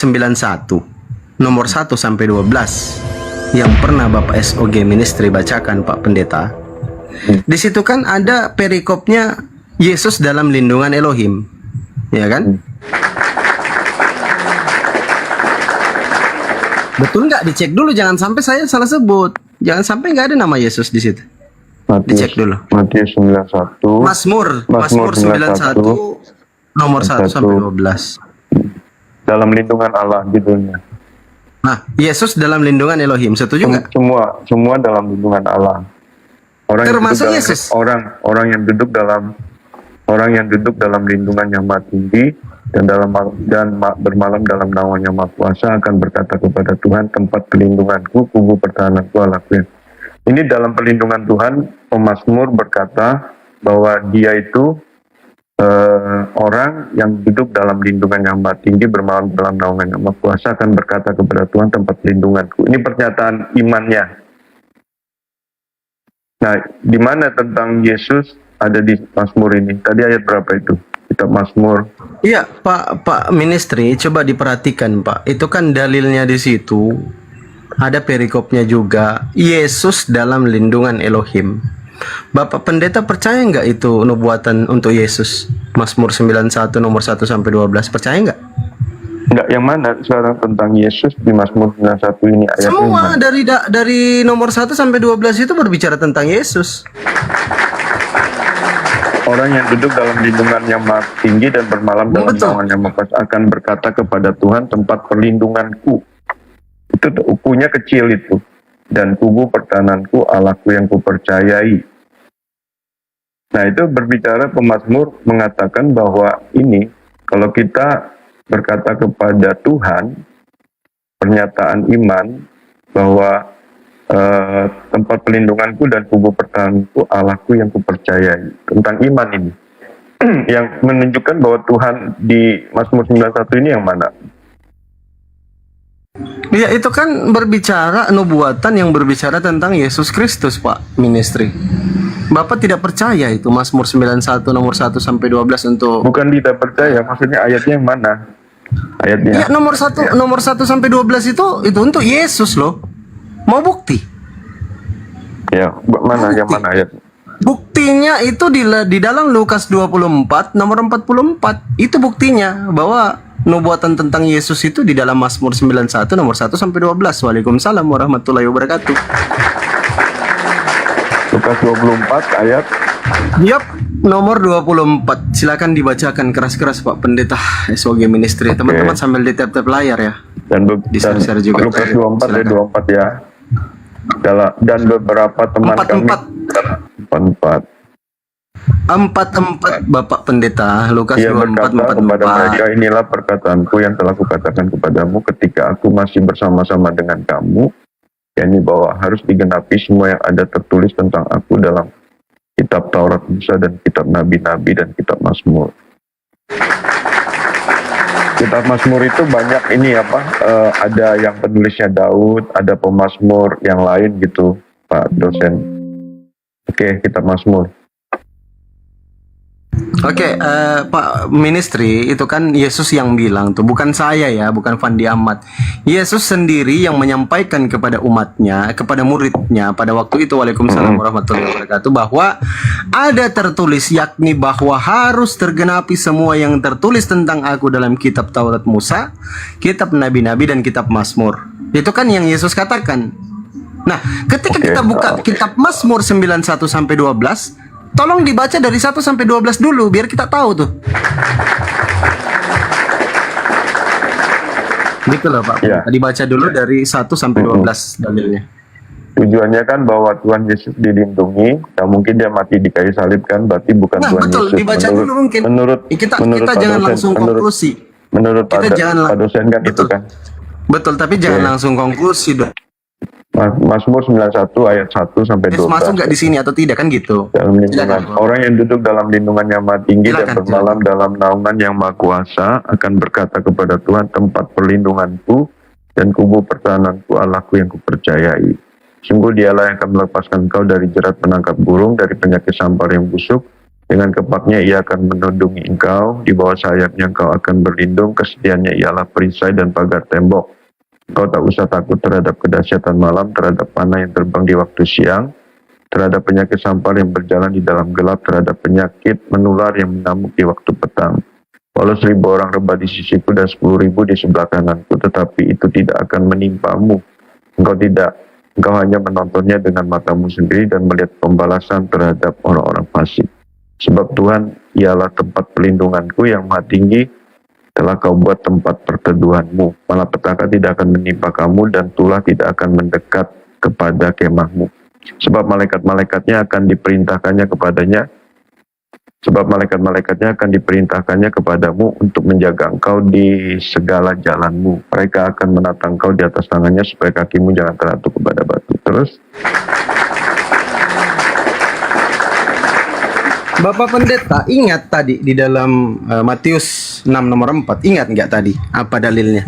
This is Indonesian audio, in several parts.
91 nomor 1 sampai 12 yang pernah Bapak SOG Ministry bacakan Pak Pendeta. Di situ kan ada perikopnya Yesus dalam lindungan Elohim, ya kan? Betul nggak? Dicek dulu, jangan sampai saya salah sebut. Jangan sampai nggak ada nama Yesus di situ. Dicek dulu. Matius 91. Mazmur 91 nomor 1 sampai 12. Dalam lindungan Allah judulnya. Nah, Yesus dalam lindungan Elohim, setuju nggak? Semua dalam lindungan Allah. Termasuk Yesus. Orang yang duduk dalam lindungan yang Maha Tinggi dan bermalam dalam naungan yang Maha Kuasa akan berkata kepada Tuhan, tempat perlindunganku, kubu pertahananku, Allahku. Ini dalam perlindungan Tuhan, pemazmur berkata bahwa dia itu orang yang duduk dalam lindungan yang Maha Tinggi, bermalam dalam naungan yang Maha Kuasa akan berkata kepada Tuhan, tempat perlindunganku. Ini pernyataan imannya. Nah, di mana tentang Yesus ada di Mazmur ini? Tadi ayat berapa itu? Kitab Mazmur. Iya, Pak Ministry, coba diperhatikan, Pak. Itu kan dalilnya di situ. Ada perikopnya juga. Yesus dalam lindungan Elohim. Bapak Pendeta percaya nggak itu nubuatan untuk Yesus? Mazmur 91 nomor 1 sampai 12. Percaya nggak? Nggak, yang mana sekarang tentang Yesus di Mazmur 91 ini ayatnya? Semua dari nomor 1 sampai 12 itu berbicara tentang Yesus. Orang yang duduk dalam lindungan yang Maha Tinggi dan bermalam dalam naungan yang Maha Kuasa akan berkata kepada Tuhan, tempat perlindunganku. Itu ukunya kecil itu. Dan kubu pertahananku, Allahku yang kupercayai. Nah, itu berbicara pemazmur mengatakan bahwa ini, kalau kita berkata kepada Tuhan, pernyataan iman bahwa tempat pelindunganku dan kubu pertahananku, Allahku yang kupercayai. Tentang iman ini. Yang menunjukkan bahwa Tuhan di Mazmur 91 ini yang mana? Ya, itu kan berbicara nubuatan yang berbicara tentang Yesus Kristus, Pak Ministry. Bapak tidak percaya itu Mazmur 91 nomor 1 sampai 12 untuk... Bukan tidak percaya, maksudnya ayatnya yang mana? Ayatnya. Ya, nomor 1 sampai 12 itu untuk Yesus loh. Mau bukti? Ya, mana yang mana ayat? Buktinya itu di dalam Lukas 24 nomor 44. Itu buktinya bahwa nubuatan tentang Yesus itu di dalam Mazmur 91 nomor 1 sampai 12. Waalaikumsalam warahmatullahi wabarakatuh. Lukas 24 ayat. Yap, nomor 24. Silakan dibacakan keras-keras Pak Pendeta SOG Ministry. Teman-teman sambil di tap-tap layar ya. Dan share juga. Lukas 24 ayat 24 ya. Dan beberapa teman kami 44 Bapak Pendeta. Lukas 24 kepada mereka, inilah perkataanku yang telah kukatakan kepadamu ketika aku masih bersama-sama dengan kamu, yakni bahwa harus digenapi semua yang ada tertulis tentang aku dalam kitab Taurat Musa dan kitab Nabi-Nabi dan kitab Mazmur. Kitab Mazmur itu banyak ini ada yang penulisnya Daud, ada pemazmur yang lain gitu, Pak dosen. Oke, kitab Mazmur. Oke, Pak Ministry, itu kan Yesus yang bilang tuh, bukan saya ya, bukan Fandi Ahmad. Yesus sendiri yang menyampaikan kepada umatnya, kepada muridnya pada waktu itu, waalaikumsalam warahmatullahi wabarakatuh, bahwa ada tertulis, yakni bahwa harus tergenapi semua yang tertulis tentang aku dalam kitab Taurat Musa, kitab Nabi-Nabi dan kitab Mazmur. Itu kan yang Yesus katakan. Nah, ketika kita buka kitab Mazmur 91 sampai 12, tolong dibaca dari 1 sampai 12 dulu biar kita tahu tuh. Gitu loh Pak. Ya. Dibaca dulu dari 1 sampai 12 dalilnya. Tujuannya kan bahwa Tuhan Yesus dilindungi, tak mungkin dia mati di kayu salib kan, berarti bukan Tuhan betul, Yesus. Dibaca dulu mungkin. Menurut kita Pak jangan dosen, langsung konklusi. Menurut Pak dosen kan itu kan. Betul, tapi jangan langsung konklusi dong. Mazmur 91 ayat 1 sampai 12. Masuk nggak di sini atau tidak kan gitu? Dalam lindungan. Orang yang duduk dalam lindungan yang Maha Tinggi dan bermalam dalam naungan yang Maha Kuasa akan berkata kepada Tuhan, tempat perlindunganku dan kubu pertahananku, Allahku yang kupercayai. Sungguh dialah yang akan melepaskan kau dari jerat penangkap burung, dari penyakit sampar yang busuk, Dengan kepaknya ia akan melindungi engkau, di bawah sayapnya engkau akan berlindung, kesediaannya ialah perisai dan pagar tembok. Engkau tak usah takut terhadap kedahsyatan malam, terhadap panah yang terbang di waktu siang, terhadap penyakit sampar yang berjalan di dalam gelap, terhadap penyakit menular yang mengamuk di waktu petang. Walau 1.000 orang rebah di sisiku dan 10.000 di sebelah kananku, tetapi itu tidak akan menimpamu. Engkau hanya menontonnya dengan matamu sendiri dan melihat pembalasan terhadap orang-orang fasik. Sebab Tuhan ialah tempat pelindunganku, yang maha tinggi telah kau buat tempat perteduhanmu. Malapetaka tidak akan menimpa kamu dan tulah tidak akan mendekat kepada kemahmu. Sebab malaikat-malaikatnya akan diperintahkannya kepadamu untuk menjaga engkau di segala jalanmu. Mereka akan menatang engkau di atas tangannya supaya kakimu jangan terjatuh kepada batu. Terus Bapak Pendeta, ingat tadi di dalam Matius 6 nomor 4, ingat nggak tadi apa dalilnya?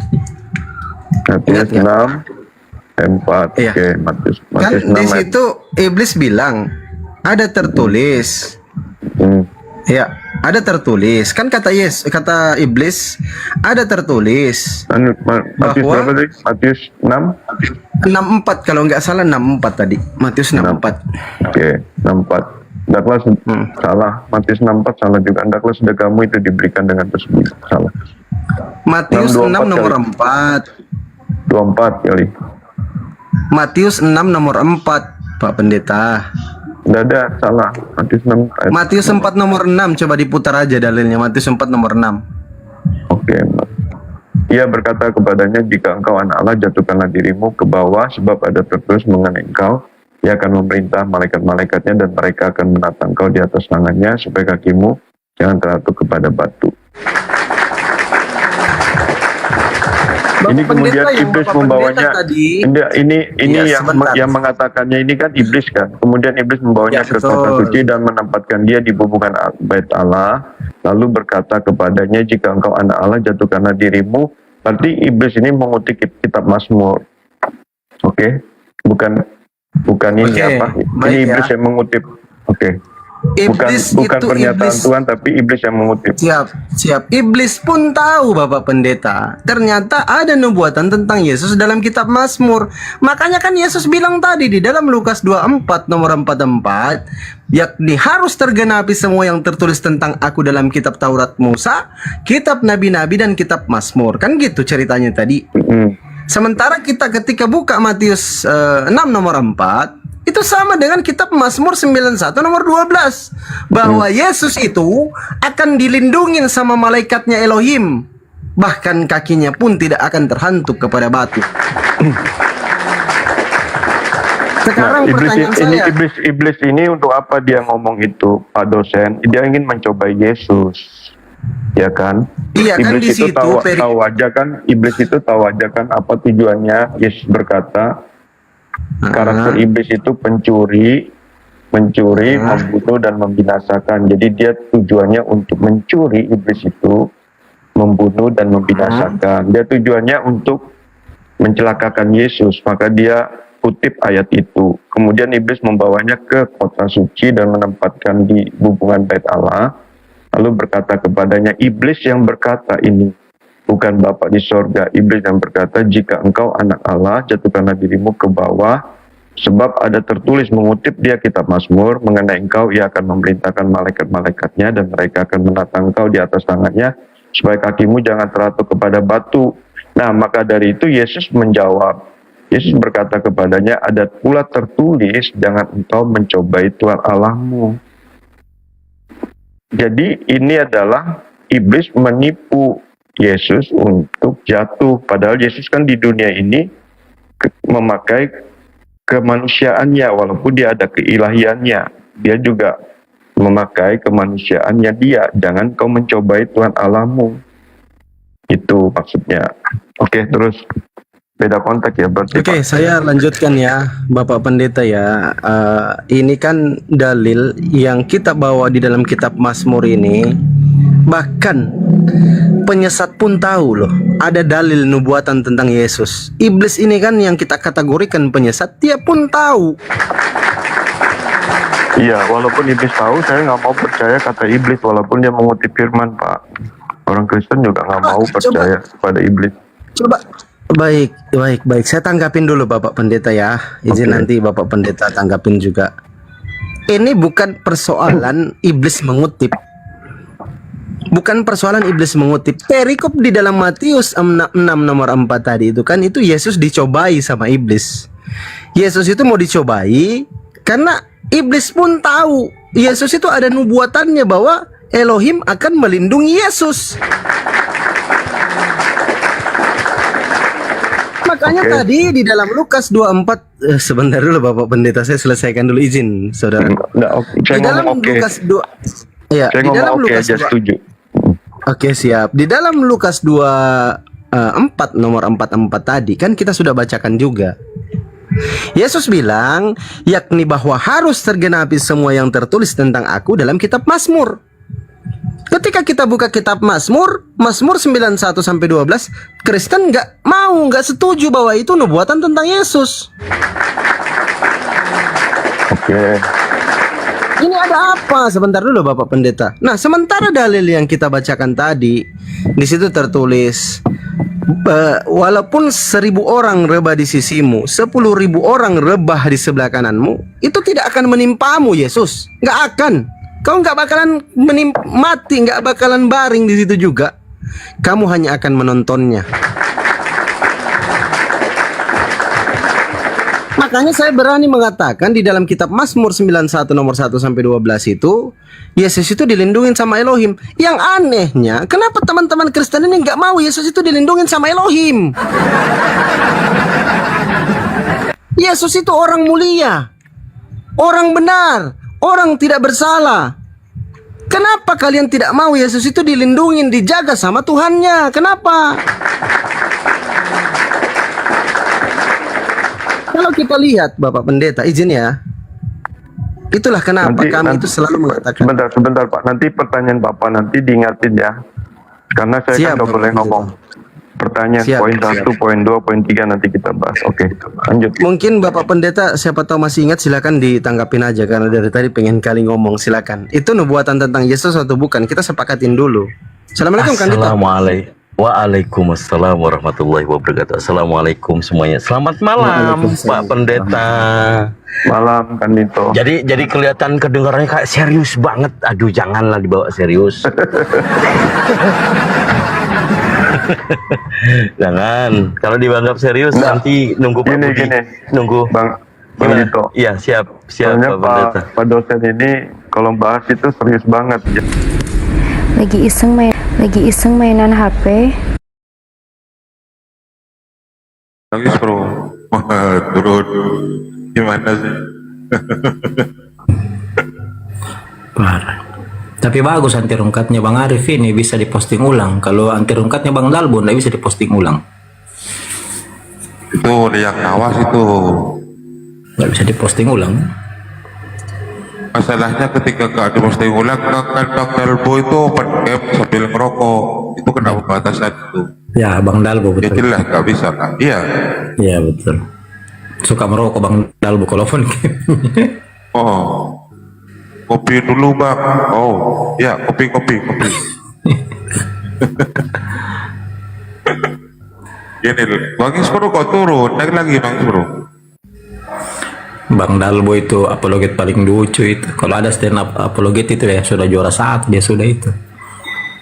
Matius 6 4. Iya. Oke, Matius Kan 6 di situ iblis bilang ada tertulis. Ya, ada tertulis. Kan kata iblis ada tertulis Matius bahwa berapa tadi? Matius 6 6:4 kalau nggak salah 6:4 tadi. Matius 6:4. Oke, 6:4. Hendaklah salah. Matius 6:4 salah juga. Hendaklah sedekahmu itu diberikan dengan tersebut. Salah. Matius 6 6:24 nomor kali. 4. 24 kali. Matius 6 nomor 4, Pak Pendeta. Tidak ada, salah. Matius 6 ayat. Matius 4 nomor 6, coba diputar aja dalilnya. Matius 4 nomor 6. Oke. Ia berkata kepadanya, jika engkau anak Allah, jatuhkanlah dirimu ke bawah, sebab ada tertulis mengenai engkau. Ia akan memerintah malaikat-malaikatnya dan mereka akan menatang engkau di atas tangannya supaya kakimu jangan terjatuh kepada batu. Ini kemudian iblis membawanya. Ini Iya, yang mengatakannya ini kan iblis kan. Kemudian iblis membawanya ke kota suci dan menempatkan dia di bumbungan bait Allah. Lalu berkata kepadanya, jika engkau anak Allah, jatuhkanlah dirimu. Berarti iblis ini mengutip kitab Mazmur. Oke, bukan ini apa? Ini iblis yang mengutip. Oke. Bukan pernyataan Tuhan, tapi iblis yang mengutip. Siap. Iblis pun tahu, Bapak Pendeta. Ternyata ada nubuatan tentang Yesus dalam kitab Mazmur. Makanya kan Yesus bilang tadi di dalam Lukas 24 nomor 44, yakni harus tergenapi semua yang tertulis tentang aku dalam kitab Taurat Musa, kitab Nabi-Nabi dan kitab Mazmur. Kan gitu ceritanya tadi. Sementara kita ketika buka Matius 6 nomor 4, itu sama dengan kitab Mazmur 91 nomor 12, bahwa Yesus itu akan dilindungin sama malaikatnya Elohim, bahkan kakinya pun tidak akan terhantuk kepada batu. Sekarang pertanyaan saya, iblis ini untuk apa dia ngomong itu, Pak dosen? Dia ingin mencobai Yesus, ya kan? Iya kan, iblis di itu situ tahu aja kan, iblis itu tahu aja kan apa tujuannya. Yesus berkata, karakter iblis itu pencuri, membunuh dan membinasakan. Jadi dia tujuannya untuk mencuri, iblis itu membunuh dan membinasakan. Dia tujuannya untuk mencelakakan Yesus, maka dia kutip ayat itu. Kemudian iblis membawanya ke kota suci dan menempatkan di bumbungan bait Allah. Lalu berkata kepadanya, iblis yang berkata ini, bukan Bapa di sorga. Iblis yang berkata, jika engkau anak Allah, jatuhkanlah dirimu ke bawah, sebab ada tertulis mengutip dia kitab Mazmur, mengenai engkau ia akan memerintahkan malaikat-malaikatnya dan mereka akan menatang engkau di atas tangannya, supaya kakimu jangan terjatuh kepada batu. Nah, maka dari itu Yesus menjawab. Yesus berkata kepadanya, ada pula tertulis, jangan engkau mencobai Tuhan Allahmu. Jadi ini adalah iblis menipu Yesus untuk jatuh. Padahal Yesus kan di dunia ini memakai kemanusiaannya, walaupun dia ada keilahiannya. Dia juga memakai kemanusiaannya dia. Jangan kau mencobai Tuhan Allahmu. Itu maksudnya. Oke, terus beda konteks ya berarti. Oke, saya lanjutkan ya, Bapak Pendeta ya. Ini kan dalil yang kita bawa di dalam kitab Mazmur ini. Bahkan penyesat pun tahu loh, ada dalil nubuatan tentang Yesus. Iblis ini kan yang kita kategorikan penyesat, dia pun tahu. Iya, walaupun iblis tahu, saya nggak mau percaya kata iblis walaupun dia mengutip firman, Pak. Orang Kristen juga nggak mau percaya kepada iblis. Coba. Baik, baik, baik. Saya tanggapin dulu Bapak Pendeta ya. Izin Oke. nanti Bapak Pendeta tanggapin juga. Ini bukan persoalan iblis mengutip. Bukan persoalan iblis mengutip. Perikop di dalam Matius 6 nomor 4 tadi itu kan, itu Yesus dicobai sama iblis. Yesus itu mau dicobai karena iblis pun tahu Yesus itu ada nubuatannya bahwa Elohim akan melindungi Yesus. Makanya Oke. tadi di dalam Lukas 24, sebentar dulu Bapak Pendeta, saya selesaikan dulu, izin Saudara. Nggak, oke. Saya Di dalam ngomong oke. Lukas 2, ya, Saya di ngomong dalam oke Lukas aja 2. setuju. Oke, siap. Di dalam Lukas 4 nomor 44 tadi kan kita sudah bacakan juga. Yesus bilang, yakni bahwa harus tergenapi semua yang tertulis tentang aku dalam kitab Mazmur. Ketika kita buka kitab Mazmur 91 sampai 12, Kristen nggak setuju bahwa itu nubuatan tentang Yesus. Oke. Ini ada apa? Sebentar dulu Bapak Pendeta. Nah, sementara dalil yang kita bacakan tadi, di situ tertulis, walaupun 1.000 orang rebah di sisimu, 10.000 orang rebah di sebelah kananmu, itu tidak akan menimpamu, Yesus. Nggak akan. Kau nggak bakalan mati, nggak bakalan baring di situ juga. Kamu hanya akan menontonnya. Makanya saya berani mengatakan di dalam kitab Mazmur 91 nomor 1 sampai 12 itu, Yesus itu dilindungin sama Elohim. Yang anehnya, kenapa teman-teman Kristen ini nggak mau Yesus itu dilindungin sama Elohim? Yesus itu orang mulia, orang benar, orang tidak bersalah. Kenapa kalian tidak mau Yesus itu dilindungin, dijaga sama Tuhannya? Kenapa? Kalau kita lihat Bapak Pendeta, izin ya. Itulah kenapa kami itu selalu mengatakan. Sebentar Pak. Nanti pertanyaan Bapak nanti diingatin ya. Karena saya Siap, kan nggak Bapak boleh Pendeta. ngomong. Pertanyaan Siap, poin siap. 1, poin 2, poin 3 nanti kita bahas. Oke, lanjut. Mungkin Bapak Pendeta siapa tahu masih ingat, silakan ditanggapin aja karena dari tadi pengen kali ngomong, silakan. Itu nubuatan tentang Yesus atau bukan? Kita sepakatin dulu. Assalamualaikum kan Dita. Waalaikumsalam warahmatullahi wabarakatuh. Assalamualaikum semuanya. Selamat malam Pak Pendeta. Malam kan Dito. Jadi kelihatan kedengarannya kayak serius banget. Aduh, janganlah dibawa serius. Jangan. Kalau dianggap serius Nggak. nanti nunggu Pak Gini, Budi. gini. Nunggu. Bang Gimana? Dito. Iya, siap Soalnya Pak Pendeta. Pak dosen ini kalau bahas itu serius banget. Lagi iseng mainan HP. Nangis bro, wah turun, gimana sih? Parah. Tapi bagus anti rungkatnya Bang Arif ini bisa diposting ulang. Kalau anti rungkatnya Bang Dalbo nggak bisa diposting ulang. Itu yang awas itu. Nggak bisa diposting ulang. Masalahnya ketika gak diposting ulang, kan Bang Dalbo itu open cam sambil ngerokok, itu kena pembatasan itu. Ya Bang Dalbo Ya betul. jelas gak bisa kan? Iya. Iya betul. Suka merokok Bang Dalbo kalau phone game. Oh, kopi dulu bang. Oh, ya kopi. Gini, Bang Isbro kok turun, naik lagi Bang Isbro. Bang Dalbo itu apologet paling lucu itu. Kalau ada stand up apologet itu ya sudah juara 1 dia sudah itu.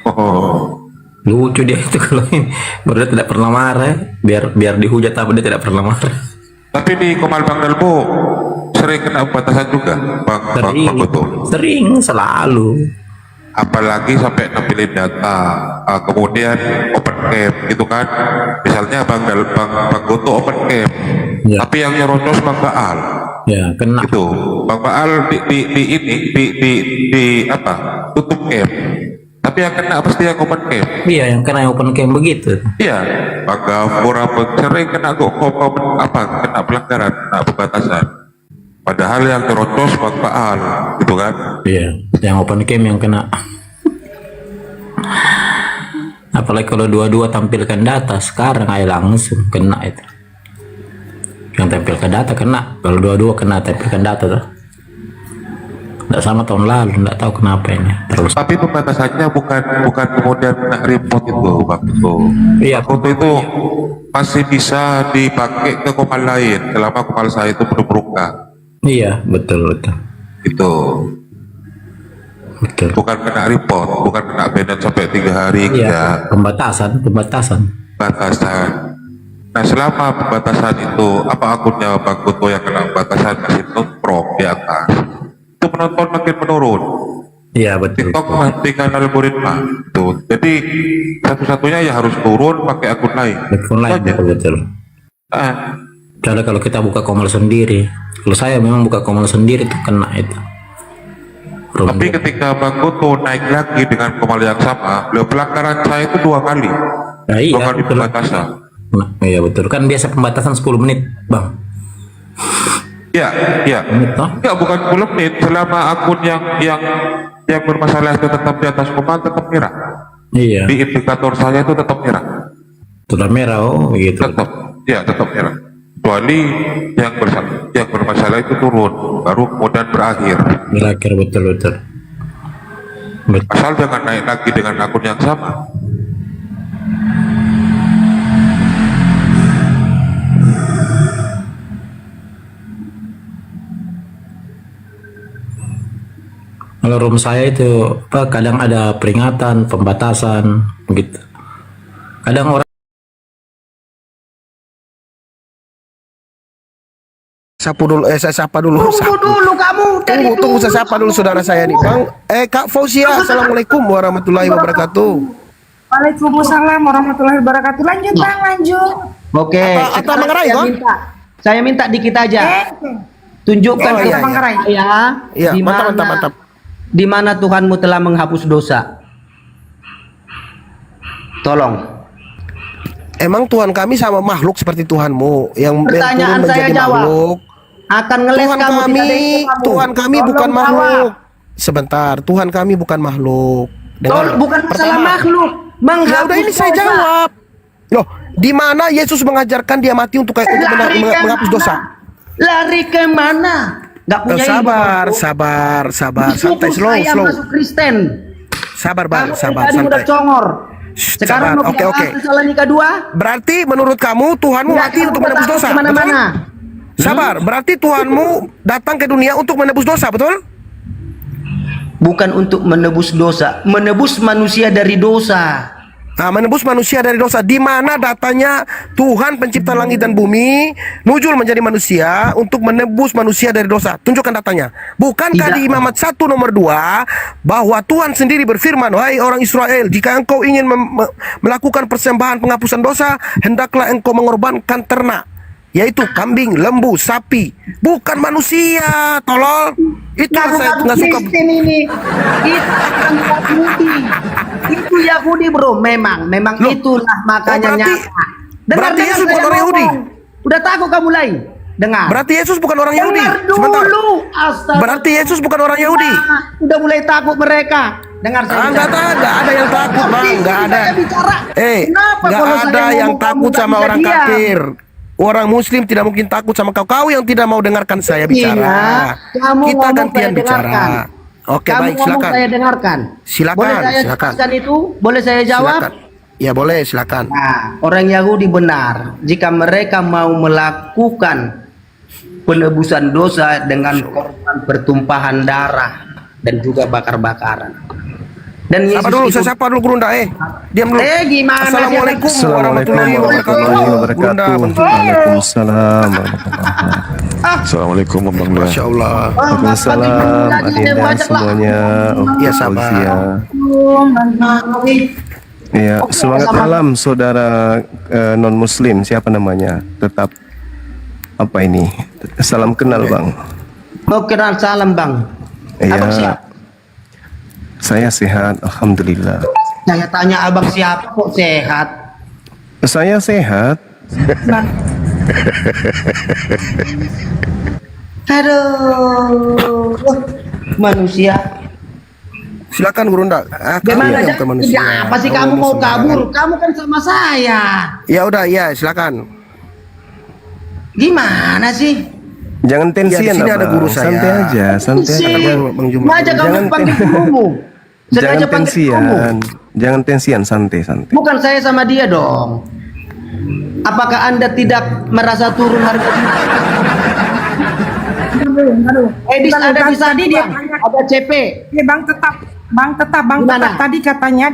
Oh, Lucu dia itu kalau ini. Baru dia tidak pernah marah. Biar dihujat apa dia tidak pernah marah. tapi di Komal Bang Dalbo sering kena batasan juga, Bang Betul. Sering selalu. Apalagi sampai nampilin data, kemudian open cam gitu kan. Misalnya Bang Goto open cam, Ya. tapi yang nyerocos Bang Baal. Ya kena. Gitu. Bang Baal di apa? Tutup cam. Tapi yang kena pasti yang open cam. Iya yang kena open cam begitu. Iya, Bang Gafur apa sering kena kena pelanggaran, kena pembatasan. Padahal yang terocos Bang Baal, gitu kan? Iya, yang open cam yang kena. Apalagi kalau dua-dua tampilkan data sekarang aja langsung kena itu. Yang tampilkan data kena, kalau dua-dua kena tampilkan data tuh. Tidak sama tahun lalu, tidak tahu kenapa ini. Terus. Tapi pembatasannya bukan kemudian kena report itu bang itu. Iya. Foto itu masih bisa dipakai ke komal lain selama komal saya itu belum buka. Iya, betul. Itu Betul. bukan kena report, bukan kena banned sampai 3 hari Iya, pembatasan. batasan. Nah selama pembatasan itu apa akunnya Bang Kuto yang kena pembatasan masih nongkrong di atas, itu penonton makin menurun. Iya, betul. TikTok tinggal algoritma tuh. Jadi satu-satunya ya harus turun pakai akun lain. Akun lain, Saja. betul. Ah, Karena kalau kita buka komal sendiri, kalau saya memang buka komal sendiri tuh kena itu. tapi ketika Bang Kuto naik lagi dengan komal yang sama, pelanggaran saya itu 2 kali. Nah, iya, 2 kali betul. pembatasan. Nah, iya betul. Kan biasa pembatasan 10 menit, Bang. Ya. Menit, toh? Ya bukan 10 menit, selama akun yang bermasalah itu tetap di atas komal tetap merah. Iya. Di indikator saya itu tetap merah. Sudah merah, oh gitu. Tetap merah. Kecuali yang bermasalah itu turun, baru kemudian berakhir. Berakhir, betul. Betul. Asal jangan naik lagi dengan akun yang sama. Kalau room saya itu kadang ada peringatan, pembatasan, gitu. Kadang orang Saya sapa dulu. Tunggu dulu kamu. Tunggu, saya sapa dulu saudara saya nih, Bang. Kak Fauzia, assalamualaikum warahmatullahi wabarakatuh. Waalaikumsalam warahmatullahi wabarakatuh. Lanjut Bang, lanjut. Oke, Atau sekarang Manggarai, saya Bang? saya minta dikit aja. Tunjukkan Oh, ke iya, saya Iya, di mantap, mana mantap, mantap. di mana Tuhanmu telah menghapus dosa. Tolong. Emang Tuhan kami sama makhluk seperti Tuhanmu yang Pertanyaan turun saya menjadi jawab. makhluk? Akan ngeles Tuhan kamu, tidak ada kami, yang kamu. Tuhan kami Tolong bukan jawab. makhluk. Sebentar, Tuhan kami bukan makhluk. Bukan masalah Pertama. makhluk. Ya Menghapus udah ini saya dosa. jawab. Loh, di mana Yesus mengajarkan dia mati untuk menghapus dosa? Lari ke mana? Gak punya Sabar, ibu. sabar, santai, Suku slow, saya slow. masuk Kristen. Sabar, Bang, Kamu sabar, tadi udah santai. congor. Shh, Sekarang sabar, mau oke, oke. Tesalonika 2. Berarti menurut kamu Tuhanmu mati untuk menebus dosa, betul? Kemana-mana. Sabar, berarti Tuhanmu datang ke dunia untuk menebus dosa, betul? Bukan untuk menebus dosa, menebus manusia dari dosa. Nah, menebus manusia dari dosa. Di mana datanya Tuhan pencipta langit dan bumi nujul menjadi manusia untuk menebus manusia dari dosa? Tunjukkan datanya. Bukankah Tidak. di Imamat 1 nomor 2 bahwa Tuhan sendiri berfirman, "Wahai orang Israel, jika engkau ingin melakukan persembahan penghapusan dosa, hendaklah engkau mengorbankan ternak, yaitu kambing, lembu, sapi, bukan manusia." Tolol. Itu yang saya nggak suka. Kristen ini. Itu bukan Yahudi. Itu Yahudi, bro. Memang Loh, itulah makanya berarti- nyata. berarti Yesus saya bukan orang Yahudi? ngomong. Udah takut kamu lain. Dengar. Berarti Yesus bukan orang Yahudi. Dengar Sebentar. dulu. Astaga. Berarti Yesus bukan orang Yahudi. Udah mulai takut mereka. Dengar saya. Enggak ada yang takut, Bang. Enggak ada. Saya bicara. Enggak Kenapa kalau saya ada yang ngomong takut kamu tak sama bisa orang diam? kafir. Orang muslim tidak mungkin takut sama kau. Kau yang tidak mau dengarkan saya bicara. Iya, kamu Kita ngomong gantian saya bicara. dengarkan. Oke, Kamu baik, ngomong silakan. saya dengarkan. Silakan, Boleh saya silakan. jelaskan itu? Boleh saya jawab? Silakan. Ya boleh, silakan. Nah, orang Yahudi benar jika mereka mau melakukan penebusan dosa dengan korban pertumpahan darah dan juga bakar-bakaran. Dan Yesus Sapa dulu, itu saya sapa dulu Gurunda. Diam dulu. gimana sih? Assalamualaikum warahmatullahi wabarakatuh. Gurunda, bentuk. Waalaikumsalam warahmatullahi. Assalamualaikum Bang Dua. Masya Allah. Waalaikumsalam Adinda semuanya. Ya, sabar. Fauzia. Ya, semangat malam saudara non muslim, siapa namanya? Tetap apa ini? Salam kenal Bang. Mau kenal salam, Bang. Abang Ya, siapa? saya sehat, alhamdulillah. Saya tanya abang siapa kok sehat? Saya sehat. Aduh, manusia. Silakan Gurunda. Gimana Kami yang aja? bukan manusia. Apa sih kamu mau kabur? Kamu kan sama saya. Ya udah, ya silakan. Gimana sih? Jangan tensian, sini ada Abang. guru saya. Santai aja, santai Si, aja. Bang Juma. Maju kamu Jangan panggil gurumu. Jangan Sengaja panggil gurumu. tensian. Jangan tensian, santai. Bukan saya sama dia dong. Apakah Anda tidak merasa turun harga diri? Ada di tadi dia ada CP. Ya, Bang tetap Gimana? tadi katanya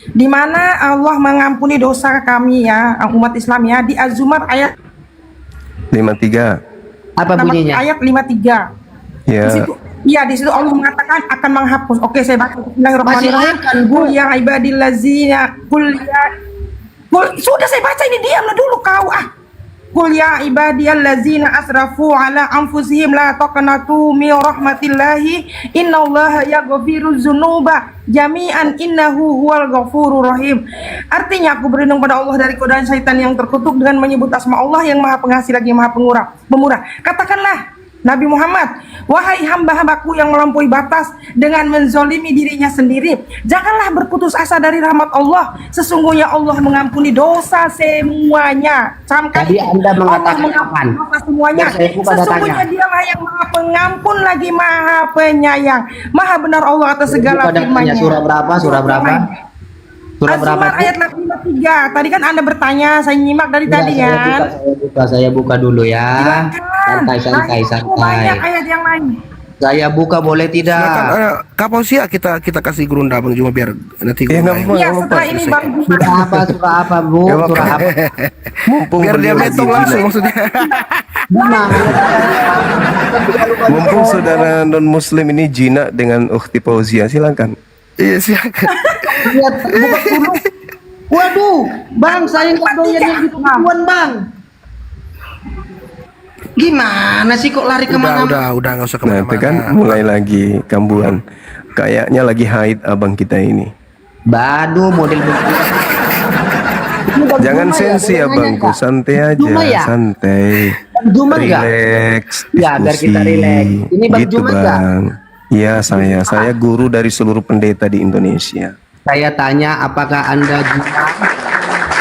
di mana Allah mengampuni dosa kami ya umat Islam ya di Az-Zumar ayat 53. Apa bunyinya? ayat 53. Ya. Di situ di situ Allah mengatakan akan menghapus. Oke, saya baca. Masih Bismillahirrahmanirrahim. ayat kan, Bu? Qul ya ibadillazina sudah saya baca ini, diamlah dulu kau Qul ya ibadiyallazina asrafu ala anfusihim la taqnatu min rahmatillahi innallaha yaghfiru dzunuba jami'an innahu huwal ghafurur rahim. Artinya aku berlindung pada Allah dari godaan syaitan yang terkutuk dengan menyebut asma Allah yang Maha Pengasih lagi Maha Pemurah. Katakanlah Nabi Muhammad, wahai hamba-hambaku yang melampaui batas dengan menzolimi dirinya sendiri, janganlah berputus asa dari rahmat Allah. Sesungguhnya Allah mengampuni dosa semuanya. Tadi Anda mengatakan kapan? Dosa semuanya. Biar saya buka Sesungguhnya datanya. Dialah yang Maha Pengampun lagi Maha Penyayang. Maha benar Allah atas segala Buka datanya. firman-Nya. Surah berapa? Surah berapa? Surah berapa? Az-Zumar ayat 53. Tadi kan Anda bertanya, saya nyimak dari Ya, tadi kan. saya buka dulu ya. Santai. Banyak ayat yang lain. Saya buka boleh tidak? Silakan, Kapausia kita kasih gerunda Bang Juma biar nanti Ya, gerunda. nggak apa-apa. Iya, setelah ini Bang Juma. Surah apa, Bu? Nggak apa-apa. Surah apa? Mumpung Biar dia beliau metong lagi langsung jinak. maksudnya. Mumpung saudara non muslim ini jinak dengan ukhti Fauzia, silakan. Iya, silakan. Lihat, buka dulu. Waduh, Bang, saya nggak doyan yang gitu-gituan, Bang. Gimana sih kok lari kemana-mana? Udah nggak usah Nah, itu kan kemana-mana. mulai lagi kambuhan. Kayaknya lagi haid abang kita ini. Badu model begitu. Jangan sensi abangku, santai aja, Juma ya? santai. Juma enggak? Relax, Ya, biar kita diskusi. relax. Ini Bang Gitu Juma enggak? bang. Iya saya guru dari seluruh pendeta di Indonesia. Saya tanya apakah Anda juga?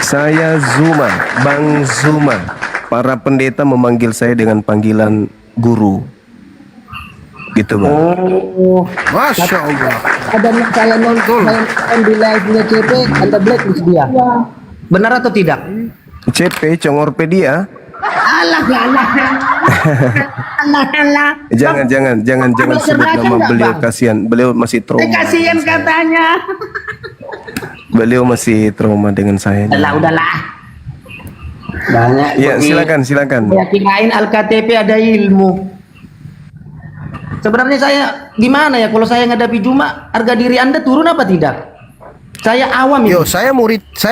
Saya Zuma, Bang Zuma. Para pendeta memanggil saya dengan panggilan guru. Gitu bang. Oh, Masya Allah. ada yang saya nonton di live-nya CP, Anda blacklist dia. Benar atau tidak? CP Congorpedia. Alah. Jangan sebut belajar nama nggak, beliau, Bang? kasihan. Beliau masih trauma. Kasihan katanya. Beliau masih trauma dengan saya. Udahlah. Banyak. Ya, begini. silakan. Ya, kirain Al-KTP ada ilmu. Sebenarnya saya gimana ya kalau saya ngadapi Juma, harga diri Anda turun apa tidak? Saya awam ini. Yo, saya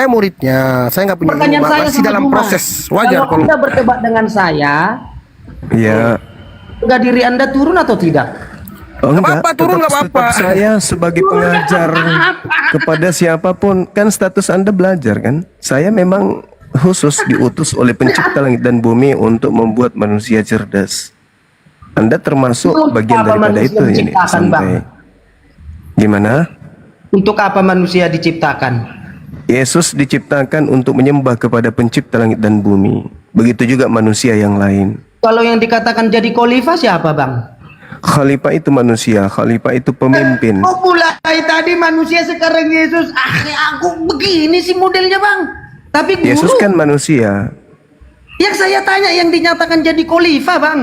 muridnya. Saya nggak punya Pertanyaan ilmu, saya masih sama dalam Juma. proses. Wajar Kalau kalau Anda berdebat dengan saya, Ya. harga diri Anda turun atau tidak? Oh, enggak, apa-apa, turun nggak tetap apa-apa. saya sebagai pengajar kepada siapapun, kan status Anda belajar kan? Saya memang khusus diutus oleh pencipta langit dan bumi untuk membuat manusia cerdas. Anda termasuk Untuk bagian apa daripada manusia itu ini. diciptakan, Bang? Santai. Gimana? Untuk apa manusia diciptakan? Yesus diciptakan untuk menyembah kepada pencipta langit dan bumi. Begitu juga manusia yang lain. Kalau yang dikatakan jadi khalifah siapa, Bang? Khalifah itu manusia, khalifah itu pemimpin. Oh, mulai tadi manusia sekarang Yesus. Aku begini sih modelnya, Bang. Tapi guru, Yesus kan manusia. yang saya tanya yang dinyatakan jadi khalifah, Bang.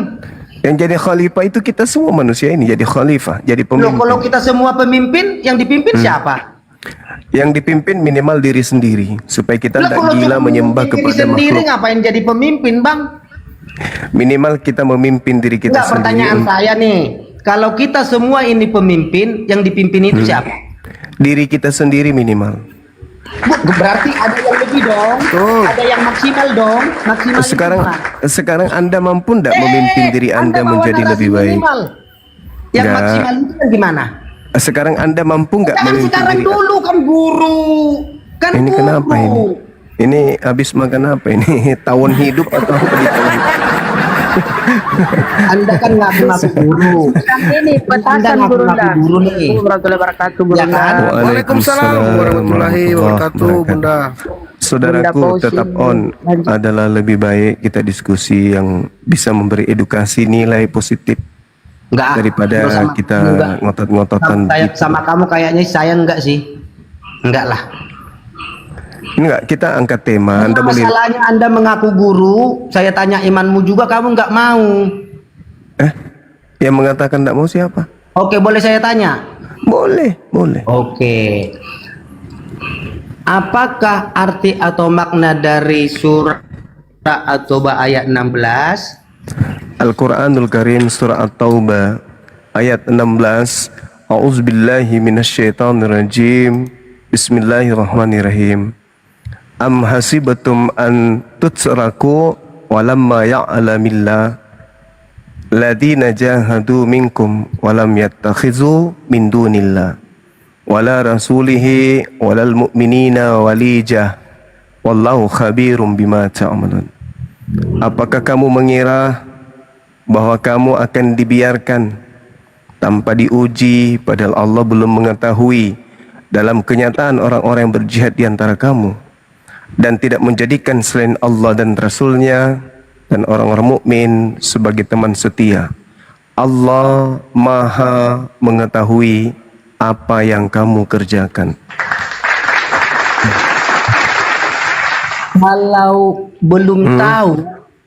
Yang jadi khalifah itu kita semua manusia ini jadi khalifah, jadi Loh, pemimpin. kalau kita semua pemimpin, yang dipimpin siapa? Yang dipimpin minimal diri sendiri supaya kita Loh, tidak kalau gila kita menyembah memimpin diri kepada sendiri, makhluk. ngapain jadi pemimpin, Bang? Minimal kita memimpin diri kita Enggak, sendiri. pertanyaan saya nih. Kalau kita semua ini pemimpin, yang dipimpin itu siapa? Diri kita sendiri minimal. Berarti ada yang lebih dong. Ada yang maksimal dong. Maksimal itu gimana? Sekarang Anda mampu tidak memimpin diri Anda bawa menjadi narasi lebih baik? minimal. Yang Nggak. maksimal itu kan gimana? Sekarang Anda mampu nggak Jangan memimpin sekarang diri? dulu kan guru. Kan Ini guru. kenapa ini? Ini habis makan apa ini? Tawon hidup atau apa di tawon hidup? Anda kan ngaku-ngaku guru. Ini Anda ngaku-ngaku guru nih. warahmatullahi wabarakatuh, Ya kan? Waalaikumsalam warahmatullahi wabarakatuh, Bunda. Saudaraku, tetap on adalah lebih baik kita diskusi yang bisa memberi edukasi nilai positif Enggak. daripada sama- kita enggak. ngotot-ngototan gitu. Sama kamu kayaknya saya enggak sih. Enggak lah. Enggak, kita angkat tema. Anda boleh Masalahnya Anda mengaku guru, saya tanya imanmu juga kamu enggak mau. yang mengatakan tidak mau siapa? Oke, boleh saya tanya? Boleh, boleh. Oke. Apakah arti atau makna dari surah At-Taubah ayat 16? Al-Quranul Karim surah At-Taubah ayat 16. A'udzubillahi minasyaitonirrajim. Bismillahirrahmanirrahim. Am hasibatum an tutsraku walamma ya'lamillah ladina jahadu minkum walam yattakhizu min dunillah wala rasulihi walal mu'minina walijah wallahu khabirum bima ta'malun. Apakah kamu mengira bahwa kamu akan dibiarkan tanpa diuji padahal Allah belum mengetahui dalam kenyataan orang-orang yang berjihad di antara kamu dan tidak menjadikan selain Allah dan Rasulnya dan orang-orang mukmin sebagai teman setia. Allah Maha mengetahui apa yang kamu kerjakan. Kalau belum tahu,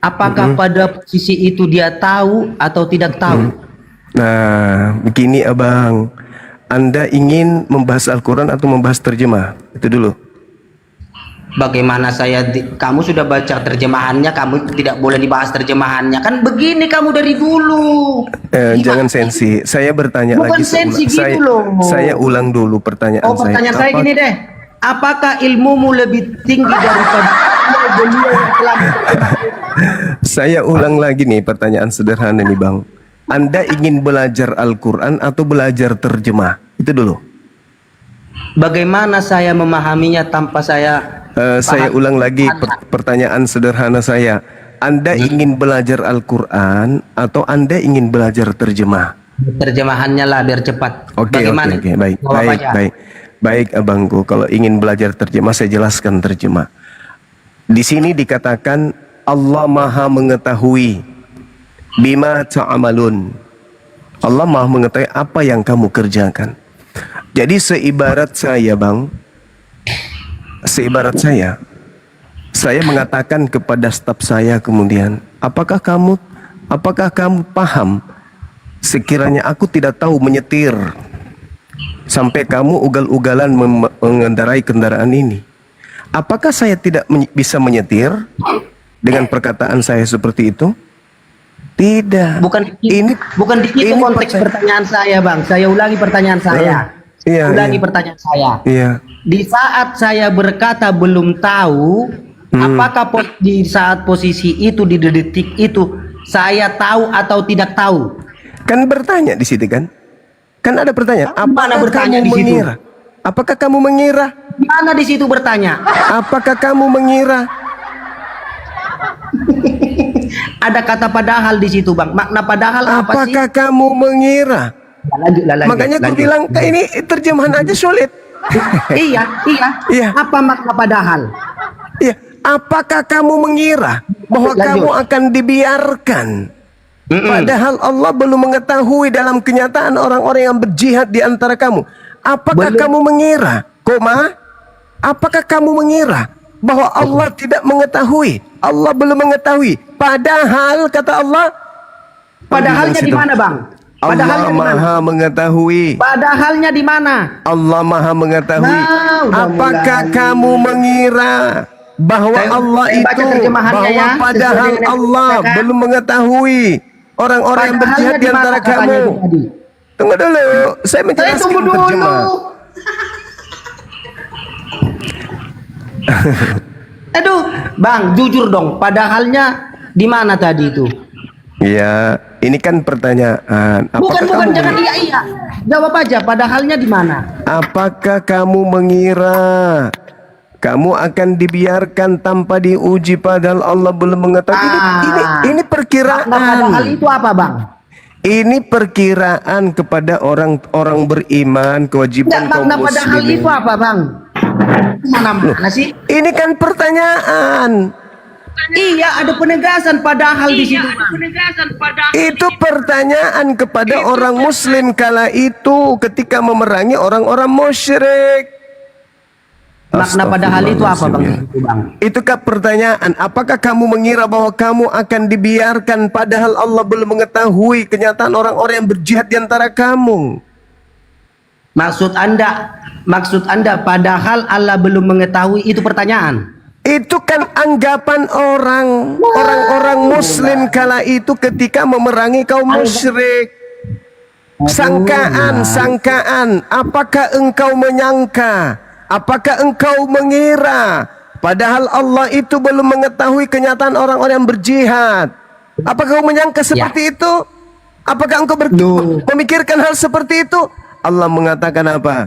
apakah pada posisi itu dia tahu atau tidak tahu? Nah, begini abang, Anda ingin membahas Al-Quran atau membahas terjemah? Itu dulu. Bagaimana kamu sudah baca terjemahannya, kamu tidak boleh dibahas terjemahannya. Kan begini kamu dari dulu. Jangan sensi. Saya bertanya Bukan lagi. sensi gitu saya, loh. saya ulang dulu pertanyaan saya. Pertanyaan saya gini deh. Apakah ilmumu lebih tinggi daripada beliau yang telah Saya ulang lagi nih pertanyaan sederhana nih bang. Anda ingin belajar Al-Quran atau belajar terjemah? Itu dulu. Bagaimana saya memahaminya tanpa saya Saya ulang lagi pertanyaan sederhana saya. Anda ingin belajar Al-Quran atau Anda ingin belajar terjemah? terjemahannya lah biar cepat. Oke, Bagaimana? baik, Jawab baik, aja. baik. Baik abangku, kalau ingin belajar terjemah saya jelaskan terjemah. Di sini dikatakan Allah Maha mengetahui bima ta'amalun. Allah Maha mengetahui apa yang kamu kerjakan. Jadi seibarat saya bang, seibarat saya mengatakan kepada staf saya kemudian, apakah kamu paham sekiranya aku tidak tahu menyetir sampai kamu ugal-ugalan mengendarai kendaraan ini? Apakah saya tidak bisa menyetir dengan perkataan saya seperti itu? Tidak. Bukan di situ konteks pertanyaan saya, Bang. Saya ulangi pertanyaan saya. Pertanyaan saya. Iya. Di saat saya berkata belum tahu, apakah di saat posisi itu di detik itu saya tahu atau tidak tahu? Kan bertanya di situ kan? Kan ada pertanyaan. Mana Apakah bertanya kamu di situ? mengira? Apakah kamu mengira? Mana di situ bertanya? Apakah kamu mengira? Ada kata padahal di situ, Bang. Makna padahal apa sih? Apakah kamu mengira? Lanjut. Makanya aku bilang ini terjemahan aja sulit. Iya. Apa makna padahal? Iya. Apakah kamu mengira bahwa Lanjut. kamu akan dibiarkan? Padahal Allah belum mengetahui dalam kenyataan orang-orang yang berjihad di antara kamu. Apakah kamu mengira? Apakah kamu mengira bahwa Allah tidak mengetahui? Allah belum mengetahui. Padahal kata Allah. Padahalnya di mana, Bang? Allah Maha mengetahui. Padahalnya di mana? Allah Maha mengetahui. Nah, udah Apakah mulai. kamu mengira bahwa Allah saya baca itu terjemahannya bahwa ya, padahal sesuai dengan Allah yang dikatakan. belum mengetahui orang-orang yang Padahalnya berjihad di di mana antara katanya kamu? itu tadi? Tunggu dulu, saya Saya menjelaskan tunggu dulu. terjemah. Aduh, Bang, jujur dong. Padahalnya di mana tadi itu? Ya, ini kan pertanyaan. Bukan, jangan iya. Jawab aja. Padahalnya di mana? Apakah kamu mengira kamu akan dibiarkan tanpa diuji padahal Allah belum mengetahui? Ini perkiraan. Padahal itu apa, Bang? Ini perkiraan kepada orang-orang beriman, kewajiban kaum Makna padahal muslimin. itu apa, Bang? Mana sih? Ini kan pertanyaan. Iya, ada penegasan padahal di situ. Itu pertanyaan kepada orang muslim kala itu ketika memerangi orang-orang musyrik. Makna padahal itu apa bang? Itu kan pertanyaan. Apakah kamu mengira bahwa kamu akan dibiarkan padahal Allah belum mengetahui kenyataan orang-orang yang berjihad di antara kamu? Maksud anda padahal Allah belum mengetahui, itu pertanyaan. Itu kan anggapan orang-orang muslim kala itu ketika memerangi kaum musyrik. Sangkaan. Apakah engkau menyangka? Apakah engkau mengira? Padahal Allah itu belum mengetahui kenyataan orang-orang yang berjihad. Apakah kau menyangka seperti itu? Apakah engkau memikirkan hal seperti itu? Allah mengatakan apa?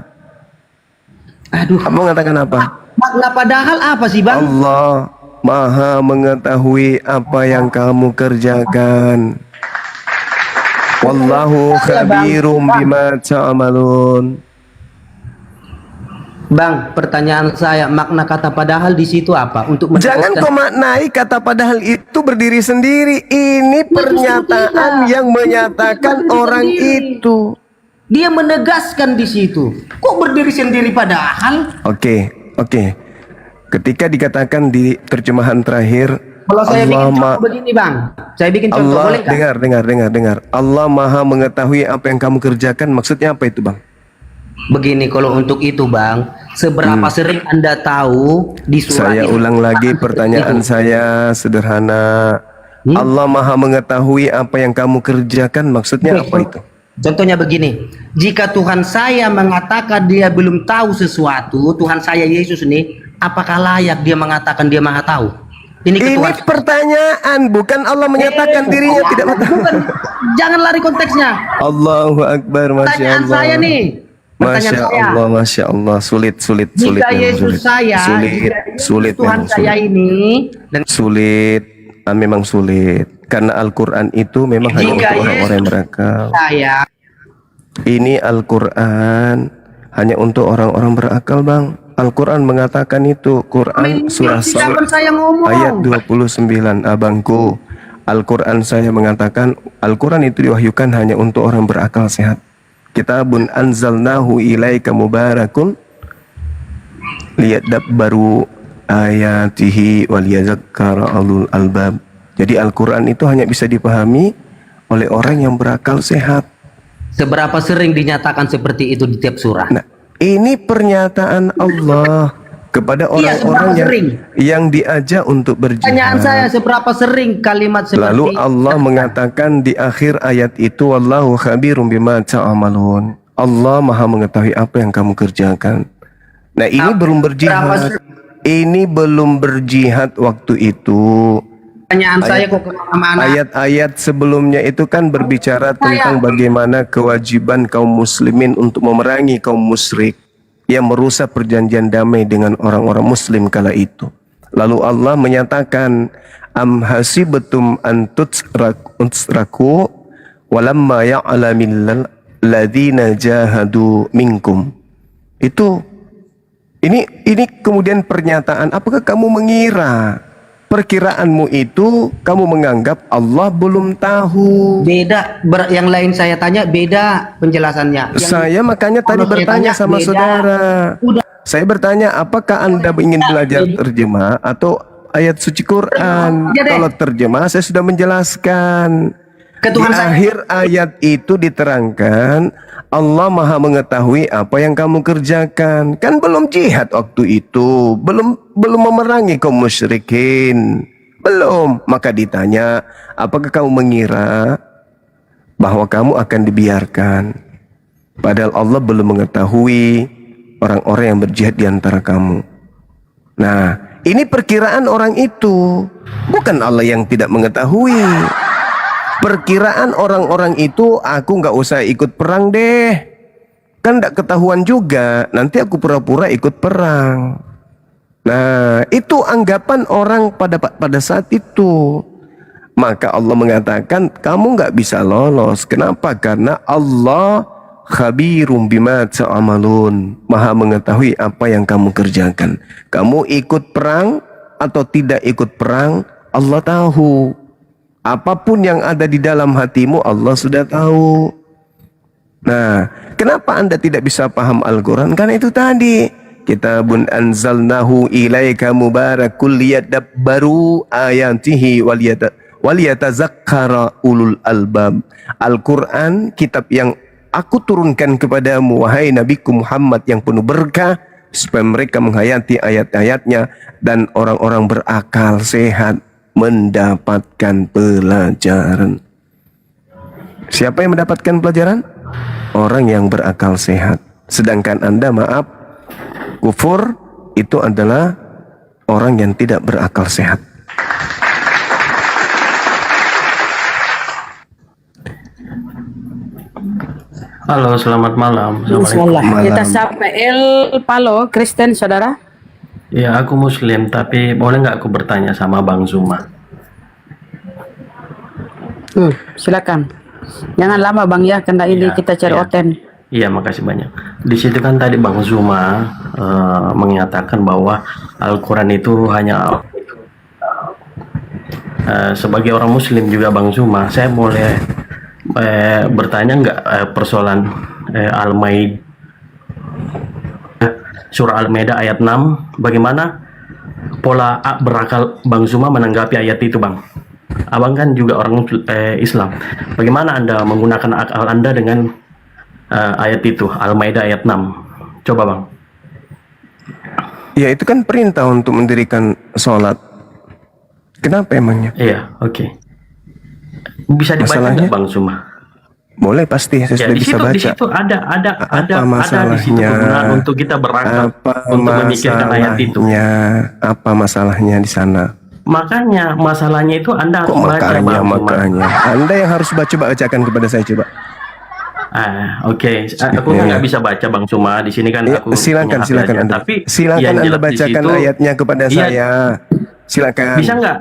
Allah mengatakan apa? Makna padahal apa sih bang? Allah Maha mengetahui apa yang kamu kerjakan. Wallahu khabirum bima ta'malun. Bang, pertanyaan saya, makna kata padahal di situ apa? Jangan kau maknai kata padahal itu berdiri sendiri. Ini pernyataan yang menyatakan orang itu. Dia menegaskan di situ. Kok berdiri sendiri padahal? Oke. Ketika dikatakan di terjemahan terakhir, kalau saya bikin contoh begini bang, saya bikin contoh, boleh kan? Dengar. Allah Maha mengetahui apa yang kamu kerjakan. Maksudnya apa itu bang? Begini, kalau untuk itu bang, seberapa sering anda tahu di surat Saya ulang lagi pertanyaan saya sederhana. Allah Maha mengetahui apa yang kamu kerjakan. Maksudnya apa itu? Contohnya begini, jika Tuhan saya mengatakan dia belum tahu sesuatu, Tuhan saya Yesus ini, apakah layak dia mengatakan dia maha tahu? Ini pertanyaan, bukan Allah menyatakan dirinya tidak tahu. Jangan lari konteksnya. Allahu Akbar, Masya Allah. Pertanyaan saya nih. Masya Allah, sulit. Jika Yesus saya, sulit Tuhan saya ini, memang sulit. Karena Al-Quran itu memang hanya untuk orang-orang yang berakal. Ini Al-Quran hanya untuk orang-orang berakal bang. Al-Quran mengatakan itu. Quran surah ayat 29 abangku. Al-Quran saya mengatakan Al-Quran itu diwahyukan hanya untuk orang berakal sehat. Kitabun anzalnahu ilaika mubarakun liyadabbaru ayatihi waliyadzakkara ulul albab. Jadi Al-Quran itu hanya bisa dipahami oleh orang yang berakal sehat. Seberapa sering dinyatakan seperti itu di tiap surah? Nah, ini pernyataan Allah kepada orang-orang yang diajak untuk berjihad. Pertanyaan saya, seberapa sering kalimat seperti Lalu Allah mengatakan di akhir ayat itu, Wallahu khabirum bima ta'amalun. Allah Maha mengetahui apa yang kamu kerjakan. Nah, ini belum berjihad. Ini belum berjihad waktu itu. Pertanyaan saya kok kemana-mana. Ayat-ayat sebelumnya itu kan berbicara tentang bagaimana kewajiban kaum muslimin untuk memerangi kaum musyrik yang merusak perjanjian damai dengan orang-orang muslim kala itu. Lalu Allah menyatakan, am hasibatum an tutsraku walamma ya'lamil ladzina jahadu minkum. Ini kemudian pernyataan, apakah kamu mengira perkiraanmu itu kamu menganggap Allah belum tahu? Beda, yang lain saya tanya beda penjelasannya. Saya makanya tadi bertanya sama saudara. Saya bertanya, apakah Anda ingin belajar terjemah atau ayat suci Quran? Kalau terjemah saya sudah menjelaskan. Di akhir ayat itu diterangkan Allah Maha mengetahui apa yang kamu kerjakan. Kan belum jihad waktu itu, belum memerangi kaum musyrikin, belum. Maka ditanya, apakah kamu mengira bahwa kamu akan dibiarkan padahal Allah belum mengetahui orang-orang yang berjihad di antara kamu? Nah, ini perkiraan orang itu, bukan Allah yang tidak mengetahui. Perkiraan orang-orang itu, aku nggak usah ikut perang deh, kan nggak ketahuan juga, nanti aku pura-pura ikut perang. Nah, itu anggapan orang pada saat itu. Maka Allah mengatakan kamu nggak bisa lolos. Kenapa? Karena Allah khabirum bima ta'malun. Maha mengetahui apa yang kamu kerjakan. Kamu ikut perang atau tidak ikut perang, Allah tahu. Apapun yang ada di dalam hatimu, Allah sudah tahu. Nah, kenapa Anda tidak bisa paham Al-Quran? Karena itu tadi, kitabun anzalnahu ilaika mubarakul liyadabbaru ayatihi waliyatazakkara ulul albab. Al-Quran, kitab yang aku turunkan kepadamu, wahai Nabiku Muhammad, yang penuh berkah, supaya mereka menghayati ayat-ayatnya dan orang-orang berakal sehat mendapatkan pelajaran. Siapa yang mendapatkan pelajaran? Orang yang berakal sehat. Sedangkan Anda, maaf, kufur itu adalah orang yang tidak berakal sehat. Halo, selamat malam. Bismillah. Malam. Kita sampai El Palo, Kristen, saudara. Ya, aku Muslim, tapi boleh nggak aku bertanya sama Bang Zuma? Silakan. Jangan lama Bang ya, karena ini kita cari oten. Iya, makasih banyak. Di situ kan tadi Bang Zuma mengatakan bahwa Al-Quran itu hanya sebagai orang Muslim juga Bang Zuma, saya boleh bertanya nggak persoalan Al-Maidah, surah Al-Maidah ayat 6, bagaimana pola berakal Bang Zuma menanggapi ayat itu, Bang? Abang kan juga orang Islam. Bagaimana Anda menggunakan akal Anda dengan ayat itu, Al-Maidah ayat 6? Coba, Bang. Ya, itu kan perintah untuk mendirikan sholat. Kenapa emangnya? Iya, oke. Bisa dibaca nggak, Bang Zuma? Boleh, pasti saya sudah bisa baca. Di situ ada masalahnya? di situ kegunaan untuk kita berakal, untuk memikirkan ayat itu. Apa masalahnya di sana? Makanya masalahnya itu Anda harus Kok baca, Bang Zuma. makanya Anda yang harus bacakan kepada saya, coba. Oke. Aku kan nggak bisa baca, Bang Zuma. Di sini kan Ya, aku silakan punya hak Anda. belajar. Tapi Silakan yang Anda jelas di bacakan situ, ayatnya kepada saya. Silakan. Bisa nggak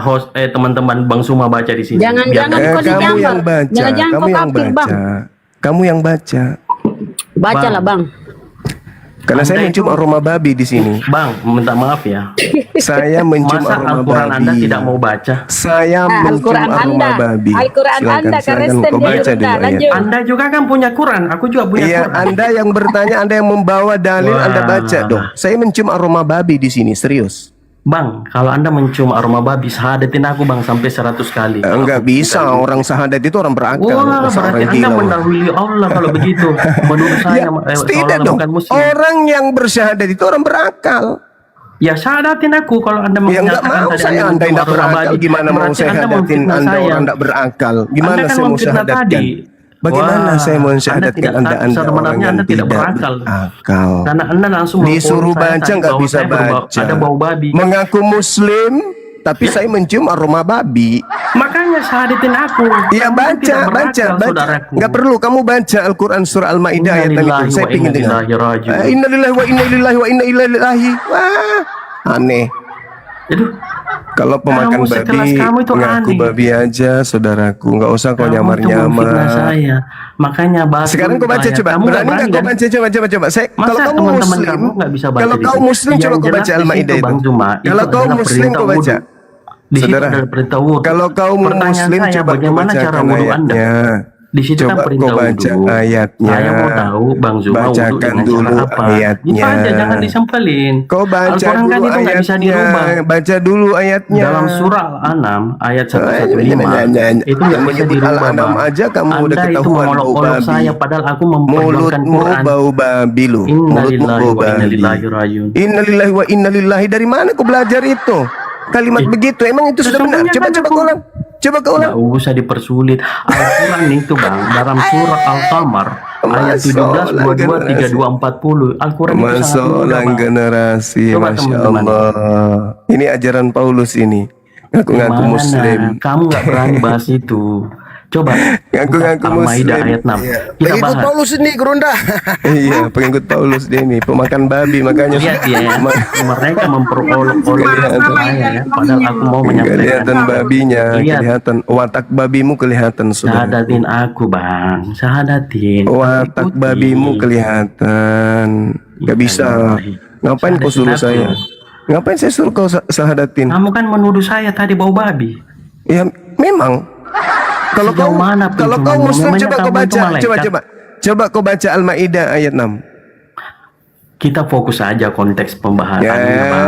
host teman-teman Bang Zuma baca di sini? Jangan kau kamu yang baca. Jangan Kamu kau yang kafir, Bang. baca. Kamu yang baca. Bacalah, Bang. Karena saya mencium aroma babi di sini. Bang, minta maaf ya. Saya mencium Masa aroma Al-Quran babi. Anda tidak mau baca? Saya mencium Al-Quran aroma Anda. babi. Al-Quran Anda, Kristen kau dia baca juga. dulu ayat. Lanjut. Anda juga kan punya Quran, aku juga punya Iya, Quran. Anda yang bertanya, Anda yang membawa dalil, Wah. Anda baca dong. Saya mencium aroma babi di sini, serius. Bang, kalau Anda mencium aroma babi, sahadatin aku, Bang, sampai 100 kali. Enggak bisa, orang sahadat itu orang berakal. Wah, masa berarti orang Anda gila. mendahului Allah kalau begitu. Menurut saya, Tidak seolah-olah dong. bukan Muslim. Orang yang bersyahadat itu orang berakal. Ya, syahadatin aku kalau Anda Ya enggak mengatakan mau tadi saya, Anda mencium tidak aroma berakal. babi. Gimana mau Berarti saya Anda hadatin memfitnah Anda saya. orang tidak berakal? Gimana Anda kan saya mau memfitnah syahadatkan? tadi. Bagaimana Wah, saya mau syahadatkan Anda sebenarnya orang yang Anda tidak berakal. berakal? Karena Anda langsung Disuruh memponis saya baca tadi nggak bahwa bisa saya baca. ada bau babi. Mengaku Muslim, tapi saya mencium aroma babi. Makanya syahadatin aku. Ya Kamu kan tidak baca. berakal, saudaraku. Nggak perlu kamu baca Al-Quran surah Al-Maidah ayat itu. Innalillahi Saya wa ingin dengar. innalillahi raji'un. Innalillahi wa inna ilaihi wa inna ilaihi. Wah, aneh. Aduh, Kalau pemakan Kamu sekelas babi, kamu itu ngaku aneh. babi aja, saudaraku. Nggak usah kau kamu tuh memfitnah nyamar-nyamar. saya. Makanya bahas Sekarang dulu kau baca ayat. coba. Kamu Berani nggak kau kan? baca coba. Saya, Masa kalau kamu teman-teman Muslim, kamu nggak bisa baca kalau di kau situ? Muslim Yang coba kau jelas baca di Al-Maidah situ, itu. Bang Zuma, itu Kalau kau adalah Muslim perintah kau baca. wudhu. Di situ Saudara, adalah perintah wudhu. kalau kau Pertanyaan Muslim saya, coba kau bagaimana cara bacakan wudhu Anda? ayatnya. Di situ kan Coba perintah kau baca wudhu. ayatnya. Saya mau tahu Bang Zuma wudhu Bacakan dengan dulu cara apa? ayatnya. Itu aja, jangan disempelin. Kau baca Al-Quran kan dulu itu nggak bisa ayatnya. dirubah. Baca dulu ayatnya. Dalam surah Al-An'am ayat 115 itu nggak bisa menyebut dirubah, Al-An'am Bang. aja kamu Anda udah itu ketahuan bau mengolok-olok babi. saya padahal aku memperjuangkan Mulutmu Quran. bau babi lu. Mulutmu Innalillahi bau wa babi. innalillahi rajiun. Innalillahi wa innalillahi. Dari mana kau belajar itu? Kalimat begitu emang itu sudah benar? Sesungguhnya kan Coba aku- kau ulang. Coba kau ulang. Nggak usah dipersulit. Al-Quran itu, Bang, dalam surah Al-Qamar ayat 17, 22, 32, 40. Al-Quran itu sangat mudah, Masalah Bang. generasi, Coba Masya teman-teman. Allah. Ini ajaran Paulus ini. Ngaku-ngaku Gimana? Muslim. Kamu nggak berani bahas itu. Coba Ngaku-ngaku buka Al-Maidah Muslim. ayat 6. Iya. Kita Pengikut bahas. Paulus ini Gerunda. Iya, pengikut Paulus dia ini pemakan babi, makanya Lihat ya, mereka memperolok-olok Kelihatan. saya ya. Padahal aku mau menyampaikan. kelihatan babinya, Lihat. kelihatan watak babimu kelihatan sudah. Sahadatin aku bang, sahadatin. Watak Ikuti. babimu kelihatan. Gak bisa. Ngapain kau suruh saya? Ngapain saya suruh kau sahadatin? Kamu kan menuduh saya tadi bau babi. Ya memang. Kalau Sejauh kau mana kalau kau penciumanmu? Muslim Memangnya coba kau kamu itu baca, malaikat? coba kau baca Al-Maidah ayat 6. Kita fokus saja konteks Ya, pembahasannya bang.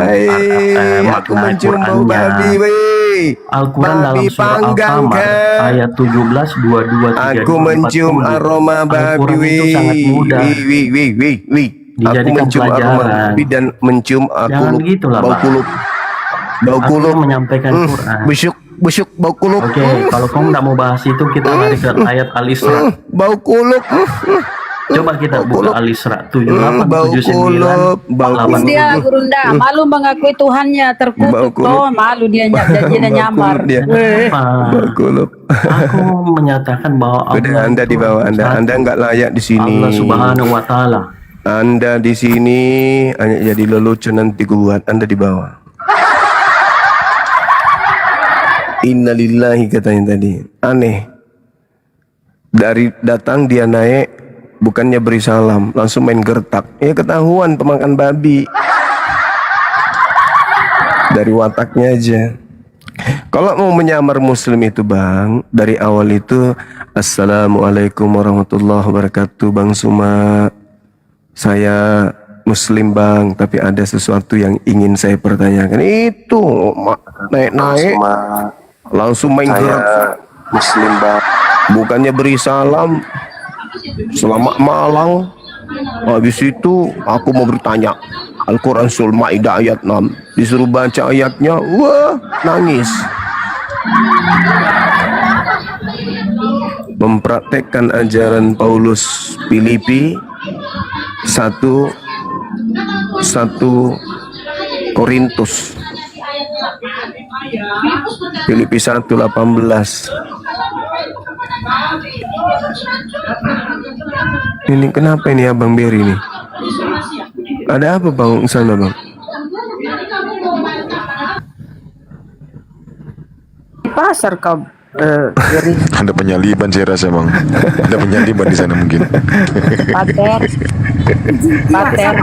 aku Makna mencium bau Al-Qur'annya. babi, weh. Al-Quran dalam Babi surah panggang, Al-Qamar kan? ayat 17, 22, 32, Aku mencium 40. aroma babi, Al-Quran itu sangat mudah. wih. Aku Dijadikan mencium aroma pelajaran. babi dan mencium Jangan kulub, gitulah, bau Bang. kulub, bau Aku kulub, menyampaikan Quran. busuk, bau kulub, Oke, kalau kamu nggak mau bahas itu, kita lari ke ayat Al-Isra. bau kulub, Coba kita buka Al-Isra 78, bau 79, kulub, bau 88. kulub. Dia Gurunda, malu mengakui Tuhannya Bau terkutuk kulub. loh, malu dia janjinya Bau nyamar. kulub dia. Apa? Bau kulub. Aku menyatakan bahwa Udah Anda di bawah Anda nggak layak di sini. Allah Subhanahu wa taala. Anda di sini hanya jadi lelucon nanti kuat. Anda di bawah. Innalillahi katanya tadi. Aneh. Dari datang dia naik, bukannya beri salam, langsung main gertak. Ya ketahuan pemakan babi. Dari wataknya aja. Kalau mau menyamar Muslim itu bang, dari awal itu Assalamualaikum warahmatullahi wabarakatuh Bang Suma. Saya Muslim bang, tapi ada sesuatu yang ingin saya pertanyakan. Itu naik-naik langsung main gerak. Muslim bang, bukannya beri salam, selamat malam. Habis itu aku mau bertanya, Al-Quran Surah Maidah ayat 6, disuruh baca ayatnya, wah nangis. Mempraktekkan ajaran Paulus Filipi 1 Korintus, Filipi 1:18. Ini kenapa ini Abang Beri nih? Ada apa bang sana bang? Di pasar kau Ada penyaliban saya rasa bang. Ada penyaliban di sana mungkin. pader.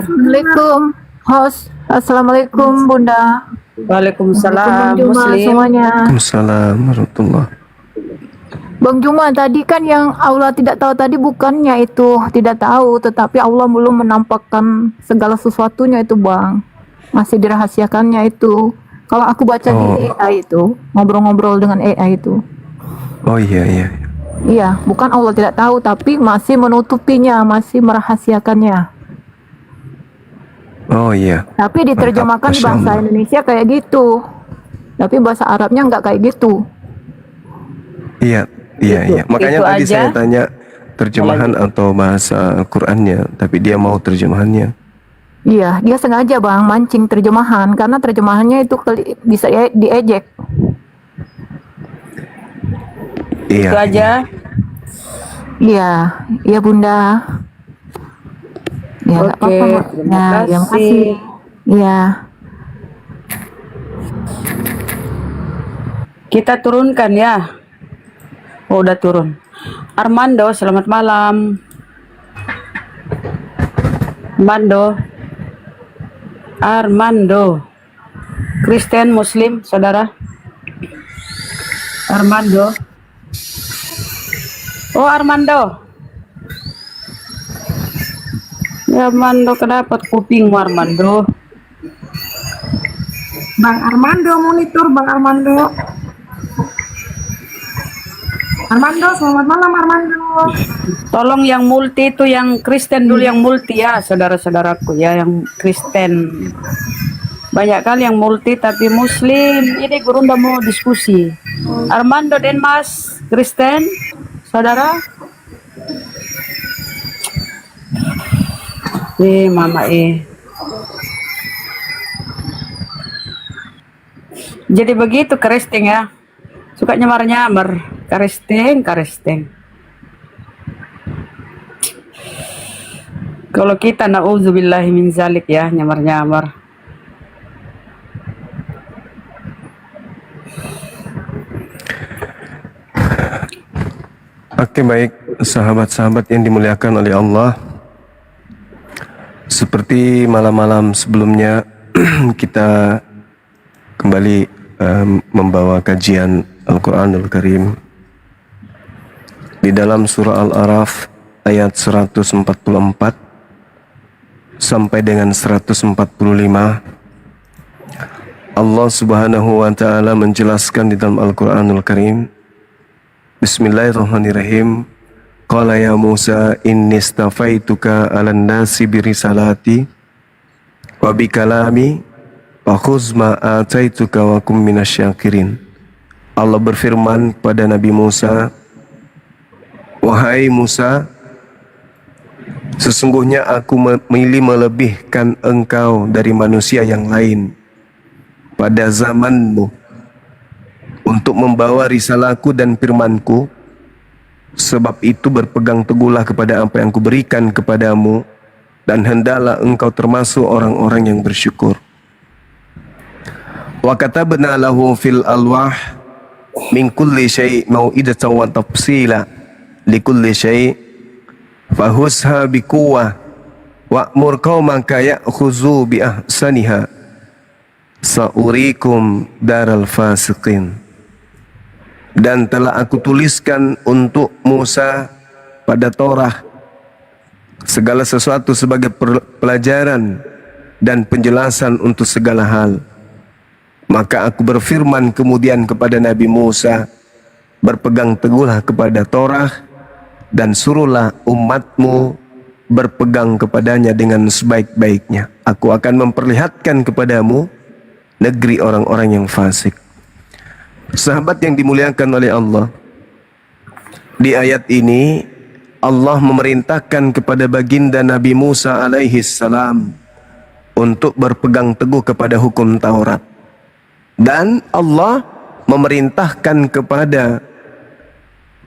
Assalamualaikum, host. Assalamualaikum, Bunda. Waalaikumsalam, Bang Juma Muslim. semuanya. Waalaikumsalam warahmatullahi. Bang Juma, tadi kan yang Allah tidak tahu tadi bukannya itu tidak tahu, tetapi Allah belum menampakkan segala sesuatunya itu, Bang. Masih dirahasiakannya itu. Kalau aku baca di AI itu, ngobrol-ngobrol dengan AI itu. Oh iya. Iya, bukan Allah tidak tahu, tapi masih menutupinya, masih merahasiakannya. Oh iya. Tapi diterjemahkan Mantap, Masya bahasa Allah. Indonesia kayak gitu. Tapi bahasa Arabnya nggak kayak gitu. Iya. Makanya itu tadi aja. saya tanya terjemahan atau bahasa Qurannya, tapi dia mau terjemahannya. Iya, dia sengaja bang mancing terjemahan karena terjemahannya itu bisa diejek. Iya. Itu aja. Iya Bunda. Ya nggak Oke, apa-apa. Mak. terima Ya, kasih. terima kasih. Iya. Kita turunkan ya. Oh, udah turun. Armando, selamat malam. Armando. Kristen, Muslim, saudara. Armando. Oh, Armando. Ya, Armando, kenapa kupingmu, Armando? Bang Armando monitor, Bang Armando. Armando, selamat malam Armando. Tolong yang multi itu yang Kristen dulu, yang multi ya, saudara-saudaraku ya, yang Kristen. Banyak kali yang multi tapi Muslim. Ini guru udah mau diskusi. Armando dan Mas Kristen, saudara. Mama Jadi begitu Kristen ya. Suka nyamar-nyamar, karesteng. Kalau kita na'udzubillahi min zalik ya, nyamar-nyamar. Oke, baik sahabat-sahabat yang dimuliakan oleh Allah. Seperti malam-malam sebelumnya kita kembali membawa kajian Al-Quranul Karim di dalam surah Al-Araf ayat 144 sampai dengan 145. Allah Subhanahu wa taala menjelaskan di dalam Al-Quranul Karim, Bismillahirrahmanirrahim. Qala ya Musa inni istafaituka 'alan nasi birisalati wa bikalami fakhuz ma ataituka wa kum minasyakirin. Allah berfirman kepada Nabi Musa, wahai Musa, sesungguhnya aku memilih melebihkan engkau dari manusia yang lain pada zamanmu untuk membawa risalahku dan firmanku. Sebab itu berpegang teguhlah kepada apa yang kuberikan kepadamu, dan hendaklah engkau termasuk orang-orang yang bersyukur. Wa katabna lahu fil alwah min kulli syai' mau'idatan wa tafsila li kulli syai' fahusha biquwwah wa'mur qaumaka ya'khuzu bi ahsaniha sa'urikum daral fasiqin. Dan telah aku tuliskan untuk Musa pada Torah segala sesuatu sebagai pelajaran dan penjelasan untuk segala hal. Maka aku berfirman kemudian kepada Nabi Musa, berpegang teguhlah kepada Torah dan suruhlah umatmu berpegang kepadanya dengan sebaik-baiknya. Aku akan memperlihatkan kepadamu negeri orang-orang yang fasik. Sahabat yang dimuliakan oleh Allah, di ayat ini Allah memerintahkan kepada baginda Nabi Musa alaihi salam untuk berpegang teguh kepada hukum Taurat, dan Allah memerintahkan kepada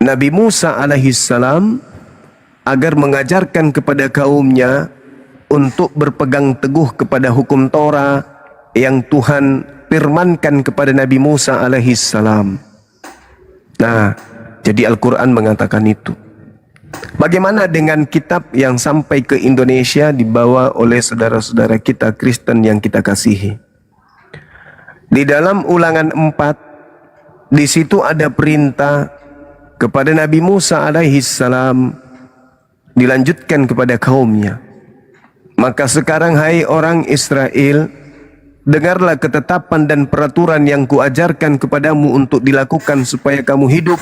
Nabi Musa alaihi salam agar mengajarkan kepada kaumnya untuk berpegang teguh kepada hukum Torah yang Tuhan firmankan kepada Nabi Musa alaihi salam. Nah, jadi Al-Quran mengatakan itu. Bagaimana dengan kitab yang sampai ke Indonesia dibawa oleh saudara-saudara kita Kristen yang kita kasihi? Di dalam Ulangan 4, di situ ada perintah kepada Nabi Musa alaihi salam, dilanjutkan kepada kaumnya. Maka sekarang hai orang Israel, dengarlah ketetapan dan peraturan yang kuajarkan kepadamu untuk dilakukan supaya kamu hidup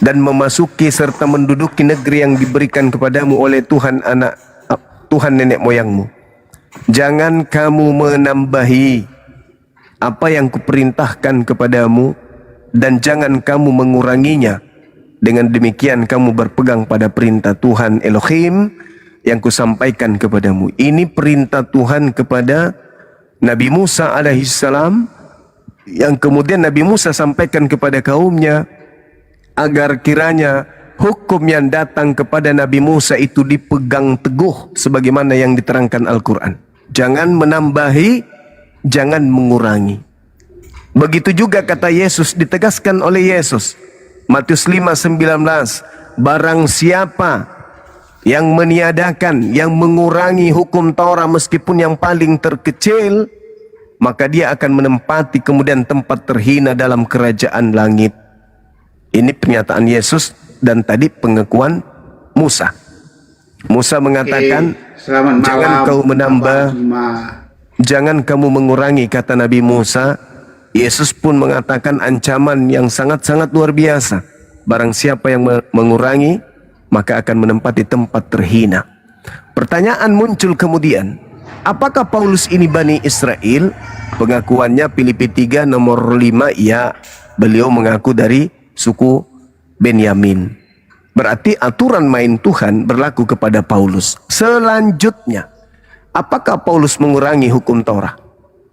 dan memasuki serta menduduki negeri yang diberikan kepadamu oleh Tuhan nenek moyangmu. Jangan kamu menambahi apa yang kuperintahkan kepadamu dan jangan kamu menguranginya. Dengan demikian kamu berpegang pada perintah Tuhan Elohim yang kusampaikan kepadamu. Ini perintah Tuhan kepada Nabi Musa alaihissalam, yang kemudian Nabi Musa sampaikan kepada kaumnya agar kiranya hukum yang datang kepada Nabi Musa itu dipegang teguh sebagaimana yang diterangkan Al-Quran. Jangan menambahi, jangan mengurangi. Begitu juga kata Yesus, ditegaskan oleh Yesus, Matius 5:19, barang siapa yang meniadakan, yang mengurangi hukum Taurat meskipun yang paling terkecil, maka dia akan menempati kemudian tempat terhina dalam kerajaan langit. Ini pernyataan Yesus dan tadi pengakuan Musa. Musa mengatakan, jangan kau menambah, jangan kamu mengurangi, kata Nabi Musa. Yesus pun mengatakan ancaman yang sangat-sangat luar biasa. Barang siapa yang mengurangi, maka akan menempati tempat terhina. Pertanyaan muncul kemudian, apakah Paulus ini Bani Israel? Pengakuannya Filipi 3 nomor 5, ya, beliau mengaku dari suku Benyamin. Berarti aturan main Tuhan berlaku kepada Paulus. Selanjutnya, apakah Paulus mengurangi hukum Taurat?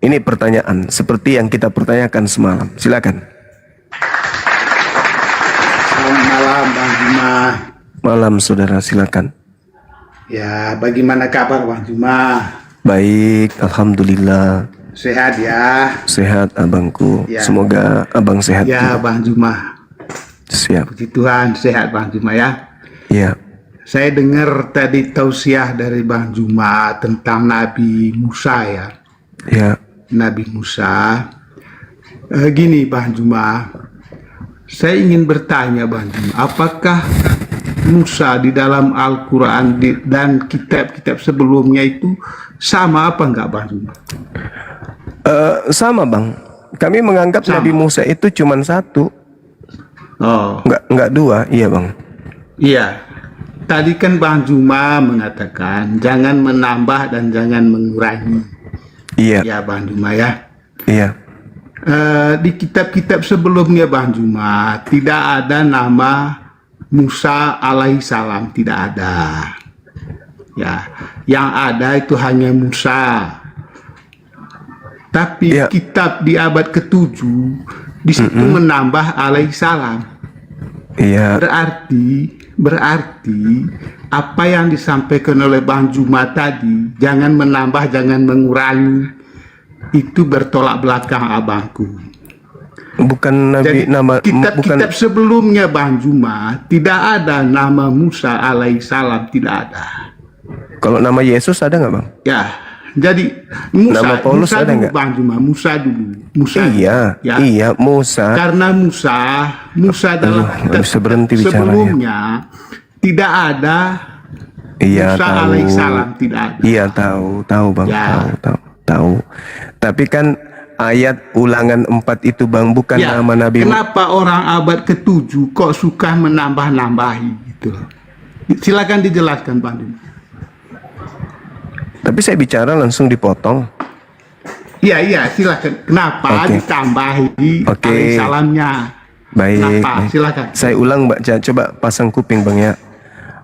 Ini pertanyaan seperti yang kita pertanyakan semalam. Silakan. malam saudara, silakan. Ya, bagaimana kabar Bang Juma? Baik, alhamdulillah. Sehat ya? Sehat abangku. Ya. Semoga abang sehat Ya, juga. Bang Juma. Siap. Puji Tuhan, sehat Bang Juma ya. Iya. Saya dengar tadi tausiah dari Bang Juma tentang Nabi Musa ya. Ya. Nabi Musa. Gini Bang Juma, saya ingin bertanya Bang Juma, apakah Musa di dalam Al-Quran dan kitab-kitab sebelumnya itu sama apa enggak Bang Juma? Sama bang. Kami menganggap Nabi Musa itu cuma satu. Oh. Enggak dua, iya bang. Iya. Tadi kan Bang Juma mengatakan jangan menambah dan jangan mengurangi. Iya. Ya Bang Juma ya. Iya. Di kitab-kitab sebelumnya Bang Juma tidak ada nama Musa alaihissalam, tidak ada. Ya, yang ada itu hanya Musa. Tapi kitab di abad ke-7 di situ menambah alaihissalam. Iya. Berarti apa yang disampaikan oleh Bang Juma tadi, jangan menambah, jangan mengurangi, itu bertolak belakang abangku. Bukan Nabi. Jadi, nama kitab-kitab sebelumnya Bang Juma tidak ada nama Musa alaihissalam, tidak ada. Kalau nama Yesus ada nggak bang? Ya, jadi Musa, Nama Paulus Musa ada dulu nggak? Bang Juma, Musa dulu. Iya, ya. iya Musa. Karena Musa dalam kitab bisa berhenti bicara ya. sebelumnya tidak ada Iya, Musa tahu. alaihissalam, tidak ada. Iya tahu bang, Ya. tahu. Tapi kan ayat Ulangan 4 itu bang bukan Ya, nama Nabi. kenapa orang abad ke-7 kok suka menambah-nambahi gitu? Silakan dijelaskan Bang Juma. Tapi saya bicara langsung dipotong. Iya, silakan. Kenapa Oke. ditambahi Oke. salamnya? Baik. Kenapa? Silakan. Saya ulang Mbak Ca, coba pasang kuping bang ya.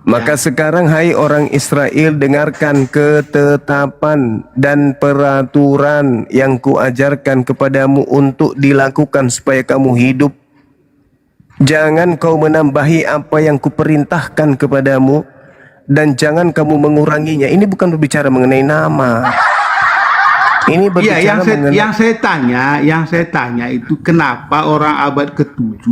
Maka sekarang hai orang Israel, dengarkan ketetapan dan peraturan yang kuajarkan kepadamu untuk dilakukan supaya kamu hidup. Jangan kau menambahi apa yang kuperintahkan kepadamu, dan jangan kamu menguranginya. Ini bukan berbicara mengenai nama. Ini Iya, berbicara mengenai... yang saya tanya itu kenapa orang abad ke-7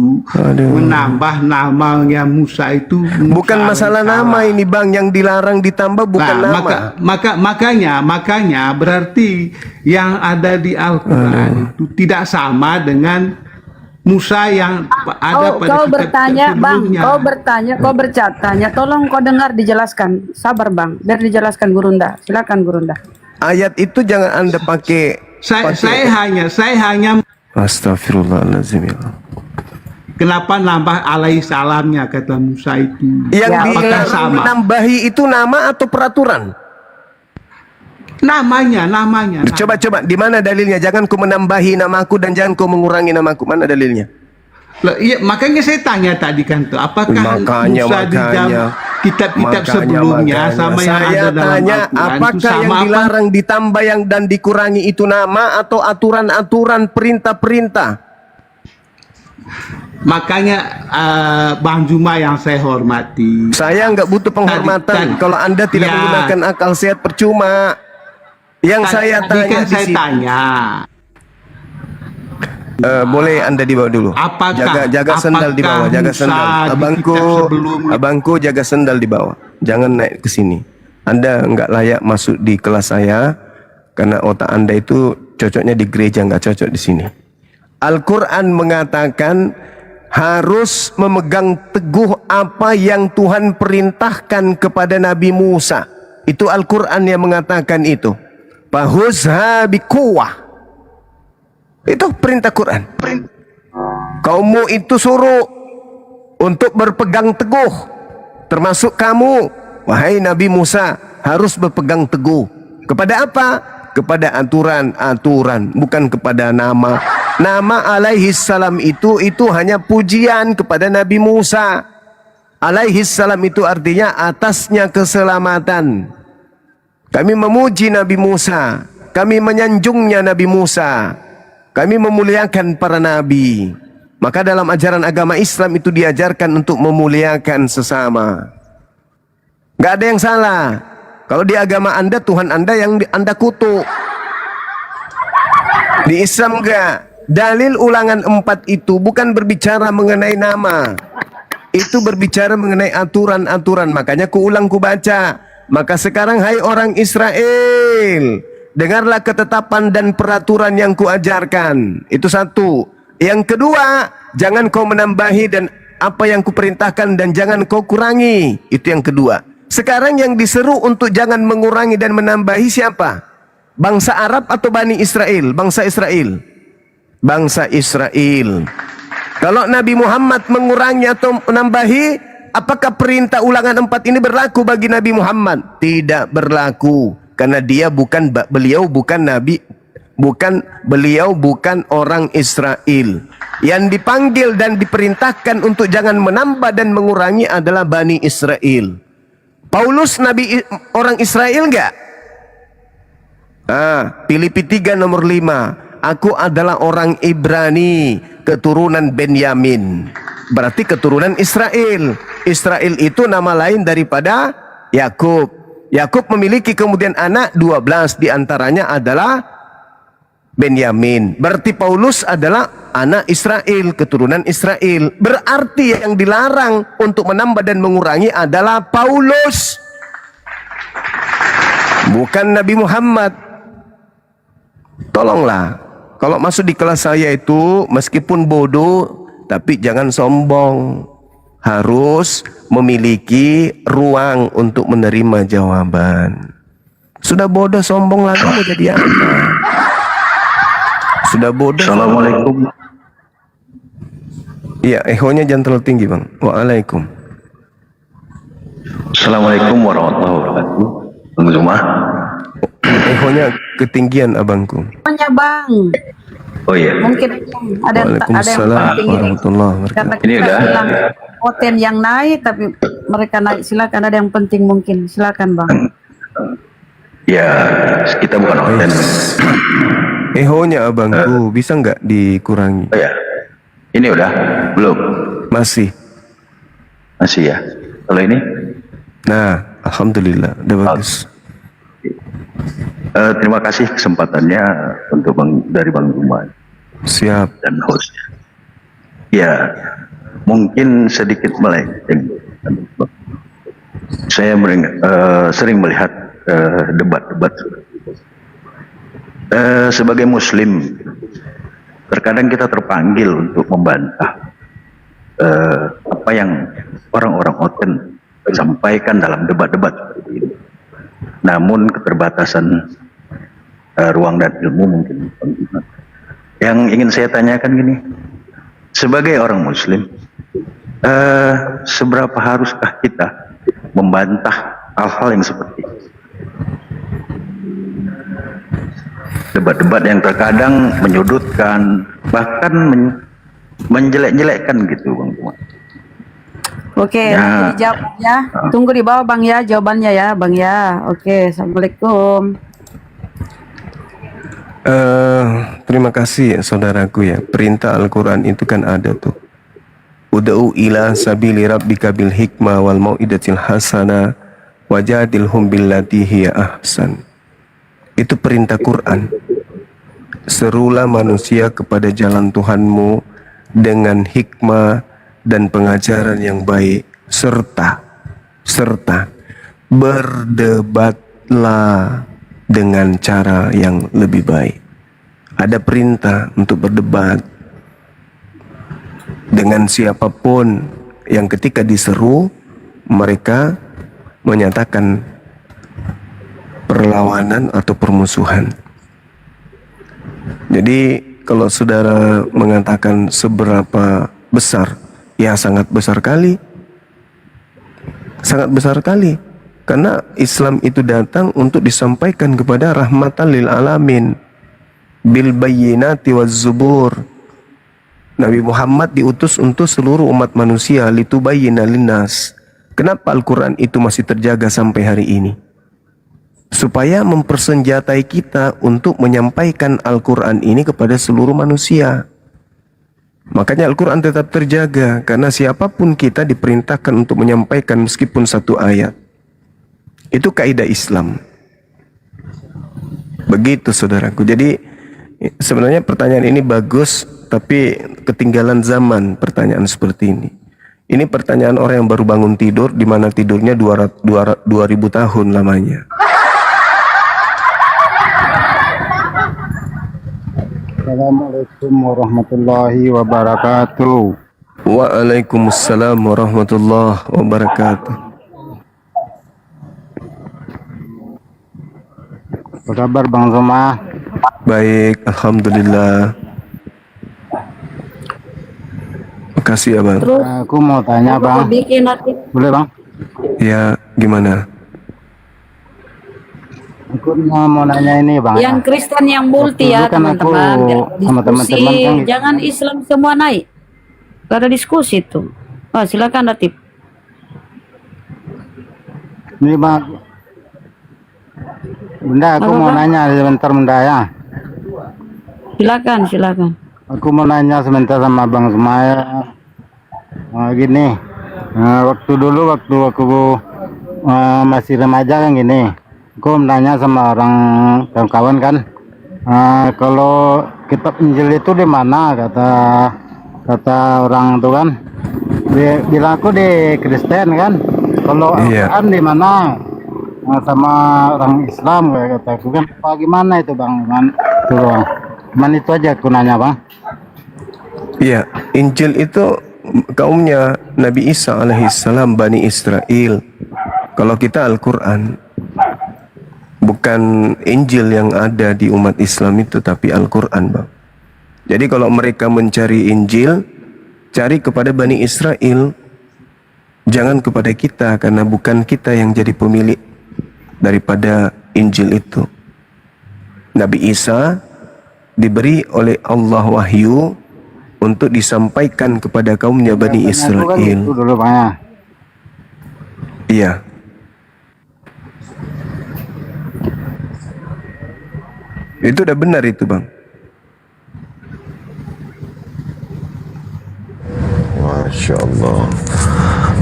menambah namanya Musa itu Musa Bukan masalah nama ini bang, yang dilarang ditambah bukan nama. Makanya berarti yang ada di Al-Quran itu tidak sama dengan Musa yang ada pada Kau kitab bertanya bang, sebelumnya. kau bertanya, tolong kau dengar dijelaskan. Sabar bang, biar dijelaskan Gurunda. Silakan Gurunda. Ayat itu jangan anda pakai. Saya hanya Astagfirullahaladzim. kenapa nambah alaihissalamnya kata Musa itu? Yang Apakah dilarang sama? menambahi itu nama atau peraturan? Namanya. Coba di mana dalilnya? Jangan kau menambahi namaku dan jangan kau mengurangi namaku. Mana dalilnya? Iya, makanya saya tanya tadi kan tuh, apakah Musa di dalam kitab-kitab sebelumnya sama yang Saya ada dalam tanya, Al-Quran itu apakah sama yang dilarang ditambah yang dan dikurangi itu nama atau aturan-aturan perintah-perintah? Makanya Bang Juma yang saya hormati, saya nggak butuh penghormatan. Kalau anda tidak menggunakan akal sehat percuma. Yang saya tadi tanya kan di saya sini. tanya, Boleh anda dibawa dulu. Jaga sendal di bawah, jaga Musa sendal. di Abangku, kitab sebelumnya- abangku jaga sendal di bawah. Jangan naik ke sini. Anda nggak layak masuk di kelas saya karena otak anda itu cocoknya di gereja, nggak cocok di sini. Al-Quran mengatakan harus memegang teguh apa yang Tuhan perintahkan kepada Nabi Musa. Itu Al-Quran yang mengatakan itu. Fahuzha bikuwah. Itu perintah Quran. Kaummu itu suruh untuk berpegang teguh. Termasuk kamu, wahai Nabi Musa, harus berpegang teguh. Kepada apa? Kepada aturan-aturan, bukan kepada nama. Nama alaihissalam itu hanya pujian kepada Nabi Musa. Alaihissalam itu artinya atasnya keselamatan. Kami memuji Nabi Musa, kami menyanjungnya Nabi Musa, kami memuliakan para nabi. Maka dalam ajaran agama Islam itu diajarkan untuk memuliakan sesama. Nggak ada yang salah. Kalau di agama Anda, Tuhan Anda yang Anda kutuk. Di Islam enggak. Dalil Ulangan 4 itu bukan berbicara mengenai nama. Itu berbicara mengenai aturan-aturan. Makanya ku ulang ku baca. Maka sekarang hai orang Israel, dengarlah ketetapan dan peraturan yang kuajarkan. Itu satu. Yang kedua, jangan kau menambahi dan apa yang kuperintahkan dan jangan kau kurangi. Itu yang kedua. Sekarang yang diseru untuk jangan mengurangi dan menambahi siapa? Bangsa Arab atau Bani Israel? Bangsa Israel. Bangsa Israel. Kalau Nabi Muhammad mengurangi atau menambahi, apakah perintah Ulangan 4 ini berlaku bagi Nabi Muhammad? Tidak berlaku. Karena beliau bukan Nabi, beliau bukan orang Israel. Yang dipanggil dan diperintahkan untuk jangan menambah dan mengurangi adalah Bani Israel. Paulus Nabi orang Israel enggak? Filipi 3 nomor 5. Aku adalah orang Ibrani, keturunan Benyamin. Berarti keturunan Israel. Israel itu nama lain daripada Yakub. Yakub memiliki kemudian anak 12, diantaranya adalah Benyamin. Berarti Paulus adalah anak Israel, keturunan Israel. Berarti yang dilarang untuk menambah dan mengurangi adalah Paulus, bukan Nabi Muhammad. Tolonglah, kalau masuk di kelas saya itu meskipun bodoh, tapi jangan sombong. Harus memiliki ruang untuk menerima jawaban. Sudah bodoh sombong lagi mau jadi apa? Sudah bodoh. Assalamualaikum. Iya, ehonya jangan terlalu tinggi, Bang. Waalaikum. Assalamualaikum warahmatullahi wabarakatuh. Bang Zuma. Ehonya ketinggian, abangku. Namanya Bang. Oh iya. Mungkin ada yang Waalaikumsalam penting warahmatullahi karena wabarakatuh. Ini kita udah. bilang poten yang naik tapi mereka naik, silakan, ada yang penting mungkin, silakan Bang. Ya, kita bukan konten. Ehonya abangku bisa nggak dikurangi? Oh ya. Ini udah belum? Masih. Masih ya. Kalau ini? Nah, alhamdulillah udah bagus. Terima kasih kesempatannya untuk dari Bang Zuma. Siap. Dan hostnya. Ya, mungkin sedikit melenceng. Saya sering melihat debat-debat. Sebagai Muslim, terkadang kita terpanggil untuk membantah apa yang orang-orang oten sampaikan dalam debat-debat seperti ini. Namun keterbatasan ruang dan ilmu mungkin. Yang ingin saya tanyakan gini, sebagai orang Muslim, seberapa haruskah kita membantah hal-hal yang seperti ini? Debat-debat yang terkadang menyudutkan, bahkan menjelek-jelekkan gitu, Bang. Oke, Ya. nanti dijawab ya. Tunggu di bawah Bang ya jawabannya ya Bang ya. Oke, Assalamualaikum. Terima kasih saudaraku ya. Perintah Al-Quran itu kan ada tuh. Ud'u ila sabili rabbika bil hikmah wal mau'idatil hasanah wajadilhum billati hiya ahsan. Itu perintah Quran. Serulah manusia kepada jalan Tuhanmu dengan hikmah dan pengajaran yang baik, serta berdebatlah dengan cara yang lebih baik. Ada perintah untuk berdebat dengan siapapun yang ketika diseru mereka menyatakan perlawanan atau permusuhan. Jadi kalau saudara mengatakan seberapa besar, ya sangat besar kali. Sangat besar kali. Karena Islam itu datang untuk disampaikan kepada rahmatan lil alamin. Bil bayyinati waz zubur. Nabi Muhammad diutus untuk seluruh umat manusia, litubayyina linnas. Kenapa Al-Quran itu masih terjaga sampai hari ini? Supaya mempersenjatai kita untuk menyampaikan Al-Quran ini kepada seluruh manusia. Makanya Al-Quran tetap terjaga, karena siapapun kita diperintahkan untuk menyampaikan meskipun satu ayat. Itu kaidah Islam. Begitu saudaraku. Jadi sebenarnya pertanyaan ini bagus, tapi ketinggalan zaman pertanyaan seperti ini. Ini pertanyaan orang yang baru bangun tidur, di mana tidurnya 2000 tahun lamanya. Assalamualaikum warahmatullahi wabarakatuh. Waalaikumsalam warahmatullahi wabarakatuh. Apa kabar Bang Zuma? Baik, alhamdulillah. Makasih ya Bang. Terus Aku mau tanya Bang. bikin nanti Boleh Bang? Ya, gimana? Aku mau nanya ini Bang. yang Kristen yang multi ya Dulu kan aku teman-teman. Biar sama diskusi, teman-teman kan gitu. jangan Islam semua naik. Gak ada diskusi tuh. Oh, silakan Latif. Ini Bang. Bunda, aku Apa, mau Bang? nanya sebentar Bunda ya. Silakan. Aku mau nanya sebentar sama Bang Zumaya. Gini, waktu aku masih remaja kan gini, aku menanya sama orang kawan-kawan kan, kalau kitab Injil itu di mana, kata orang itu kan, dia bilang aku di Kristen kan, kalau Al-Quran di mana, sama orang Islam kayak kataku kan, bagaimana itu Bang? Cuman itu aja aku nanya Bang. Iya, Injil itu kaumnya Nabi Isa alaihissalam, Bani Israel. Kalau kita Al-Quran, bukan Injil yang ada di umat Islam itu, tapi Al-Quran Bang. Jadi kalau mereka mencari Injil, cari kepada Bani Israel, jangan kepada kita, karena bukan kita yang jadi pemilik daripada Injil itu. Nabi Isa diberi oleh Allah wahyu untuk disampaikan kepada kaumnya Bani Israel. Itu dulu Bang ya. Iya. Itu udah benar itu Bang. Masya Allah.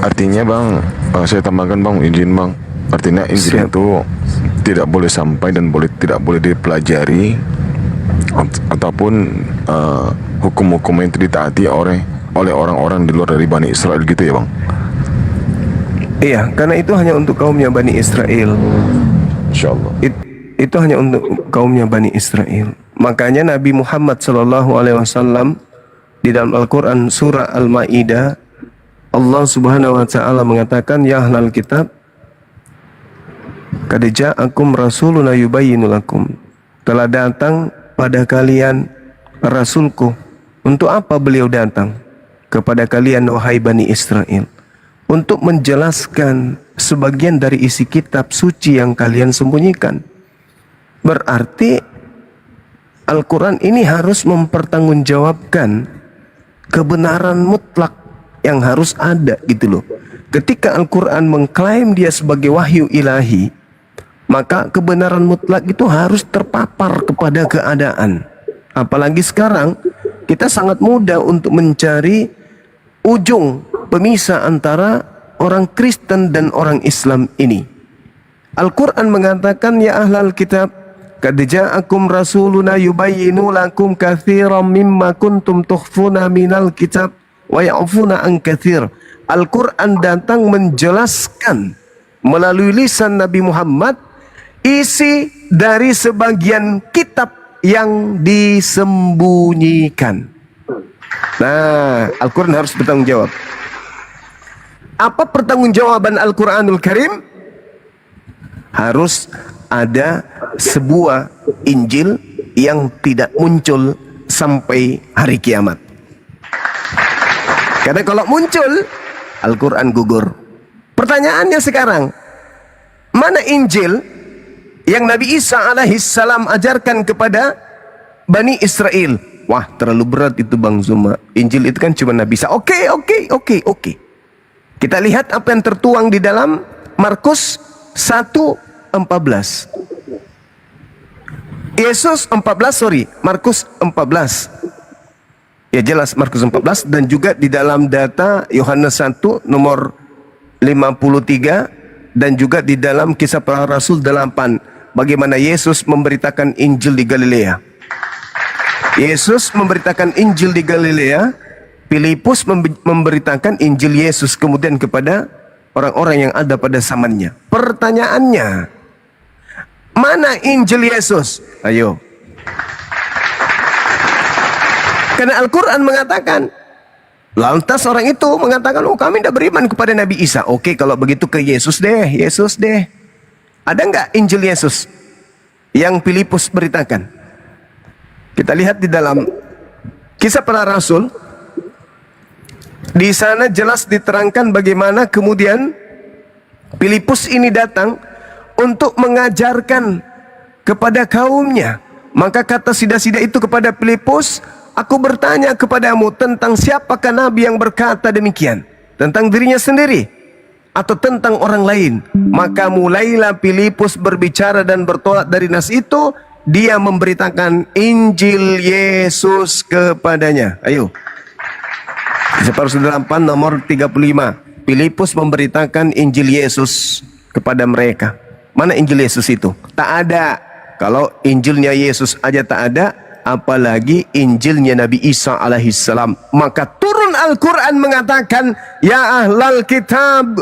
Artinya Bang, saya tambahkan Bang, izin Bang. Artinya Injil itu tidak boleh sampai dan tidak boleh dipelajari ataupun hukum-hukum yang ditaati oleh orang-orang di luar dari Bani Israel gitu ya Bang? Iya, karena itu hanya untuk kaumnya Bani Israel. Insyaallah. Itu hanya untuk kaumnya Bani Israel. Makanya Nabi Muhammad SAW di dalam Al-Quran surah Al-Ma'idah, Allah Subhanahu Wa Taala mengatakan, ya ahlal kitab, qad ja'akum rasuluna yubayyinu lakum. Telah datang pada kalian Rasulku. Untuk apa beliau datang kepada kalian wahai Bani Israel? Untuk menjelaskan sebagian dari isi kitab suci yang kalian sembunyikan. Berarti Al-Quran ini harus mempertanggungjawabkan kebenaran mutlak yang harus ada gitu loh. Ketika Al-Quran mengklaim dia sebagai wahyu ilahi, maka kebenaran mutlak itu harus terpapar kepada keadaan. Apalagi sekarang kita sangat mudah untuk mencari ujung pemisah antara orang Kristen dan orang Islam ini. Al-Quran mengatakan, ya ahlal kitab, qad ja'akum rasuluna yubayyinu lakum katsiran mimma kuntum tukhfuna minal kitab wa ya'funa an katsir. Al-Quran datang menjelaskan melalui lisan Nabi Muhammad isi dari sebagian kitab yang disembunyikan. Nah, Al-Quran harus bertanggung jawab. Apa pertanggungjawaban Al-Quranul Karim? Harus ada sebuah Injil yang tidak muncul sampai hari kiamat. Karena kalau muncul, Al-Quran gugur. Pertanyaannya sekarang, mana Injil yang Nabi Isa alaihissalam ajarkan kepada Bani Israel? Wah, terlalu berat itu Bang Zuma. Injil itu kan cuma Nabi Isa. Oke. Kita lihat apa yang tertuang di dalam Markus 1:14. Markus 14. Ya jelas Markus 14, dan juga di dalam data Yohanes 1 nomor 53 dan juga di dalam Kisah Para Rasul 8 bagaimana Yesus memberitakan Injil di Galilea. Yesus memberitakan Injil di Galilea, Filipus memberitakan Injil Yesus kemudian kepada orang-orang yang ada pada zamannya. Pertanyaannya, mana Injil Yesus? Ayo. Karena Al-Quran mengatakan, lantas orang itu mengatakan, oh kami tidak beriman kepada Nabi Isa. Oke, kalau begitu ke Yesus deh, Yesus deh. Ada nggak Injil Yesus yang Filipus beritakan? Kita lihat di dalam Kisah Para Rasul. Di sana jelas diterangkan bagaimana kemudian Filipus ini datang untuk mengajarkan kepada kaumnya. Maka kata sida-sida itu kepada Filipus, aku bertanya kepadamu tentang siapakah Nabi yang berkata demikian? Tentang dirinya sendiri atau tentang orang lain? Maka mulailah Filipus berbicara dan bertolak dari nas itu. Dia memberitakan Injil Yesus kepadanya. Ayo. Kisah 8 nomor 35. Filipus memberitakan Injil Yesus kepada mereka. Mana Injil Yesus itu? Tak ada. Kalau Injilnya Yesus aja tak ada, apalagi Injilnya Nabi Isa alaihissalam. Maka turun Al-Quran mengatakan, ya ahlal kitab,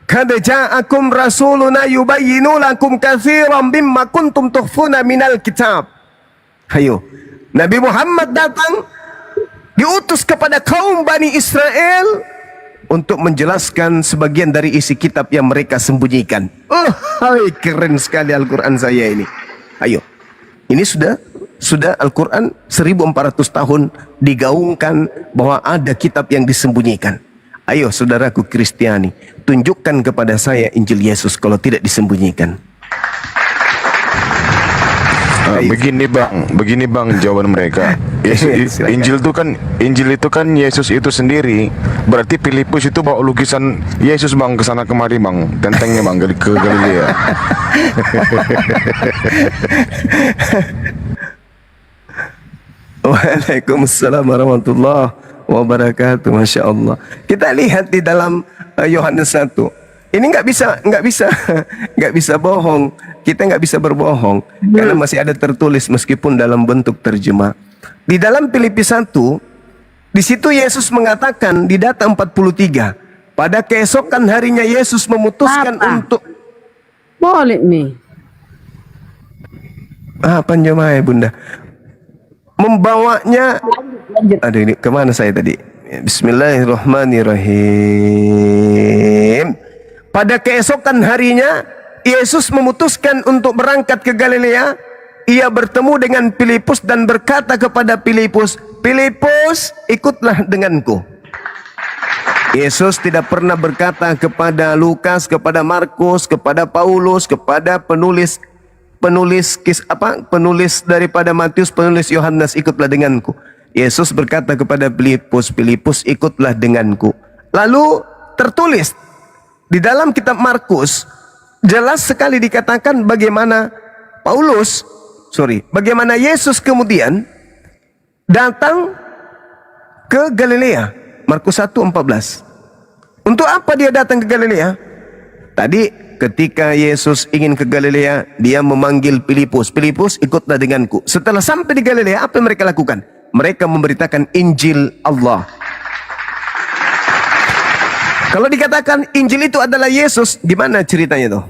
qad ja'akum rasuluna yubayyinu lakum katsiran mimma kuntum tukhfuna minal kitab. Ayo, Nabi Muhammad datang diutus kepada kaum Bani Israel untuk menjelaskan sebagian dari isi kitab yang mereka sembunyikan. Oh, hai, keren sekali Al-Quran saya ini. Ayo, ini sudah Al-Quran 1400 tahun digaungkan bahwa ada kitab yang disembunyikan. Ayo saudaraku Kristiani, tunjukkan kepada saya Injil Yesus kalau tidak disembunyikan. Begini bang jawaban mereka. Injil itu kan Yesus itu sendiri. Berarti Filipus itu bawa lukisan Yesus bang ke sana kemari bang, tentengnya bang ke Galilea. Waalaikumsalam warahmatullahi wabarakatuh. Masya Allah. Kita lihat di dalam Yohanes 1. Ini nggak bisa bohong. Kita nggak bisa berbohong karena masih ada tertulis meskipun dalam bentuk terjemah. Di dalam Filipi 1, di situ Yesus mengatakan di data 43, pada keesokan harinya Yesus memutuskan untuk boleh nih. Apa jemaah Bunda? Membawanya. Aduh, ini kemana saya tadi? Bismillahirrahmanirrahim. Pada keesokan harinya Yesus memutuskan untuk berangkat ke Galilea. Ia bertemu dengan Filipus dan berkata kepada Filipus, Filipus, ikutlah denganku. Yesus tidak pernah berkata kepada Lukas, kepada Markus, kepada Paulus, kepada penulis daripada Matius, penulis Yohanes, ikutlah denganku. Yesus berkata kepada Filipus, Filipus, ikutlah denganku. Lalu tertulis di dalam kitab Markus, jelas sekali dikatakan bagaimana bagaimana Yesus kemudian datang ke Galilea. Markus 1:14. Untuk apa dia datang ke Galilea? Tadi ketika Yesus ingin ke Galilea, dia memanggil Filipus. Filipus, ikutlah denganku. Setelah sampai di Galilea, apa yang mereka lakukan? Mereka memberitakan Injil Allah. Kalau dikatakan Injil itu adalah Yesus, gimana ceritanya tuh?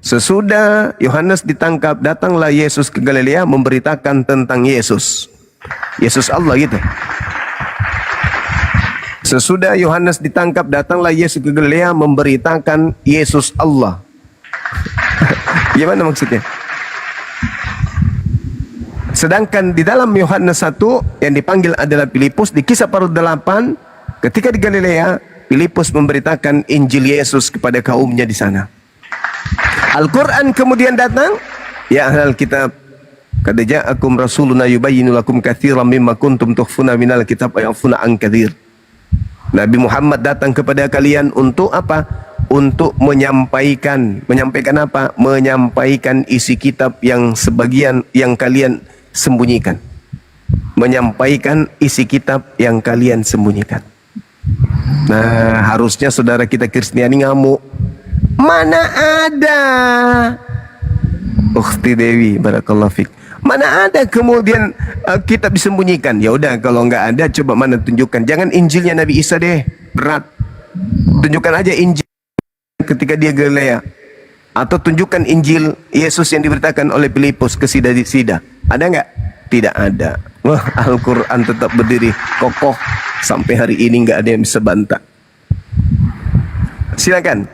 Sesudah Yohanes ditangkap, datanglah Yesus ke Galilea memberitakan tentang Yesus. Yesus Allah gitu. Sesudah Yohanes ditangkap, datanglah Yesus ke Galilea memberitakan Yesus Allah. Gimana maksudnya? Sedangkan di dalam Yohanes 1 yang dipanggil adalah Filipus, di Kisah Para 8, ketika di Galilea, Filipus memberitakan Injil Yesus kepada kaumnya di sana. Al-Quran kemudian datang, ya ahlal kitab, qad ja'akum rasuluna yubayyinu lakum katsiran mimma kuntum tukhfuna minal kitab wa ya'funa an katsir. Nabi Muhammad datang kepada kalian untuk apa? Untuk menyampaikan apa? Menyampaikan isi kitab yang sebagian yang kalian sembunyikan. Menyampaikan isi kitab yang kalian sembunyikan. Nah, harusnya saudara kita Kristiani ngamuk. Mana ada? Ukhti Dewi, barakallahu fik. Mana ada kemudian kitab disembunyikan? Ya udah, kalau nggak ada, coba mana tunjukkan. Jangan Injilnya Nabi Isa deh, berat. Tunjukkan aja Injil ketika dia Galilea. Atau tunjukkan Injil Yesus yang diberitakan oleh Filipus ke Sida. Ada nggak? Tidak ada. Wah, Al-Quran tetap berdiri kokoh sampai hari ini, nggak ada yang bisa bantah. Silakan.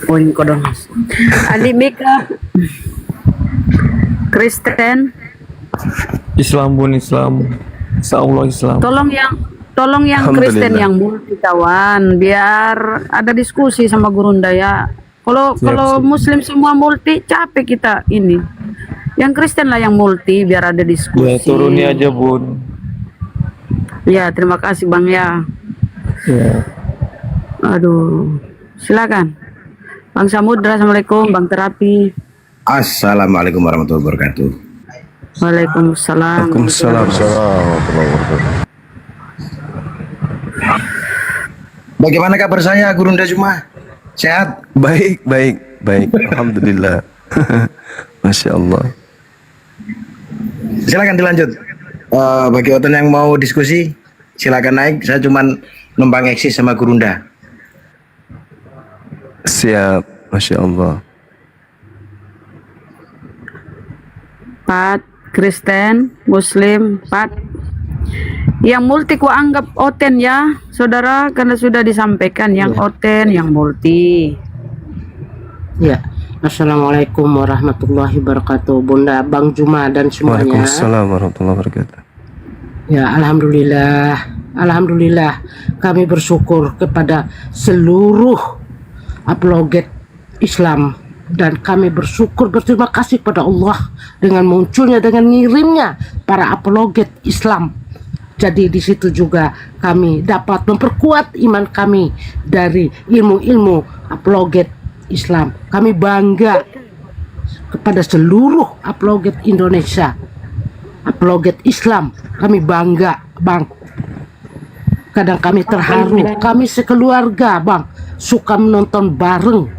Poin kodong. Adik Mika Kristen. Islam pun Islam. Insyaallah Islam. Tolong yang Kristen Alhamdulillah. yang multi kawan, biar ada diskusi sama Gurunda ya. Kalau Muslim semua multi, capek kita ini. Yang Kristen lah yang multi, biar ada diskusi. Ya, turuni aja Bun. Ya, terima kasih Bang ya. Ya. Aduh, silakan. Bang Samudra, Assalamualaikum. Bang Terapi. Assalamualaikum warahmatullahi wabarakatuh. Waalaikumsalam. Waalaikumsalam. Bagaimana kabar saya, Gurunda Juma? Sehat? Baik. Alhamdulillah. Masya Allah. Silakan dilanjut. Bagi oten yang mau diskusi, silakan naik. Saya cuman numpang eksis sama Gurunda. Siap, Masya Allah. Pat, Kristen, Muslim, Pat. Yang multi ku anggap oten ya, saudara, karena sudah disampaikan yang oten, yang multi. Ya, Assalamualaikum warahmatullahi wabarakatuh, Bunda, Bang Juma dan semuanya. Waalaikumsalam warahmatullahi wabarakatuh. Ya, Alhamdulillah, kami bersyukur kepada seluruh apologet Islam, dan kami berterima kasih pada Allah dengan munculnya, dengan ngirimnya para apologet Islam. Jadi di situ juga kami dapat memperkuat iman kami dari ilmu-ilmu apologet Islam. Kami bangga kepada seluruh apologet Indonesia, apologet Islam. Kami bangga, Bang. Kadang kami terharu, kami sekeluarga, Bang, suka menonton bareng.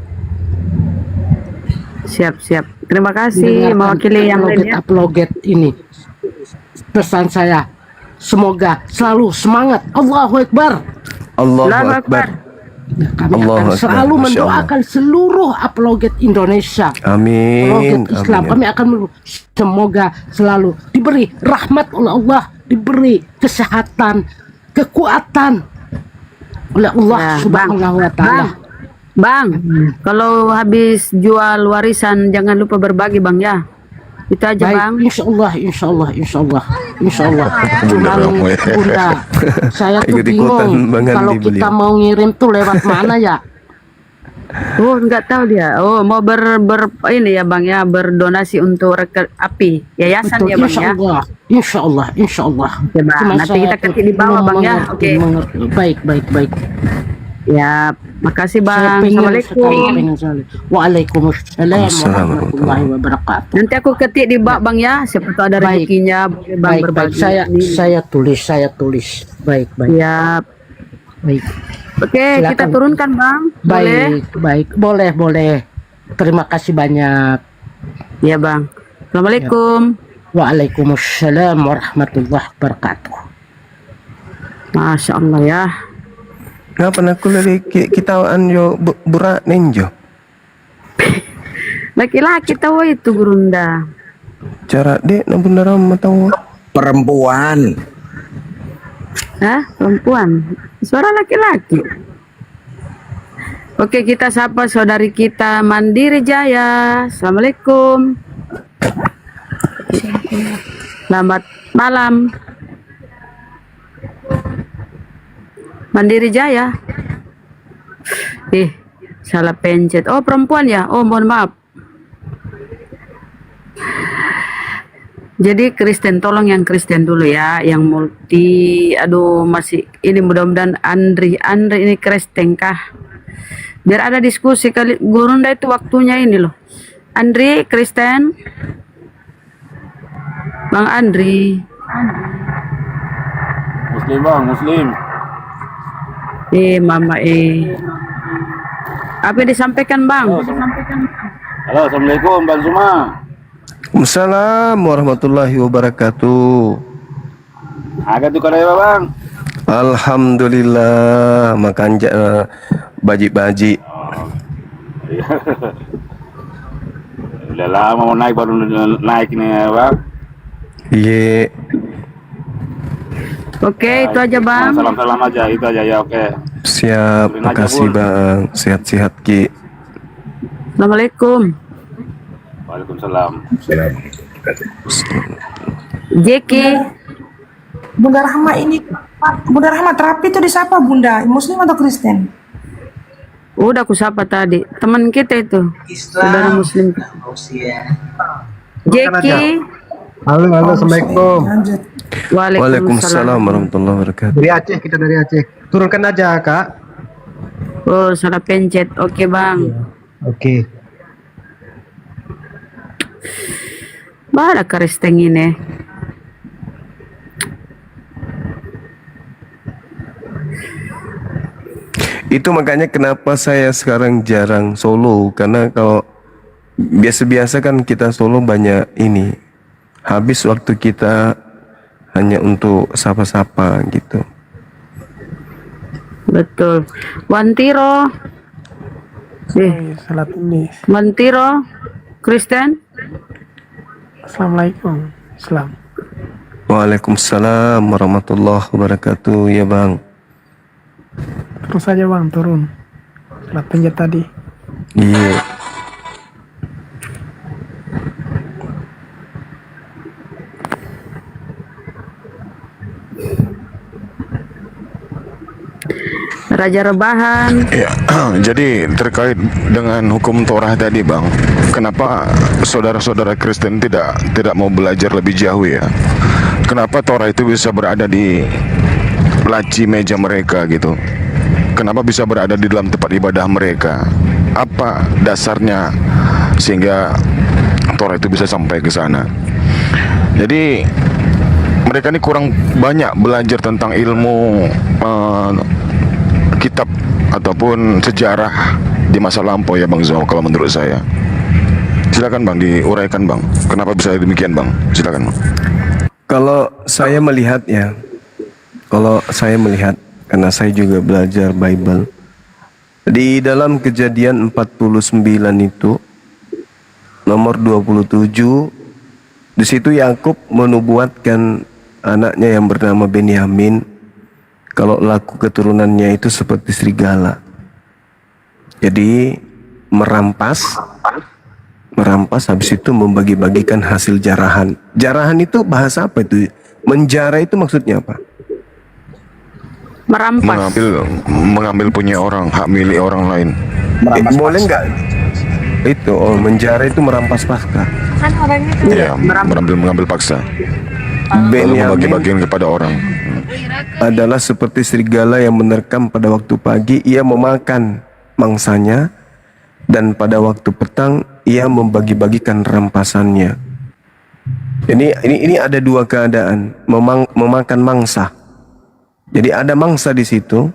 Siap. Terima kasih mewakili yang lainnya. Apologet ini. Pesan saya, semoga selalu semangat. Allahu Akbar. Allahu Akbar. Kami akan selalu mendoakan seluruh apologet Indonesia. Amin. Apologet Islam. Kami akan semoga selalu diberi rahmat oleh Allah, diberi kesehatan, kekuatan oleh Allah Subhanahu wa taala. Bang, kalau habis jual warisan jangan lupa berbagi Bang ya. Itu aja Baik, Bang. Insyaallah. Cuma Bunda, saya tuh bingung kalau kita mau ngirim tuh lewat mana ya? Oh, nggak tahu dia. Oh, mau ini ya Bang ya, berdonasi untuk api yayasan ya Bang ya. Insyaallah. Oke, Bang. Nanti kita ketik di bawah Bang ya. Oke. Baik. Ya, makasih Bang. Assalamualaikum. Waalaikumsalam warahmatullahi wabarakatuh. Nanti aku ketik di bawah Bang ya, siapa tahu ada rezekinya Bang berbagi. Saya tulis. Baik. Ya. Baik. Oke, kita turunkan Bang. Baik. Boleh. Terima kasih banyak. Ya Bang. Assalamualaikum. Waalaikumsalam warahmatullahi wabarakatuh. Masya Allah ya. Ngapa aku lagi kita anjo burak nenjo. Laki-laki tahu itu Gurunda. Cara dek na bener tahu. Perempuan. Hah? Perempuan. Suara laki-laki. Oke, kita sapa saudari kita Mandiri Jaya. Assalamualaikum. Selamat malam. Mandiri Jaya. Salah pencet. Oh, perempuan ya? Oh, mohon maaf. Jadi Kristen, tolong yang Kristen dulu ya, yang multi. Aduh, masih ini mudah-mudahan Andri ini Kristen kah? Biar ada diskusi kali. Gurunda itu waktunya ini loh. Andri Kristen. Bang Andri. Muslim bang, Muslim. Mama apa yang disampaikan bang? Halo, assalamualaikum Bang Zuma. Waalaikumsalam warahmatullahi wabarakatuh. Agak tuh kada bang. Alhamdulillah makan baji-baji. Udah lama mau naik baru naik ini ya bang. Iya. Oke, itu aja bang. Salam-salam aja, itu aja ya, oke. Siap, Terima makasih Bun. bang. Sehat-sehat Ki. Assalamualaikum. Waalaikumsalam. Jeki. Bunda Rahma ini, Bunda Rahma terapi itu di siapa Bunda? Muslim atau Kristen? Udah aku sapa tadi. Teman kita itu. Saudara Muslim. Jeki. Halo, assalamualaikum. Waalaikumsalam warahmatullahi wabarakatuh. Dari Aceh, kita dari Aceh. Turunkan aja kak. Oh, salah pencet. Oke bang. Oke. Mana keristeng ini? Itu makanya kenapa saya sekarang jarang solo, karena kalau biasa-biasa kan kita solo banyak ini, habis waktu kita hanya untuk sapa-sapa gitu. Betul. Wantiro. Salat ini. Wantiro. Kristen. Assalamualaikum. Islam. Waalaikumsalam warahmatullahi wabarakatuh ya bang. Terus saja bang, turun. Salat pencet tadi. Iya. Raja Rebahan. Ya, jadi terkait dengan hukum Torah tadi bang, kenapa saudara-saudara Kristen tidak mau belajar lebih jauh ya? Kenapa Torah itu bisa berada di laci meja mereka gitu? Kenapa bisa berada di dalam tempat ibadah mereka? Apa dasarnya sehingga Torah itu bisa sampai ke sana? Jadi mereka ini kurang banyak belajar tentang ilmu kitab ataupun sejarah di masa lampau ya Bang Zul, kalau menurut saya. Silakan Bang, diuraikan Bang. Kenapa bisa demikian Bang? Silakan Bang. Kalau saya melihat ya, karena saya juga belajar Bible, di dalam Kejadian 49 itu nomor 27, di situ Yakub menubuatkan anaknya yang bernama Benyamin kalau laku keturunannya itu seperti serigala. Jadi merampas habis itu membagi-bagikan hasil jarahan. Jarahan itu bahasa apa itu? Menjara itu maksudnya apa? Merampas. Mengambil punya orang, hak milik orang lain. Boleh nggak? Itu menjara itu merampas paksa. Kan orangnya tuh Iya, mengambil paksa. Lalu Benyamin membagi-bagikan kepada orang. adalah seperti serigala yang menerkam pada waktu pagi, ia memakan mangsanya, dan pada waktu petang ia membagi-bagikan rampasannya. Ini ada dua keadaan, memakan mangsa. Jadi ada mangsa di situ,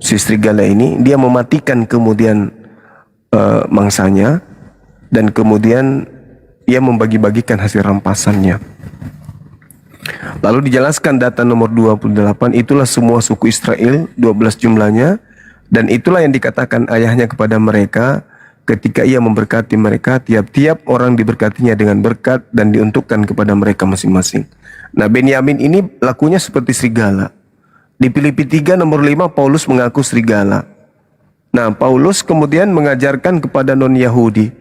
si serigala ini dia mematikan kemudian mangsanya, dan kemudian ia membagi-bagikan hasil rampasannya. Lalu dijelaskan data nomor 28, itulah semua suku Israel, 12 jumlahnya, dan itulah yang dikatakan ayahnya kepada mereka ketika ia memberkati mereka, tiap-tiap orang diberkatinya dengan berkat dan diuntukkan kepada mereka masing-masing. Nah, Benyamin ini lakunya seperti serigala. Di Filipi 3 nomor 5 Paulus mengaku serigala. Nah, Paulus kemudian mengajarkan kepada non-Yahudi.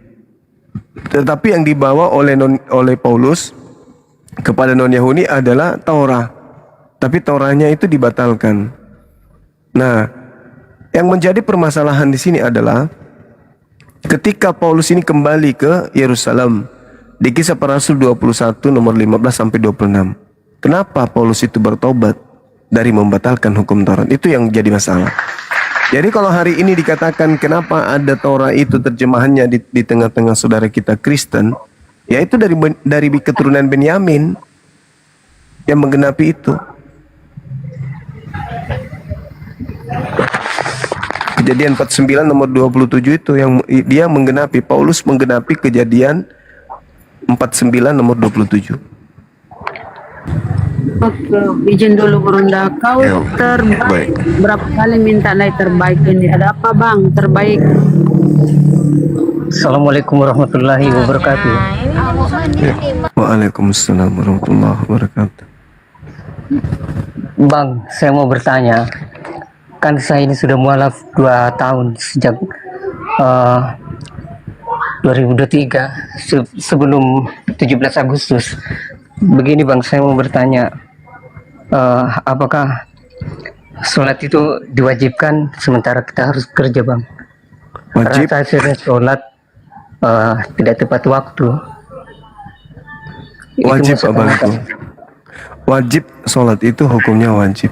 Tetapi yang dibawa oleh Paulus kepada non-Yahudi adalah Taurat. Tapi Tauratnya itu dibatalkan. Nah, yang menjadi permasalahan di sini adalah ketika Paulus ini kembali ke Yerusalem di Kisah Para Rasul 21 nomor 15 sampai 26. Kenapa Paulus itu bertobat dari membatalkan hukum Taurat? Itu yang jadi masalah. Jadi kalau hari ini dikatakan kenapa ada Taurat itu terjemahannya di tengah-tengah saudara kita Kristen, Ya itu dari keturunan Benyamin yang menggenapi itu. Kejadian 49 nomor 27 itu yang dia menggenapi, Paulus menggenapi Kejadian 49 nomor 27. Oke, izin dulu Burunda. Kau terbaik. Berapa kali minta naik terbaik ini? Ada apa bang? Terbaik. Assalamualaikum warahmatullahi wabarakatuh. Waalaikumsalam warahmatullahi wabarakatuh. Bang, saya mau bertanya. Kan saya ini sudah mualaf 2 tahun sejak 2023 sebelum 17 Agustus. Begini bang, saya mau bertanya, apakah sholat itu diwajibkan sementara kita harus kerja bang? Wajib. Karena saya sering sholat tidak tepat waktu. Wajib abangku. Wajib sholat itu hukumnya wajib.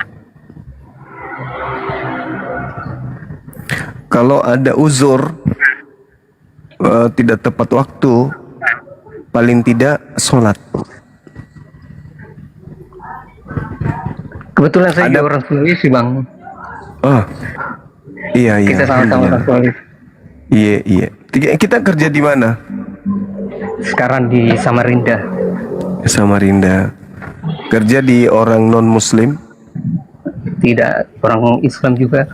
Kalau ada uzur tidak tepat waktu, paling tidak sholat. Kebetulan saya juga orang Sulawesi bang. Oh, iya. Kita sama-sama orang Sulawesi. Iya. Kita kerja di mana? Sekarang di Samarinda. Samarinda. Kerja di orang non Muslim? Tidak, orang Islam juga.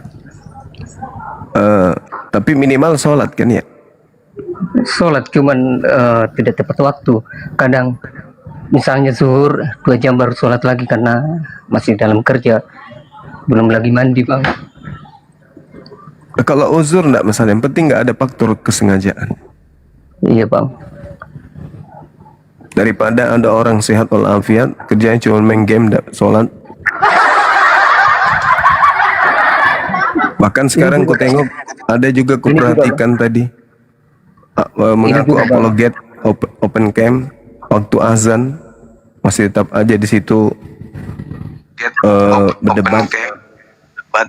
Tapi minimal sholat kan ya? Sholat cuman tidak tepat waktu. Kadang misalnya zuhur 2 jam baru sholat lagi karena masih dalam kerja, belum lagi mandi bang. Kalau uzur enggak masalah, yang penting nggak ada faktor kesengajaan. Iya bang. Daripada ada orang sehat walafiat kerjanya cuma main game, enggak sholat. Bahkan sekarang ku tengok ada juga ku perhatikan tadi mengaku apologet open camp waktu azan masih tetap aja di situ berdebat,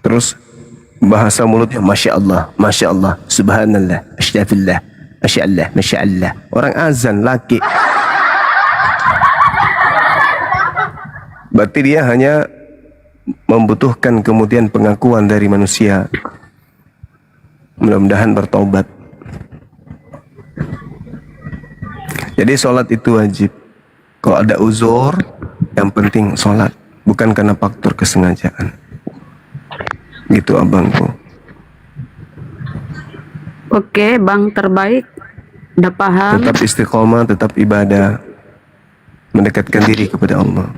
terus bahasa mulutnya masya Allah, subhanallah, astaghfirullah, masya Allah. Orang azan laki, berarti dia hanya membutuhkan kemudian pengakuan dari manusia. Mudah-mudahan bertobat. Jadi sholat itu wajib. Kalau ada uzur, yang penting sholat, bukan karena faktor kesengajaan. Gitu abangku. Oke, bang terbaik. Udah paham. Tetap istiqomah, tetap ibadah, mendekatkan diri kepada Allah.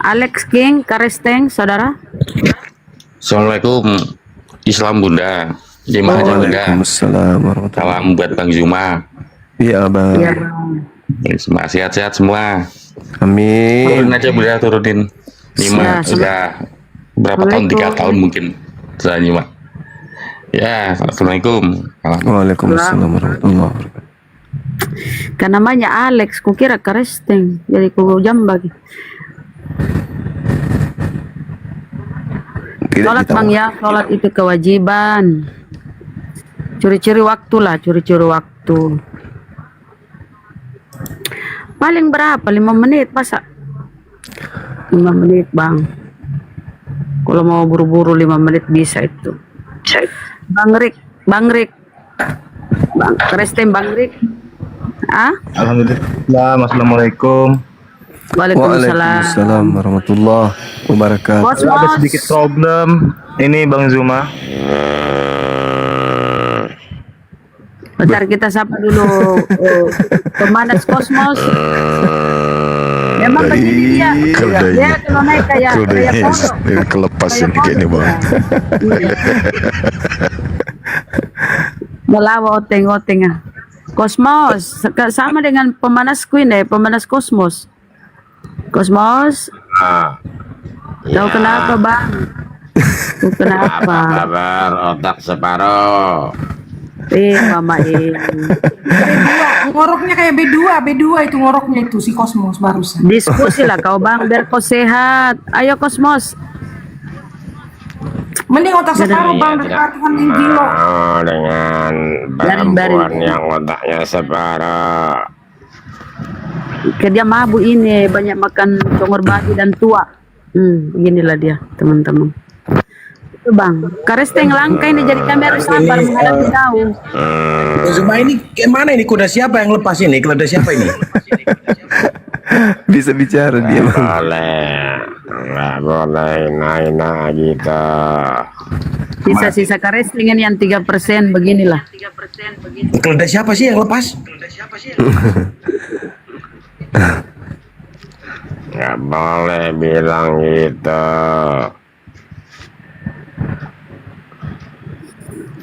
Alex King, Karesteng, saudara. Assalamualaikum, Islam Bunda, Jemaah Bunda. Waalaikumsalam warahmatullahi. Salam buat Bang Zuma. Iya bang. Iya. Semua sehat-sehat semua. Amin. Turunin aja Bunda, turunin. Nyimak sudah berapa tahun? 3 tahun mungkin sudah nyimak. Ya, Assalamualaikum. Waalaikumsalam warahmatullahi wabarakatuh. Kan namanya Alex, kukira Karesteng, jadi ku jam bagi. Sholat bang ya, sholat itu kewajiban. Curi-curi waktu lah, curi-curi waktu. Paling berapa? 5 menit masa? 5 menit bang. Kalau mau buru-buru 5 menit bisa itu. Bang Rik, Bang Karesteng, Bang Rik. Alhamdulillah, assalamualaikum. Waalaikumsalam warahmatullahi wabarakatuh. Ada sedikit problem. Ini Bang Zuma. Bentar kita sapa dulu pemanas kosmos. Memang begini dia. Dia kalau naik kayak foto. Kelepasan kayak ini bang. Melawa oteng-oteng. Kosmos sama dengan pemanas Queen pemanas kosmos. Kosmos. Tahu kenapa bang? Tahu kenapa? Apa kabar otak separuh? Mama ngoroknya kayak B2 itu ngoroknya itu si Kosmos barusan. Diskusi lah kau bang, biar kau sehat. Ayo Kosmos. Mending otak separuh bang, perhatikan Injil lo. Dengan Perempuan yang otaknya separuh. Dia mabuk ini, banyak makan congor babi dan tua. Beginilah dia, teman-teman. Itu bang, Karesteng langka ini, jadi kami harus sabar menghadapi jauh. Zuma ini kemana ini? Kuda siapa yang lepas ini? Kuda siapa ini? Bisa bicara dia. Nggak boleh naik gitu. Sisa-sisa Karesteng ini yang 3%, beginilah. Kuda siapa sih yang lepas? Nggak boleh bilang gitu.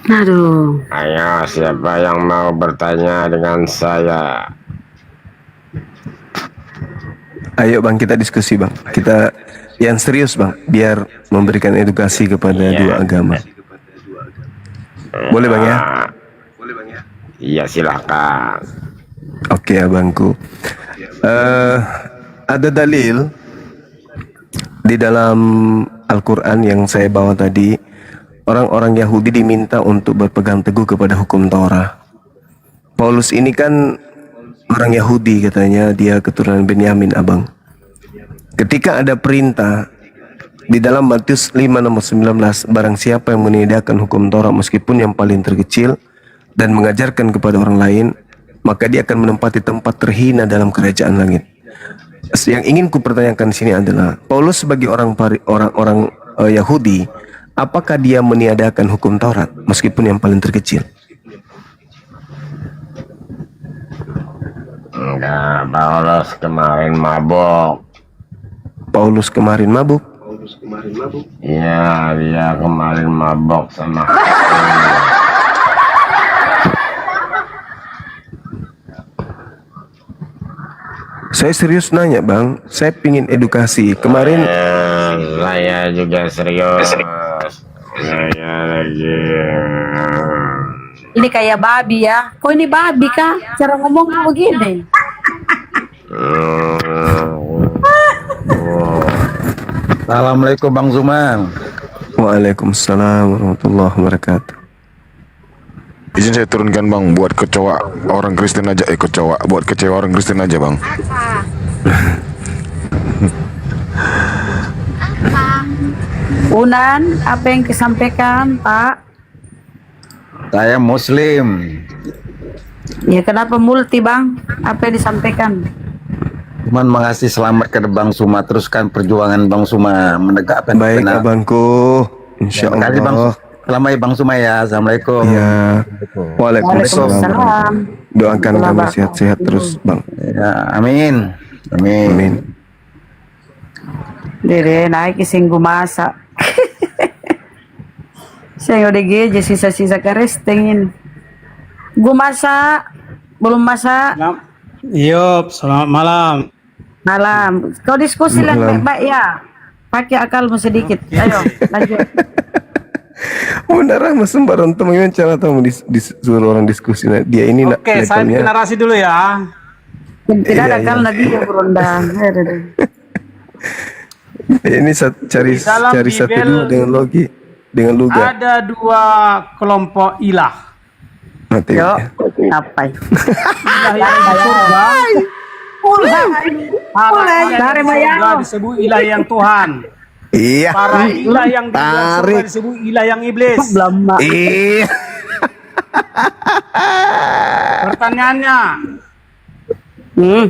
Aduh. Ayo, siapa yang mau bertanya dengan saya? Ayo bang, kita diskusi bang. Kita yang serius bang, biar memberikan edukasi kepada dua agama. Boleh bang ya? Iya, silakan. Oke abangku. Ada dalil di dalam Al-Quran yang saya bawa tadi. Orang-orang Yahudi diminta untuk berpegang teguh kepada hukum Torah. Paulus ini kan orang Yahudi, katanya dia keturunan Benyamin abang. Ketika ada perintah di dalam Matius 5 nomor 19, barang siapa yang meniadakan hukum Torah meskipun yang paling terkecil dan mengajarkan kepada orang lain, maka dia akan menempati tempat terhina dalam kerajaan langit. Yang ingin ku pertanyakan di sini adalah, Paulus sebagai orang Yahudi, apakah dia meniadakan hukum Taurat meskipun yang paling terkecil? Enggak, Paulus kemarin mabuk. Paulus kemarin mabuk? Iya, dia kemarin mabuk sama Saya serius nanya bang, saya pingin edukasi. Kemarin saya juga serius. Saya lagi. Ini kayak babi ya. Kok ini babi kah? Cara ngomong begini. Assalamualaikum Bang Zuma. Waalaikumsalam warahmatullahi wabarakatuh. Izin saya turunkan bang, buat kecewa orang Kristen aja, buat kecewa orang Kristen aja bang. Unan, apa yang disampaikan Pak? Saya Muslim. Ya kenapa multi bang? Apa yang disampaikan? Cuman mengasih selamat ke Bang Suma, teruskan perjuangan Bang Suma menegakkan. Baik abangku, insya Allah. Bang, selamat ya Bang Suma ya. Assalamualaikum. Ya. Waalaikumsalam. Doakan kami sehat-sehat terus bang. Ya, amin. Amin. Dire naik singgu masak. Saya udah geje sisa-sisa Karesteng ini. Gua masak, belum masak. Yop, selamat malam. Malam. Kau diskusi lah baik-baik ya. Pakai akalmu sedikit. Ayo, lanjut. Benar mas sembarang teman cara tahu disuruh orang diskusi. Nah, dia ini Oke, saya bikin narasi dulu ya. Tidak ada akal lagi ya berondang. Ini cari satu dulu dengan logi, dengan luga. Ada dua kelompok ilah. Mati. Yo, apa? Ilah yang di surga. Para ilah yang di surga disebut ilah yang Tuhan. Iya. Para ilah yang di surga disebut ilah yang iblis. Iya. Pertanyaannya,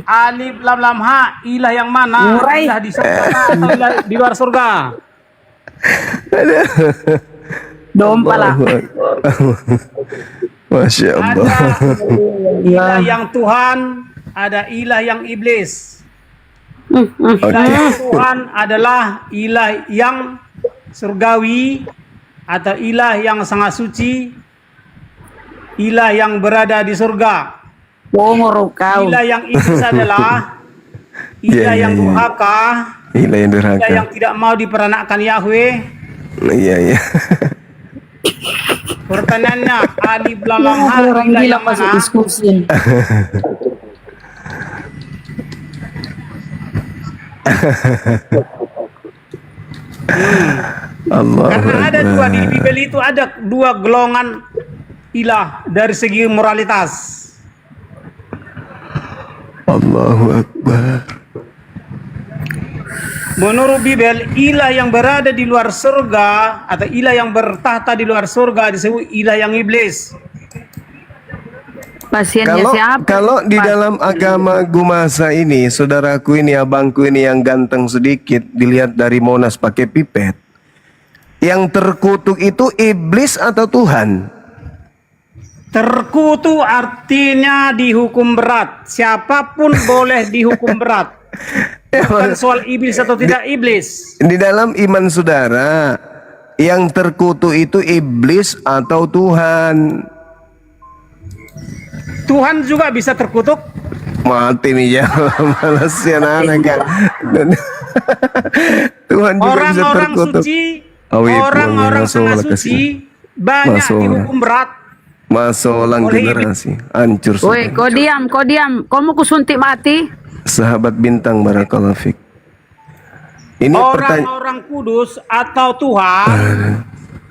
Alif lam lam ha, ilah yang mana? Ilah di surga atau ilah di luar surga? Dompa lah. Masya Allah. Ada ilah yang Tuhan, ada ilah yang iblis. Ilah yang Tuhan adalah ilah yang surgawi atau ilah yang sangat suci, ilah yang berada di surga. Ilah yang iblis adalah ilah yang durhaka, ilah yang tidak mau diperanakkan Yahweh. Iya. Pertanyaannya, alif lam lam ha, orang gila masuk diskusi. Allah. Karena ada dua di Bibel itu, ada dua golongan ilah dari segi moralitas. Allahu Akbar. Menurut Bible, ilah yang berada di luar surga atau ilah yang bertahta di luar surga disebut ilah yang iblis. Pasiennya siapa? Kalau di dalam agama Gumasa ini, saudaraku ini, abangku ini yang ganteng sedikit, dilihat dari Monas pakai pipet, yang terkutuk itu iblis atau Tuhan? Terkutuk artinya dihukum berat. Siapapun boleh dihukum berat. Bukan soal iblis atau tidak iblis. Di dalam iman saudara, yang terkutuk itu iblis atau Tuhan? Tuhan juga bisa terkutuk. Mati nih ya, malas ya anak kan. Tuhan juga bisa Orang-orang terkutuk. suci, Awi, orang-orang masuk sangat lah suci kasih. banyak Masuk lah. dihukum berat. Masolang Oleh generasi hancur Woi, sudah. kau diam. Kamu kusuntik mati. Sahabat bintang barakallahu fik. Ini pertanyaan. Orang-orang kudus atau Tuhan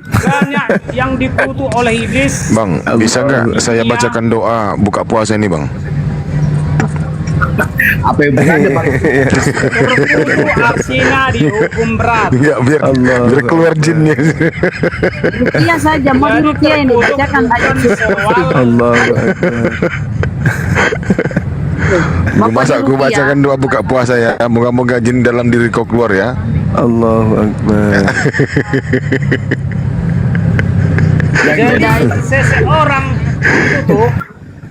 banyak yang dikutuk oleh iblis. Bang, bisa nggak saya bacakan doa buka puasa ini, Bang? Apa yang berani, Bang? Terkutuk artinya dihukum berat. Enggak, biar keluar jinnya. Rupiah saja, mau di rupiah ini. Bacakan ayat. Allah. Masa aku bacakan doa buka puasa ya. Moga-moga jin dalam diri kau keluar ya. Allahu Akbar. Jadi seseorang kutuk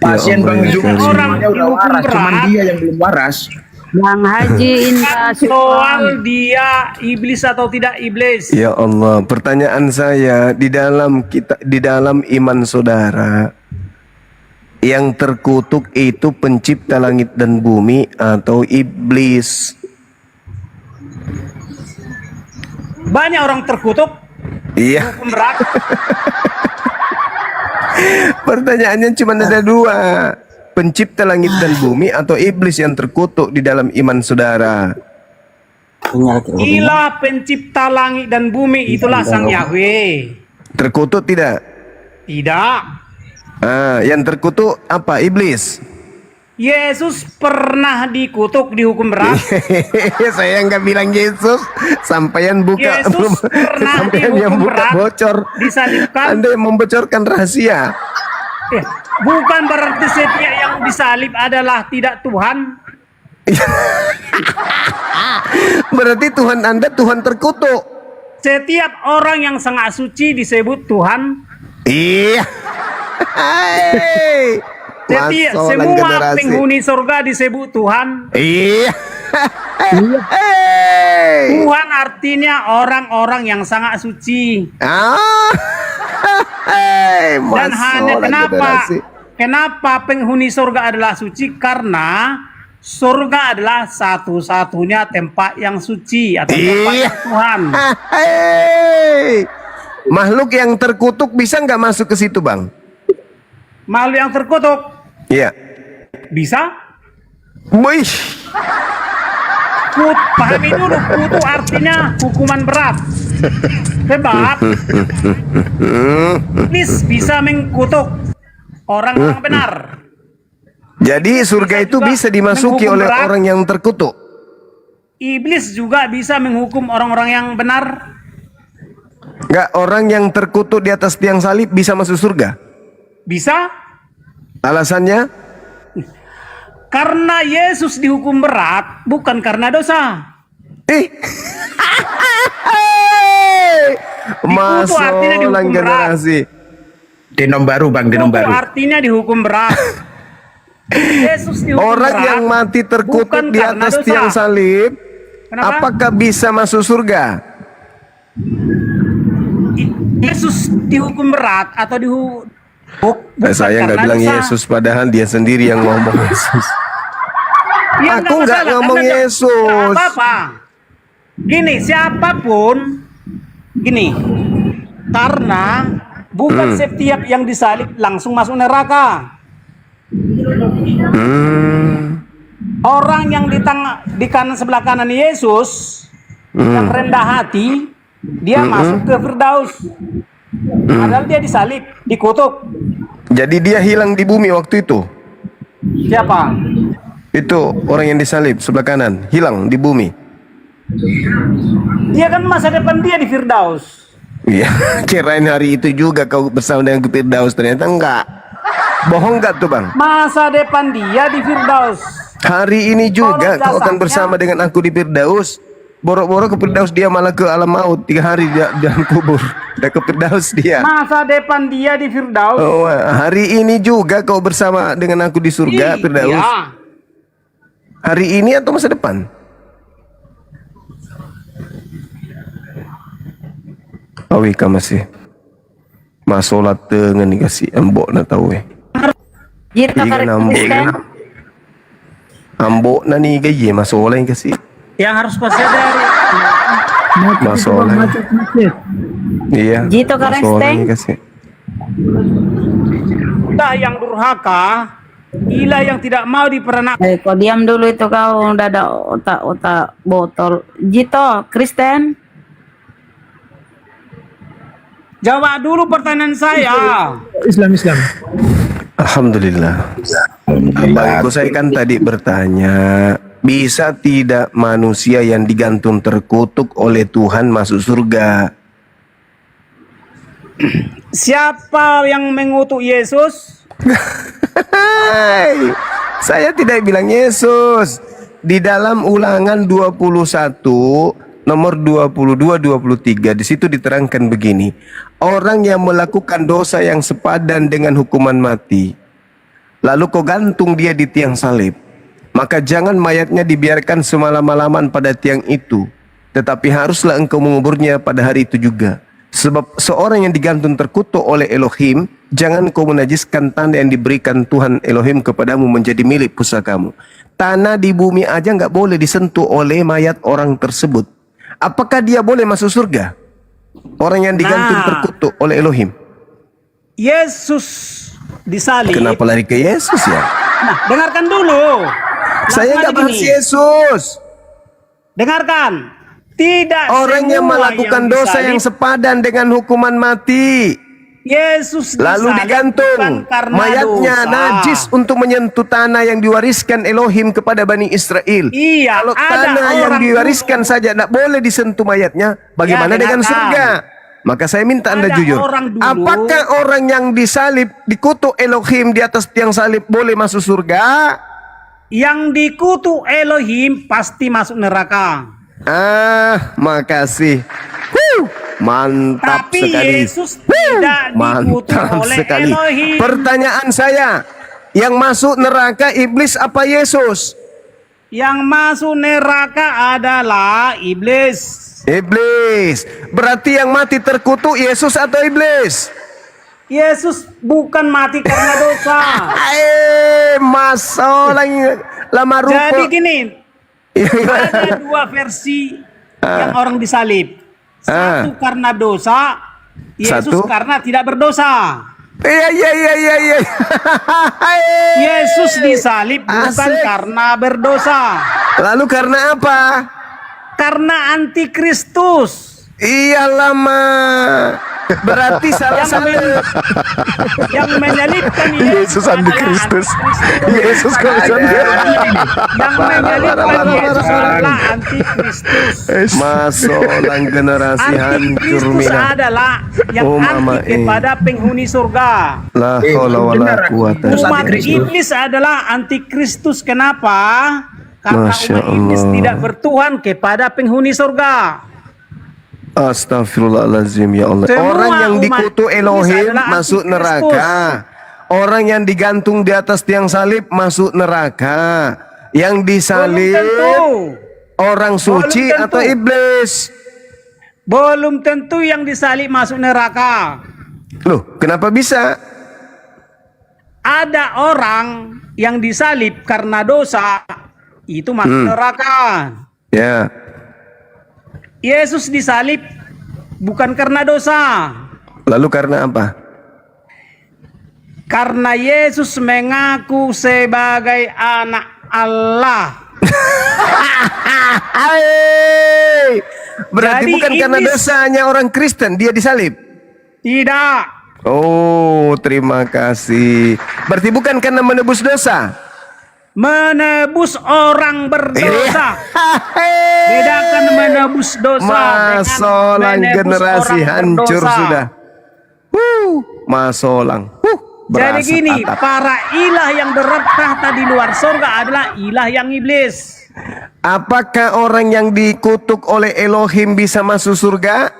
Pasien Bang Zul orang semuanya udah dihukum waras, cuman berat. dia yang belum waras. Yang Haji Indra soal dia iblis atau tidak iblis. Ya Allah, pertanyaan saya di dalam iman saudara, yang terkutuk itu pencipta langit dan bumi atau iblis? Banyak orang terkutuk Iya. hukum berat. Pertanyaannya cuma ada dua. Pencipta langit dan bumi atau iblis yang terkutuk di dalam iman saudara? Ilah pencipta langit dan bumi itulah sang Yahweh. Terkutuk tidak? Tidak. Yang terkutuk apa? Iblis. Yesus pernah dikutuk dihukum berat. Saya nggak bilang Yesus. Sampaian buka. Yesus pernah Sampaian yang dihukum buka berat, bocor. disalibkan. Anda yang membocorkan rahasia. Bukan berarti setiap yang disalib adalah tidak Tuhan. Berarti Tuhan Anda Tuhan terkutuk. Setiap orang yang sangat suci disebut Tuhan. Iya. Setiap semua penghuni surga disebut Tuhan. Iya. Tuhan artinya orang-orang yang sangat suci. Dan hanya kenapa penghuni surga adalah suci? Karena surga adalah satu-satunya tempat yang suci atau tempat yang Tuhan. Makhluk yang terkutuk bisa nggak masuk ke situ, Bang? Makhluk yang terkutuk? Iya. Bisa? Wih. Pahami dulu, kutuk artinya hukuman berat. Sebab iblis bisa mengkutuk orang-orang benar. Jadi surga itu bisa dimasuki oleh berat. orang yang terkutuk. Iblis juga bisa menghukum orang-orang yang benar. Enggak, orang yang terkutuk di atas tiang salib bisa masuk surga? Bisa? Alasannya? Karena Yesus dihukum berat bukan karena dosa. Dikutuk artinya dihukum berat. Denom baru, Bang, denom Dikutuk baru. artinya dihukum berat. Yesus dihukum Orang berat yang mati terkutuk bukan di karena atas dosa. tiang salib, Kenapa? apakah bisa masuk surga? Yesus dihukum berat atau Saya nggak bilang Yesus, padahal dia sendiri yang ngomong Yesus. Ya, Aku nggak masalah. ngomong Anda Yesus. nggak apa-apa. Gini, siapapun gini, karena bukan setiap yang disalib langsung masuk neraka. Orang yang di kanan sebelah kanan Yesus yang rendah hati, dia masuk ke Firdaus. Padahal dia disalib, dikutuk. Jadi dia hilang di bumi waktu itu. Siapa? Itu orang yang disalib sebelah kanan, hilang di bumi. Dia kan masa depan dia di Firdaus. Iya, kirain hari itu juga kau bersama dengan Firdaus, ternyata enggak. Bohong enggak tuh bang? Masa depan dia di Firdaus. Hari ini juga Kalau kau akan jasanya- bersama dengan aku di Firdaus. Boro-boro ke Firdaus dia malah ke alam maut 3 hari dia dalam kubur. Udah ke Firdaus dia. Masa depan dia di Firdaus. Oh, hari ini juga kau bersama dengan aku di surga Firdaus. Iya. Hari ini atau masa depan? Awika masih masolat dengan dikasih embok na tahu Jito Ikan Kristen. ambok na ni gaye masolat yang kasih Yang harus kau sadari. masolat. Iya. Jito masolat Kristen. yang kasih. Ilah yang durhaka, ilah yang tidak mau diperanakan. Kau diam dulu itu kau udah ada otak botol. Jito Kristen. Jawab dulu pertanyaan saya. Islam. Alhamdulillah. Bapak saya kan tadi bertanya, bisa tidak manusia yang digantung terkutuk oleh Tuhan masuk surga? Siapa yang mengutuk Yesus? Hai, saya tidak bilang Yesus. Di dalam Ulangan 21 nomor 22-23 di situ diterangkan begini. Orang yang melakukan dosa yang sepadan dengan hukuman mati, lalu kau gantung dia di tiang salib, maka jangan mayatnya dibiarkan semalam-malaman pada tiang itu, tetapi haruslah engkau menguburnya pada hari itu juga. Sebab seorang yang digantung terkutuk oleh Elohim, jangan kau menajiskan tanah yang diberikan Tuhan Elohim kepadamu menjadi milik pusakamu. Tanah di bumi aja nggak boleh disentuh oleh mayat orang tersebut. Apakah dia boleh masuk surga? Orang yang digantung terkutuk oleh Elohim. Yesus disalib. Kenapa lari ke Yesus ya? Nah, dengarkan dulu. Saya nggak bahas Gini. Yesus. Dengarkan. Tidak Orang yang semua melakukan dosa yang disalib, sepadan dengan hukuman mati, Yesus lalu disalib digantung, bukan karena mayatnya dosa. najis untuk menyentuh tanah yang diwariskan Elohim kepada Bani Israel. Iya, Kalau ada tanah yang orang diwariskan saja tidak boleh disentuh mayatnya, bagaimana Ya, dengan dengarkan. surga? Maka saya minta Anda Ada jujur. orang dulu- Apakah orang yang disalib, dikutuk Elohim di atas tiang salib boleh masuk surga? Yang dikutuk Elohim pasti masuk neraka. Makasih. Mantap Tapi sekali. Yesus tidak dikutuk Mantap oleh sekali. Elohim. Pertanyaan saya, yang masuk neraka iblis apa Yesus? Yang masuk neraka adalah iblis. Iblis. Berarti yang mati terkutuk Yesus atau iblis? Yesus bukan mati karena dosa. Masalah lama rupa. Jadi gini, ada dua versi yang orang disalib. Satu karena dosa, Yesus Satu? karena tidak berdosa. Iya. Yesus disalib bukan Asik. karena berdosa. Lalu karena apa? Karena antikristus. Iya lama. Berarti salah satu yang menyalibkan Yesus antikristus. Yesus kau yang menyalibkan Yesus adalah antikristus. Masolang generasi hancur Antikristus mina. adalah yang anti kepada penghuni surga. La haula wala quwata illa Umat billah. iblis adalah antikristus. Kenapa? Karena Masya umat iblis Allah. tidak bertuhan kepada penghuni surga. Astagfirullahaladzim ya Allah. Semua Orang yang umat dikutuk iblis Elohim adalah masuk antikristus. neraka. Orang yang digantung di atas tiang salib masuk neraka. Yang disalib Belum tentu. orang suci Belum tentu. atau iblis. Belum tentu yang disalib masuk neraka. Loh, kenapa bisa? Ada orang yang disalib karena dosa, itu masuk neraka. Ya. Yesus disalib bukan karena dosa. Lalu karena apa? Karena Yesus mengaku sebagai anak Allah. Berarti Jadi bukan karena iblis- dosanya orang Kristen dia disalib. Tidak. Oh, terima kasih. Berarti bukan karena menebus dosa. Menebus orang berdosa. Bedakan menebus dosa Masolang dengan menebus generasi orang hancur berdosa. sudah. Masolang. Jadi berasap gini, atap. para ilah yang bertahta di luar surga adalah ilah yang iblis. Apakah orang yang dikutuk oleh Elohim bisa masuk surga?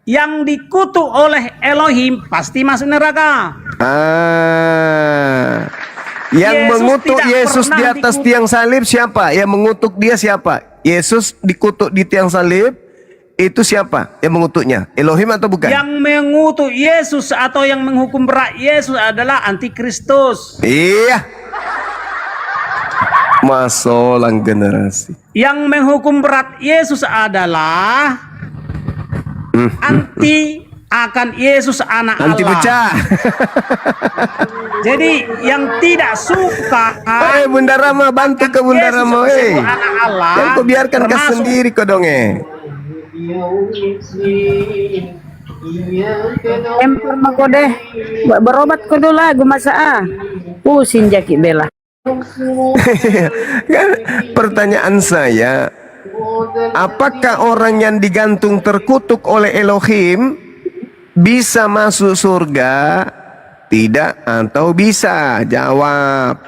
Yang dikutuk oleh Elohim pasti masuk neraka. Yang Yesus mengutuk tidak Yesus di pernah atas dikutuk. tiang salib siapa? Yang mengutuk dia siapa? Yesus dikutuk di tiang salib, itu siapa yang mengutuknya? Elohim atau bukan? Yang mengutuk Yesus atau yang menghukum berat Yesus adalah antikristus. Iya. Masolang generasi. Yang menghukum berat Yesus adalah anti akan Yesus anak Anti Allah. pecah. Jadi yang tidak suka Bunda Rama, bantu ke Bunda Yesus Rama, sebagai anak Allah, Yang kau biarkan kau termasuk- sendiri kau dong Empor mako deh. Berobat ko dulu lagu masa pusing jaki bela. Kan pertanyaan saya, apakah orang yang digantung terkutuk oleh Elohim bisa masuk surga? Tidak atau bisa? Jawab.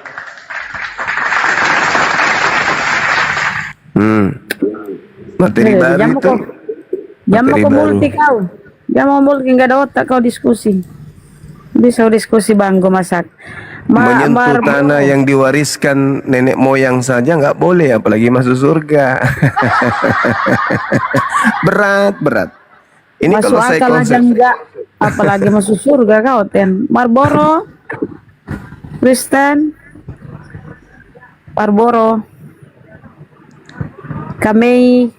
Materi baru Jam itu. mau Materi ko baru. multi kau. Jam mau multi nggak ada otak kau diskusi. Bisa diskusi bang gue masak. Menyentuh tanah yang diwariskan nenek moyang saja nggak boleh, apalagi masuk surga. berat. Ini masuk kalau saya akal aja konsep. enggak, apalagi masuk surga kau ten. Marlboro, Kristen, Marlboro, Kamei.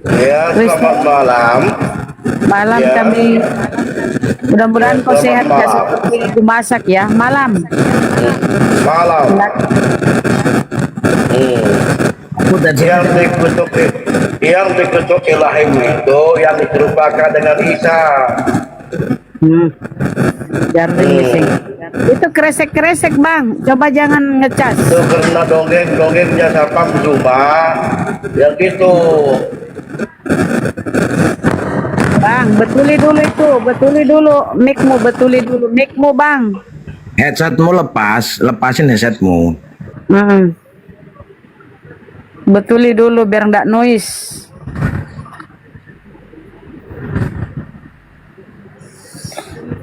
Ya, selamat malam. Malam Ya. kami. Mudah-mudahan kau sehat ya seperti ibu masak ya. Malam. Malam. Yang dikutuk Elohim itu yang diserupakan dengan Isa. Jarring bising. Itu kresek-kresek bang. Coba jangan ngecas. Itu karena dongeng-dongengnya Sapam Zuma yang itu. Bang, betuli dulu itu. Betuli dulu. Betuli dulu. Mikmu bang. Headsetmu lepasin headsetmu. Betuli dulu biar nggak noise.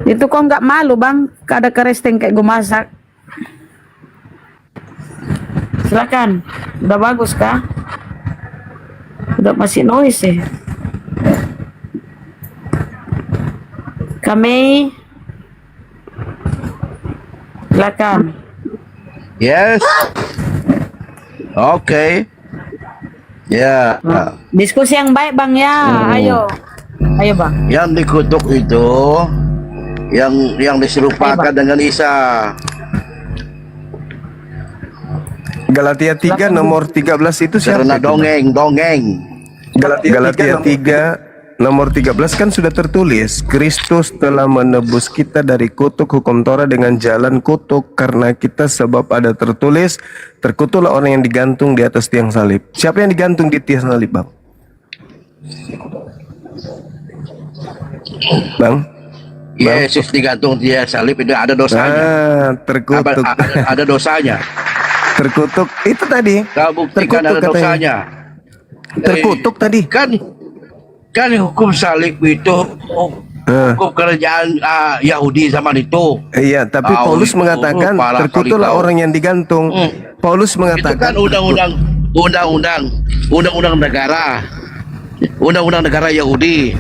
Itu kok nggak malu bang? Ada keresteng kayak gue masak. Silakan. Udah bagus kah? Udah masih noise ya. Kami. Silakan. Yes. Oke. Ya. Diskusi yang baik bang ya. Ayo bang. Yang dikutuk itu yang diserupakan dengan Isa. Galatia 3 nomor 13 itu siapa? Karena itu? dongeng. Galatia 3 nomor 13 kan sudah tertulis, Kristus telah menebus kita dari kutuk hukum Torah dengan jalan kutuk, karena kita sebab ada tertulis, terkutuklah orang yang digantung di atas tiang salib. Siapa yang digantung di tiang salib, Bang? Bang? Yesus digantung di salib itu ada dosanya. Terkutuk. Ada dosanya. Terkutuk itu tadi. Kau buktikan ada Terkutuk katanya. dosanya. Terkutuk tadi. Kan hukum salib itu hukum kerajaan Yahudi zaman itu. Iya, tapi Paulus mengatakan terkutuklah orang yang digantung. Paulus Itu mengatakan kan undang-undang negara Yahudi.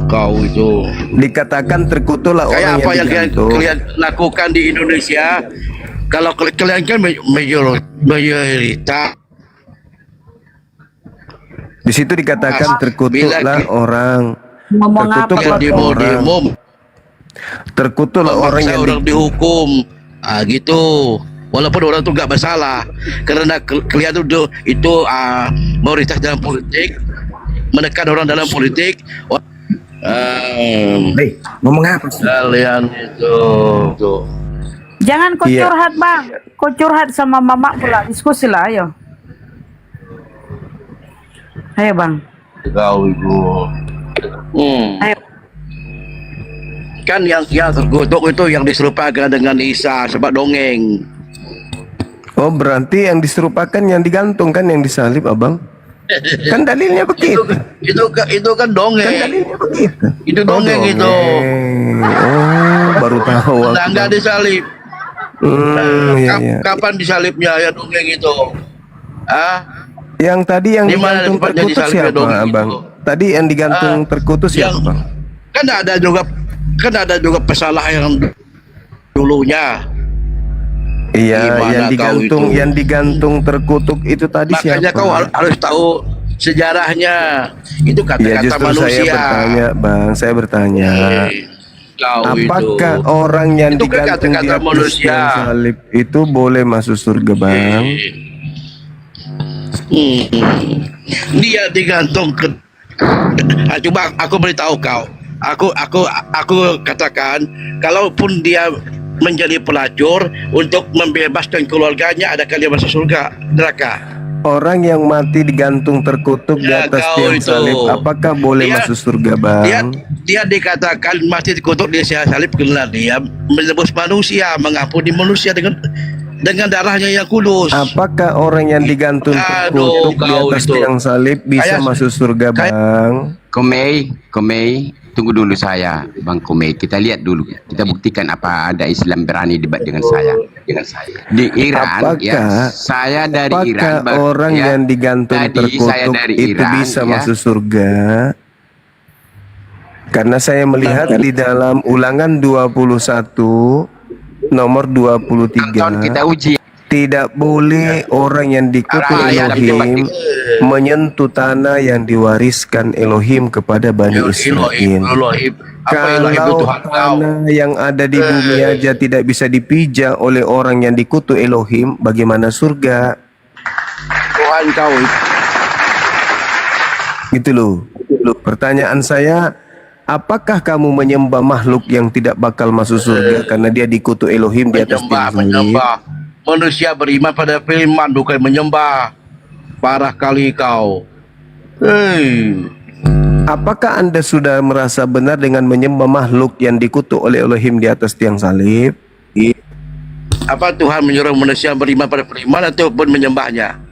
Kau itu dikatakan terkutuklah orang kayak apa yang digantung. kalian lakukan di Indonesia. Kalau kalian kan mayoritas. Di situ dikatakan terkutuklah orang. Terkutuklah orang. Terkutuklah orang yang dihukum. Gitu. Walaupun orang itu nggak bersalah, karena kalian itu mayoritas dalam politik, menekan orang dalam politik. Ngomong apa sih? Kalian itu tuh. Jangan kau curhat bang, kau curhat sama mama pula, diskusi lah, ayo. Ayo bang. Kau itu. Ayo. Kan yang terkutuk itu yang diserupakan dengan Isa sebab dongeng. Oh, berarti yang diserupakan yang digantung kan, yang disalib, abang? Kan dalilnya begitu. Itu kan dongeng. Kan dalilnya begitu. Itu dongeng itu. Oh, baru tahu aku. Enggak disalib. Iya. Kapan disalibnya ya dongeng itu? Yang tadi yang Dimana digantung tempatnya terkutuk disalibnya siapa, dongeng abang? itu? Tadi yang digantung terkutuk siapa, bang? Kan ada juga pesalah yang dulunya. Iya, Gimana yang digantung terkutuk itu tadi Makanya siapa? kau harus tahu sejarahnya. Itu Ya kata-kata justru manusia. saya bertanya, bang, saya bertanya. Apakah orang yang Itu kan digantung di kata-kata atas manusia. tiang salib itu boleh masuk surga, bang? Dia digantung ke. Coba aku beritahu kau. Aku katakan, kalaupun dia menjadi pelacur untuk membebaskan keluarganya, adakah dia masuk surga, neraka? Orang yang mati digantung terkutuk di atas tiang salib, apakah boleh masuk surga, bang? Dia dikatakan mati terkutuk di tiang salib karena dia menebus manusia, mengampuni manusia dengan darahnya yang kudus. Apakah orang yang digantung terkutuk di atas tiang salib bisa masuk surga, bang? Komei, tunggu dulu saya, Bang Komei. Kita lihat dulu, kita buktikan apa ada Islam berani debat dengan saya. Di Iran, saya dari Iran. Apakah orang yang digantung terkutuk itu Iran, bisa masuk surga? Karena saya melihat di dalam Ulangan 21 nomor 23 kita uji. Tidak boleh orang yang dikutuk Elohim menyentuh tanah yang diwariskan Elohim kepada Bani Israel. Kalau tanah yang ada di bumi aja tidak bisa dipijak oleh orang yang dikutuk Elohim, bagaimana surga? Tuhan kau. Gitu loh. Pertanyaan saya, apakah kamu menyembah makhluk yang tidak bakal masuk surga karena dia dikutuk Elohim di atas tiang salib? Manusia beriman pada firman, bukan menyembah. Parah kali kau. Apakah Anda sudah merasa benar dengan menyembah makhluk yang dikutuk oleh Elohim di atas tiang salib? Apa Tuhan menyuruh manusia beriman pada firman ataupun menyembahnya?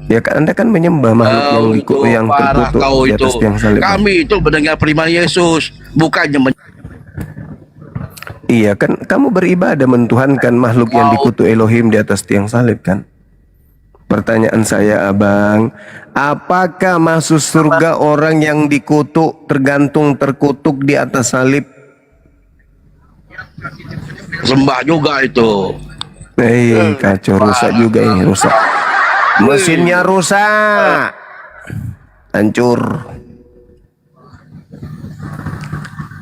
Ya kan, Anda kan menyembah makhluk yang terkutuk di atas tiang salib. Kami itu mendengar firman Yesus, bukannya Iya kan, kamu beribadah mentuhankan makhluk yang dikutuk Elohim di atas tiang salib kan? Pertanyaan saya, abang, apakah masuk surga orang yang dikutuk, terkutuk di atas salib? Sembah juga itu. Kacau, rusak juga ini, rusak. Mesinnya rusak, hancur.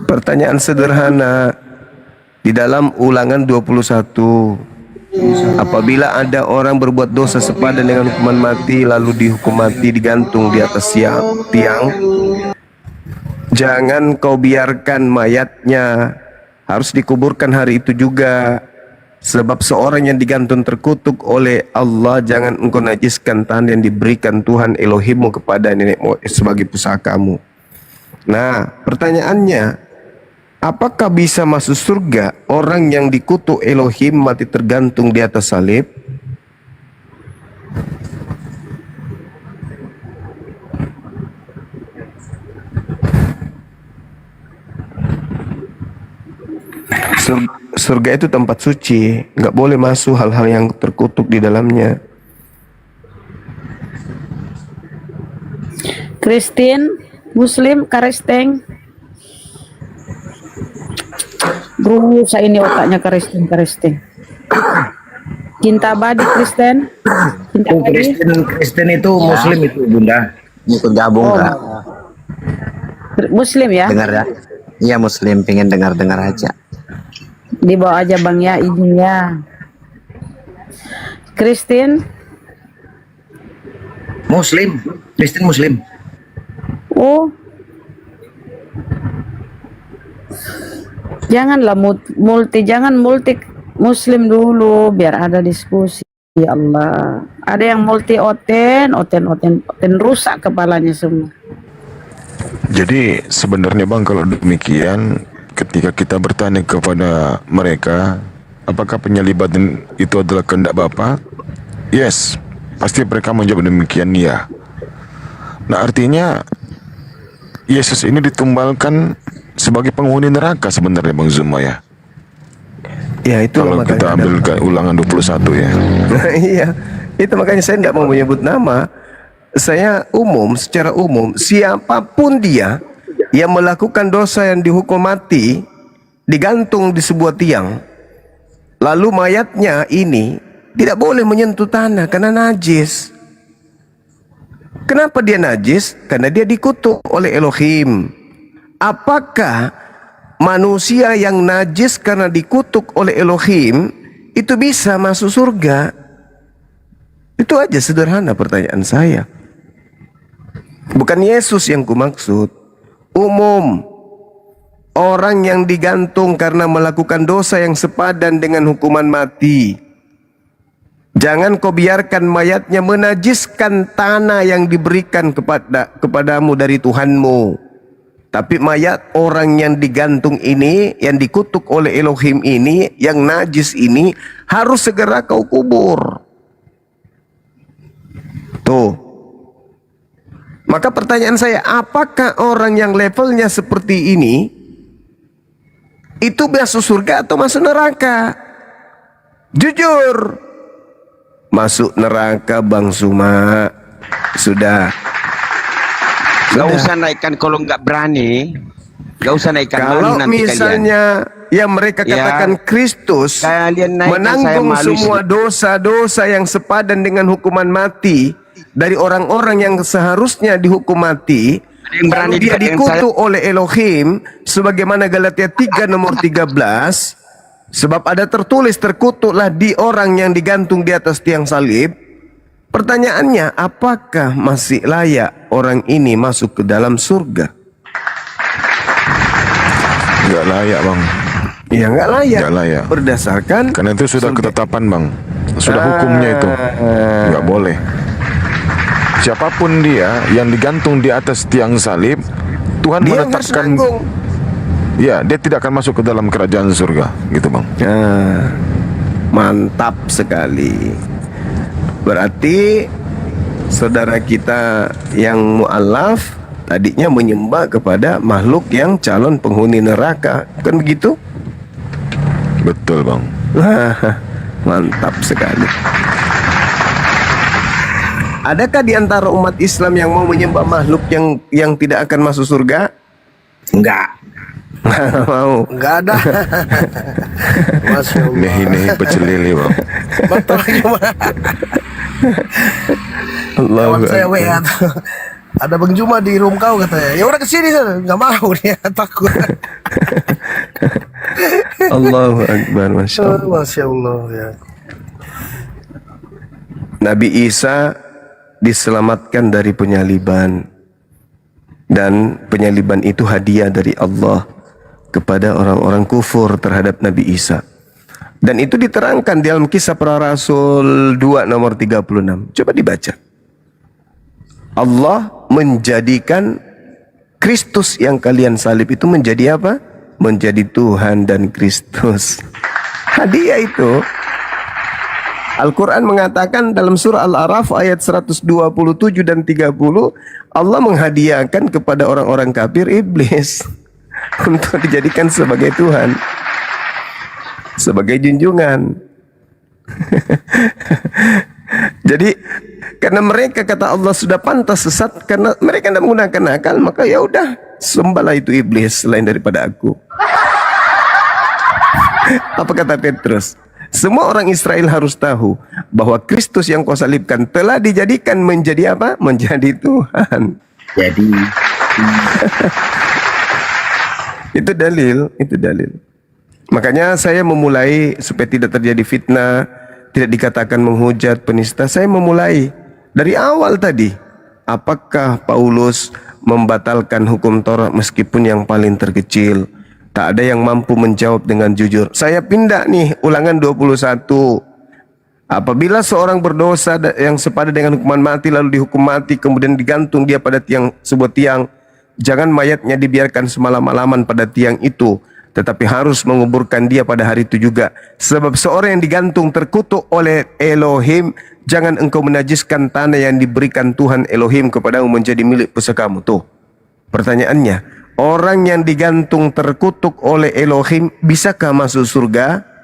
Pertanyaan sederhana. Di dalam Ulangan 21, apabila ada orang berbuat dosa sepadan dengan hukuman mati lalu dihukum mati digantung di atas tiang, jangan kau biarkan mayatnya, harus dikuburkan hari itu juga. Sebab seorang yang digantung terkutuk oleh Allah, jangan engkau najiskan tanah yang diberikan Tuhan Elohimmu kepada nenek moyang sebagai pusakamu. Nah, pertanyaannya, apakah bisa masuk surga orang yang dikutuk Elohim mati tergantung di atas salib? Surga itu tempat suci, nggak boleh masuk hal-hal yang terkutuk di dalamnya. Kristen, Muslim, Kristen. Berusaha ini otaknya Kristen. Cinta abadi Kristen. Cinta abadi. Kristen itu Muslim itu Bunda. Ikut gabung Kak. Muslim ya? Dengar ya. Iya Muslim, pengen dengar-dengar aja. Dibawa aja Bang ya, izin ya. Kristen. Muslim, Kristen Muslim. Oh, janganlah jangan multi Muslim dulu, biar ada diskusi. Ya Allah, ada yang multi oten rusak kepalanya semua. Jadi sebenarnya Bang, kalau demikian, ketika kita bertanya kepada mereka, apakah penyaliban itu adalah kehendak Bapa? Yes, pasti mereka menjawab demikian, ya. Nah, artinya Yesus ini ditumbalkan sebagai penghuni neraka sebenarnya, Bang Zuma, ya. Ya, itu kalau kita ambil ulangan 21 ya. Iya, itu makanya saya tidak mau menyebut nama. Saya secara umum, siapapun dia yang melakukan dosa yang dihukum mati, digantung di sebuah tiang, lalu mayatnya ini tidak boleh menyentuh tanah karena najis. Kenapa dia najis? Karena dia dikutuk oleh Elohim. Apakah manusia yang najis karena dikutuk oleh Elohim itu bisa masuk surga? Itu aja sederhana pertanyaan saya. Bukan Yesus yang kumaksud. Umum. Orang yang digantung karena melakukan dosa yang sepadan dengan hukuman mati. Jangan kau biarkan mayatnya menajiskan tanah yang diberikan kepadamu dari Tuhanmu. Tapi mayat orang yang digantung ini, yang dikutuk oleh Elohim ini, yang najis ini, harus segera kau kubur. Tuh. Maka pertanyaan saya, apakah orang yang levelnya seperti ini itu masuk surga atau masuk neraka? Jujur. Masuk neraka, Bang Suma. Sudah. Gak usah naikkan kalau nggak berani. Gak usah naikkan kalau malu nanti misalnya kalian. yang mereka katakan Kristus menanggung semua dosa-dosa yang sepadan dengan hukuman mati dari orang-orang yang seharusnya dihukum mati, lalu dia dikutuk oleh Elohim sebagaimana Galatia 3 nomor 13, sebab ada tertulis terkutuklah di orang yang digantung di atas tiang salib. Pertanyaannya, apakah masih layak orang ini masuk ke dalam surga? Enggak layak, Bang. Ya enggak layak. Enggak layak. Berdasarkan karena itu sudah ketetapan, Bang. Sudah hukumnya itu. Enggak boleh. Siapapun dia yang digantung di atas tiang salib, Tuhan dia menetapkan, ya, dia tidak akan masuk ke dalam kerajaan surga, gitu, Bang. Mantap sekali. Berarti saudara kita yang mu'alaf tadinya menyembah kepada makhluk yang calon penghuni neraka, kan begitu? Betul, Bang. Mantap sekali. Adakah di antara umat Islam yang mau menyembah makhluk yang tidak akan masuk surga? Enggak. Mau. Enggak ada. Masya Allah. Nehi pecel lele, Bang. Betul gimana? Kawan saya WA tuh, ada Bang Juma di room kau katanya. Ya udah kesini sana. Nggak mau dia, takut. Allahu Akbar, Masya Allah. Masya Allah ya. Nabi Isa diselamatkan dari penyaliban, dan penyaliban itu hadiah dari Allah kepada orang-orang kufur terhadap Nabi Isa. Dan itu diterangkan dalam Kisah Para Rasul 2 nomor 36. Coba dibaca. Allah menjadikan Kristus yang kalian salib itu menjadi apa? Menjadi Tuhan dan Kristus. Hadiah itu. Al-Quran mengatakan dalam surah Al-A'raf ayat 127 dan 30, Allah menghadiahkan kepada orang-orang kafir iblis untuk dijadikan sebagai Tuhan, sebagai junjungan. Jadi karena mereka, kata Allah, sudah pantas sesat karena mereka tidak menggunakan akal, maka ya udah, sembahlah itu iblis selain daripada aku. Apa kata Petrus? Semua orang Israel harus tahu bahwa Kristus yang kau salibkan telah dijadikan menjadi apa? Menjadi Tuhan. Jadi itu dalil. Makanya saya memulai supaya tidak terjadi fitnah, tidak dikatakan menghujat, penista. Saya memulai dari awal tadi. Apakah Paulus membatalkan hukum Taurat meskipun yang paling terkecil? Tak ada yang mampu menjawab dengan jujur. Saya pindah nih, ulangan 21. Apabila seorang berdosa yang sepadan dengan hukuman mati lalu dihukum mati kemudian digantung dia pada sebuah tiang, jangan mayatnya dibiarkan semalam-malaman pada tiang itu, tetapi harus menguburkan dia pada hari itu juga. Sebab seorang yang digantung terkutuk oleh Elohim, jangan engkau menajiskan tanah yang diberikan Tuhan Elohim kepadamu menjadi milik pusakamu. Tuh pertanyaannya, orang yang digantung terkutuk oleh Elohim bisakah masuk surga?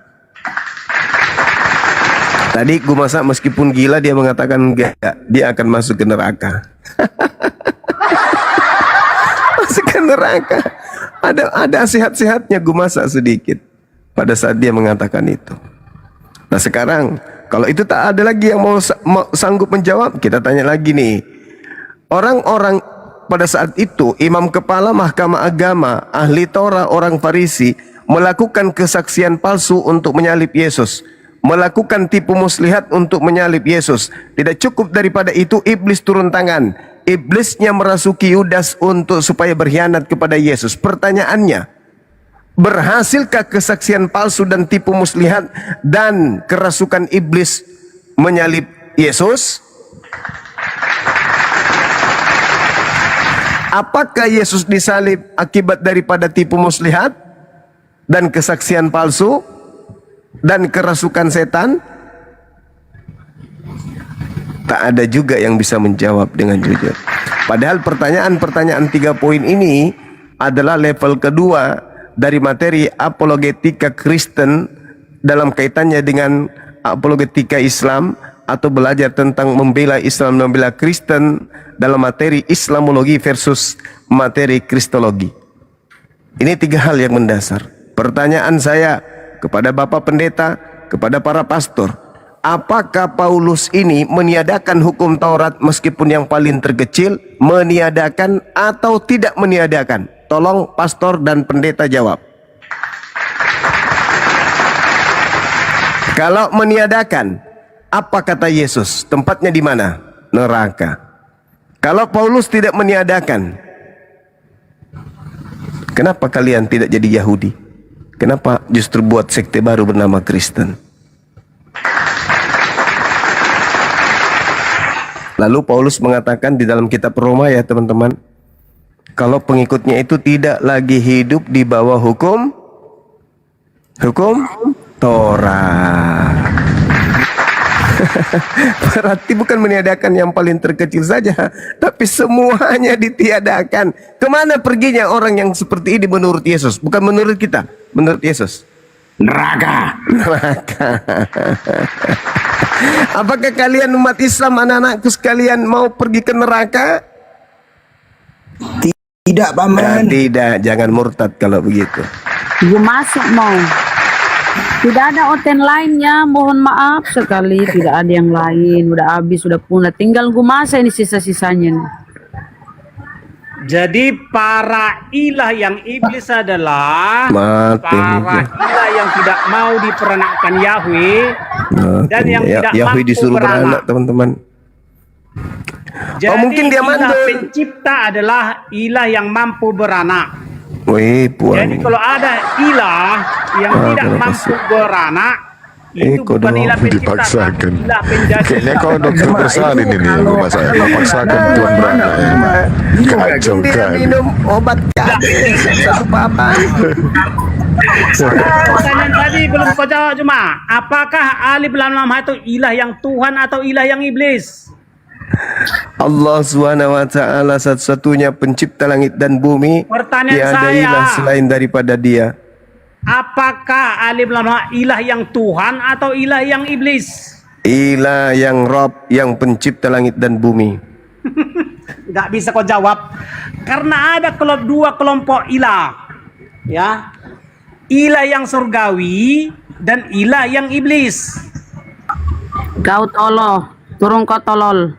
Tadi gue masak meskipun gila dia mengatakan enggak, dia akan masuk ke neraka. Masuk ke neraka. Ada sehat-sehatnya gue masak sedikit pada saat dia mengatakan itu. Nah sekarang kalau itu tak ada lagi yang mau sanggup menjawab, kita tanya lagi nih. Orang-orang pada saat itu imam kepala mahkamah agama, ahli Torah, orang Farisi melakukan kesaksian palsu untuk menyalib Yesus, melakukan tipu muslihat untuk menyalib Yesus. Tidak cukup daripada itu, iblis turun tangan. Iblisnya merasuki Yudas supaya berkhianat kepada Yesus. Pertanyaannya, berhasilkah kesaksian palsu dan tipu muslihat dan kerasukan iblis menyalib Yesus? Apakah Yesus disalib akibat daripada tipu muslihat dan kesaksian palsu dan kerasukan setan? Tak ada juga yang bisa menjawab dengan jujur. Padahal pertanyaan-pertanyaan 3 poin ini adalah level kedua dari materi apologetika Kristen dalam kaitannya dengan apologetika Islam, atau belajar tentang membela Islam, membela Kristen dalam materi Islamologi versus materi Kristologi. Ini 3 hal yang mendasar. Pertanyaan saya kepada Bapak Pendeta, kepada para pastor, apakah Paulus ini meniadakan hukum Taurat meskipun yang paling terkecil, meniadakan atau tidak meniadakan? Tolong pastor dan pendeta jawab. Kalau meniadakan, apa kata Yesus? Tempatnya di mana? Neraka. Kalau Paulus tidak meniadakan, kenapa kalian tidak jadi Yahudi? Kenapa justru buat sekte baru bernama Kristen? Lalu Paulus mengatakan di dalam kitab Roma ya teman-teman, kalau pengikutnya itu tidak lagi hidup di bawah hukum Torah. Berarti bukan meniadakan yang paling terkecil saja, tapi semuanya ditiadakan. Kemana perginya orang yang seperti ini menurut Yesus? Bukan menurut kita, menurut Yesus. Neraka. Neraka. Apakah kalian umat Islam, anak-anakku sekalian, mau pergi ke neraka? Tidak, Paman. Tidak, jangan murtad kalau begitu. Gue masuk mau. Tidak ada oten lainnya, mohon maaf sekali, tidak ada yang lain, udah habis, udah punah, tinggal gue masa ini sisa-sisanya nih. Jadi para ilah yang iblis adalah para ilah yang tidak mau diperanakkan Yahweh dan yang tidak Yahweh mampu disuruh beranak, teman-teman. Jadi mungkin dia ilah mandul. pencipta adalah ilah yang mampu beranak. Wih, puan. Jadi kalau ada ilah yang tidak mampu beranak, itu bukan ilah pencipta, Dipaksakan. ilah penjajah. Kayaknya kau dokter bersalin ini rumah saya. Kau paksakan tuan beranak. Kacau Dia kan. minum obat satu papan. Pertanyaan tadi belum kau jawab cuma, apakah alif lam lam itu ilah yang Tuhan atau ilah yang iblis? Allah Subhanahu wa taala satu-satunya pencipta langit dan bumi. Pertanyaan Tiada saya, ilah selain daripada Dia. apakah alif lam lam ilah yang Tuhan atau ilah yang iblis? Ilah yang Rabb, yang pencipta langit dan bumi. Nggak bisa kau jawab karena ada dua kelompok ilah, ya, ilah yang surgawi dan ilah yang iblis. Kau tolol, turun kau tolol.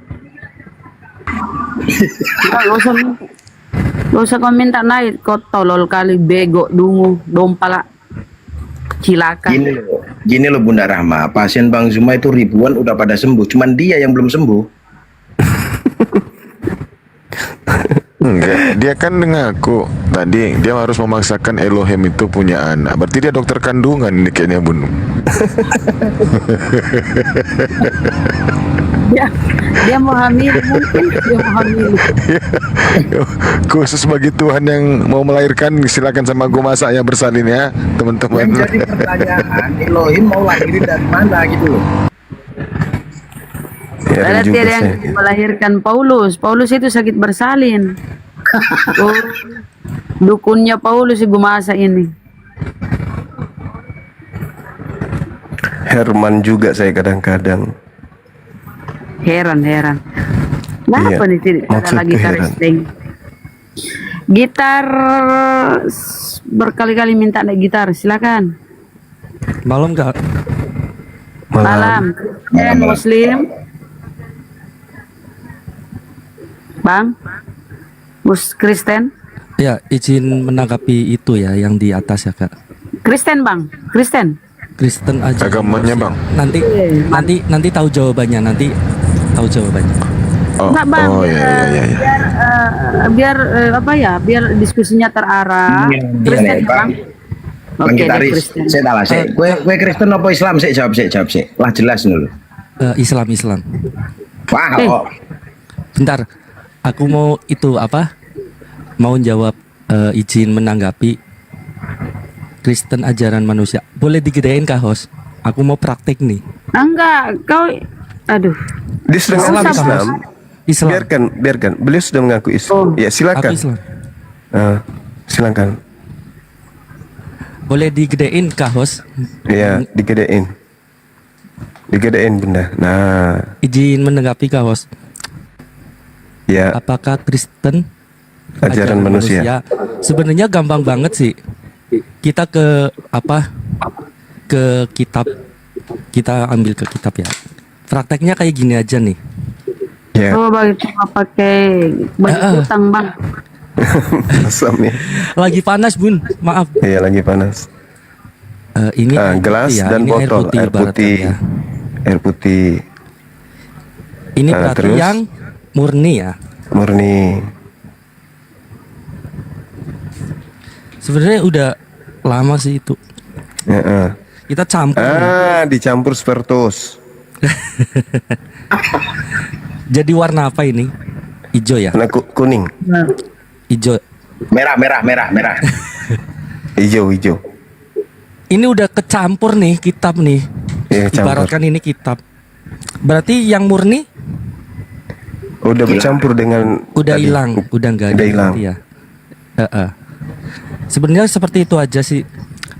Gak usah kau minta naik, kau tolol kali, bego, dungu, dompala, cilakan. Gini loh Bunda Rahma, pasien Bang Zuma itu ribuan udah pada sembuh, cuman dia yang belum sembuh. Enggak, dia kan ngaku tadi dia harus memaksakan Elohim itu punya anak. Berarti dia dokter kandungan ini kayaknya, Bun. Dia mau hamil, mungkin dia mau hamil. Khusus bagi Tuhan yang mau melahirkan, silakan sama gue masaknya bersalin ya, teman-teman. Yang jadi pertanyaan, Elohim mau lahirin dari mana gitu loh. Berarti ada yang melahirkan Paulus. Paulus itu sakit bersalin. Oh, dukunnya Paulus ibu masa ini. Herman juga saya kadang-kadang. Heran. Kenapa nih tidak ada maksudku lagi gitar heran. string? Gitar berkali-kali minta naik gitar, silakan. Malam Kak. Malam. Dan Muslim. Bang, Kristen? Ya, izin menanggapi itu ya yang di atas ya Kak. Kristen Bang, Kristen. Kristen aja. Agamanya Bang. Nanti tahu jawabannya, Enggak Bang, biar apa ya? Biar diskusinya terarah. Kristen ya, Bang. Bang Gitaris, saya tahu sih. Gue Kristen apa Islam sih? Jawab sih. Lah jelas dulu. Islam. Wah, Bentar, aku mau itu apa? Mau jawab izin menanggapi Kristen ajaran manusia. Boleh digedein Kak Host? Aku mau praktek nih. Enggak, kau aduh. Dia sudah mengaku Islam. Biarkan. Beliau sudah mengaku Islam. Ya, silakan. Aku Islam. Silakan. Boleh digedein Kak Host? Ya, digedein bunda. Nah, Izin menanggapi Kak Host. Ya. Apakah Kristen ajaran manusia? Sebenarnya gampang banget sih. Kita ke kitab. Kita ambil ke kitab ya. Prakteknya kayak gini aja nih. Ya. Oh, bagi cuma pakai baju utang Bang. Asam ya. Lagi panas Bun, maaf. Iya, lagi panas. Ini gelas ya, dan ini botol air putih. Ini berarti terus? yang murni ya. Murni. Sebenarnya udah lama sih itu. Kita campur. Dicampur spiritus. Jadi warna apa ini? Hijau ya? Warna kuning. Hijau. Merah. Hijau. Ini udah kecampur nih kitab nih. Ya, Ibaratkan ini kitab. Berarti yang murni udah bercampur dengan udah hilang, udah enggak ada hilang. ya. Sebenarnya seperti itu aja sih.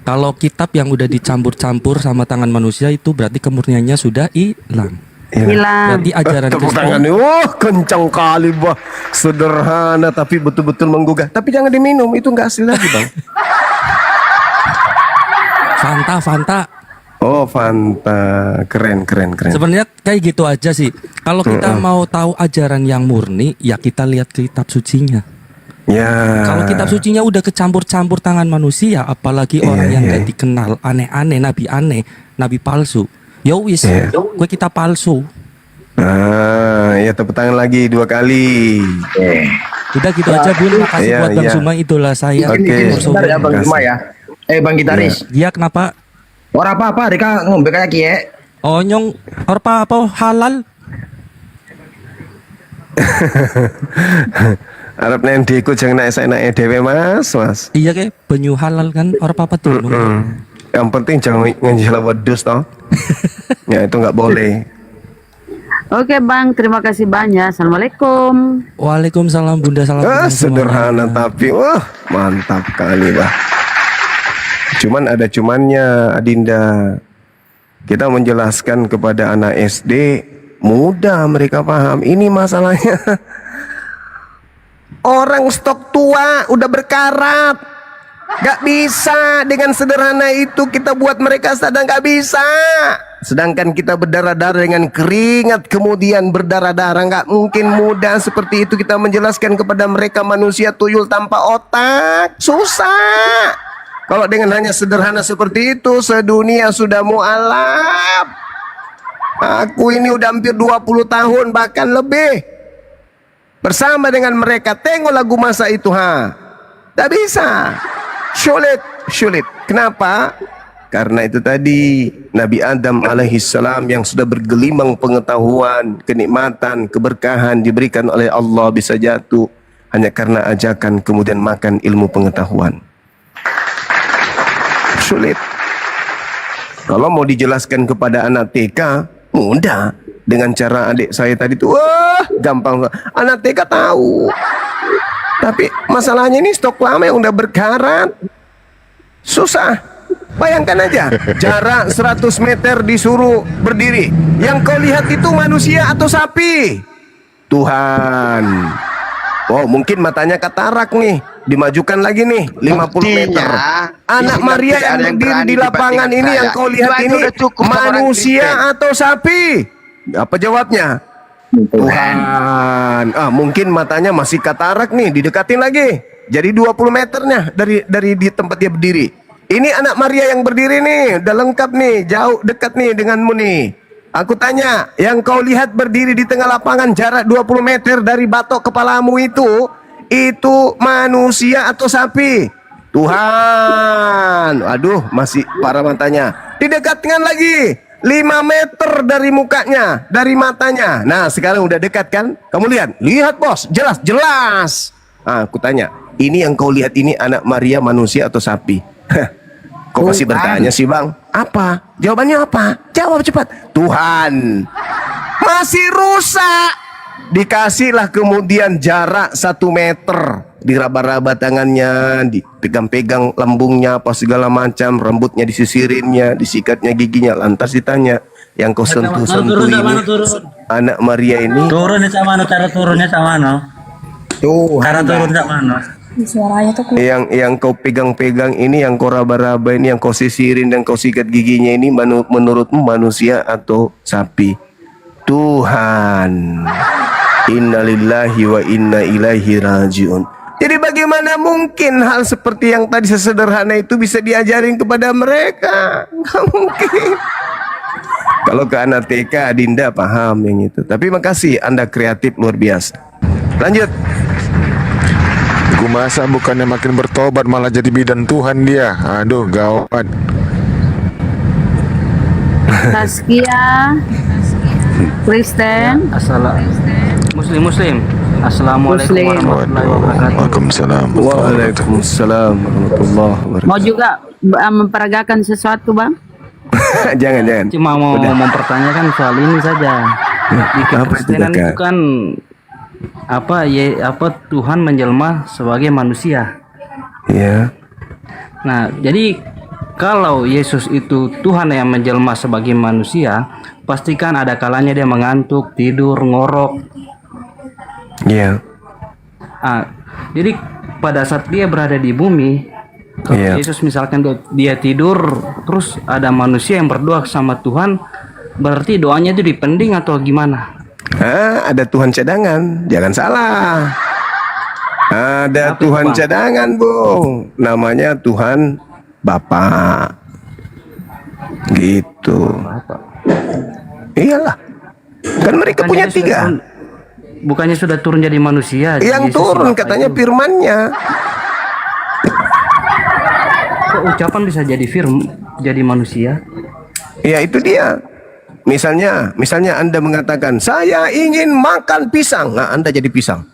Kalau kitab yang udah dicampur-campur sama tangan manusia itu berarti kemurniannya sudah hilang. Hilang. Berarti ajaran Tepuk tangan. Kencang kali bah. Sederhana tapi betul-betul menggugah. Tapi jangan diminum, itu nggak asli lagi Bang. Fanta. Oh, Fanta. Keren. Sebenarnya kayak gitu aja sih. Kalau kita mau tahu ajaran yang murni, ya kita lihat kitab sucinya. Ya. Kalau kitab sucinya udah kecampur-campur tangan manusia, apalagi orang yang gak dikenal, aneh-aneh, nabi palsu. Ya wis, gue kita palsu. Ya tepuk tangan lagi 2 kali. Udah gitu aja Bun, makasih buat Bang Suma, itulah saya. Sebentar ya Bang Suma ya. Bang Gitaris. Iya kenapa? Ora apa-apa, Rika ngombe kayak kie. Oh nyong, ora apa halal. Arab nanti ikut jangan naik dewe mas. Iya ke, banyu halal kan, ora apa tuh. Yang penting jangan ngejelah wedus toh. Ya itu nggak boleh. Oke Bang, terima kasih banyak. Assalamualaikum. Waalaikumsalam Bunda, salam. Sederhana tapi wah mantap kali bah. Cuman ada cumannya Adinda. Kita menjelaskan kepada anak SD mudah mereka paham. Ini masalahnya. Orang stok tua udah berkarat. Gak bisa dengan sederhana itu kita buat mereka sadar, gak bisa. Sedangkan kita berdarah-darah dengan keringat kemudian berdarah-darah. Gak mungkin mudah seperti itu kita menjelaskan kepada mereka manusia tuyul tanpa otak. Susah. Kalau dengan hanya sederhana seperti itu sedunia sudah mualaf. Aku ini udah hampir 20 tahun bahkan lebih bersama dengan mereka. Tengok lagu masa itu, tak bisa. Sulit. Kenapa? Karena itu tadi Nabi Adam alaihissalam yang sudah bergelimang pengetahuan, kenikmatan, keberkahan diberikan oleh Allah bisa jatuh hanya karena ajakan kemudian makan ilmu pengetahuan. Sulit. Kalau mau dijelaskan kepada anak TK, mudah. Dengan cara adik saya tadi tuh, wah gampang. Anak TK tahu. Tapi masalahnya ini stok lama yang udah berkarat. Susah. Bayangkan aja, jarak 100 meter disuruh berdiri. Yang kau lihat itu manusia atau sapi? Tuhan. Oh, mungkin matanya katarak nih. Dimajukan lagi nih, 50 meter. Anak Maria yang berdiri di lapangan ini yang kau lihat ini manusia atau sapi? Apa jawabnya? Tuhan. Mungkin matanya masih katarak nih, didekatin lagi. Jadi 20 meternya dari di tempat dia berdiri. Ini anak Maria yang berdiri nih, udah lengkap nih, jauh dekat nih denganmu nih. Aku tanya, yang kau lihat berdiri di tengah lapangan jarak 20 meter dari batok kepalamu itu manusia atau sapi? Tuhan. Aduh, masih parah matanya. Didekatkan lagi, 5 meter dari mukanya, dari matanya. Nah, sekarang udah dekat kan? Kamu lihat bos, jelas. Aku tanya, ini yang kau lihat ini anak Maria manusia atau sapi? Kok masih bertanya sih bang? Apa? Jawabannya apa? Jawab cepat. Tuhan. Masih rusak. Dikasihlah kemudian jarak 1 meter. Diraba-raba tangannya, dipegang-pegang lambungnya, apa segala macam, rambutnya disisirinnya, disikatnya giginya. Lantas ditanya, yang kau sentuh-sentuh ini anak Maria ini? Turunnya sama mana? Cara turunnya sama mana? Cara turun sama mana? Suaranya tuh yang kau pegang-pegang ini, yang kau raba-raba ini, yang kau sisirin dan kau sikat giginya ini menurutmu manusia atau sapi? Tuhan. Innalillahi wa inna ilaihi rajiun. Jadi bagaimana mungkin hal seperti yang tadi sesederhana itu bisa diajarin kepada mereka? Nggak mungkin. Kalau ke anak TK, Adinda paham yang itu. Tapi makasih, Anda kreatif luar biasa. Lanjut. Masa bukannya makin bertobat malah jadi bidan Tuhan dia. Aduh, gawat. Tazkiyah Kristen. Muslim. Assalamualaikum warahmatullahi wabarakatuh. Waalaikumsalam warahmatullahi wabarakatuh. Mau juga memperagakan sesuatu bang? Jangan. Cuma mau mempertanyakan soal ini saja. Di Kekristenan itu kan apa Tuhan menjelma sebagai manusia. Ya. Nah, jadi kalau Yesus itu Tuhan yang menjelma sebagai manusia, pastikan ada kalanya dia mengantuk, tidur, ngorok. Iya. Jadi pada saat dia berada di bumi, kalau Yesus misalkan dia tidur, terus ada manusia yang berdoa sama Tuhan, berarti doanya itu dipending atau gimana? Ada Tuhan cadangan, jangan salah. Ada Tuhan cadangan, Bung. Namanya Tuhan Bapa. Gitu. Iyalah. Kan mereka punya 3. Bukannya sudah turun jadi manusia? Yang turun katanya firman-Nya. Kok ucapan bisa jadi manusia? Ya itu dia. Misalnya Anda mengatakan, saya ingin makan pisang. Nah, Anda jadi pisang.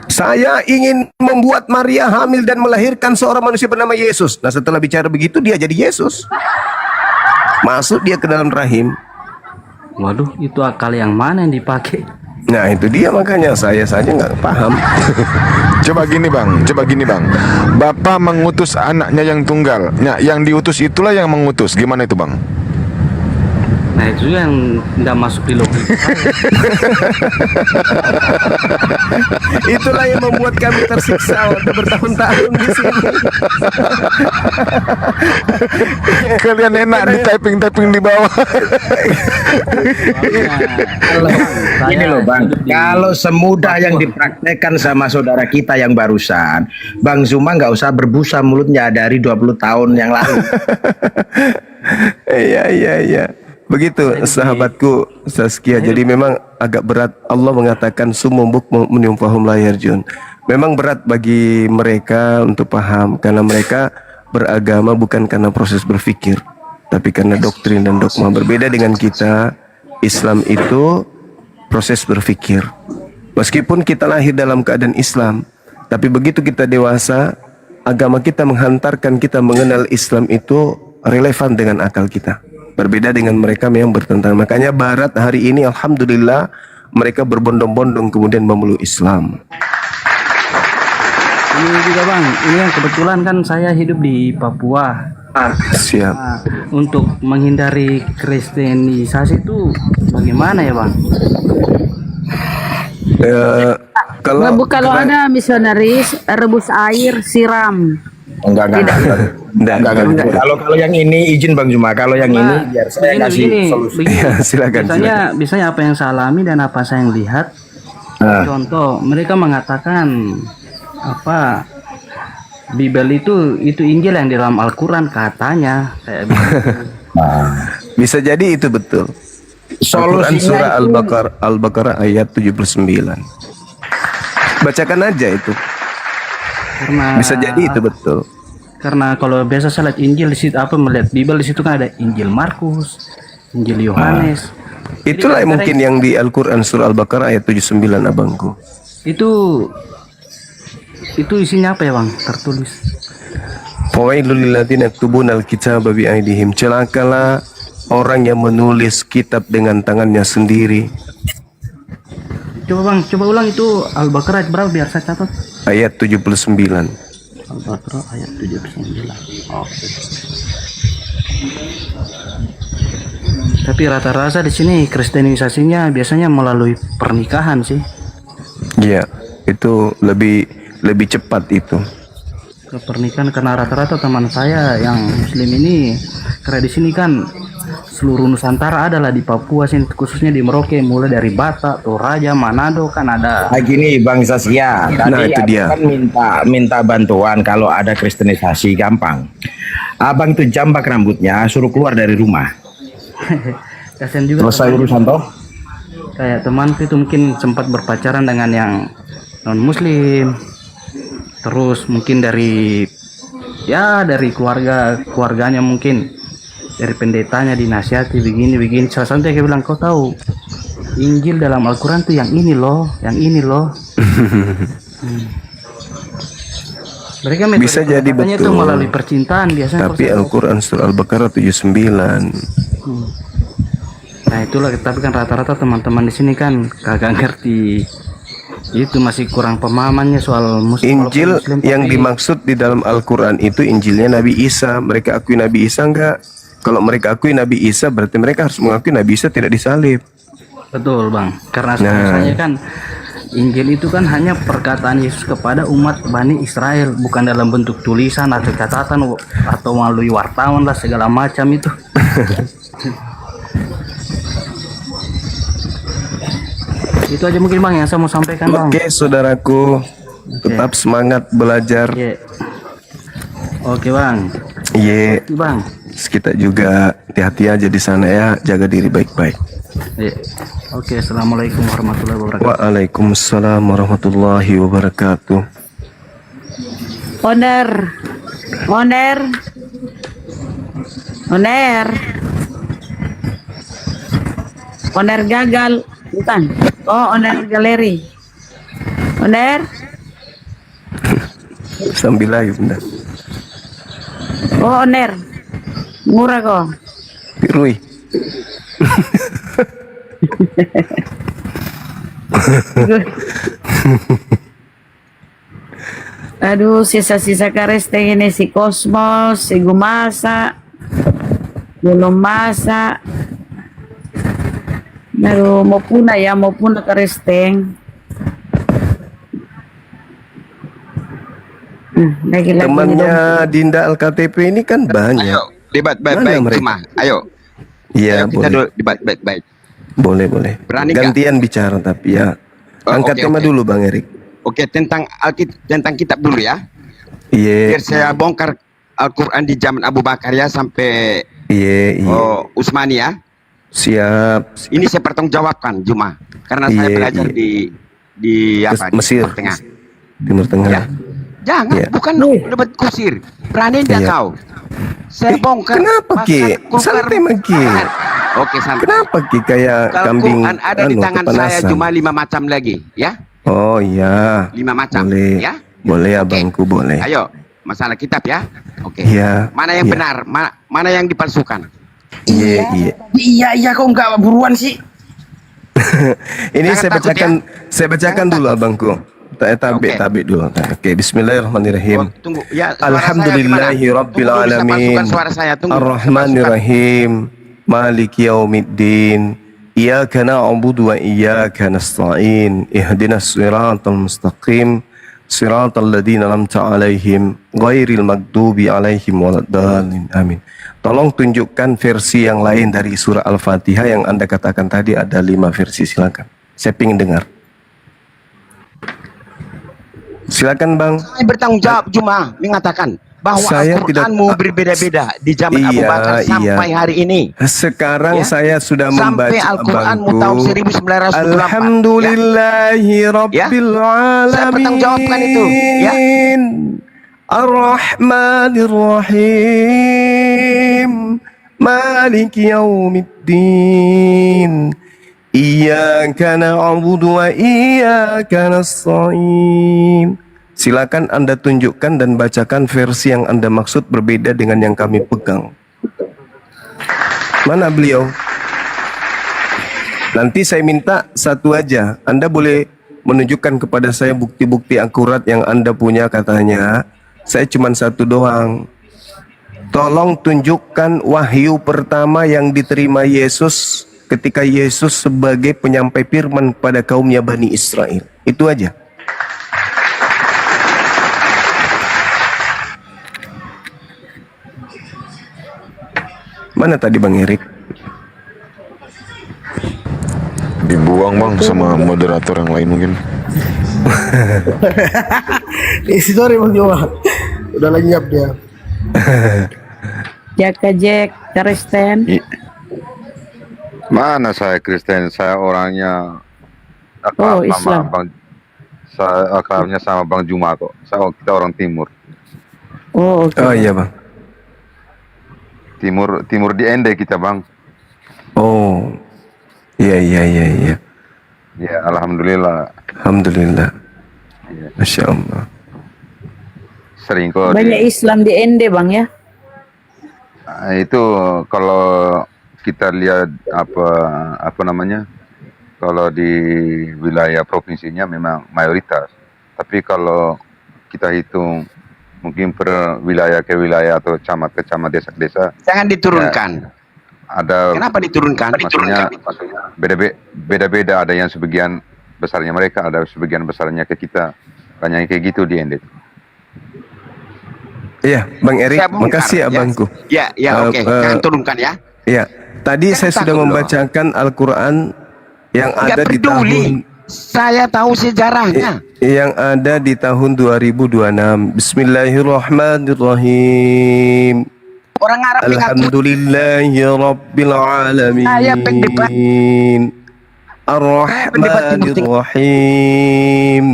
Saya ingin membuat Maria hamil dan melahirkan seorang manusia bernama Yesus. Nah, setelah bicara begitu, dia jadi Yesus. Masuk dia ke dalam rahim. Waduh, itu akal yang mana yang dipakai? Nah, itu dia makanya saya saja nggak paham. Coba gini bang, Bapak mengutus anaknya yang tunggal. Nah, yang diutus itulah yang mengutus. Gimana itu bang? Nah, itu yang nggak masuk di logika. Itulah yang membuat kami tersiksa bertahun-tahun di sini. Kalian enak di typing di bawah. Ini loh bang, kalau semudah yang dipraktekkan sama saudara kita yang barusan, Bang Zuma nggak usah berbusa mulutnya dari 20 tahun yang lalu. Iya. Begitu sahabatku Saskia. Jadi memang agak berat. Allah mengatakan sumum bukmun fahum la yarjun. Memang berat bagi mereka untuk paham karena mereka beragama bukan karena proses berpikir, tapi karena doktrin dan dogma. Berbeda dengan kita, Islam itu proses berpikir. Meskipun kita lahir dalam keadaan Islam, tapi begitu kita dewasa, agama kita menghantarkan kita mengenal Islam itu relevan dengan akal kita. Berbeda dengan mereka yang bertentangan. Makanya Barat hari ini alhamdulillah mereka berbondong-bondong kemudian memeluk Islam. Ini juga Bang, ini yang kebetulan kan saya hidup di Papua. Siap. Nah, untuk menghindari kristenisasi itu bagaimana ya Bang? Kalau ada misionaris rebus air siram. Enggak. Kalau yang ini izin Bang Juma, kalau yang ini biar saya kasih solusi. Silakan. Biasanya apa yang saya alami dan apa saya yang lihat. Contoh, mereka mengatakan apa? Bibel itu Injil yang di dalam Al-Qur'an katanya. Kayak Bisa jadi itu betul. Al-Quran surah Al-Baqarah ayat 79. Bacakan aja itu. Karena Bisa jadi itu betul. Karena kalau biasa saya lihat Injil di situ melihat Bibel di situ kan ada Injil Markus, Injil Yohanes. Itulah yang mungkin yang di Al-Quran surah Al-Baqarah ayat 79 abangku. Itu isinya apa ya Bang? Tertulis. Fawailul lil ladzina yaktubuna al-kitaba bi aydihim. Celakalah orang yang menulis kitab dengan tangannya sendiri. Coba Bang, coba ulang itu Al-Baqarah ayat berapa biar saya catat. Ayat 79. Al-Baqarah ayat 79. Oke. Tapi rata-rata di sini kristenisasinya biasanya melalui pernikahan sih. Iya, itu lebih cepat itu. Ke pernikahan karena rata-rata teman saya yang muslim ini karena di sini kan seluruh Nusantara adalah di Papua sini, khususnya di Merauke, mulai dari Batak, Toraja, Manado kan ada. Gini Bang Saskia, tadi itu dia. kan minta bantuan kalau ada kristenisasi gampang. Abang itu jambak rambutnya, suruh keluar dari rumah. Kasian juga. Selesai urusan toh. Kayak teman itu mungkin sempat berpacaran dengan yang non Muslim, terus mungkin dari keluarganya mungkin. Dari pendetanya dinasihati begini. Salah satu yang bilang, kau tahu Injil dalam Al-Quran tuh yang ini loh. Mereka bisa jadi betul. Itu melalui percintaan biasanya. Tapi Al-Quran surah Al-Baqarah 79. Nah itulah, tapi kan rata-rata teman-teman di sini kan kagak ngerti. Itu masih kurang pemahamannya soal Injil yang dimaksud di dalam Al-Quran itu Injilnya Nabi Isa. Mereka akui Nabi Isa enggak? Kalau mereka akui Nabi Isa berarti mereka harus mengakui Nabi Isa tidak disalib. Betul Bang, karena sebenarnya kan Injil itu kan hanya perkataan Yesus kepada umat Bani Israel, bukan dalam bentuk tulisan atau catatan atau melalui wartawan lah segala macam itu. Itu aja mungkin Bang yang saya mau sampaikan Bang. Oke saudaraku, tetap semangat belajar. Oke Bang. Iya. Bang. Kita juga hati-hati aja di sana ya, jaga diri baik-baik. Oke, assalamualaikum warahmatullahi wabarakatuh. Waalaikumsalam warahmatullahi wabarakatuh. Owner gagal, bukan? Oh, owner galeri. Owner. Sambil lagi bunda. Oh, owner. Murah kok. Pirui. Aduh, sisa-sisa karesteng ini si Kosmos, si Gumasa, belum masak. Aduh, mau punah karesteng. Temannya Dinda Al-KTP ini kan banyak. Ayo, debat baik-baik cuma. Ayo. Iya, kita boleh. Debat baik-baik. Boleh. Berani gantian bicara tapi ya. Angkat tema dulu Bang Erik. Oke, tentang kitab dulu ya. Iya. Biar saya bongkar Al-Quran di zaman Abu Bakar ya sampai Iya. Utsmani ya. Siap. Ini saya pertanggungjawabkan Juma, karena saya Iya, belajar iya. di apa? Di Mesir. Timur Tengah. Timur Tengah. Ya. Jangan, Iya. bukan debat kusir. Berani tidak Iya. kau? Saya bongkar. Kenapa Ki? Santai mah Ki. Oke, santai. Kenapa Ki kayak Kalau kambing Quran ada di tangan saya kepanasan? cuma 5 macam lagi, ya? Oh iya. 5 macam, Boleh. ya? Boleh abangku, boleh. Ayo, masalah kitab ya. Oke. Iya. Mana yang iya. benar? Mana yang dipalsukan? Iya, iya. Iya kok nggak buruan sih? Ini Jangan saya takut, bacakan, saya bacakan dulu abangku. Tabik dulu. Oke, bismillahirrahmanirrahim. Tunggu, ya. Suara Alhamdulillahi saya rabbil gimana? Tunggu dulu, saya alamin. palsukan suara saya. Tunggu. Ar-Rahmanirrahim. Maliki yaumiddin. Iyyaka na'budu wa iyyaka nasta'in. Ihdinas siratal mustaqim. Siratal ladzina an'amta 'alaihim ghairil maghdubi 'alaihim waladdallin. Amin. Tolong tunjukkan versi yang lain dari surah Al-Fatihah yang Anda katakan tadi, ada 5 versi, silakan. Saya ingin dengar. Silakan Bang. Saya bertanggung jawab Juma mengatakan bahwa Saya Al-Qur'anmu berbeda-beda di zaman Abu Iya, Bakar sampai iya. hari ini. Sekarang Ya. saya sudah membaca Sampai Al-Qur'anmu tahun 1924. Alhamdulillahi Rabbil Alamin. Saya pertanggungjawabkan itu, ya. Ar-Rahmanir-Rahim. Maliki yaumiddin. Iyyaka na'budu wa iyyaka nasta'in. Silakan Anda tunjukkan dan bacakan versi yang Anda maksud berbeda dengan yang kami pegang. Mana beliau? Nanti saya minta satu aja. Anda boleh menunjukkan kepada saya bukti-bukti akurat yang Anda punya katanya. Saya cuma satu doang. Tolong tunjukkan wahyu pertama yang diterima Yesus ketika Yesus sebagai penyampai firman pada kaumnya Bani Israel. Itu aja. Mana tadi Bang Erik? Dibuang Bang sama moderator yang lain mungkin. Sorry Bang Juma. Udah lenyap dia. Jaka Jack, Kristen. Mana saya Kristen, saya orangnya Oh, akrab sama Islam. Bang, saya akrabnya sama Bang Juma kok. Kita orang Timur. Oh, oke. Oh iya Bang. Timur di Ende kita Bang. Oh. Iya. Ya Alhamdulillah. Alhamdulillah. Ya. Masya Allah. Sering kok Banyak Islam di Ende, Bang ya. itu kalau kita lihat apa namanya, kalau di wilayah provinsinya memang mayoritas. Tapi kalau kita hitung mungkin per wilayah ke wilayah atau camat ke camat, desa ke desa, Jangan diturunkan. ya, ada Kenapa diturunkan? maksudnya beda-beda, ada yang sebagian besarnya mereka, ada sebagian besarnya ke kita. Banyak kayak gitu di Ende. Iya, Bang Erik, Saya bongkar, makasih ya. abangku. Ya, oke. Jangan turunkan ya. Iya, tadi saya sudah takut membacakan Al-Quran yang Nggak ada di peduli. tahun Saya tahu sejarahnya. yang ada di tahun 2026. Bismillahirrahmanirrahim. Orang Arab mengaku Alhamdulillahi Rabbil Alamin. Saya pendebat. Ar-Rahmanir-Rahim.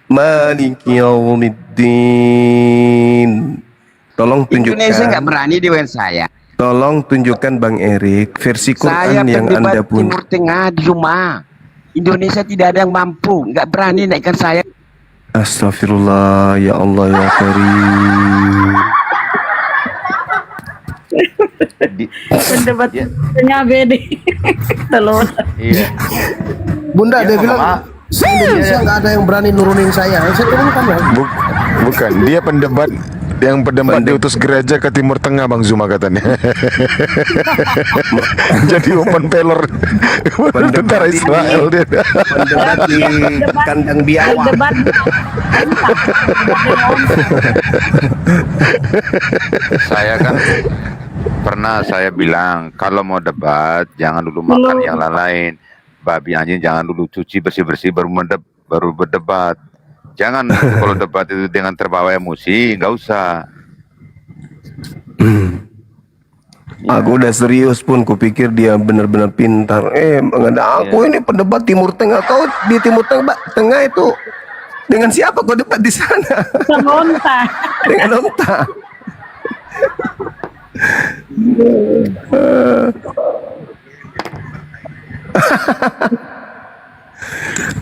Maliki yaumiddin. Tolong Indonesia nggak tunjukkan. berani di WN saya. Tolong tunjukkan Bang Erik versi Saya Quran yang pendebat Anda punya. Timur Tengah di rumah. Indonesia tidak ada yang mampu, nggak berani naikkan saya. Astagfirullah, ya Allah ya Karim. Pendebat punya beda. Telur. Iya. Bunda dia bilang Indonesia nggak ada yang berani nurunin saya. Saya turunkan ya. Bukan, dia pendebat diutus gereja ke Timur Tengah Bang Zuma katanya. Jadi open peller tentara Israel dia. Pendebat di kandang biawak. Saya kan pernah saya bilang kalau mau debat jangan dulu makan yang lain. Babi anjing jangan dulu cuci bersih-bersih baru berdebat. Jangan kalau debat itu dengan terbawa emosi, nggak usah. Aku udah serius pun, kupikir dia benar-benar pintar. Mengenai aku ini pendebat Timur Tengah. Kau di Timur Tengah itu dengan siapa kau debat di sana? Sama onta. Dengan onta.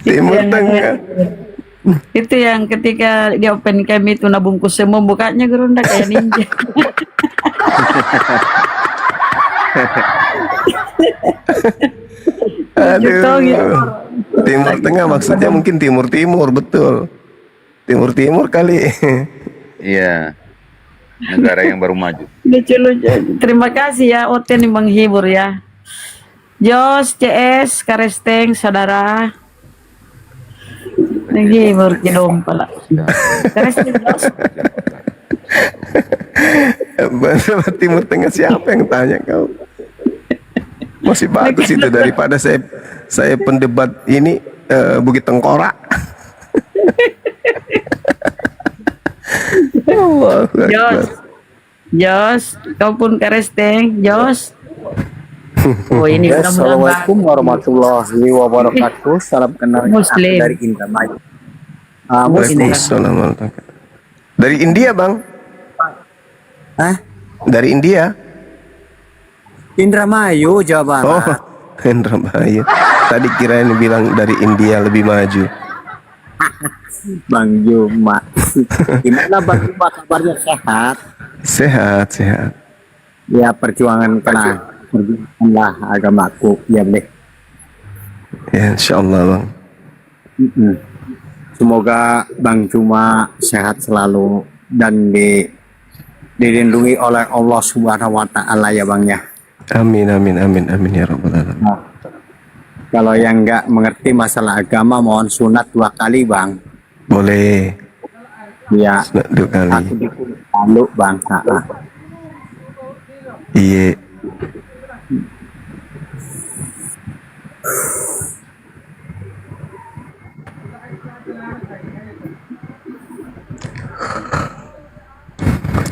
Timur Tengah. Itu yang ketika di open cam itu nabungkus semua bukanya gerunda kayak ninja. Aduh. Timur Tengah maksudnya mungkin Timur betul. Timur kali. Iya. Negara yang baru maju. Lucu-lucu. Terima kasih ya Oten yang menghibur ya. Jos, CS, Karesteng, saudara. Menghibur kidom pala. Karesteng, Jos. Timur Tengah siapa yang tanya kau? Masih bagus itu daripada saya pendebat ini Bukit Tengkorak. Jos, kau pun Karesteng, Jos. Oh ini Assalamualaikum warahmatullahi wabarakatuh. Salam kenal Muslim dari Indramayu. Waalaikumsalam. Dari India bang? Hah? Dari India? Indramayu, Jawa Barat. Oh, Indramayu. Tadi kirain bilang dari India lebih maju. Bang Juma. Gimana Bang Juma kabarnya, sehat? Sehat. Ya perjuangan perjuanganlah agamaku, ya boleh. Ya insyaallah bang. Semoga Bang Juma sehat selalu dan dilindungi oleh Allah Subhanahu wa taala ya Bang ya. Amin ya rabbal alamin. Kalau yang nggak mengerti masalah agama mohon sunat 2 kali Bang. Boleh. Ya. Sunat 2 kali. Aku lalu Bang. Iya.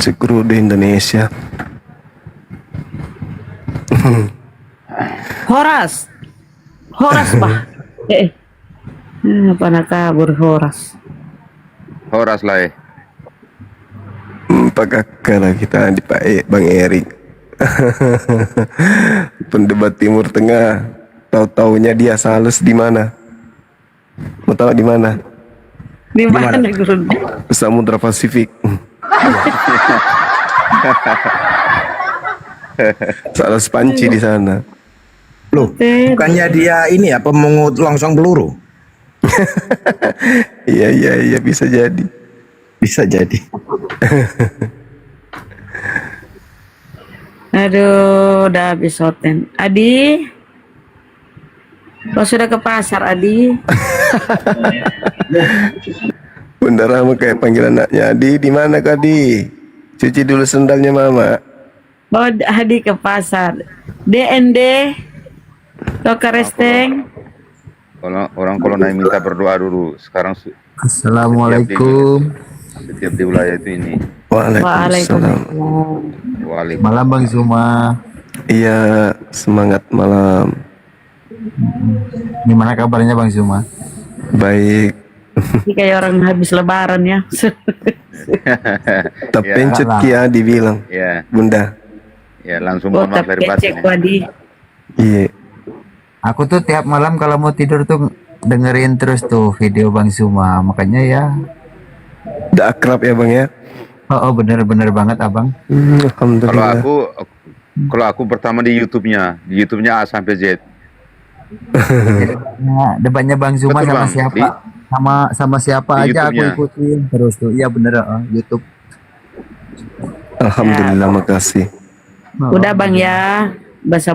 Cekru di Indonesia. Horas bah. Apa nak kabur Horas lah Apakah kalah kita di Bang Erik. Pendebat Timur Tengah, tahu-taunya dia sales di mana? Mau tahu di mana? Di mana Guru? Samudra Pasifik. Sales panci di sana. Loh, bukannya dia ini ya pemungut longsong peluru? Iya bisa jadi. Aduh, udah habis Oten. Adi, kau sudah ke pasar Adi? Bunda Rama kayak panggil anaknya. Adi, di mana Kak Adi? Cuci dulu sendalnya Mama. Oh, Adi ke pasar. DND, kau Karesteng. Kalau naik minta berdoa dulu. Sekarang Assalamualaikum. Setiap di wilayah itu ini. Waalaikumsalam. Malam Bang Zuma. Iya, semangat malam. Gimana kabarnya Bang Zuma? Baik. Ini kayak orang habis lebaran ya. Terpencet Kia dibilang. Iya. Bunda. Ya langsung mohon maaf lahir batin. Iya. Aku tuh tiap malam kalau mau tidur tuh dengerin terus tuh video Bang Zuma. Makanya ya. Udah akrab ya Bang ya? Oh bener banget Abang. Alhamdulillah. Kalau aku pertama di YouTube-nya A sampai Z. Nah, debatnya Bang Zuma Betul, sama Bang. siapa? Sama siapa di aja aku YouTube-nya. ikutin terus tuh. Iya bener YouTube. Alhamdulillah, makasih. Udah Bang ya, bahasa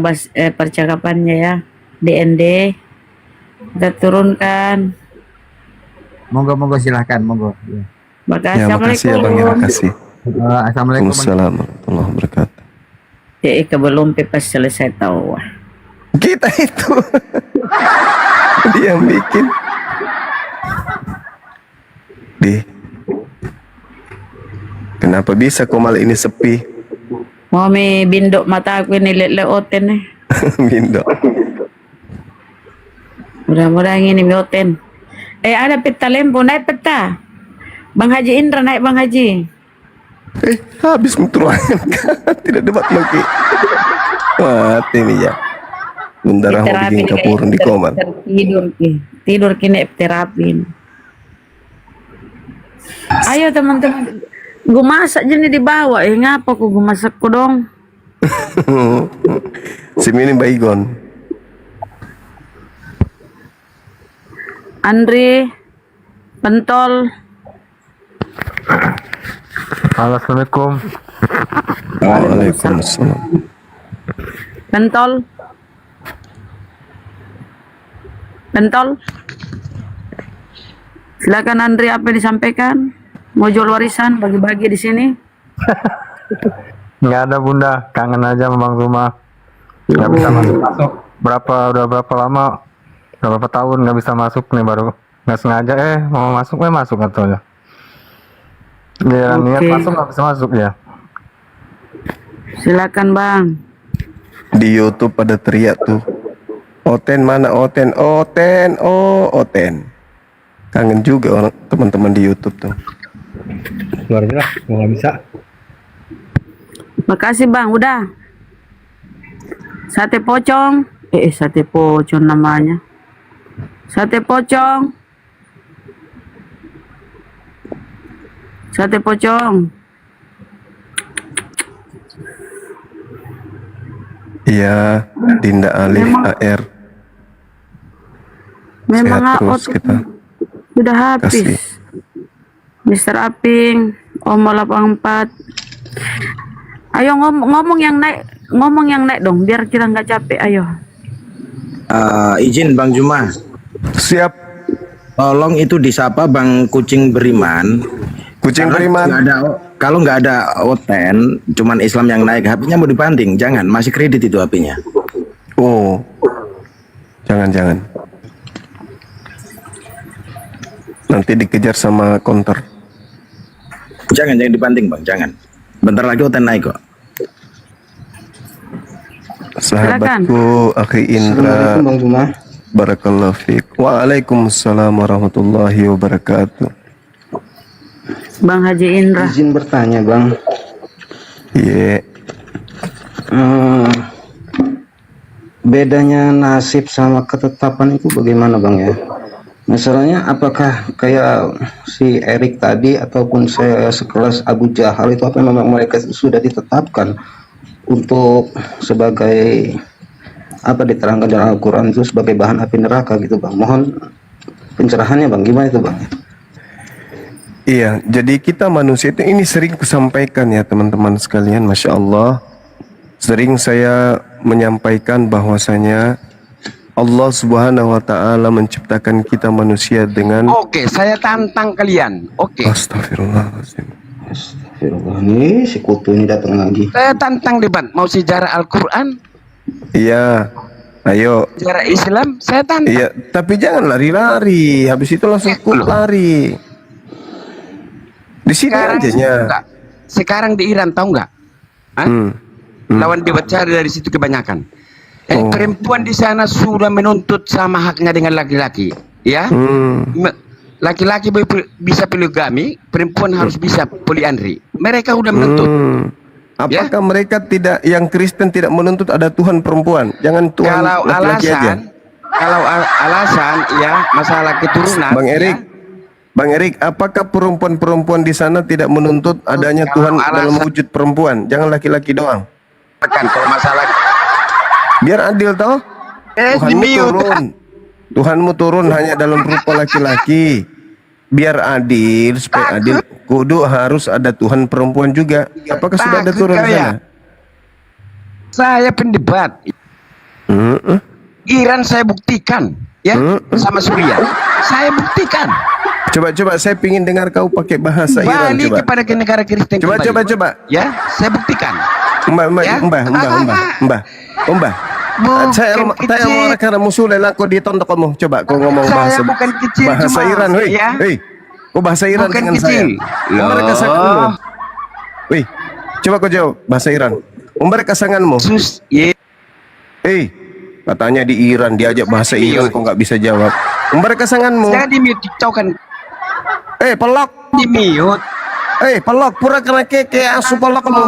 percakapannya ya. DND kita turunkan. Monggo silahkan monggo. Ya. Makasih. Ya, makasih ya Bang ya, makasih. Assalamualaikum. Waalaikumsalam warahmatullahi wabarakatuh. Belum pas selesai tahu. Kita itu dia yang bikin. Kenapa bisa kok malah ini sepi? Mau bindok mata aku ini leoten nih. Bindok. Mudah-mudahan ini mioten. Ada peta lempo, naik peta. Bang Haji Indra naik Bang Haji. Habis menturuankan tidak debat lagi. Mati nih ya. Bunda Rahma bikin kapurun di koman. Tidur kini terapin. Ayo teman-teman, gue masak jadi dibawa. Ngapa gue masak ku dong? Si Mini Baygon. Andri, pentol. Assalamualaikum. Waalaikumsalam. Pentol. Silakan Andri, apa yang disampaikan? Mau jual warisan, bagi-bagi di sini? Nggak ada Bunda, kangen aja sama Bang Zuma. Nggak bisa masuk. Udah berapa lama? Berapa tahun nggak bisa masuk nih, baru nggak sengaja mau masuk katanya. Giliran niat masuk nggak bisa masuk ya. Silakan Bang. Di YouTube pada teriak tuh. Oten mana Oten? Oten, oh Oten. Kangen juga orang teman-teman di YouTube tuh. Luar biasa, nggak bisa. Makasih Bang, udah. Sate pocong. Sate pocong namanya. Sate pocong. Sate pocong. Iya, Dinda Alif AR. Memang sehat terus kita. Sudah habis. Kasih. Mr. Aping, Omo 84. Ayo ngomong yang naik dong, biar kita nggak capek. Ayo. Izin Bang Juma. Siap. Tolong itu disapa Bang Kucing Beriman. Kucing Beriman. Kalau nggak ada Oten, cuman Islam yang naik, HP-nya mau dibanting. Jangan, masih kredit itu HP-nya. Oh. Jangan. Nanti dikejar sama counter. Jangan dibanting Bang, jangan. Bentar lagi Oten naik kok. Sahabatku, Akhi Indra. Bang Juma. Barakallahu fiik. Waalaikumsalam warahmatullahi wabarakatuh. Bang Haji Indra. Izin bertanya Bang. Iya. Bedanya nasib sama ketetapan itu bagaimana Bang ya? Masalahnya apakah kayak si Erik tadi ataupun saya sekelas Abu Jahal itu, apa memang mereka sudah ditetapkan untuk sebagai apa diterangkan dalam Al-Quran itu sebagai bahan api neraka gitu Bang? Mohon pencerahannya Bang, gimana itu Bang? Iya, jadi kita manusia itu ini sering kusampaikan ya teman-teman sekalian, Masya Allah. Sering saya menyampaikan bahwasanya Allah Subhanahu wa Ta'ala menciptakan kita manusia dengan. Oke, saya tantang kalian. Oke. Astagfirullahaladzim. Astagfirullah, nih si kutu ini datang lagi. Saya tantang debat. Mau sejarah Al-Quran? Iya. Ayo. Sejarah Islam? Saya tantang. Iya, tapi jangan lari-lari. Habis itu langsung lari. Di sini aja. Sekarang di Iran tahu nggak? Lawan debat cari dari situ kebanyakan. Perempuan di sana sudah menuntut sama haknya dengan laki-laki, ya. Laki-laki bisa poligami, perempuan harus bisa poliandri. Mereka sudah menuntut. Apakah mereka tidak, yang Kristen tidak menuntut ada Tuhan perempuan? Jangan Tuhan laki-laki aja. Kalau alasan ya masalah keturunan. Bang Erik, apakah perempuan-perempuan di sana tidak menuntut adanya Tuhan dalam wujud perempuan? Jangan laki-laki doang. Kalau masalah biar adil toh. Tuhanmu turun hanya dalam rupa laki-laki. Biar adil, supaya adil, kudu harus ada Tuhan perempuan juga. Apakah sudah ada turun di sana? Saya pendebat. Iran saya buktikan, ya, sama Suriah. Saya buktikan. Coba saya pingin dengar kau pakai bahasa Iran. Balik kepada negara Kristen. Coba. Ya, saya buktikan. Mbah. Saya mau karena musuh lelah kau ditontok kamu. Coba kau ngomong bahasa. Bukan kecil, bahasa Iran, woi. Hei, kau bahasa Iran bukan dengan kecil. saya. Mereka sakit dulu. Woi, coba kau jawab bahasa Iran. Umbar kasanganmu. Katanya di Iran, diajak bahasa Iran kok nggak bisa jawab. Umbar kasanganmu. Jangan di mute kan. Pelok. Di mute. Pelok pura kena keke asu pelok kamu.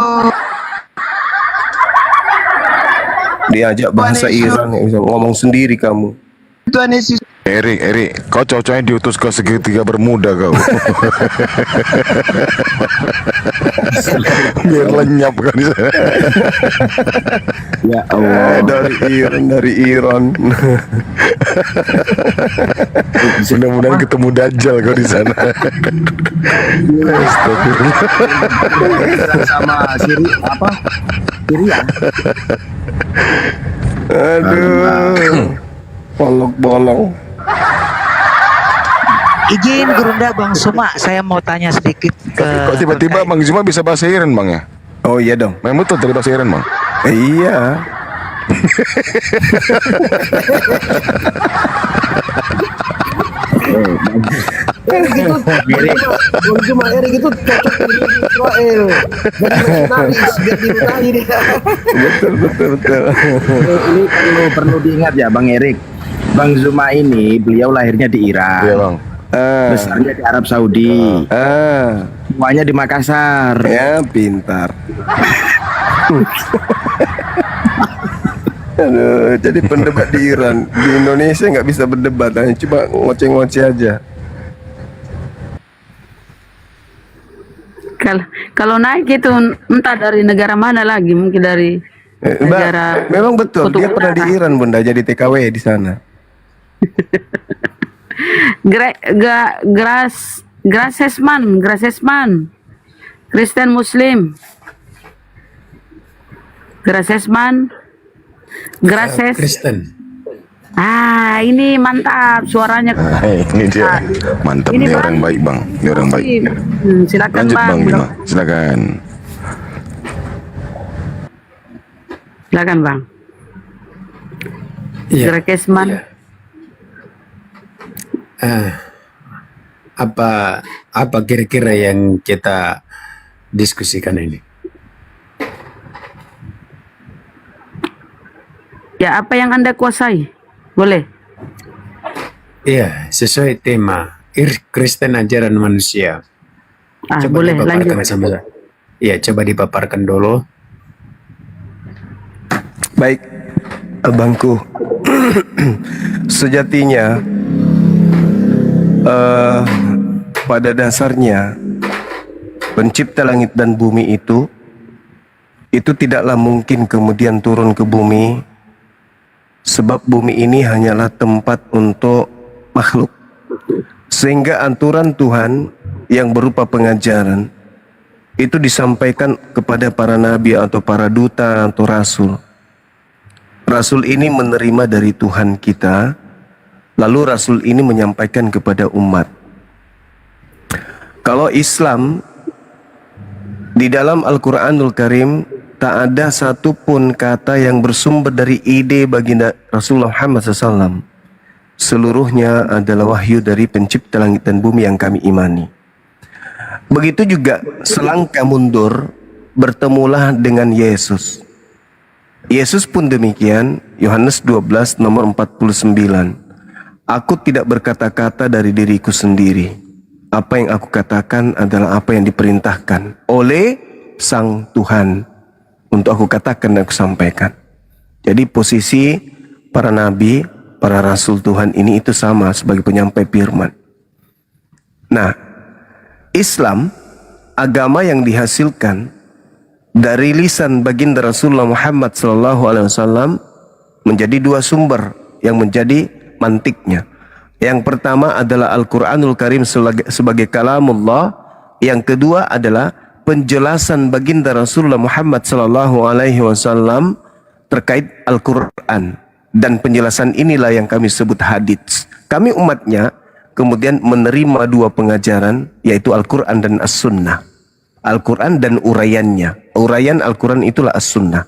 Diajak bahasa Iran, ngomong sendiri kamu. Tuhan Yesus. Erik, kau cocoknya diutus ke segitiga Bermuda kau. Biar lenyap kan di sana. Ya Allah, dari Iran. Mudah-mudahan ketemu Dajjal kau di sana. Astagfirullah. Sama Syria. Aduh, bolong. Izin Gurunda Bang Suma, saya mau tanya sedikit ke... Kok tiba-tiba Bang Suma bisa bahasa Iran Bang ya? Oh iya dong. Memang betul tadi bahasa Iran Bang? Iya. Erik itu cocok di Israel. Jadi nasionalis, biar dinikahi dia. Betul. Ini perlu diingat ya Bang Erik. Bang Zuma ini beliau lahirnya di Iran. Iya Bang. Besarnya di Arab Saudi. Semuanya di Makassar. Ya, pintar. Aduh, jadi pendebat di Iran. Di Indonesia nggak bisa berdebat, hanya cuma ngoceh-ngoceh aja. Kalau naik itu entah dari negara mana lagi, mungkin dari negara. Memang betul, dia pernah di Iran Bunda, jadi TKW di sana. Grasesman, Kristen Muslim, Grasesman, Kristen. Ini mantap suaranya. Ini dia, mantap Ini nih Bang. orang baik Bang, ini orang baik. Silakan Lanjut Bang. Bang Bima, silakan. Silakan Bang. Iya. Grasesman. Apa kira-kira yang kita diskusikan ini? Ya, apa yang Anda kuasai? Boleh. Iya, sesuai tema Kristen ajaran manusia. Boleh lanjut. Sama. Iya, coba dipaparkan dulu. Baik, abangku. Sejatinya pada dasarnya pencipta langit dan bumi itu tidaklah mungkin kemudian turun ke bumi, sebab bumi ini hanyalah tempat untuk makhluk, sehingga aturan Tuhan yang berupa pengajaran itu disampaikan kepada para nabi atau para duta atau rasul. Rasul ini menerima dari Tuhan kita, lalu Rasul ini menyampaikan kepada umat. Kalau Islam, di dalam Al-Quranul Karim tak ada satupun kata yang bersumber dari ide baginda Rasulullah Muhammad SAW. Seluruhnya adalah wahyu dari pencipta langit dan bumi yang kami imani. Begitu juga selangkah mundur, bertemulah dengan Yesus. Yesus pun demikian, Yohanes 12 nomor 49. Aku tidak berkata-kata dari diriku sendiri. Apa yang aku katakan adalah apa yang diperintahkan oleh Sang Tuhan untuk aku katakan dan aku sampaikan. Jadi posisi para nabi, para rasul Tuhan ini itu sama sebagai penyampai firman. Nah, Islam, agama yang dihasilkan dari lisan baginda Rasulullah Muhammad SAW menjadi dua sumber yang menjadi mantiknya. Yang pertama adalah Al-Quranul Karim sebagai kalamullah. Yang kedua adalah penjelasan baginda Rasulullah Muhammad SAW terkait Al-Quran. Dan penjelasan inilah yang kami sebut hadits. Kami umatnya kemudian menerima dua pengajaran, yaitu Al-Quran dan As-Sunnah. Al-Quran dan uraiannya. Uraian Al-Quran itulah As-Sunnah.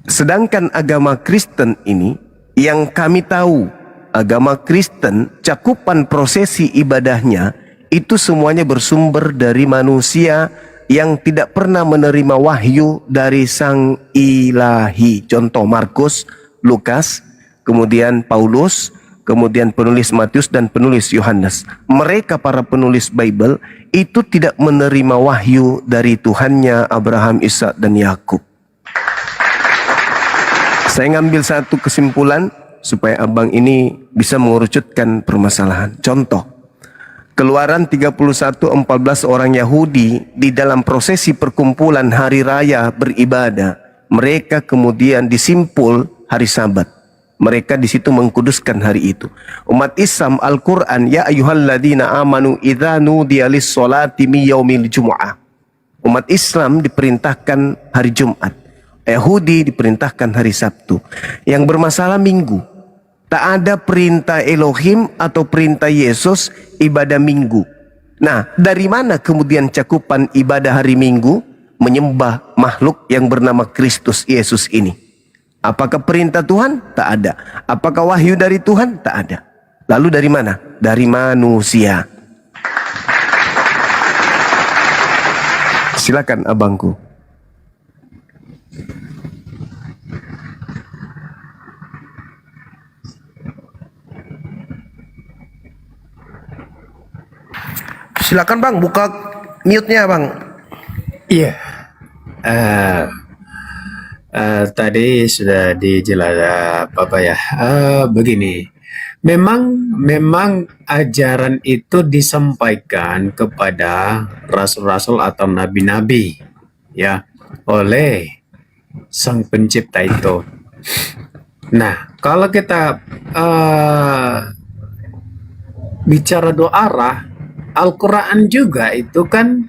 Sedangkan agama Kristen ini, yang kami tahu, agama Kristen, cakupan prosesi ibadahnya, itu semuanya bersumber dari manusia yang tidak pernah menerima wahyu dari Sang Ilahi. Contoh Markus, Lukas, kemudian Paulus, kemudian penulis Matius dan penulis Yohanes. Mereka para penulis Bible itu tidak menerima wahyu dari Tuhannya Abraham, Ishak dan Yakub. Saya ngambil satu kesimpulan supaya abang ini bisa mengerucutkan permasalahan. Contoh, Keluaran 31:14 orang Yahudi di dalam prosesi perkumpulan hari raya beribadah, mereka kemudian disimpul hari Sabat. Mereka di situ mengkuduskan hari itu. Umat Islam Al-Quran, ya ayyuhalladzina amanu idza nudiya lis-sholati min yaumil jumu'ah. Umat Islam diperintahkan hari Jumat. Yahudi diperintahkan hari Sabtu. Yang bermasalah Minggu. Tak ada perintah Elohim atau perintah Yesus ibadah Minggu. Nah, dari mana kemudian cakupan ibadah hari Minggu menyembah makhluk yang bernama Kristus Yesus ini? Apakah perintah Tuhan? Tak ada. Apakah wahyu dari Tuhan? Tak ada. Lalu dari mana? Dari manusia. Silakan abangku. Silakan bang, buka mute-nya bang. Iya. Tadi sudah dijelaskan apa ya? Begini. Memang ajaran itu disampaikan kepada rasul-rasul atau nabi-nabi ya oleh Sang Pencipta itu. Nah, kalau kita bicara dua arah, Al-Quran juga itu kan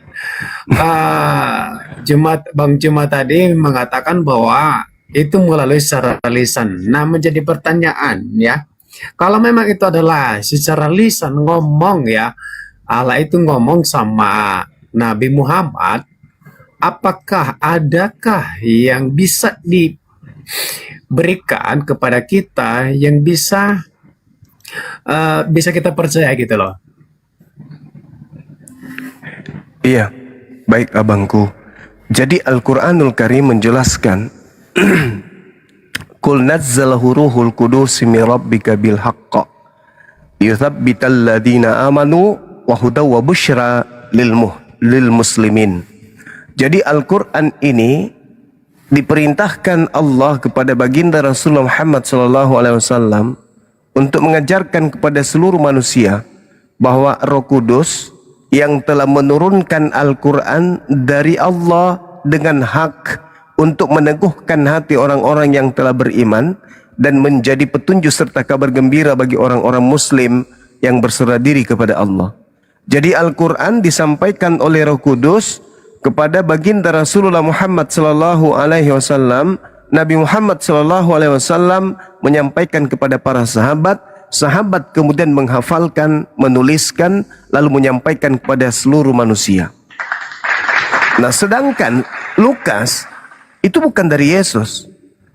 Bang Jumat tadi mengatakan bahwa itu melalui secara lisan. Nah, menjadi pertanyaan ya, kalau memang itu adalah secara lisan ngomong ya, Allah itu ngomong sama Nabi Muhammad, adakah yang bisa diberikan kepada kita yang bisa kita percaya gitu loh? Iya, baik abangku. Jadi Al-Quranul Karim menjelaskan Qul nazzalahu ruhul qudus min rabbika bil haqqa yuthabbital ladina amanu wa hudaw wa busyra lil muslimin. Jadi Al-Quran ini diperintahkan Allah kepada baginda Rasulullah Muhammad SAW untuk mengajarkan kepada seluruh manusia bahwa Roh Kudus yang telah menurunkan Al-Quran dari Allah dengan hak untuk meneguhkan hati orang-orang yang telah beriman dan menjadi petunjuk serta kabar gembira bagi orang-orang muslim yang berserah diri kepada Allah. Jadi Al-Quran disampaikan oleh Roh Kudus kepada baginda Rasulullah Muhammad SAW. Nabi Muhammad SAW menyampaikan kepada para sahabat, sahabat kemudian menghafalkan, menuliskan, lalu menyampaikan kepada seluruh manusia. Nah, sedangkan Lukas itu bukan dari Yesus,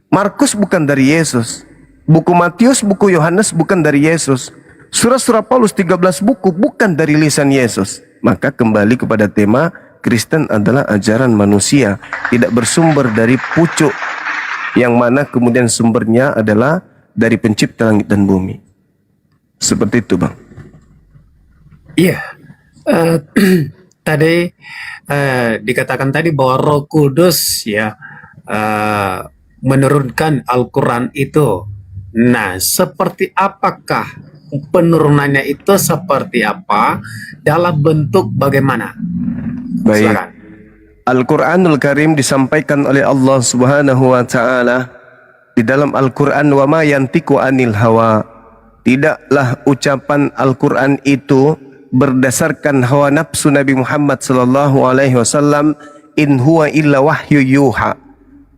Markus bukan dari Yesus, buku Matius, buku Yohanes bukan dari Yesus, surah-surah Paulus 13 buku bukan dari lisan Yesus. Maka kembali kepada tema, Kristen adalah ajaran manusia, tidak bersumber dari pucuk yang mana kemudian sumbernya adalah dari Pencipta langit dan bumi. Seperti itu bang. Iya, tadi dikatakan tadi bahwa Roh Kudus ya menurunkan Al-Quran itu. Nah, seperti apakah penurunannya itu, seperti apa, dalam bentuk bagaimana? Baik. Silakan. Al-Quranul Karim disampaikan oleh Allah Subhanahu wa Ta'ala di dalam Al-Quran, wa ma yantiqu anil hawa. Tidaklah ucapan Al-Quran itu berdasarkan hawa nafsu Nabi Muhammad SAW. In huwa illa wahyu yuha.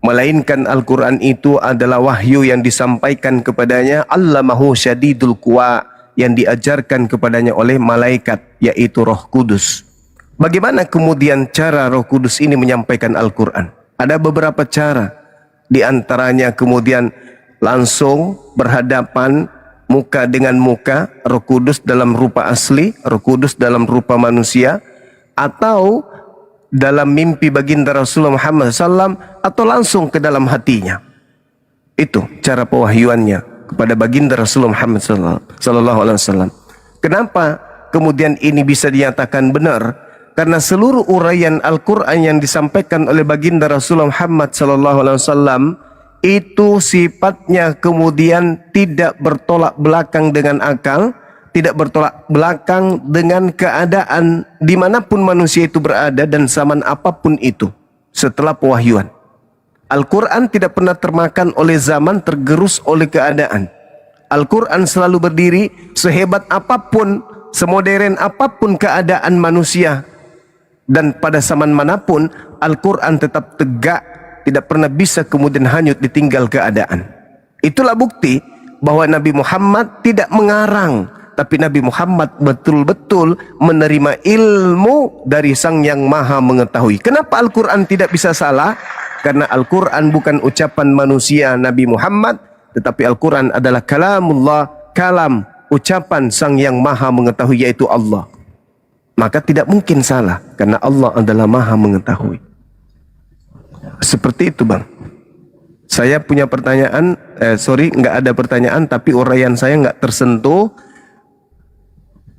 Melainkan Al-Quran itu adalah wahyu yang disampaikan kepadanya, allamahu syadidul quwa, yang diajarkan kepadanya oleh malaikat, yaitu Roh Kudus. Bagaimana kemudian cara Roh Kudus ini menyampaikan Al-Quran? Ada beberapa cara. Di antaranya kemudian langsung berhadapan muka dengan muka, Roh Kudus dalam rupa asli, Roh Kudus dalam rupa manusia, atau dalam mimpi baginda Rasulullah Muhammad SAW atau langsung ke dalam hatinya. Itu cara pewahyuannya kepada baginda Rasulullah Muhammad SAW. Kenapa kemudian ini bisa dinyatakan benar? Karena seluruh uraian Al-Quran yang disampaikan oleh baginda Rasulullah Muhammad SAW itu sifatnya kemudian tidak bertolak belakang dengan akal, tidak bertolak belakang dengan keadaan dimanapun manusia itu berada dan zaman apapun itu setelah pewahyuan. Al-Quran tidak pernah termakan oleh zaman, tergerus oleh keadaan. Al-Quran selalu berdiri sehebat apapun, semodern apapun keadaan manusia. Dan pada zaman manapun Al-Quran tetap tegak, tidak pernah bisa kemudian hanyut ditinggal keadaan. Itulah bukti bahwa Nabi Muhammad tidak mengarang, tapi Nabi Muhammad betul-betul menerima ilmu dari Sang Yang Maha Mengetahui. Kenapa Al-Quran tidak bisa salah? Karena Al-Quran bukan ucapan manusia Nabi Muhammad, tetapi Al-Quran adalah kalamullah, kalam, ucapan Sang Yang Maha Mengetahui, yaitu Allah. Maka tidak mungkin salah, karena Allah adalah Maha Mengetahui. Seperti itu, Bang. Saya punya pertanyaan, nggak ada pertanyaan, tapi uraian saya nggak tersentuh.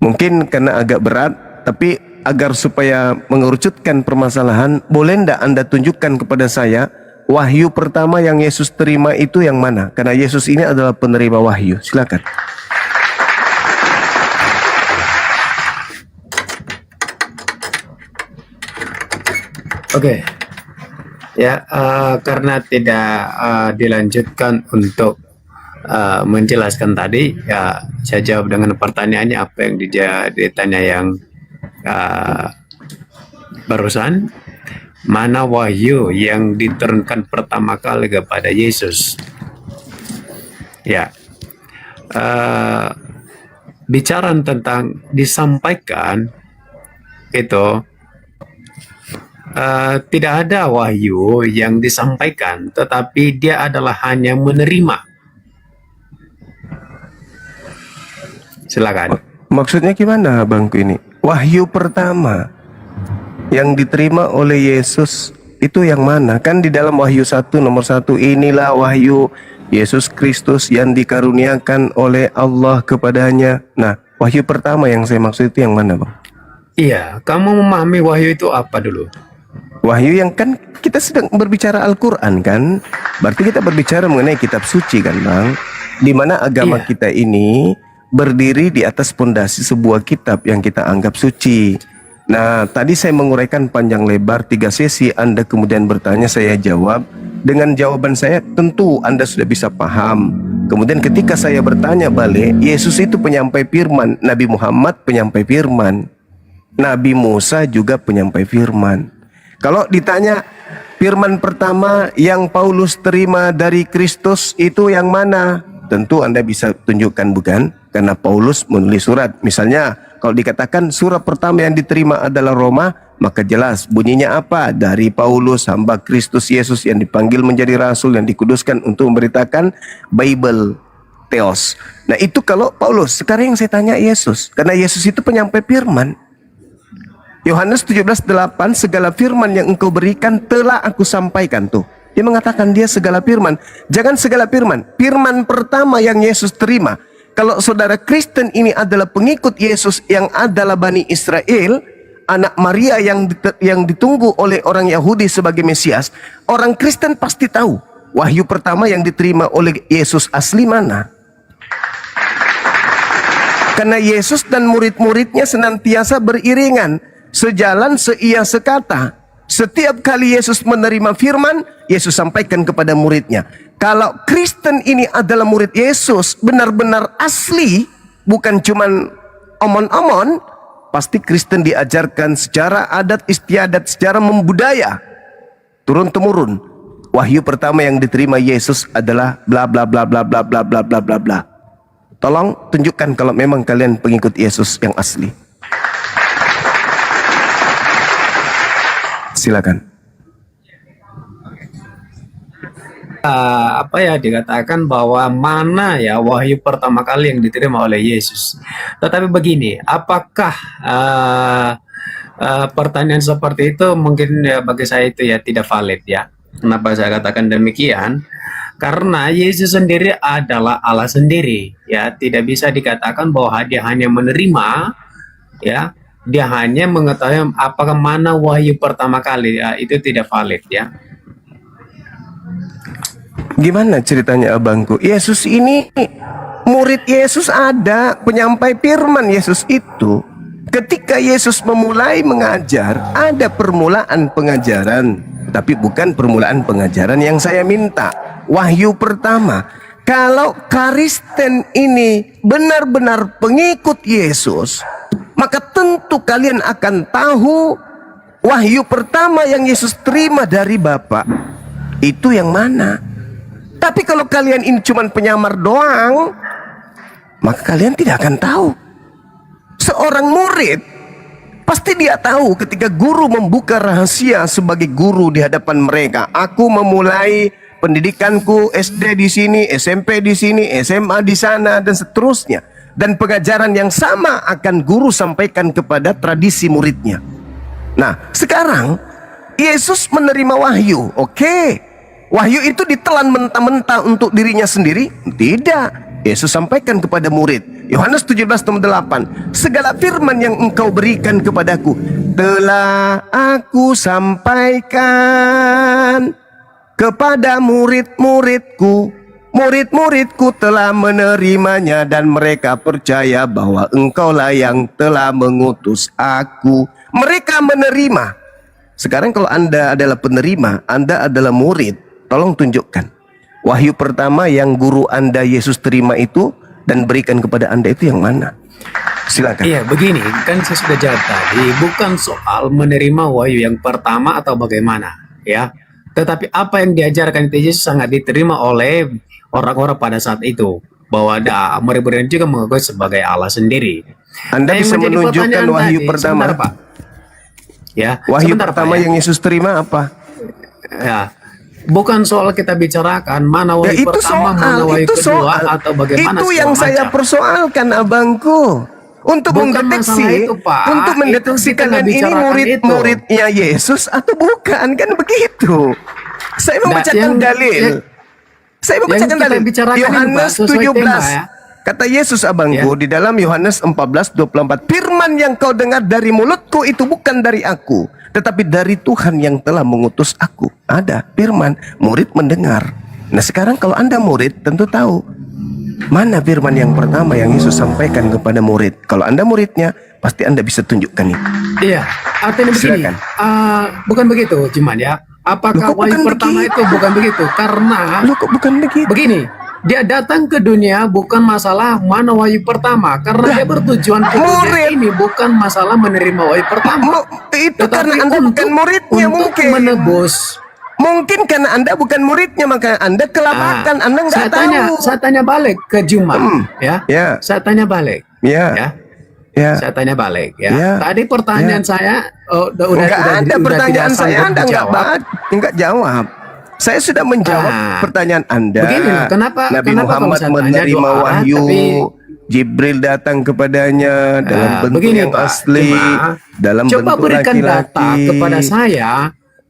Mungkin karena agak berat, tapi agar supaya mengerucutkan permasalahan, boleh ndak Anda tunjukkan kepada saya wahyu pertama yang Yesus terima itu yang mana? Karena Yesus ini adalah penerima wahyu. Silakan. Oke. Ya, karena tidak dilanjutkan untuk menjelaskan tadi, ya saya jawab dengan pertanyaannya apa yang ditanya yang barusan. Mana wahyu yang diturunkan pertama kali kepada Yesus? Ya, bicara tentang disampaikan itu, tidak ada wahyu yang disampaikan, tetapi dia adalah hanya menerima. Silakan. Maksudnya gimana, Bangku ini? Wahyu pertama yang diterima oleh Yesus itu yang mana? Kan di dalam Wahyu 1 nomor 1, inilah wahyu Yesus Kristus yang dikaruniakan oleh Allah kepadanya. Nah, wahyu pertama yang saya maksud itu yang mana, Bang? Iya, kamu memahami wahyu itu apa dulu? Wahyu yang kan kita sedang berbicara Al-Quran kan, berarti kita berbicara mengenai kitab suci kan, Bang, di mana agama kita ini berdiri di atas pondasi sebuah kitab yang kita anggap suci. Nah, tadi saya menguraikan panjang lebar 3 sesi, Anda kemudian bertanya, saya jawab. Dengan jawaban saya tentu Anda sudah bisa paham. Kemudian ketika saya bertanya balik, Yesus itu penyampai firman, Nabi Muhammad penyampai firman, Nabi Musa juga penyampai firman. Kalau ditanya firman pertama yang Paulus terima dari Kristus itu yang mana? Tentu Anda bisa tunjukkan, bukan? Karena Paulus menulis surat. Misalnya kalau dikatakan surat pertama yang diterima adalah Roma, maka jelas bunyinya apa? Dari Paulus, hamba Kristus Yesus yang dipanggil menjadi rasul, yang dikuduskan untuk memberitakan Bible Theos. Nah itu kalau Paulus. Sekarang yang saya tanya Yesus, karena Yesus itu penyampai firman. Yohanes 17:8, segala firman yang engkau berikan telah aku sampaikan. Tuh, dia mengatakan dia segala firman. Jangan segala firman. Firman pertama yang Yesus terima. Kalau saudara Kristen ini adalah pengikut Yesus yang adalah Bani Israel, anak Maria yang ditunggu oleh orang Yahudi sebagai Mesias, orang Kristen pasti tahu wahyu pertama yang diterima oleh Yesus asli mana. Karena Yesus dan murid-muridnya senantiasa beriringan, sejalan seia sekata. Setiap kali Yesus menerima firman, Yesus sampaikan kepada muridnya. Kalau Kristen ini adalah murid Yesus, benar-benar asli, bukan cuman omon-omon, pasti Kristen diajarkan secara adat istiadat, secara membudaya, turun-temurun. Wahyu pertama yang diterima Yesus adalah bla bla bla bla bla bla bla bla bla bla. Tolong tunjukkan kalau memang kalian pengikut Yesus yang asli. Silakan. Apa ya dikatakan bahwa mana ya wahyu pertama kali yang diterima oleh Yesus. Tetapi begini, apakah pertanyaan seperti itu mungkin ya bagi saya itu ya tidak valid ya. Kenapa saya katakan demikian? Karena Yesus sendiri adalah Allah sendiri, ya tidak bisa dikatakan bahwa dia hanya menerima, ya dia hanya mengetahui apakah mana wahyu pertama kali, ya itu tidak valid ya. Gimana ceritanya abangku? Yesus ini murid Yesus ada, penyampai firman Yesus itu. Ketika Yesus memulai mengajar, ada permulaan pengajaran, tapi bukan permulaan pengajaran yang saya minta. Wahyu pertama, kalau Kristen ini benar-benar pengikut Yesus, maka tentu kalian akan tahu wahyu pertama yang Yesus terima dari Bapa itu yang mana. Tapi kalau kalian ini cuma penyamar doang, maka kalian tidak akan tahu. Seorang murid pasti dia tahu ketika guru membuka rahasia sebagai guru di hadapan mereka. Aku memulai pendidikanku SD di sini, SMP di sini, SMA di sana, dan seterusnya. Dan pengajaran yang sama akan guru sampaikan kepada tradisi muridnya. Nah, sekarang Yesus menerima wahyu. Oke. Wahyu itu ditelan mentah-mentah untuk dirinya sendiri? Tidak. Yesus sampaikan kepada murid. Yohanes 17:8. Segala firman yang engkau berikan kepadaku telah aku sampaikan kepada murid-muridku. Murid-muridku telah menerimanya dan mereka percaya bahwa engkaulah yang telah mengutus aku. Mereka menerima. Sekarang kalau Anda adalah penerima, Anda adalah murid, tolong tunjukkan wahyu pertama yang guru Anda Yesus terima itu dan berikan kepada Anda itu yang mana? Silakan. Iya, begini, kan saya sudah jawab tadi, bukan soal menerima wahyu yang pertama atau bagaimana, ya. Tetapi apa yang diajarkan itu Yesus sangat diterima oleh orang-orang pada saat itu, bahwa ada murid-murid juga mengakui sebagai Allah sendiri. Anda bisa menunjukkan wahyu pertama, sebentar, Pak. Ya, wahyu sebentar, pertama Pak, ya. yang Yesus terima apa? Ya, bukan soal kita bicarakan mana wahyu itu pertama, mana wahyu kedua, atau bagaimana. Itu yang saya persoalkan, abangku. Untuk Bukan masalah mendeteksi, itu, Pak. untuk mendeteksi Itu kita kalian ini bicarakan murid-muridnya Yesus atau bukan, kan begitu. Saya membacakan dalil. Saya membacakan dalil. Yohanes 17. Kata Yesus abangku di dalam Yohanes 14:24, firman yang kau dengar dari mulutku itu bukan dari aku, tetapi dari Tuhan yang telah mengutus aku. Ada firman, murid mendengar. Nah sekarang kalau Anda murid tentu tahu mana firman yang pertama yang Yesus sampaikan kepada murid. Kalau Anda muridnya, pasti Anda bisa tunjukkan itu. Iya, artinya begini. Bukan begitu, cuman ya. Apakah wahyu pertama itu bukan begitu? Karena kok bukan begitu? Begini, dia datang ke dunia bukan masalah mana wahyu pertama, karena dia bertujuan ke dunia ini bukan masalah menerima wahyu pertama. Itu karena Anda bukan muridnya mungkin. Menebus. Mungkin karena Anda bukan muridnya, maka Anda kelabakan, Anda nggak tahu. Saya tanya balik ke Juma, ya. Saya tanya balik, ya. Saya tanya balik, ya. Tadi pertanyaan saya udah ada pertanyaan tidak saya, Anda jawab. nggak jawab. Saya sudah menjawab pertanyaan Anda. Begini loh, kenapa Muhammad kalau saya tanya menerima doa, wahyu, tapi- Jibril datang kepadanya dalam bentuk begini, yang Pak, asli, Jemaah. dalam Coba bentuk berikan data laki-laki. kepada saya.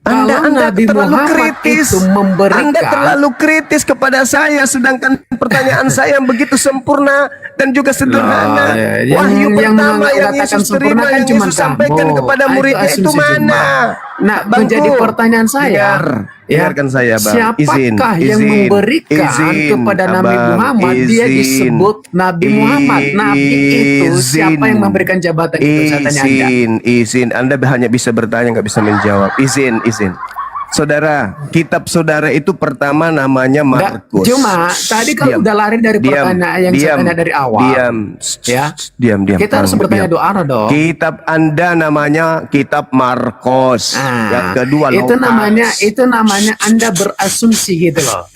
Anda Kalau Nabi terlalu Muhammad kritis. itu memberikan, Anda terlalu kritis kepada saya, sedangkan pertanyaan saya yang begitu sempurna dan juga sederhana. Wahyu pertama yang Yesus terima, yang Yesus sampaikan kepada muridnya itu mana? Nah, Bangku, menjadi pertanyaan saya, dengarkan saya, Bang. siapakah yang memberikan kepada Nabi Muhammad? Dia disebut Nabi Muhammad. Nabi itu siapa yang memberikan jabatan itu? Saya tanya Anda. Izin. Anda hanya bisa bertanya, nggak bisa menjawab. Izin. Saudara, kitab saudara itu pertama namanya Markus. Cuma tadi kalau udah lari dari pertanyaan yang saya tanya dari awal. Diam. Kita harus bertanya doa dong. Kitab Anda namanya kitab Markus. Yang kedua Lukas. Itu namanya Anda berasumsi gitu loh.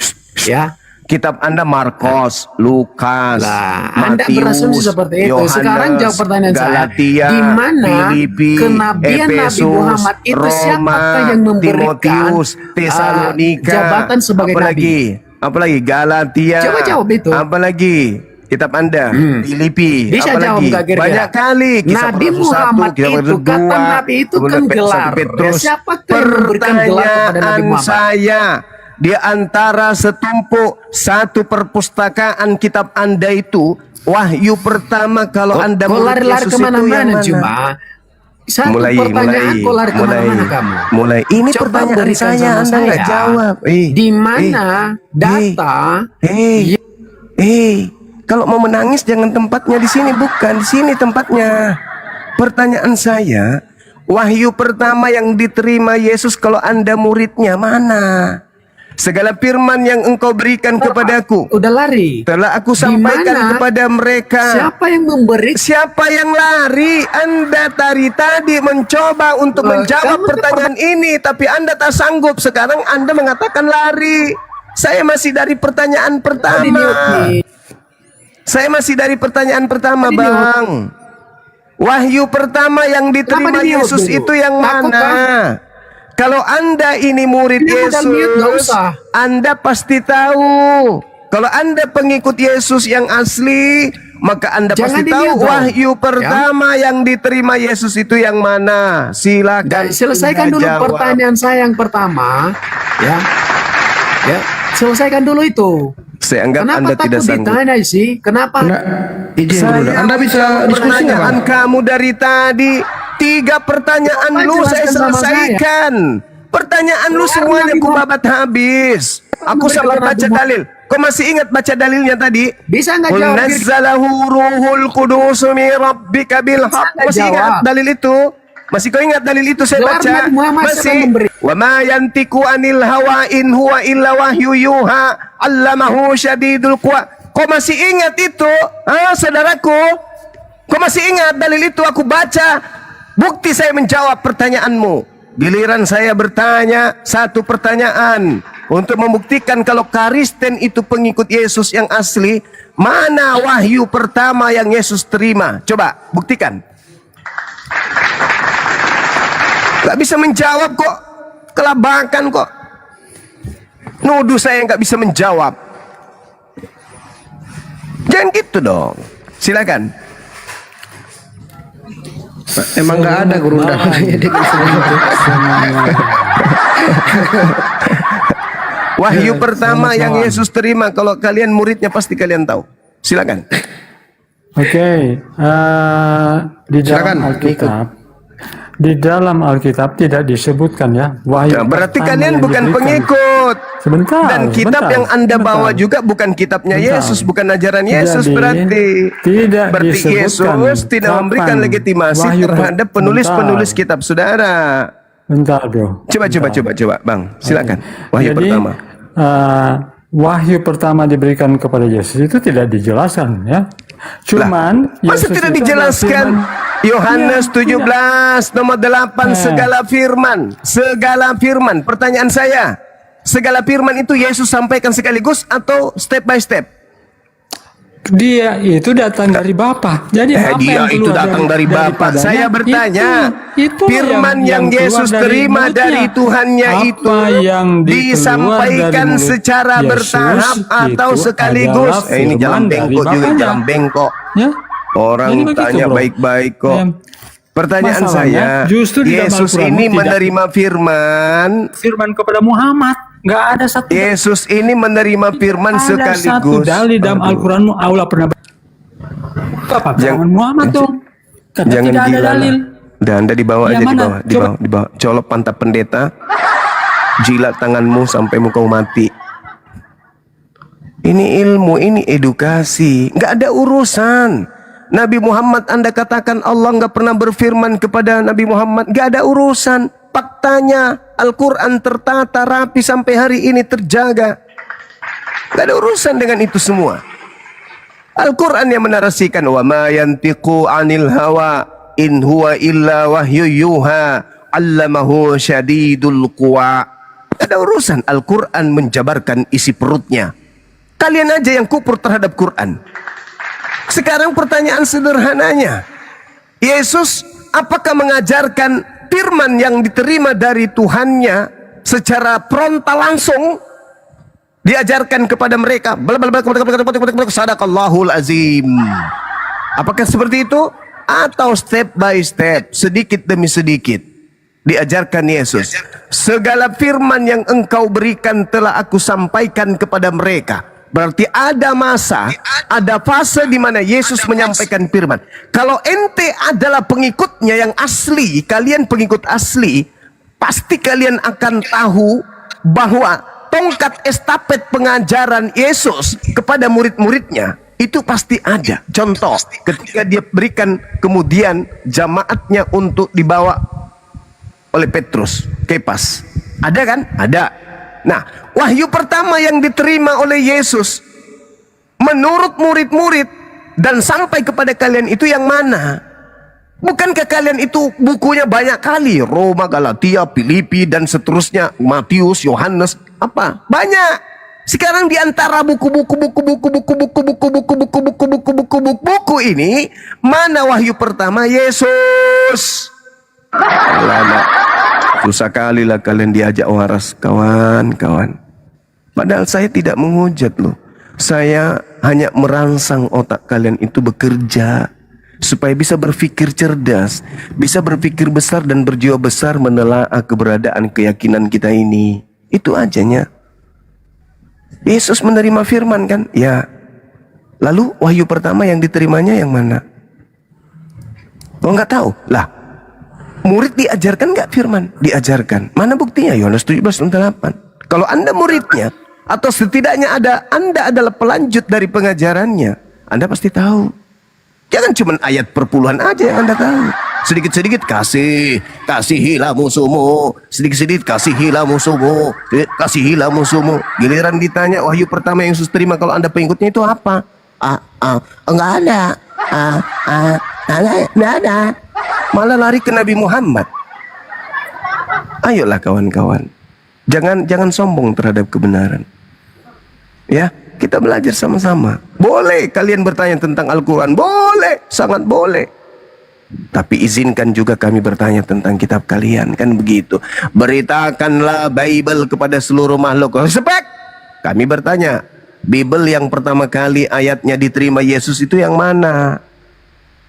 Ya. Kitab Anda Markus, Lukas, Anda Matius, berasumsi seperti itu. Yohanes, Sekarang jawab pertanyaan Galatia, saya. Di mana Filipi, kenabian Nabi Efesus, Muhammad itu Roma, siapakah yang memberikan Timotius, Tesalonika, jabatan sebagai nabi? Apalagi Galatia. Coba jawab itu. Apalagi Kitab Anda, Filipi, Bisa apa jawab lagi? nggak kira-kira? Banyak kali. Kisah Nabi Rasul 1, Muhammad Kisah Rasul itu, 2, kata Nabi itu kan kemudian gelar. 1 Petrus. Ya, siapa yang memberikan gelar kepada Nabi Pertanyaan Muhammad? saya, di antara setumpuk satu perpustakaan kitab Anda itu, wahyu pertama kalau Anda Kok murid lari-lari Yesus itu yang kemana-mana mana? cuma satu pertanyaan kok lari kemana-mana kamu? Mulai. Ini Coba pertanyaan berikan saya, sama Anda nggak saya. jawab. Di mana data? Kalau mau menangis jangan tempatnya di sini, bukan di sini tempatnya. Pertanyaan saya, wahyu pertama yang diterima Yesus kalau Anda muridnya mana? Segala firman yang engkau berikan kepadaku, udah lari. Telah aku Di sampaikan mana? kepada mereka. Siapa yang memberi? Siapa yang lari? Anda tadi mencoba untuk menjawab pertanyaan ini, tapi Anda tak sanggup. Sekarang Anda mengatakan lari. Saya masih dari pertanyaan pertama. Saya masih dari pertanyaan pertama, Bang. Wahyu pertama yang diterima Yesus itu yang mana? Kalau Anda ini murid Yesus, Anda pasti tahu. Kalau Anda pengikut Yesus yang asli, maka Anda pasti tahu wahyu pertama yang diterima Yesus itu yang mana. Silakan. Selesaikan dulu pertanyaan saya yang pertama, ya. Ya, selesaikan dulu itu. Saya anggap Kenapa Anda tidak takut sanggup. ditanya sih? Kenapa? Anda bisa diskusi nggak? Kamu dari tadi 3 pertanyaan lu saya selesaikan. Pertanyaan lu semuanya ku babat habis. Aku sampai baca dalil. Kau masih ingat baca dalilnya tadi? Bisa nggak Qul jawab? nazzalahu ruhul qudus min rabbika bil haqq. Masih ingat dalil itu? Masih kau ingat dalil itu saya baca? Masih. Wa ma yantiku anil hawa in huwa illa wahyu yuha allamahu syadidul quwa. Kau masih ingat itu? Saudaraku? Kau masih ingat dalil itu aku baca? Bukti saya menjawab pertanyaanmu. Giliran saya bertanya satu pertanyaan untuk membuktikan kalau Kristen itu pengikut Yesus yang asli. Mana wahyu pertama yang Yesus terima? Coba buktikan. Gak bisa menjawab kok. Kelabakan kok. Nuduh saya nggak bisa menjawab. Jangan gitu dong. Silakan. Emang nggak ada guru undangannya di Wahyu pertama yang Yesus terima kalau kalian muridnya pasti kalian tahu. Silakan. Di dalam Alkitab, di dalam Alkitab tidak disebutkan ya wahyu. Berarti pertama kalian yang bukan diberikan. pengikut. Sebentar. Dan kitab sebentar, yang Anda sebentar. bawa juga bukan kitabnya Sebentar. Yesus, bukan ajaran Tidak Yesus berarti. tidak Berarti disebutkan Yesus tidak memberikan kapan legitimasi wahyu terhadap penulis-penulis kitab saudara. Bentar, bro. Coba, Bang. Silakan. Wahyu Jadi, pertama. Wahyu pertama diberikan kepada Yesus itu tidak dijelaskan ya. Cuman Masa Yesus tidak itu dijelaskan? Yohanes 17 nomor 8 segala firman. Pertanyaan saya, segala firman itu Yesus sampaikan sekaligus atau step by step? Dia itu datang dari Bapa. Jadi apa Dia yang itu keluar datang dari Bapa. daripadanya? Saya bertanya, itu firman yang keluar Yesus dari terima mulutnya. dari Tuhannya Apa itu yang disampaikan dari mulut secara Yesus bertahap atau itu sekaligus? adalah Ini jalan firman dari bengkok juga, Bapanya. jalan bengkok. Ya? Orang Jadi begitu, tanya bro. baik-baik kok. Masalahnya, Pertanyaan saya, justru di dalam Yesus Al-Quran ini tidak- menerima firman kepada Muhammad. Nggak ada satu. Yesus ini menerima firman Ada satu sekaligus. dalil dalam Al-Quran Allah pernah apa firman Muhammad dong? Kata Jangan tidak ada gila dalil. lah. Dan Anda dibawa Yang aja mana? dibawa. Colok pantat pendeta. Jilat tanganmu sampai kau mati. Ini ilmu, ini edukasi. Nggak ada urusan. Nabi Muhammad Anda katakan Allah nggak pernah berfirman kepada Nabi Muhammad. Nggak ada urusan. Faktanya Al-Quran tertata rapi sampai hari ini terjaga. Nggak ada urusan dengan itu semua. Al-Quran yang menarasikan wa ma yantiqu anil hawa in huwa illa wahyu yuha allamahu syadidul quwa. Ada urusan Al-Quran menjabarkan isi perutnya. Kalian aja yang kufur terhadap Quran. Sekarang pertanyaan sederhananya, Yesus apakah mengajarkan firman yang diterima dari Tuhannya secara frontal langsung diajarkan kepada mereka. Sadaqallahul azim. Apakah seperti itu? Atau step by step, sedikit demi sedikit diajarkan Yesus. Segala firman yang engkau berikan telah aku sampaikan kepada mereka. Berarti ada masa, ada fase di mana Yesus menyampaikan firman. Kalau ente adalah pengikutnya yang asli, kalian pengikut asli, pasti kalian akan tahu bahwa tongkat estafet pengajaran Yesus kepada murid-muridnya itu pasti ada. Contoh, ketika dia berikan kemudian jamaatnya untuk dibawa oleh Petrus, Kepas. Ada kan? Ada. Nah, wahyu pertama yang diterima oleh Yesus menurut murid-murid dan sampai kepada kalian itu yang mana? Bukankah kalian itu bukunya banyak kali? Roma, Galatia, Filipi, dan seterusnya. Matius, Yohanes, apa? Banyak. Sekarang di antara buku-buku ini, mana wahyu pertama? Yesus. Lama. Susah kali lah kalian diajak waras, kawan-kawan. Padahal saya tidak menghujat loh. Saya hanya merangsang otak kalian itu bekerja supaya bisa berpikir cerdas, bisa berpikir besar dan berjiwa besar menelaah keberadaan keyakinan kita ini. Itu ajanya. Yesus menerima firman kan? Ya. Lalu wahyu pertama yang diterimanya yang mana? Oh, nggak tahu. Lah, murid diajarkan nggak firman? Diajarkan. Mana buktinya? Yohanes 17:8. Kalau Anda muridnya, atau setidaknya Anda adalah pelanjut dari pengajarannya, Anda pasti tahu. Jangan cuma ayat perpuluhan aja yang Anda tahu. Sedikit-sedikit kasihilah musuhmu. Sedikit-sedikit kasihilah musuhmu. Kasihilah musuhmu. Giliran ditanya wahyu pertama yang Yesus terima kalau Anda pengikutnya itu apa? Enggak ada. Enggak ada. Malah lari ke Nabi Muhammad. Ayolah kawan-kawan. Jangan sombong terhadap kebenaran. Ya, kita belajar sama-sama. Boleh kalian bertanya tentang Al-Quran. Boleh, sangat boleh. Tapi izinkan juga kami bertanya tentang kitab kalian. Kan begitu. Beritakanlah Bible kepada seluruh makhluk. Spek! Kami bertanya, Bible yang pertama kali ayatnya diterima Yesus itu yang mana?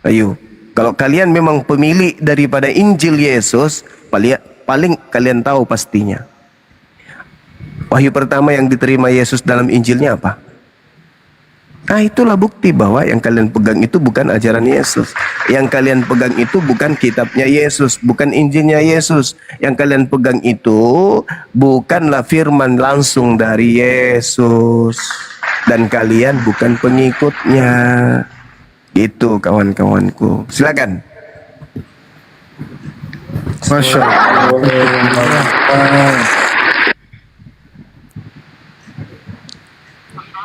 Ayo, kalau kalian memang pemilik daripada Injil Yesus, paling kalian tahu pastinya. Wahyu pertama yang diterima Yesus dalam Injilnya apa? Nah, itulah bukti bahwa yang kalian pegang itu bukan ajaran Yesus. Yang kalian pegang itu bukan kitabnya Yesus, bukan Injilnya Yesus. Yang kalian pegang itu bukanlah firman langsung dari Yesus. Dan kalian bukan pengikutnya. Itu kawan-kawanku. Silakan. Masya Allah.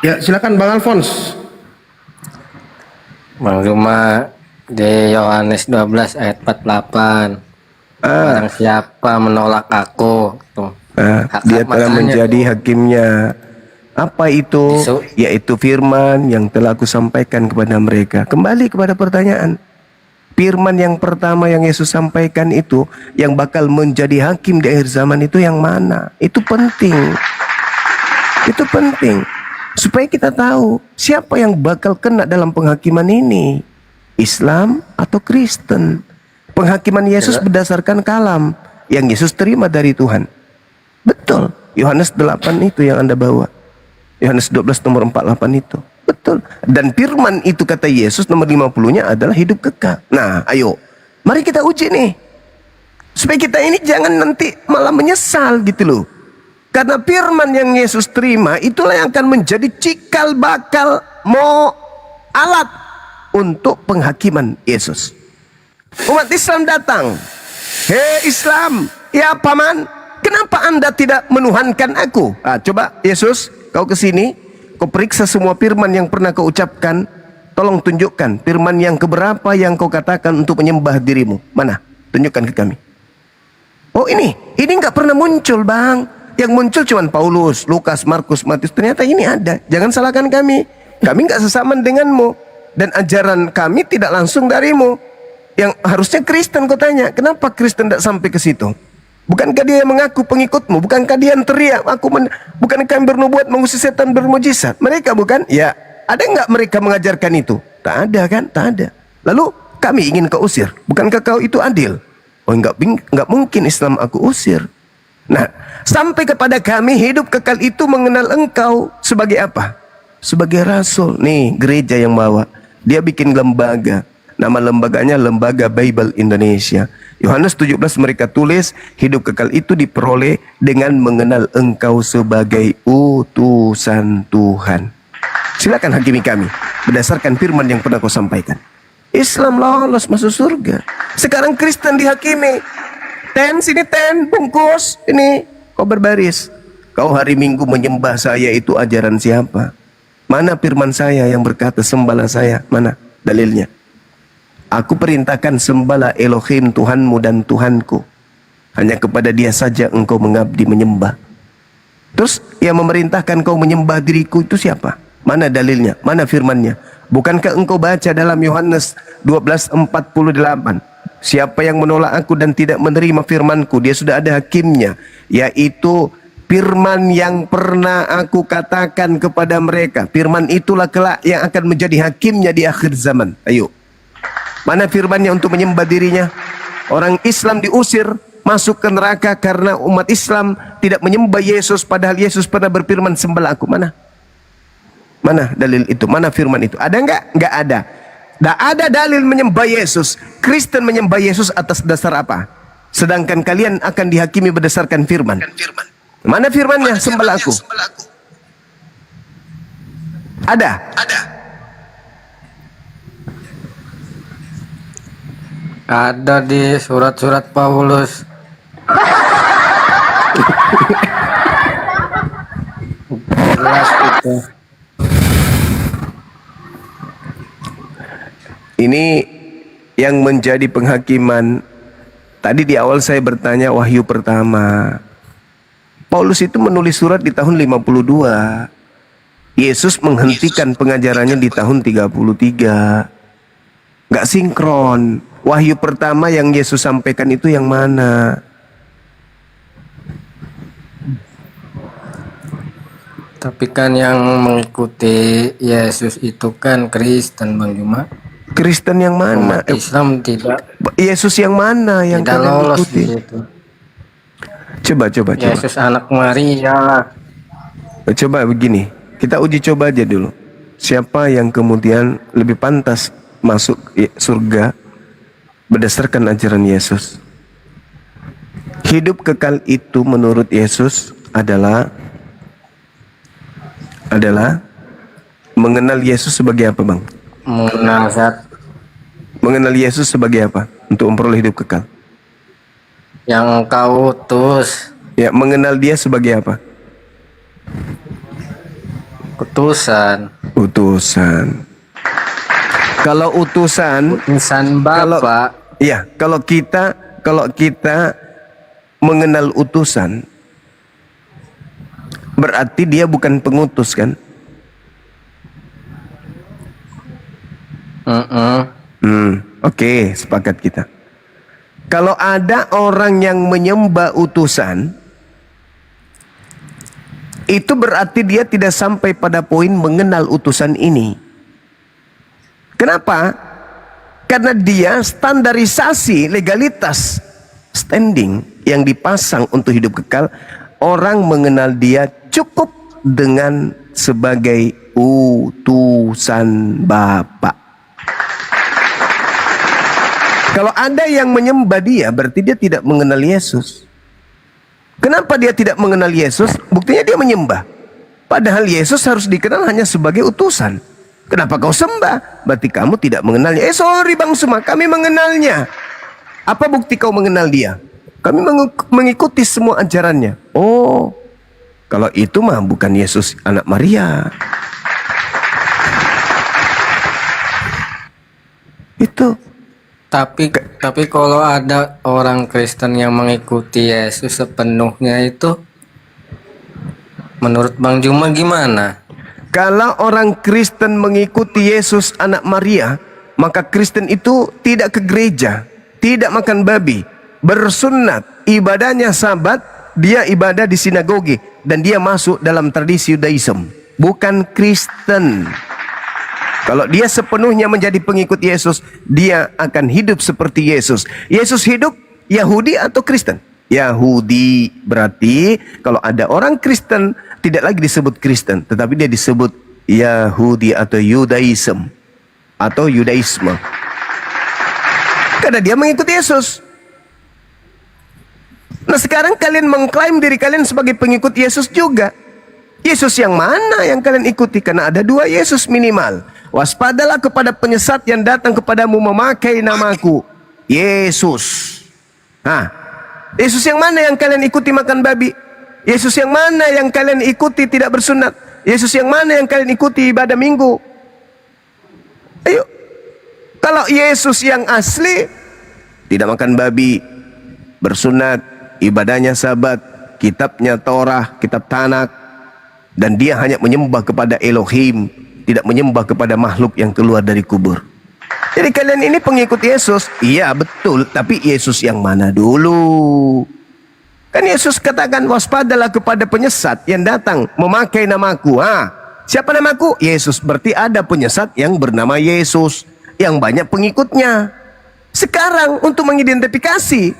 Ya, silakan Bang Alphonse. Bang Zuma di Yohanes 12 ayat 48. Barang siapa menolak aku, tuh. Dia telah menjadi hakimnya. Apa itu? Yaitu firman yang telah aku sampaikan kepada mereka. Kembali kepada pertanyaan. Firman yang pertama yang Yesus sampaikan itu, yang bakal menjadi hakim di akhir zaman itu yang mana? Itu penting. Itu penting. Supaya kita tahu siapa yang bakal kena dalam penghakiman ini. Islam atau Kristen. Penghakiman Yesus berdasarkan kalam yang Yesus terima dari Tuhan. Betul. Yohanes 8 itu yang Anda bawa. Yohanes 12 nomor 48 itu. Betul. Dan firman itu kata Yesus nomor 50-nya adalah hidup kekal. Nah, ayo. Mari kita uji nih. Supaya kita ini jangan nanti malah menyesal gitu loh. Karena firman yang Yesus terima itulah yang akan menjadi cikal bakal alat untuk penghakiman Yesus. Umat Islam datang. Hei Islam, ya paman, kenapa Anda tidak menuhankan aku? Coba Yesus, kau kesini, kau periksa semua firman yang pernah kau ucapkan. Tolong tunjukkan firman yang keberapa yang kau katakan untuk menyembah dirimu. Mana? Tunjukkan ke kami. Oh ini nggak pernah muncul bang. Yang muncul cuma Paulus, Lukas, Markus, Matius. Ternyata ini ada. Jangan salahkan kami. Kami nggak sesaman denganmu. Dan ajaran kami tidak langsung darimu. Yang harusnya Kristen kau tanya. Kenapa Kristen tidak sampai ke situ? Bukankah dia yang mengaku pengikutmu? Bukankah dia yang teriak, bukankah yang bernubuat mengusir setan bermujizat? Mereka bukan? Ya, ada nggak mereka mengajarkan itu? Tak ada kan? Tak ada. Lalu kami ingin kau usir. Bukankah kau itu adil? Oh, enggak mungkin Islam aku usir. Nah, sampai kepada kami hidup kekal itu mengenal engkau sebagai apa? Sebagai rasul. Nih, gereja yang bawa. Dia bikin lembaga. Nama lembaganya Lembaga Bible Indonesia. Yohanes 17 mereka tulis, hidup kekal itu diperoleh dengan mengenal engkau sebagai utusan Tuhan. Silakan hakimi kami berdasarkan firman yang pernah kau sampaikan. Islam lolos masuk surga. Sekarang Kristen dihakimi. Sini bungkus. Ini kau berbaris. Kau hari Minggu menyembah saya, itu ajaran siapa? Mana firman saya yang berkata sembahlah saya? Mana dalilnya? Aku perintahkan sembahlah Elohim Tuhanmu dan Tuhanku. Hanya kepada dia saja engkau mengabdi menyembah. Terus yang memerintahkan kau menyembah diriku itu siapa? Mana dalilnya? Mana firmannya? Bukankah engkau baca dalam Yohanes 12:48? Siapa yang menolak aku dan tidak menerima firmanku, dia sudah ada hakimnya, yaitu firman yang pernah aku katakan kepada mereka. Firman itulah kelak yang akan menjadi hakimnya di akhir zaman. Ayo. Mana firmannya untuk menyembah dirinya? Orang Islam diusir masuk ke neraka karena umat Islam tidak menyembah Yesus, padahal Yesus pernah berfirman sembahlah aku. Mana? Mana dalil itu? Mana firman itu? Ada enggak? Enggak ada. Tidak ada dalil menyembah Yesus. Kristen menyembah Yesus atas dasar apa? Sedangkan kalian akan dihakimi berdasarkan firman. Mana firmannya? Sembahlah aku. Ada? Ada di surat-surat Paulus. Jelas itu. Ini yang menjadi penghakiman. Tadi di awal saya bertanya wahyu pertama. Paulus itu menulis surat di tahun 52. Yesus menghentikan pengajarannya di tahun 33. Gak sinkron. Wahyu pertama yang Yesus sampaikan itu yang mana? Tapi kan yang mengikuti Yesus itu kan Kristen, Bang Juma. Kristen yang mana? Umat Islam tidak. Yesus yang mana yang tidak kalian lolos ikuti? di situ. Coba. Yesus anak Maria. Coba begini, kita uji coba aja dulu. Siapa yang kemudian lebih pantas masuk surga berdasarkan ajaran Yesus? Hidup kekal itu menurut Yesus adalah mengenal Yesus sebagai apa, Bang? Mengenal Yesus sebagai apa untuk memperoleh hidup kekal? Yang kau utus. Ya, mengenal dia sebagai apa? Utusan. Kalau utusan Bapak. Kalau kita mengenal utusan, berarti dia bukan pengutus kan? Oke, sepakat kita. Kalau ada orang yang menyembah utusan, itu berarti dia tidak sampai pada poin mengenal utusan ini. Kenapa? Karena dia standarisasi legalitas standing yang dipasang untuk hidup kekal, orang mengenal dia cukup dengan sebagai utusan Bapa. Kalau ada yang menyembah dia, berarti dia tidak mengenal Yesus. Kenapa dia tidak mengenal Yesus? Buktinya dia menyembah. Padahal Yesus harus dikenal hanya sebagai utusan. Kenapa kau sembah? Berarti kamu tidak mengenalnya. Sorry Bang Suma, kami mengenalnya. Apa bukti kau mengenal dia? Kami mengikuti semua ajarannya. Oh, kalau itu mah bukan Yesus anak Maria. Itu. Tapi kalau ada orang Kristen yang mengikuti Yesus sepenuhnya itu, menurut Bang Juma gimana? Kalau orang Kristen mengikuti Yesus anak Maria, maka Kristen itu tidak ke gereja, tidak makan babi, bersunat, ibadahnya Sabat, dia ibadah di sinagoge dan dia masuk dalam tradisi Yudaism, bukan Kristen. Kalau dia sepenuhnya menjadi pengikut Yesus, dia akan hidup seperti Yesus. Yesus hidup Yahudi atau Kristen? Yahudi. Berarti kalau ada orang Kristen, tidak lagi disebut Kristen, tetapi dia disebut Yahudi atau Yudaism atau Yudaisme. Karena dia mengikuti Yesus. Nah sekarang kalian mengklaim diri kalian sebagai pengikut Yesus juga. Yesus yang mana yang kalian ikuti? Karena ada dua Yesus minimal. Waspadalah kepada penyesat yang datang kepadamu memakai namaku. Yesus. Nah, Yesus yang mana yang kalian ikuti makan babi? Yesus yang mana yang kalian ikuti tidak bersunat? Yesus yang mana yang kalian ikuti ibadah minggu? Ayo. Kalau Yesus yang asli, tidak makan babi, bersunat, ibadahnya Sabat, kitabnya Torah, kitab Tanak, dan dia hanya menyembah kepada Elohim, tidak menyembah kepada makhluk yang keluar dari kubur. Jadi kalian ini pengikut Yesus? Iya betul, tapi Yesus yang mana dulu? Kan Yesus katakan waspadalah kepada penyesat yang datang memakai namaku. Siapa namaku? Yesus. Berarti ada penyesat yang bernama Yesus yang banyak pengikutnya. Sekarang untuk mengidentifikasi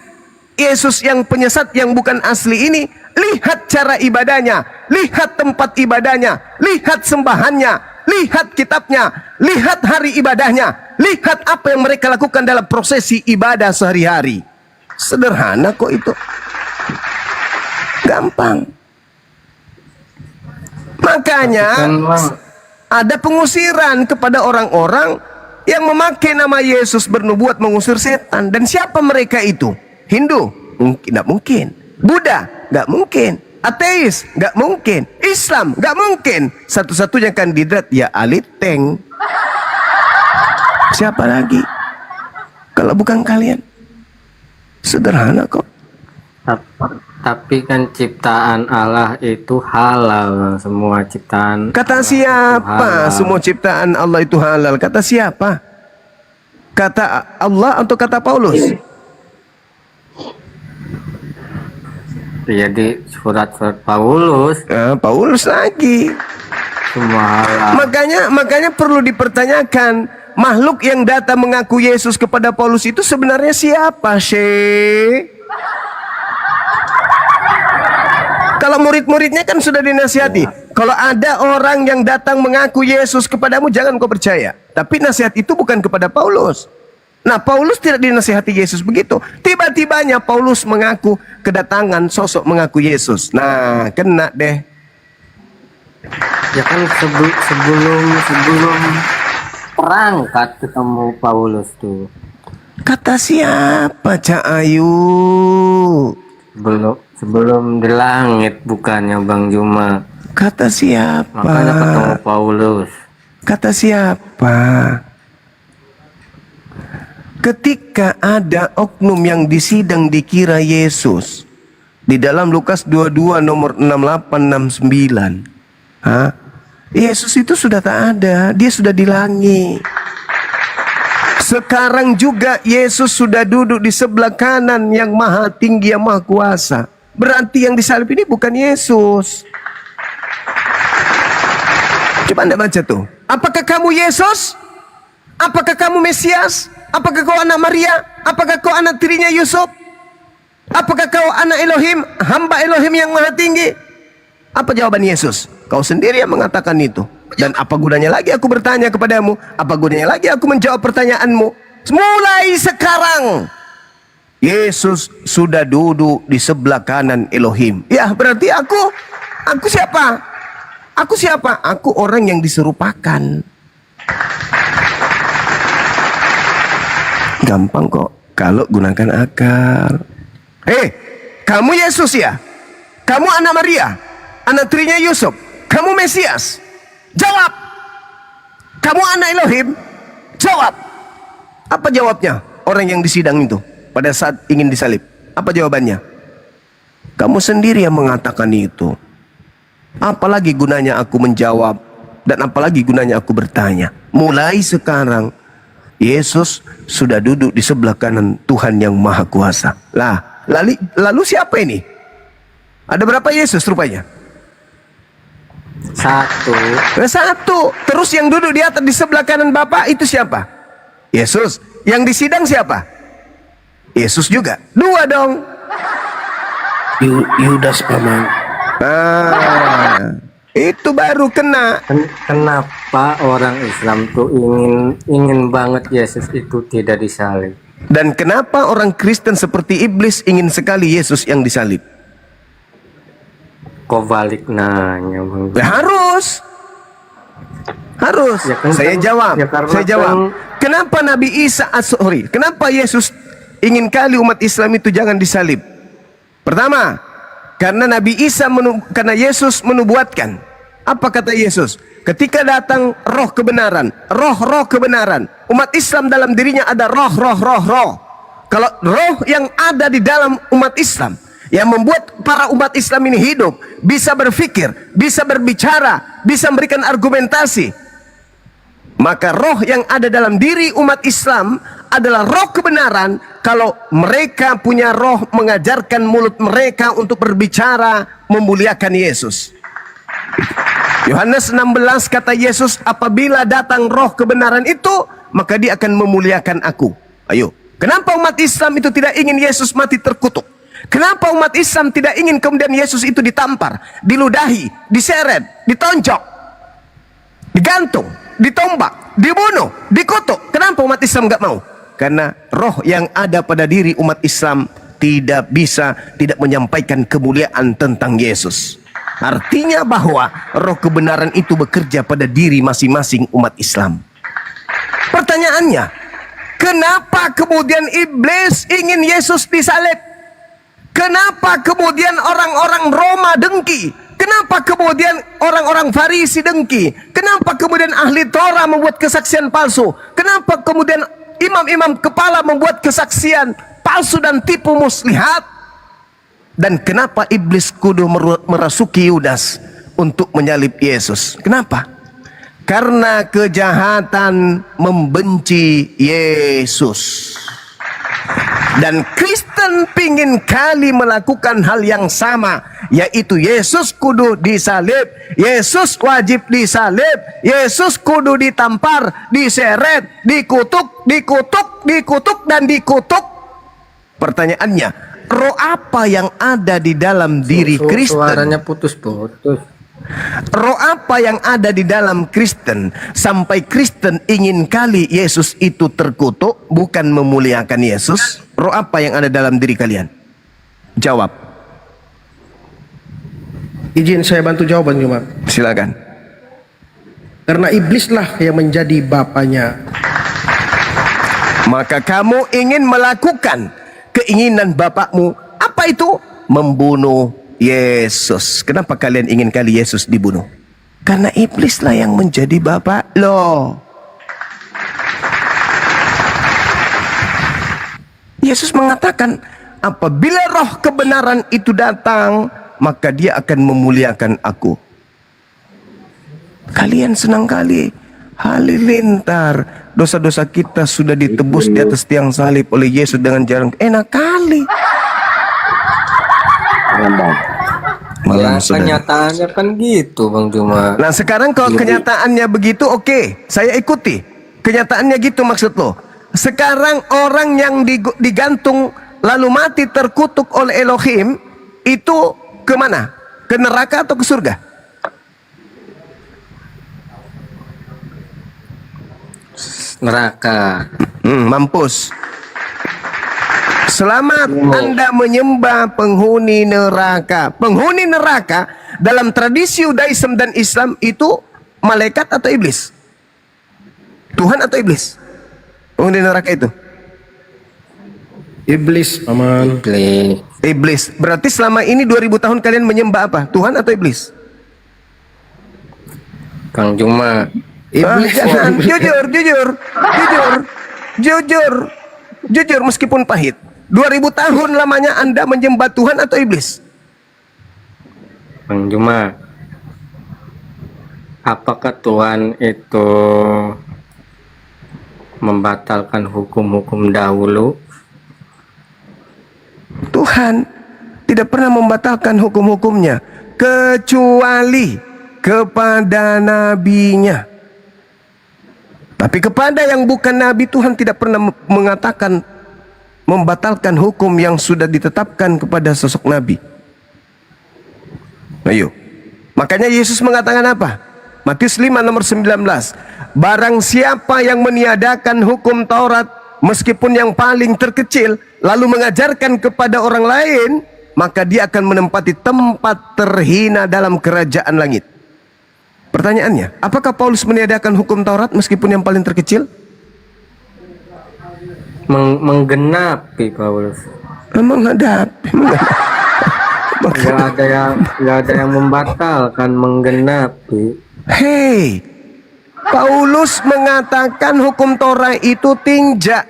Yesus yang penyesat yang bukan asli ini, lihat cara ibadahnya, lihat tempat ibadahnya, lihat sembahannya, lihat kitabnya, lihat hari ibadahnya, lihat apa yang mereka lakukan dalam prosesi ibadah sehari-hari. Sederhana kok itu. Gampang. Makanya ada pengusiran kepada orang-orang yang memakai nama Yesus bernubuat mengusir setan. Dan siapa mereka itu? Hindu? Tidak mungkin. Buddha? Nggak mungkin. Ateis? Nggak mungkin. Islam? Nggak mungkin. Satu-satunya kandidat ya Ali Teng. Siapa lagi? Kalau bukan kalian. Sederhana kok. Tapi kan ciptaan Allah itu halal, semua ciptaan. Kata siapa semua ciptaan Allah itu halal? Kata siapa? Kata Allah atau kata Paulus? Jadi surat-surat Paulus. Paulus lagi. Semua halal. Makanya perlu dipertanyakan, makhluk yang datang mengaku Yesus kepada Paulus itu sebenarnya siapa, Syekh? Kalau murid-muridnya kan sudah dinasihati. Kalau ada orang yang datang mengaku Yesus kepadamu, jangan kau percaya. Tapi nasihat itu bukan kepada Paulus. Nah, Paulus tidak dinasihati Yesus begitu. Tiba-tibanya Paulus mengaku kedatangan sosok mengaku Yesus. Nah, kena deh. Ya kan sebelum perangkat ketemu Paulus tuh. Kata siapa, Cak Ayu? Sebelum di langit bukannya Bang Juma. Kata siapa? Makanya ketemu Paulus. Kata siapa? Ketika ada oknum yang disidang dikira Yesus di dalam Lukas 22 nomor 6869. Yesus itu sudah tak ada, dia sudah di langit. Sekarang juga Yesus sudah duduk di sebelah kanan yang maha tinggi, yang maha kuasa. Berarti yang disalib ini bukan Yesus. Coba Anda baca tuh. Apakah kamu Yesus? Apakah kamu Mesias? Apakah kau anak Maria? Apakah kau anak tirinya Yusuf? Apakah kau anak Elohim, hamba Elohim yang maha tinggi? Apa jawaban Yesus? Kau sendiri yang mengatakan itu. Dan apa gunanya lagi aku bertanya kepadamu? Apa gunanya lagi aku menjawab pertanyaanmu? Mulai sekarang Yesus sudah duduk di sebelah kanan Elohim. Ya, berarti aku siapa? Aku siapa? Aku orang yang diserupakan. Gampang kok kalau gunakan akal. Kamu Yesus ya? Kamu anak Maria? Anak tirinya Yusuf? Kamu Mesias? Jawab. Kamu anak Elohim? Jawab. Apa jawabnya orang yang disidang itu pada saat ingin disalib? Apa jawabannya? Kamu sendiri yang mengatakan itu. Apalagi gunanya aku menjawab, dan apalagi gunanya aku bertanya. Mulai sekarang Yesus sudah duduk di sebelah kanan Tuhan yang Maha Kuasa. Lah, Lalu siapa ini? Ada berapa Yesus rupanya? Satu. Terus yang duduk di atas di sebelah kanan Bapa itu siapa? Yesus. Yang di sidang siapa? Yesus juga. 2 dong. Yudas paman. Itu baru kena. Kenapa orang Islam tuh ingin banget Yesus itu tidak disalib? Dan kenapa orang Kristen seperti iblis ingin sekali Yesus yang disalib? Kok balik nanya, Bang? Ya, harus. Ya kan, saya jawab. Kenapa kenapa Yesus ingin kali umat Islam itu jangan disalib? Pertama, karena karena Yesus menubuatkan. Apa kata Yesus? Ketika datang roh kebenaran, roh kebenaran, umat Islam dalam dirinya ada roh. Kalau roh yang ada di dalam umat Islam yang membuat para umat Islam ini hidup, bisa berpikir, bisa berbicara, bisa memberikan argumentasi, maka roh yang ada dalam diri umat Islam adalah roh kebenaran. Kalau mereka punya roh mengajarkan mulut mereka untuk berbicara memuliakan Yesus. Yohanes 16 kata Yesus, apabila datang roh kebenaran itu, maka dia akan memuliakan aku. Ayo, kenapa umat Islam itu tidak ingin Yesus mati terkutuk? Kenapa umat Islam tidak ingin kemudian Yesus itu ditampar, diludahi, diseret, ditonjok, digantung, ditombak, dibunuh, dikutuk? Kenapa umat Islam nggak mau? Karena roh yang ada pada diri umat Islam tidak menyampaikan kemuliaan tentang Yesus. Artinya bahwa roh kebenaran itu bekerja pada diri masing-masing umat Islam. Pertanyaannya, kenapa kemudian iblis ingin Yesus disalib? Kenapa kemudian orang-orang Roma dengki? Kenapa kemudian orang-orang Farisi dengki? Kenapa kemudian ahli Torah membuat kesaksian palsu? Kenapa kemudian imam-imam kepala membuat kesaksian palsu dan tipu muslihat? Dan kenapa iblis kudu merasuki Yudas untuk menyalib Yesus? Kenapa? Karena kejahatan membenci Yesus. Dan Kristen pingin kali melakukan hal yang sama, yaitu Yesus kudu disalib, Yesus wajib disalib, Yesus kudu ditampar, diseret, dikutuk, dan dikutuk. Pertanyaannya, roh apa yang ada di dalam diri Kristen? Suaranya putus-putus. Roh apa yang ada di dalam Kristen sampai Kristen ingin kali Yesus itu terkutuk, bukan memuliakan Yesus? Roh apa yang ada dalam diri kalian? Jawab. Izin saya bantu jawaban cuma. Silakan. Karena iblislah yang menjadi bapaknya. Maka kamu ingin melakukan keinginan bapakmu. Apa itu? Membunuh Yesus. Kenapa kalian ingin kali Yesus dibunuh? Karena iblislah yang menjadi bapak lo. Yesus mengatakan, apabila roh kebenaran itu datang, maka dia akan memuliakan aku. Kalian senang kali halilintar, dosa-dosa kita sudah ditebus di atas tiang salib oleh Yesus dengan jalan. Enak kali. Ya, kenyataannya kan gitu, Bang Juma. Nah sekarang kalau kenyataannya begitu, oke, saya ikuti. Kenyataannya gitu maksud lo. Sekarang orang yang digantung lalu mati terkutuk oleh Elohim itu kemana? Ke neraka atau ke surga? Neraka. Mampus. Selamat Anda menyembah penghuni neraka. Penghuni neraka dalam tradisi Yudaism dan Islam itu malaikat atau iblis? Tuhan atau iblis? Penghuni neraka itu iblis, paman. Iblis. Berarti selama ini 2000 tahun kalian menyembah apa? Tuhan atau iblis? Kang Juma. Iblis. Jujur meskipun pahit. 2000 tahun lamanya Anda menyembah Tuhan atau iblis? Bang Juma, apakah Tuhan itu membatalkan hukum-hukum dahulu? Tuhan tidak pernah membatalkan hukum-hukumnya kecuali kepada nabinya. Tapi kepada yang bukan nabi, Tuhan tidak pernah mengatakan membatalkan hukum yang sudah ditetapkan kepada sosok nabi. Ayo. Makanya Yesus mengatakan apa? Matius 5 nomor 19. Barang siapa yang meniadakan hukum Taurat meskipun yang paling terkecil lalu mengajarkan kepada orang lain, maka dia akan menempati tempat terhina dalam kerajaan langit. Pertanyaannya, apakah Paulus meniadakan hukum Taurat meskipun yang paling terkecil? Menggenapi Paulus. Menghadapi. Nggak ada yang membatalkan, menggenapi. Hei, Paulus mengatakan hukum Torah itu tinja.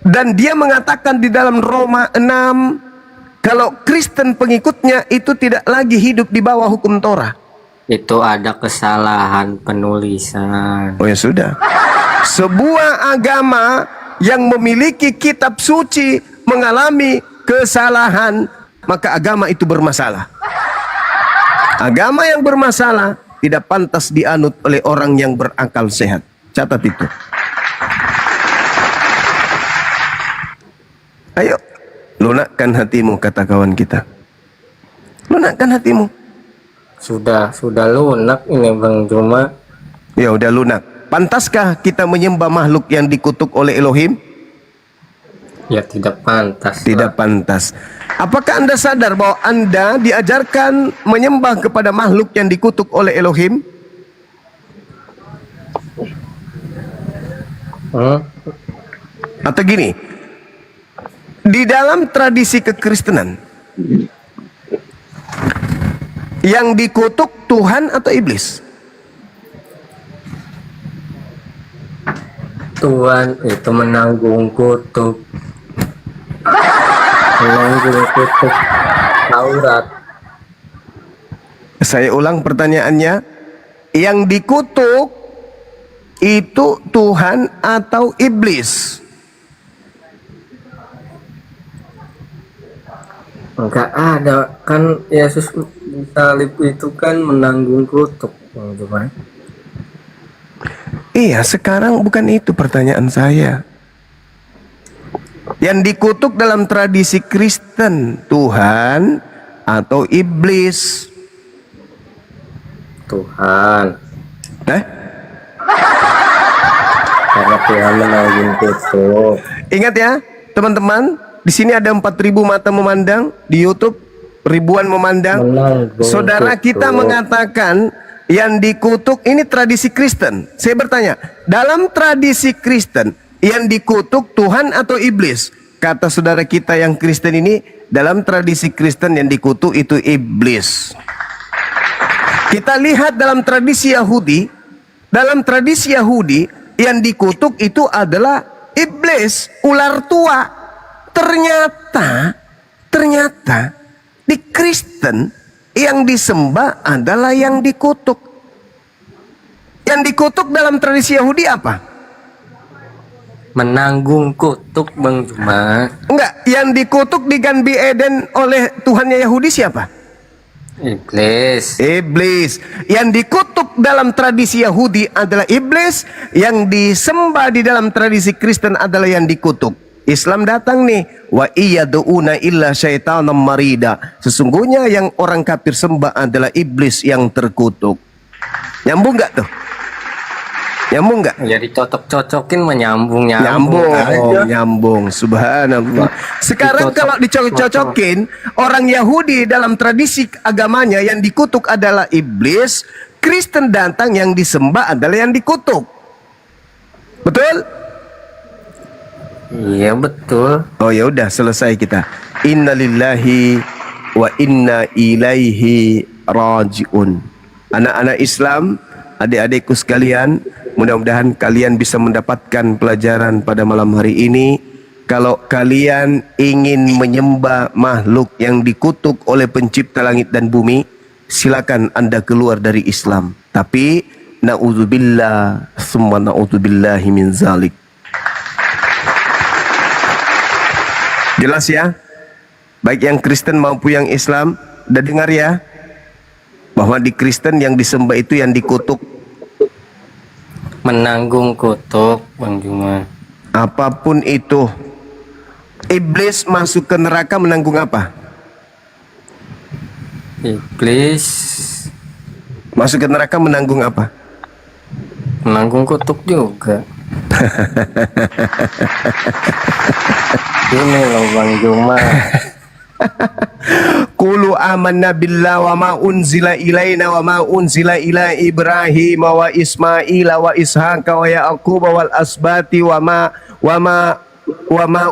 Dan dia mengatakan di dalam Roma 6, kalau Kristen pengikutnya itu tidak lagi hidup di bawah hukum Torah. Itu ada kesalahan penulisan. Oh ya sudah. Sebuah agama yang memiliki kitab suci mengalami kesalahan, maka agama itu bermasalah. Agama yang bermasalah tidak pantas dianut oleh orang yang berakal sehat. Catat itu. Ayo, lunakkan hatimu, kata kawan kita. Lunakkan hatimu. Sudah lunak ini Bang Juma. Ya udah lunak. Pantaskah kita menyembah makhluk yang dikutuk oleh Elohim? Ya tidak pantas. Tidak pantas. Apakah Anda sadar bahwa Anda diajarkan menyembah kepada makhluk yang dikutuk oleh Elohim? Atau gini, di dalam tradisi kekristenan, yang dikutuk Tuhan atau iblis? Tuhan itu menanggung kutuk. Menanggung kutuk Taurat. Saya ulang pertanyaannya. Yang dikutuk itu Tuhan atau iblis? Enggak ada, kan Yesus salib itu kan menanggung kutuk. Iya, sekarang bukan itu pertanyaan saya. Yang dikutuk dalam tradisi Kristen, Tuhan atau iblis? Tuhan. Karena Tuhan menanggung kutuk. Ingat ya, teman-teman, di sini ada 4.000 mata memandang, di YouTube ribuan memandang. Saudara kita mengatakan yang dikutuk ini tradisi Kristen. Saya bertanya, dalam tradisi Kristen yang dikutuk Tuhan atau iblis? Kata saudara kita yang Kristen ini, dalam tradisi Kristen yang dikutuk itu iblis. Kita lihat dalam tradisi Yahudi, yang dikutuk itu adalah iblis, ular tua. Ternyata di Kristen yang disembah adalah yang dikutuk. Yang dikutuk dalam tradisi Yahudi apa? Menanggung kutuk Bang Juma. Enggak, yang dikutuk di Ganbi Eden oleh Tuhannya Yahudi siapa? Iblis. Yang dikutuk dalam tradisi Yahudi adalah iblis, yang disembah di dalam tradisi Kristen adalah yang dikutuk. Islam datang nih, wa iyyaduuna illa syaitanan marida. Sesungguhnya yang orang kafir sembah adalah iblis yang terkutuk. Nyambung nggak tuh? Nyambung nggak? Jadi cocok-cocokin menyambung. Nyambung. Subhanallah. Sekarang kalau dicocok-cocokin, orang Yahudi dalam tradisi agamanya yang dikutuk adalah iblis, Kristen datang yang disembah adalah yang dikutuk. Betul? Iya betul. Oh ya udah, selesai kita. Innalillahi wa inna ilaihi rajiun. Anak-anak Islam, adik-adikku sekalian, mudah-mudahan kalian bisa mendapatkan pelajaran pada malam hari ini. Kalau kalian ingin menyembah makhluk yang dikutuk oleh pencipta langit dan bumi, silakan Anda keluar dari Islam. Tapi na'udzubillah summa na'udzubillahi min zalik. Jelas ya? baik yang Kristen maupun yang Islam, udah dengar ya, bahwa di Kristen yang disembah itu yang dikutuk, menanggung kutuk, Bang Juma. apapun itu. Iblis masuk ke neraka menanggung apa? Iblis masuk ke neraka menanggung apa? Menanggung kutuk juga. Ini loh Bang Juma. Qulu amanna billah wa ma unzila ilaina wa ma unzila ila Ibrahim wa Ismail wa Ishaq wa Yaqub wal asbati wa ma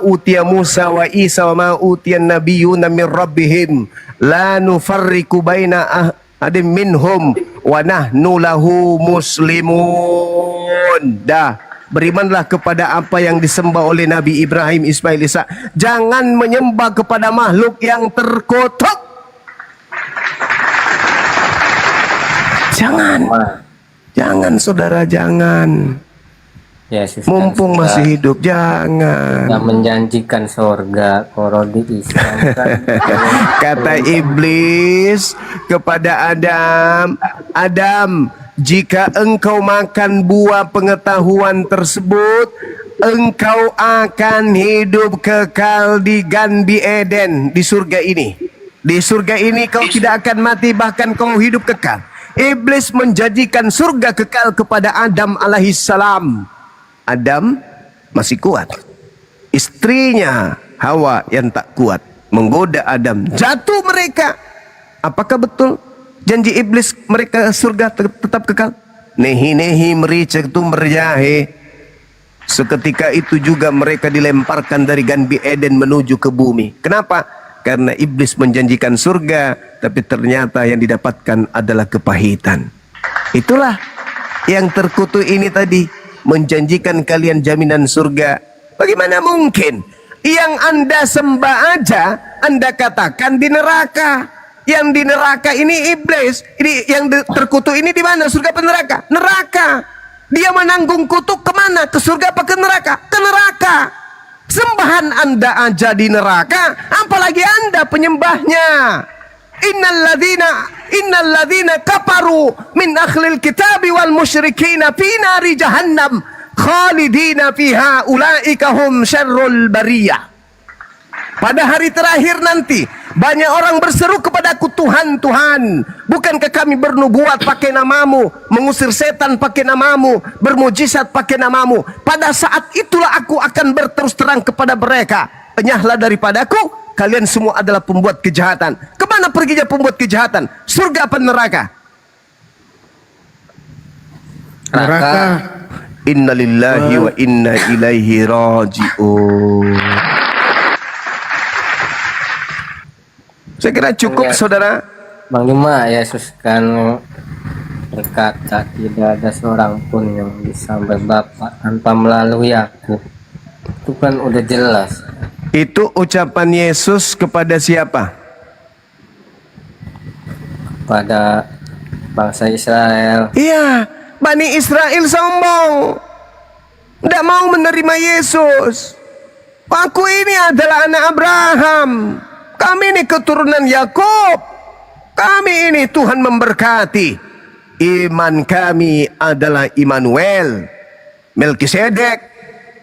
utiya Musa wa Isa wa ma utiya nabiyuna min rabbihim la nufarriqu baina ahadin minhum wa nahnu lahu muslimun. Dah, berimanlah kepada apa yang disembah oleh Nabi Ibrahim, Ismail, Isa. Jangan menyembah kepada makhluk yang terkutuk. Jangan saudara, jangan. Yesus mumpung masih hidup, jangan. Tidak menjanjikan surga kalau diislamkan. Kata iblis kepada Adam, Adam, jika engkau makan buah pengetahuan tersebut, engkau akan hidup kekal di Ganbi Eden, di surga ini. Di surga ini kau tidak akan mati, bahkan kau hidup kekal. Iblis menjanjikan surga kekal kepada Adam alaihissalam. Adam masih kuat. Istrinya Hawa yang tak kuat menggoda Adam. Jatuh mereka. Apakah betul janji iblis mereka surga tetap kekal? Nehi mericek tu merjahe. Seketika itu juga mereka dilemparkan dari Ganbi Eden menuju ke bumi. Kenapa? Karena iblis menjanjikan surga, tapi ternyata yang didapatkan adalah kepahitan. Itulah yang terkutuk ini tadi, menjanjikan kalian jaminan surga. Bagaimana mungkin? Yang Anda sembah aja Anda katakan di neraka. Yang di neraka ini iblis. Ini yang terkutuk ini di mana? Surga apa neraka? Neraka. Dia menanggung kutuk kemana? Ke surga apa ke neraka? Ke neraka. Sembahan Anda aja di neraka, apalagi Anda penyembahnya. Innalladzina kafaru min akhlil kitabi wal musyrikina fi nari jahannam khalidina fiha ulaika hum syarrul bariyah. Pada hari terakhir nanti banyak orang berseru kepadaku, Tuhan, Tuhan, bukankah kami bernubuat pakai namamu, mengusir setan pakai namamu, bermujizat pakai namamu? Pada saat itulah aku akan berterus terang kepada mereka, enyahlah daripadaku, kalian semua adalah pembuat kejahatan. Kemana perginya pembuat kejahatan? Surga apa neraka? Neraka. Innalillahi wa inna ilaihi raji'un. Saya kira cukup, saudara. Bang Juma, Yesus kan berkata tidak ada seorang pun yang bisa Bapa tanpa melalui aku. Itu kan udah jelas. Itu ucapan Yesus kepada siapa? Pada bangsa Israel. Iya, Bani Israel sombong, tidak mau menerima Yesus. Aku ini adalah anak Abraham. Kami ini keturunan Yakub. Kami ini Tuhan memberkati. Iman kami adalah Immanuel, Melkisedek,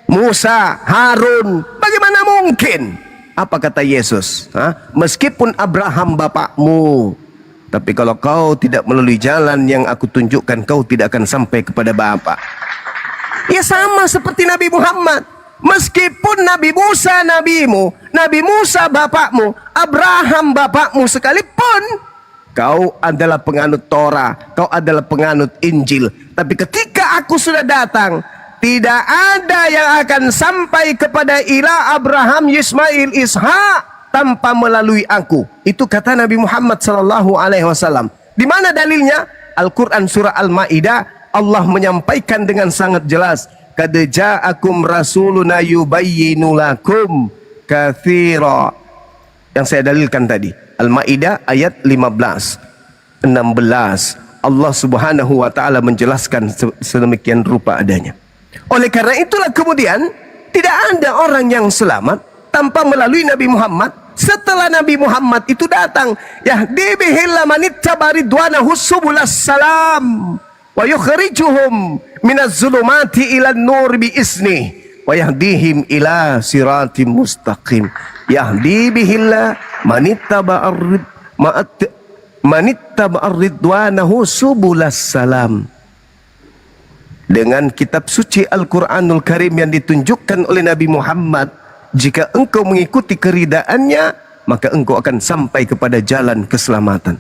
Musa, Harun. Bagaimana mungkin? Apa kata Yesus? Meskipun Abraham bapakmu, tapi kalau kau tidak melalui jalan yang aku tunjukkan, kau tidak akan sampai kepada Bapa. Ya sama seperti Nabi Muhammad. Meskipun Nabi Musa nabimu, Nabi Musa bapakmu, Abraham bapakmu sekalipun, kau adalah penganut Torah, kau adalah penganut Injil. Tapi ketika aku sudah datang, tidak ada yang akan sampai kepada ilah Abraham, Ismail, Ishak tanpa melalui aku. Itu kata Nabi Muhammad SAW. Di mana dalilnya? Al-Quran surah Al-Ma'idah, Allah menyampaikan dengan sangat jelas. Qad ja'akum rasuluna yubayyinu lakum katsira. Yang saya dalilkan tadi, Al-Maidah ayat 15, 16. Allah Subhanahu wa taala menjelaskan sedemikian rupa adanya. Oleh karena itulah kemudian tidak ada orang yang selamat tanpa melalui Nabi Muhammad, setelah Nabi Muhammad itu datang, yahdi bihillah manittaba ridwanahu subulas salam wa yukhrijuhum minaz zulumati ilan nur bi isnih wa yahdihim ila siratim mustaqim. Yahdi bihillah manittaba ridwanahu subulas salam. Dengan kitab suci Al-Quranul Karim yang ditunjukkan oleh Nabi Muhammad, jika engkau mengikuti keridaannya, maka engkau akan sampai kepada jalan keselamatan.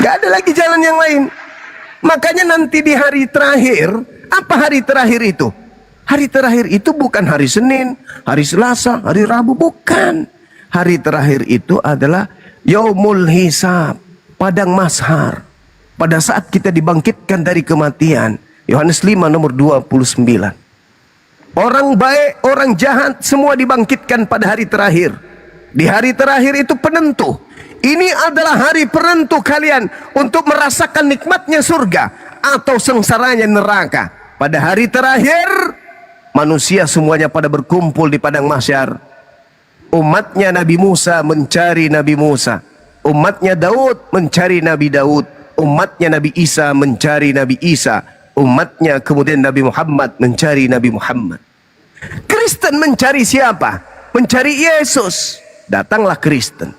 Gak ada lagi jalan yang lain. Makanya nanti di hari terakhir, apa hari terakhir itu? Hari terakhir itu bukan hari Senin, hari Selasa, hari Rabu, bukan. Hari terakhir itu adalah Yaumul Hisab, padang mahsyar. Pada saat kita dibangkitkan dari kematian. Yohanes 5 nomor 29. Orang baik, orang jahat, semua dibangkitkan pada hari terakhir. Di hari terakhir itu penentu. Ini adalah hari penentu kalian untuk merasakan nikmatnya surga atau sengsaranya neraka. Pada hari terakhir, manusia semuanya pada berkumpul di padang mahsyar. Umatnya Nabi Musa mencari Nabi Musa. Umatnya Daud mencari Nabi Daud. Umatnya Nabi Isa mencari Nabi Isa. Umatnya kemudian Nabi Muhammad mencari Nabi Muhammad. Kristen mencari siapa? Mencari Yesus. Datanglah Kristen.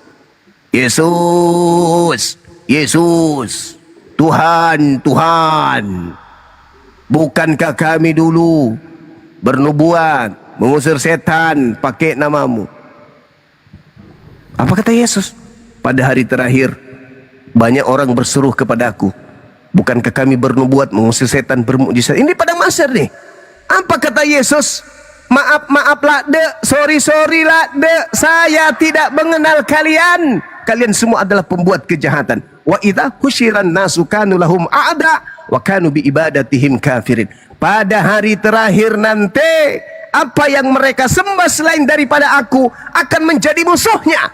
Yesus, Yesus, Tuhan, Tuhan. Bukankah kami dulu bernubuat, mengusir setan pakai namamu? Apa kata Yesus? Pada hari terakhir, banyak orang berseru kepadaku, bukankah kami bernubuat, mengusir setan, bermukjizat? Ini padang mahsyar nih. Apa kata Yesus? Maaf, maaf lah dek, sorry lah dek, saya tidak mengenal kalian. Kalian semua adalah pembuat kejahatan. Wa idza husyiran nasu kanu lahum a'da wa kanu bi ibadatihim kafirin. Pada hari terakhir nanti, apa yang mereka sembah selain daripada aku akan menjadi musuhnya.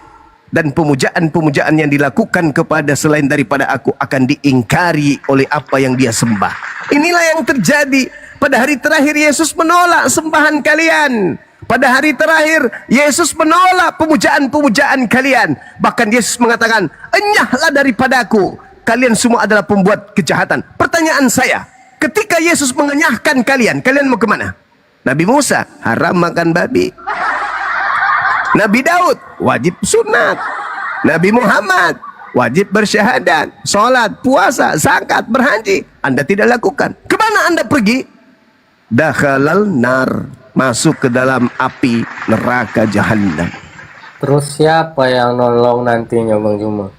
Dan pemujaan-pemujaan yang dilakukan kepada selain daripada aku akan diingkari oleh apa yang dia sembah. Inilah yang terjadi. Pada hari terakhir Yesus menolak sembahan kalian. Pada hari terakhir Yesus menolak pemujaan-pemujaan kalian. Bahkan Yesus mengatakan, enyahlah daripadaku, kalian semua adalah pembuat kejahatan. Pertanyaan saya, ketika Yesus mengenyahkan kalian, kalian mau kemana? Nabi Musa, haram makan babi. Nabi Daud, wajib sunat. Nabi Muhammad, wajib bersyahadat, sholat, puasa, zakat, berhaji. Anda tidak lakukan. Kemana Anda pergi? Dakhalal nar, masuk ke dalam api neraka jahannam. Terus siapa yang nolong nantinya Bang Juma?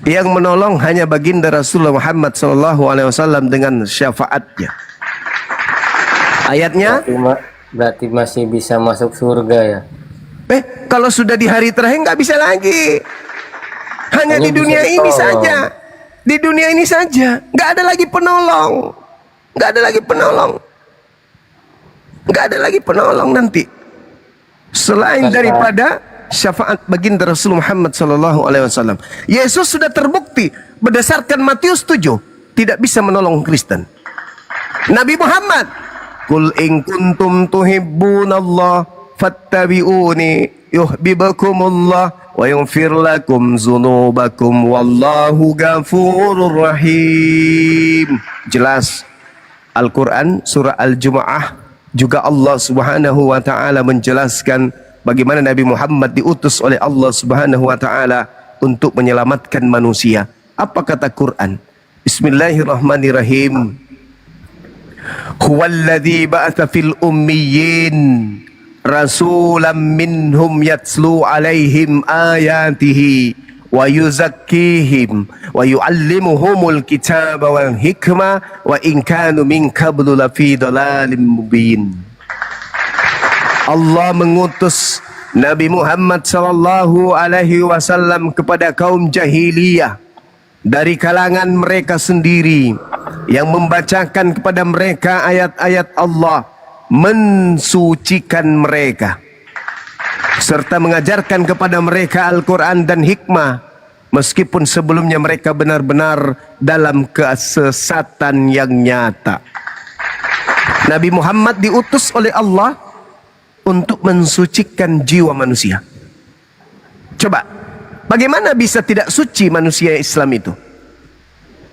Yang menolong hanya baginda Rasulullah Muhammad SAW dengan syafaatnya. Ayatnya? Berarti masih bisa masuk surga ya? Kalau sudah di hari terakhir nggak bisa lagi. Hanya di dunia ini saja. Di dunia ini saja. Nggak ada lagi penolong. Nggak ada lagi penolong. Nggak ada lagi penolong nanti. Selain daripada syafaat baginda Rasul Muhammad SAW. Yesus sudah terbukti berdasarkan Matius 7 tidak bisa menolong Kristen. Nabi Muhammad, Qul in kuntum tuhibbunallah fattabi'uni yuhibbukumullah wa yaghfir lakum dzunubakum wallahu ghafurur rahim. Jelas Al-Quran surah Al-Jumu'ah. Juga Allah Subhanahu wa taala menjelaskan bagaimana Nabi Muhammad diutus oleh Allah Subhanahu wa taala untuk menyelamatkan manusia. Apa kata Quran? Bismillahirrahmanirrahim. Huwallazi ba'atsa fil ummiyin rasulam minhum yatslu alaihim ayatihi wa yuzakkihim wa yuallimuhumul kitaba wal hikmah wa in kanu min qablu lafi dhalalim mubin. Allah mengutus Nabi Muhammad sallallahu alaihi wasallam kepada kaum jahiliyah dari kalangan mereka sendiri, yang membacakan kepada mereka ayat-ayat Allah, mensucikan mereka, serta mengajarkan kepada mereka Al-Quran dan hikmah, meskipun sebelumnya mereka benar-benar dalam kesesatan yang nyata. Nabi Muhammad diutus oleh Allah untuk mensucikan jiwa manusia. Coba, bagaimana bisa tidak suci manusia Islam itu?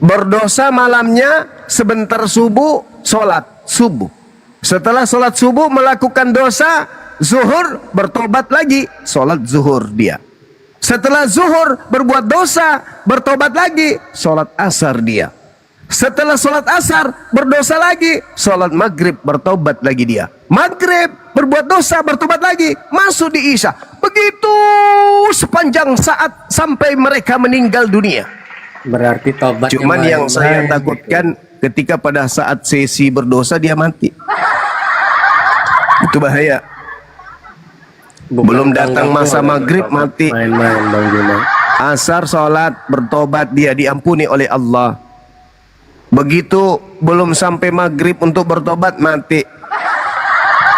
Berdosa malamnya, sebentar subuh, sholat subuh. Setelah sholat subuh melakukan dosa, zuhur bertobat lagi, sholat zuhur dia. Setelah zuhur berbuat dosa, bertobat lagi, sholat asar dia. Setelah sholat asar berdosa lagi, sholat maghrib bertobat lagi dia. Maghrib berbuat dosa, bertobat lagi, masuk di isya. Begitu sepanjang saat sampai mereka meninggal dunia. Berarti tobat. Cuman yang saya takutkan ketika pada saat sesi berdosa dia mati. Itu bahaya. Belum datang masa maghrib mati. Main-main Bang Juma. Asar sholat bertobat dia diampuni oleh Allah. Begitu belum sampai maghrib untuk bertobat mati.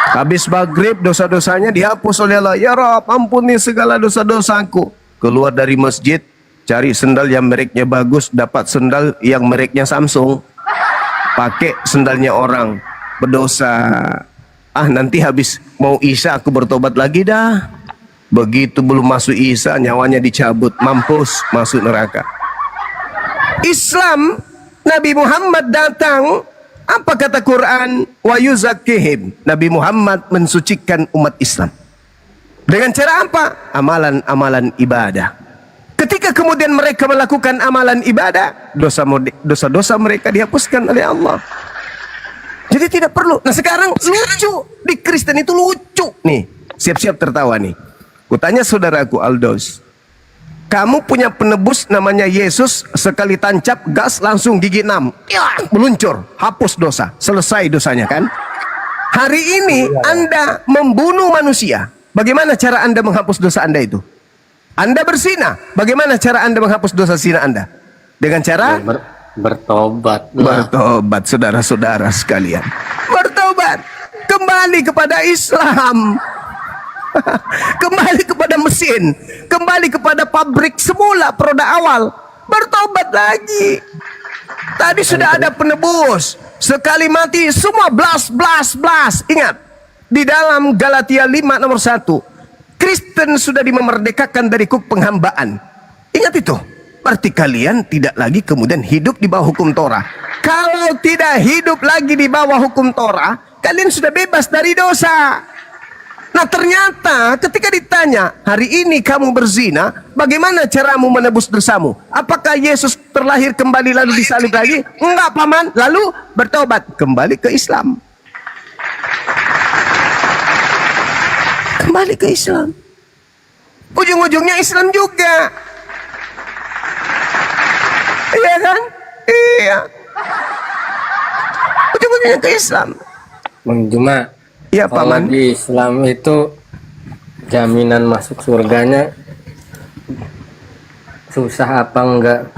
Habis maghrib dosa-dosanya dihapus oleh Allah. Ya Rabb, ampuni segala dosa-dosaku. Keluar dari masjid, cari sendal yang mereknya bagus, dapat sendal yang mereknya Samsung. Pakai sendalnya orang, berdosa. Ah, nanti habis mau isya aku bertobat lagi dah. Begitu belum masuk isya nyawanya dicabut, mampus masuk neraka. Islam, Nabi Muhammad datang, apa kata Quran? Wa yuzakkihim. Nabi Muhammad mensucikan umat Islam. Dengan cara apa? Amalan-amalan ibadah. Ketika kemudian mereka melakukan amalan ibadah, dosa-dosa mereka dihapuskan oleh Allah. Jadi tidak perlu. Nah sekarang lucu. Di Kristen itu lucu. Nih, siap-siap tertawa nih. Kutanya saudaraku Aldos, kamu punya penebus namanya Yesus, sekali tancap gas langsung gigi 6. Ya, meluncur, hapus dosa, selesai dosanya kan? Hari ini Anda membunuh manusia. Bagaimana cara Anda menghapus dosa Anda itu? Anda berzina, bagaimana cara Anda menghapus dosa zina Anda? Dengan cara bertobat. Bertobat, saudara-saudara sekalian. Bertobat, kembali kepada Islam. Kembali kepada mesin, kembali kepada pabrik semula, produk awal. Bertobat lagi. Tadi sudah ada penebus, sekali mati semua blas. Ingat, di dalam Galatia 5 nomor 1, Kristen sudah dimerdekakan dari kuk penghambaan. Ingat itu. Berarti kalian tidak lagi kemudian hidup di bawah hukum Torah. Kalau tidak hidup lagi di bawah hukum Torah, kalian sudah bebas dari dosa. Nah ternyata ketika ditanya, hari ini kamu berzina, bagaimana caramu menebus dosamu? Apakah Yesus terlahir kembali lalu disalib lagi? Enggak paman, lalu bertobat, kembali ke Islam. Kembali ke Islam. Ujung-ujungnya Islam juga. Iya kan? Iya. Ujung-ujungnya ke Islam. Bang Juma, ya, kalau paman. di Islam itu jaminan masuk surganya susah apa enggak?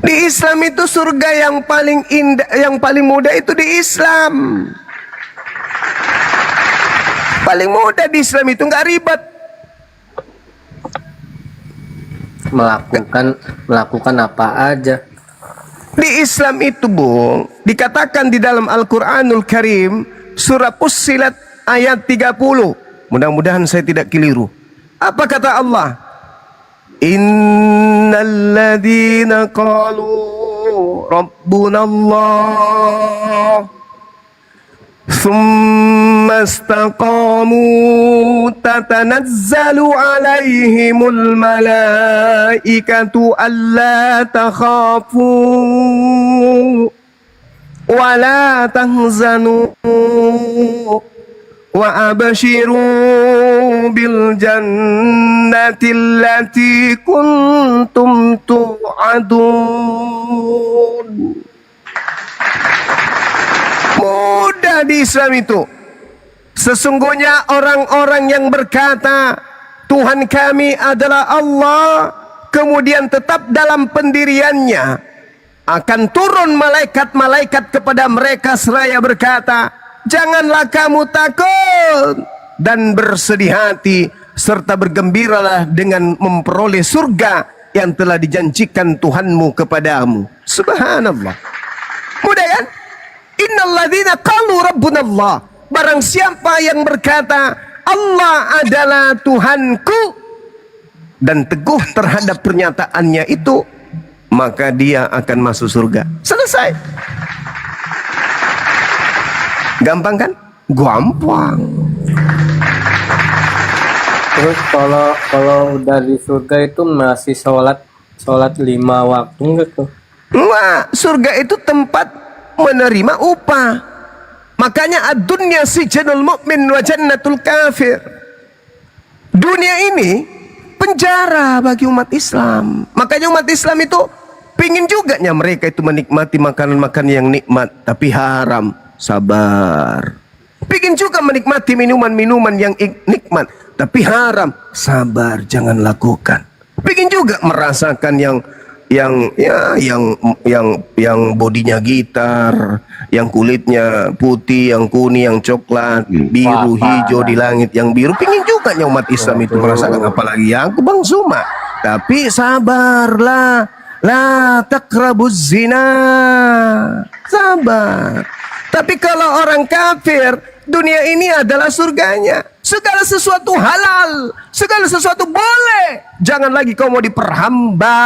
Di Islam itu surga yang paling indah, yang paling mudah itu di Islam. Paling mudah di Islam itu nggak ribet. Melakukan apa aja. Di Islam itu, Bung, dikatakan di dalam Al-Qur'anul Karim surah Fussilat ayat 30. Mudah-mudahan saya tidak keliru. Apa kata Allah? Innalladzina qalu Rabbunallah thumma istaqamu tatanazzalu alaihimul malaikatu alla takhafu wa la tahzanu wa abshiru bil jannati allati kuntum tu'adun. Mudah di Islam itu. Sesungguhnya orang-orang yang berkata Tuhan kami adalah Allah, kemudian tetap dalam pendiriannya, akan turun malaikat-malaikat kepada mereka seraya berkata, janganlah kamu takut dan bersedih hati, serta bergembiralah dengan memperoleh surga yang telah dijanjikan Tuhanmu kepadamu. Subhanallah. Mudah kan? Innalladzina qalu rabbunallah. Barang siapa yang berkata Allah adalah Tuhanku, dan teguh terhadap pernyataannya itu, maka dia akan masuk surga. Selesai. Gampang kan? Gampang. Terus kalau udah di surga itu masih sholat 5 waktu enggak tuh? Wah, surga itu tempat menerima upah. Makanya ad-dunya sijnul mu'min wa jannatul kafir. Dunia ini penjara bagi umat Islam. Makanya umat Islam itu pingin juga mereka itu menikmati makanan-makanan yang nikmat tapi haram. Sabar. Pingin juga menikmati minuman-minuman yang nikmat tapi haram. Sabar, jangan lakukan. Pingin juga merasakan yang bodinya gitar, yang kulitnya putih, yang kuning, yang coklat, biru, hijau di langit yang biru. Pingin juga umat Islam itu merasakan, apalagi aku Bang Zuma. Tapi sabarlah, la taqrabuz zina. Sabar. Tapi kalau orang kafir, dunia ini adalah surganya. Segala sesuatu halal, segala sesuatu boleh. Jangan lagi kau mau diperhamba.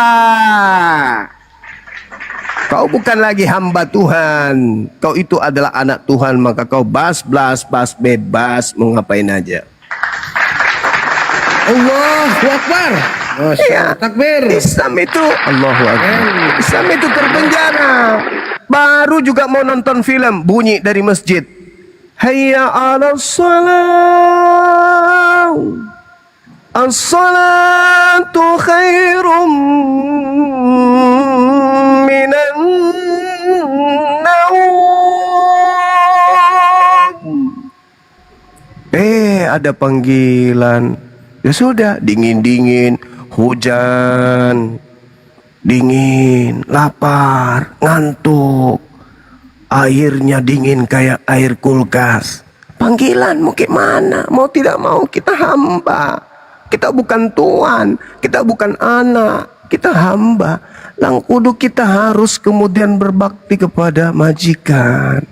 Kau bukan lagi hamba Tuhan. Kau itu adalah anak Tuhan, maka kau bebas mau ngapain aja. Allahu Akbar. Ya, takbir. Islam itu Allahu Akbar. Islam itu terpenjara. Baru juga mau nonton film, bunyi dari masjid. Hayya 'alas shalah. As-salatu khairum minan naum. Ada panggilan. Ya sudah, dingin-dingin, hujan, dingin, lapar, ngantuk. Airnya dingin kayak air kulkas. Panggilan mau gimana? Mau tidak mau kita hamba. Kita bukan tuan, kita bukan anak, kita hamba. Lang kudu kita harus kemudian berbakti kepada majikan.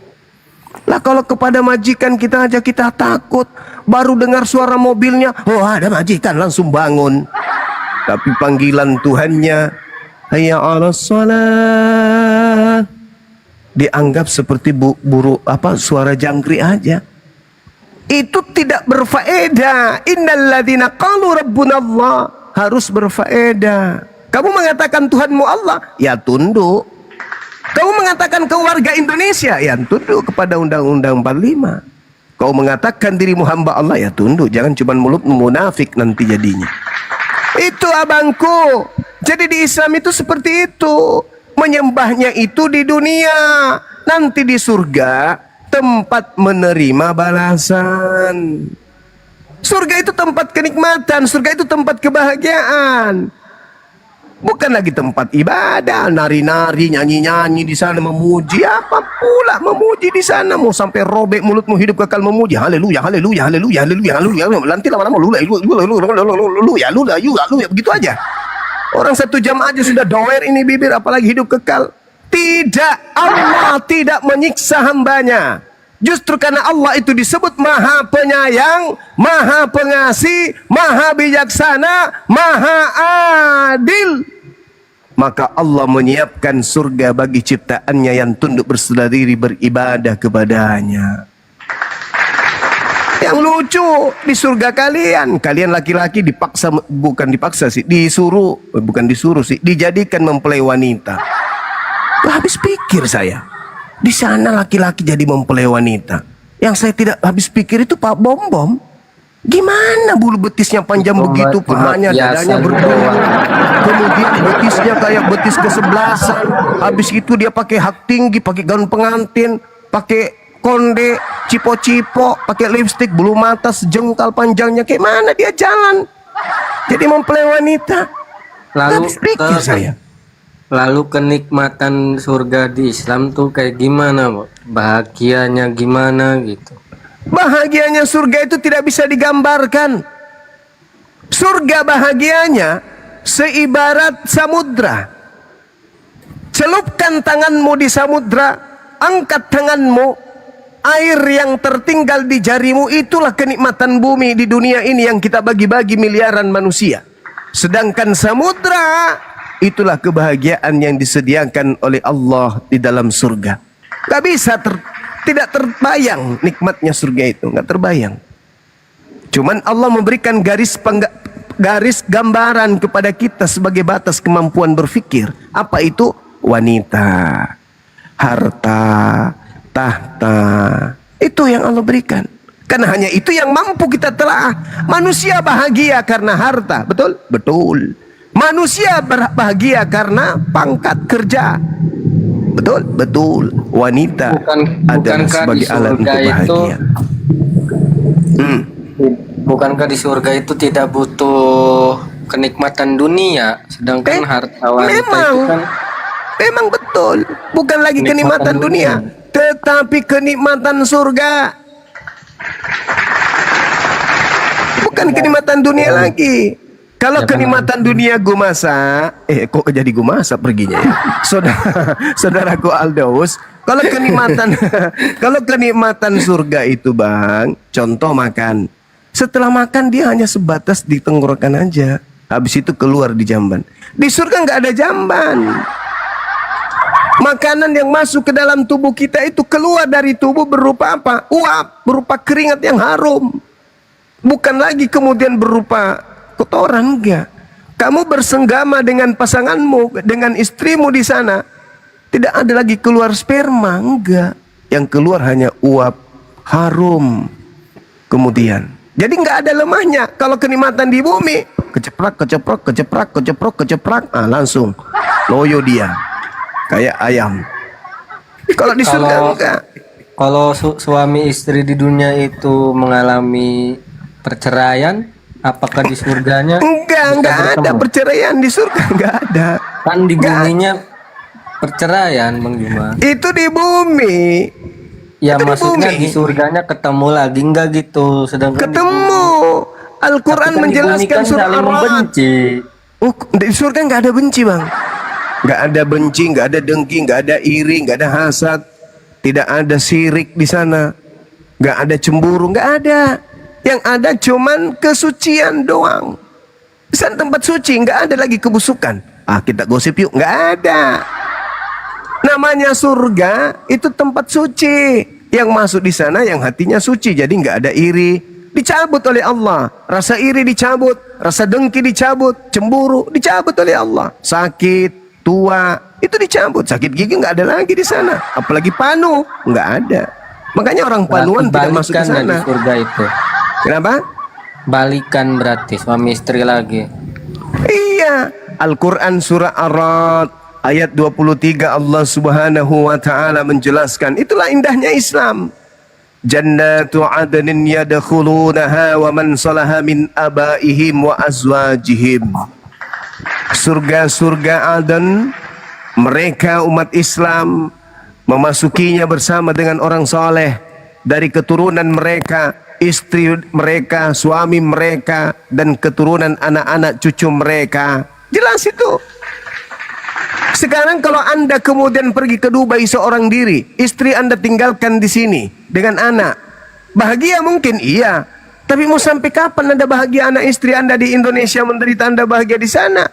Lah kalau kepada majikan kita aja kita takut, baru dengar suara mobilnya, oh ada majikan, langsung bangun. Tapi panggilan Tuhannya, hayya 'alas shalah, dianggap seperti suara jangkrik aja. Itu tidak berfaedah. Innalladzina qalu rabbunallah, harus berfaedah. Kamu mengatakan Tuhanmu Allah, ya tunduk. Kamu mengatakan kau warga Indonesia, ya tunduk kepada Undang-Undang 45. Kau mengatakan dirimu hamba Allah, ya tunduk. Jangan cuma mulut munafik nanti jadinya. Itu abangku. Jadi di Islam itu seperti itu. Menyembahnya itu di dunia. Nanti di surga tempat menerima balasan. Surga itu tempat kenikmatan, surga itu tempat kebahagiaan. Bukan lagi tempat ibadah, nari-nari, nyanyi-nyanyi di sana, memuji. Apa pula memuji di sana? Mau sampai robek mulutmu, hidup kekal memuji. Haleluya, haleluya, haleluya, haleluya, haleluya. Nanti lama-lama haleluya, begitu aja. Orang 1 jam aja sudah doer ini bibir, apalagi hidup kekal. Tidak, Allah tidak menyiksa hambanya. Justru karena Allah itu disebut Maha Penyayang, Maha Pengasih, Maha Bijaksana, Maha Adil. Maka Allah menyiapkan surga bagi ciptaannya yang tunduk berserah diri beribadah kepadanya. Yang lucu, di surga kalian laki-laki dipaksa, bukan dipaksa sih, dijadikan mempelai wanita. Habis pikir saya, di sana laki-laki jadi mempelai wanita. Yang saya tidak habis pikir itu Pak Bom. Gimana bulu betisnya panjang begitu, pahanya, dadanya berdua, kemudian betisnya kayak betis kesebelasan. Habis itu dia pakai hak tinggi, pakai gaun pengantin, pakai konde, cipo-cipo, pakai lipstik, bulu mata sejengkal panjangnya. Kayak mana dia jalan? Jadi mempelai wanita. Habis pikir saya. Lalu kenikmatan surga di Islam tuh kayak gimana, Bok? Bahagianya gimana gitu? Bahagianya surga itu tidak bisa digambarkan. Surga bahagianya seibarat samudra. Celupkan tanganmu di samudra, angkat tanganmu, air yang tertinggal di jarimu, itulah kenikmatan bumi di dunia ini yang kita bagi-bagi miliaran manusia. Sedangkan samudra, itulah kebahagiaan yang disediakan oleh Allah di dalam surga. Gak bisa, tidak terbayang nikmatnya surga itu, gak terbayang. Cuman Allah memberikan garis gambaran kepada kita sebagai batas kemampuan berpikir. Apa itu? Wanita, harta, tahta. Itu yang Allah berikan. Karena hanya itu yang mampu kita telah. Manusia bahagia karena harta. Betul? Betul. Manusia bahagia karena pangkat kerja. Betul? Betul. Wanita adalah sebagai alat untuk bahagia. Bukankah di surga itu tidak butuh kenikmatan dunia, sedangkan harta wanita itu kan memang betul, bukan lagi kenikmatan dunia, tetapi kenikmatan surga. Bukan kenikmatan dunia lagi. Kalau kenikmatan dunia gue masak, kok jadi gue masak perginya ya? Saudaraku Aldaus, kalau kenikmatan surga itu bang, contoh makan. Setelah makan dia hanya sebatas di tenggorokan aja. Habis itu keluar di jamban. Di surga nggak ada jamban. Makanan yang masuk ke dalam tubuh kita itu keluar dari tubuh berupa apa? Uap, berupa keringat yang harum. Bukan lagi kemudian berupa kotoran, enggak. Kamu bersenggama dengan pasanganmu, dengan istrimu di sana, tidak ada lagi keluar sperma, enggak. Yang keluar hanya uap, harum. Kemudian, jadi nggak ada lemahnya. Kalau kenikmatan di bumi, keceprok, langsung loyo dia, kayak ayam. Kalau di surga enggak. Kalau suami istri di dunia itu mengalami perceraian, apakah di surganya? Enggak ada perceraian di surga, enggak ada. Kan di buminya perceraian, Bang Juma. Itu di bumi. Ya maksudnya di surganya ketemu lagi enggak gitu, sedangkan ketemu. Al-Quran menjelaskan surah Ar-Ra'd. Di surga nggak ada benci bang, nggak ada benci, nggak ada dengki, nggak ada iri, nggak ada hasad, tidak ada sirik di sana, nggak ada cemburu, nggak ada. Yang ada cuman kesucian doang. Di sana tempat suci, nggak ada lagi kebusukan. Kita gosip yuk, nggak ada. Namanya surga itu tempat suci. Yang masuk di sana yang hatinya suci, jadi nggak ada iri. Dicabut oleh Allah. Rasa iri dicabut, rasa dengki dicabut, cemburu dicabut oleh Allah. Sakit, tua, itu dicabut. Sakit gigi nggak ada lagi di sana. Apalagi panu, nggak ada. Makanya orang panuan tidak masuk ke sana. Di surga itu. Kenapa? Balikan berarti suami istri lagi. Iya. Al-Quran surah Ar-Ra'd ayat 23 Allah subhanahu wa ta'ala menjelaskan. Itulah indahnya Islam. Jannatu adnin yadkhulunaha wa man salaha min abaihim wa azwajihim. Surga-surga Aden, mereka umat Islam memasukinya bersama dengan orang soleh dari keturunan mereka, istri mereka, suami mereka, dan keturunan anak-anak cucu mereka. Jelas itu. Sekarang kalau Anda kemudian pergi ke Dubai seorang diri, istri Anda tinggalkan di sini dengan anak, bahagia mungkin iya, tapi mau sampai kapan Anda bahagia anak istri Anda di Indonesia menderita Anda bahagia di sana?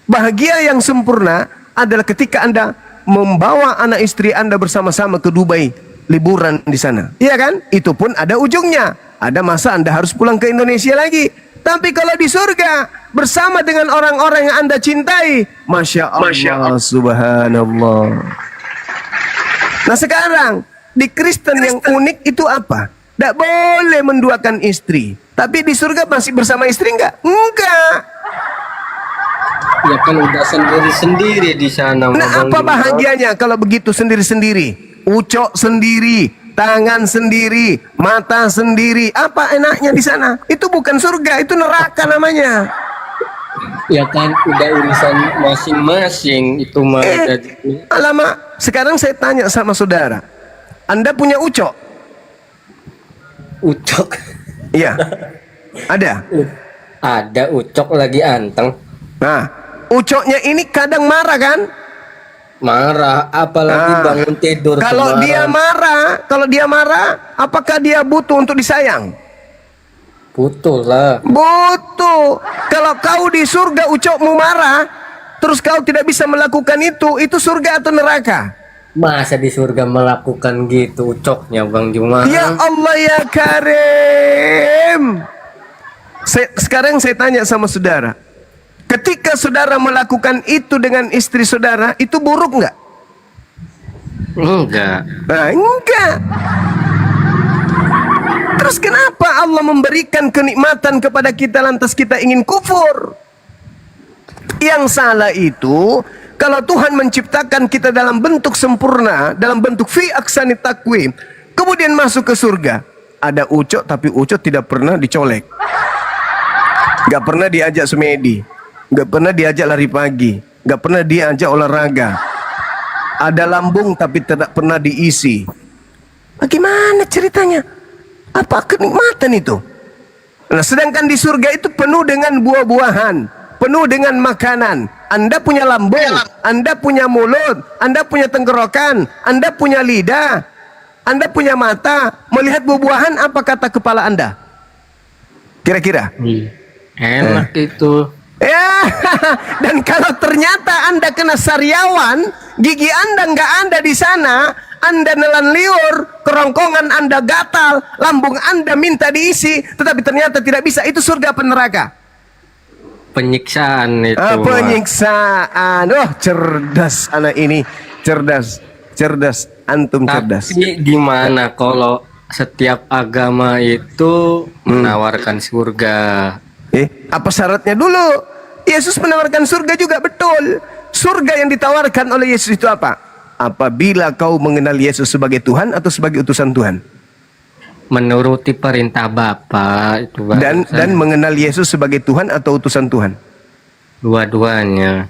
Bahagia yang sempurna adalah ketika Anda membawa anak istri Anda bersama-sama ke Dubai liburan di sana. Iya kan? Itu pun ada ujungnya. Ada masa Anda harus pulang ke Indonesia lagi. Tapi kalau di surga bersama dengan orang-orang yang Anda cintai, Masya Allah, subhanallah. Nah sekarang di Kristen yang unik itu apa? Tidak boleh menduakan istri. Tapi di surga masih bersama istri enggak? Enggak. Ya kan udah sendiri-sendiri di sana. Nah apa bahagianya kalau begitu sendiri-sendiri? Ucok sendiri, tangan sendiri, mata sendiri. Apa enaknya di sana? Itu bukan surga, itu neraka namanya. Ya kan udah urusan masing-masing itu mah. Alamak, sekarang saya tanya sama saudara. Anda punya ucok? Ucok? Iya. Ada? Ada ucok lagi anteng. Nah, ucoknya ini kadang marah kan? Marah, apalagi bangun tidur. Kalau dia marah, apakah dia butuh untuk disayang? Betul lah. Betul. Kalau kau di surga ucapmu marah, terus kau tidak bisa melakukan itu surga atau neraka? Masa di surga melakukan gitu ucoknya Bang Juma? Ya Allah ya Karim. Sekarang saya tanya sama saudara, ketika saudara melakukan itu dengan istri saudara, itu buruk nggak? Enggak. Nah, enggak. Terus kenapa Allah memberikan kenikmatan kepada kita lantas kita ingin kufur? Yang salah itu kalau Tuhan menciptakan kita dalam bentuk sempurna, dalam bentuk fi aksani takwim, kemudian masuk ke surga, ada Ucok tapi Ucok tidak pernah dicolek, gak pernah diajak semedi, gak pernah diajak lari pagi, gak pernah diajak olahraga, ada lambung tapi tidak pernah diisi. Bagaimana ceritanya? Apa kenikmatan itu? Nah, sedangkan di surga itu penuh dengan buah-buahan, penuh dengan makanan. Anda punya lambung, Anda punya mulut, Anda punya tenggorokan, Anda punya lidah, Anda punya mata. Melihat buah-buahan, apa kata kepala Anda? Kira-kira? Enak itu. Ya, dan kalau ternyata Anda kena sariawan, gigi Anda nggak ada di sana, Anda nelan liur, kerongkongan Anda gatal, lambung Anda minta diisi, tetapi ternyata tidak bisa, itu surga apa neraka? Penyiksaan itu. Penyiksaan. Oh, cerdas anak ini, cerdas, antum cerdas. Tapi gimana kalau setiap agama itu menawarkan surga? Apa syaratnya dulu? Yesus menawarkan surga juga, betul. Surga yang ditawarkan oleh Yesus itu apa? Apabila kau mengenal Yesus sebagai Tuhan atau sebagai utusan Tuhan? Menuruti perintah Bapa itu. Dan mengenal Yesus sebagai Tuhan atau utusan Tuhan? Dua-duanya.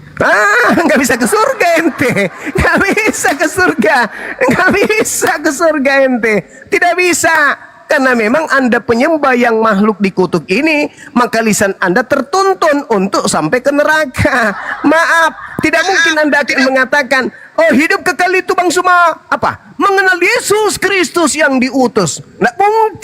Nggak bisa ke surga ente, nggak bisa ke surga, nggak bisa ke surga ente, tidak bisa. Karena memang Anda penyembah yang makhluk dikutuk ini, maka lisan Anda tertuntun untuk sampai ke neraka. Maaf, tidak mungkin Anda akan mengatakan, oh hidup kekal itu Bang Suma apa? Mengenal Yesus Kristus yang diutus.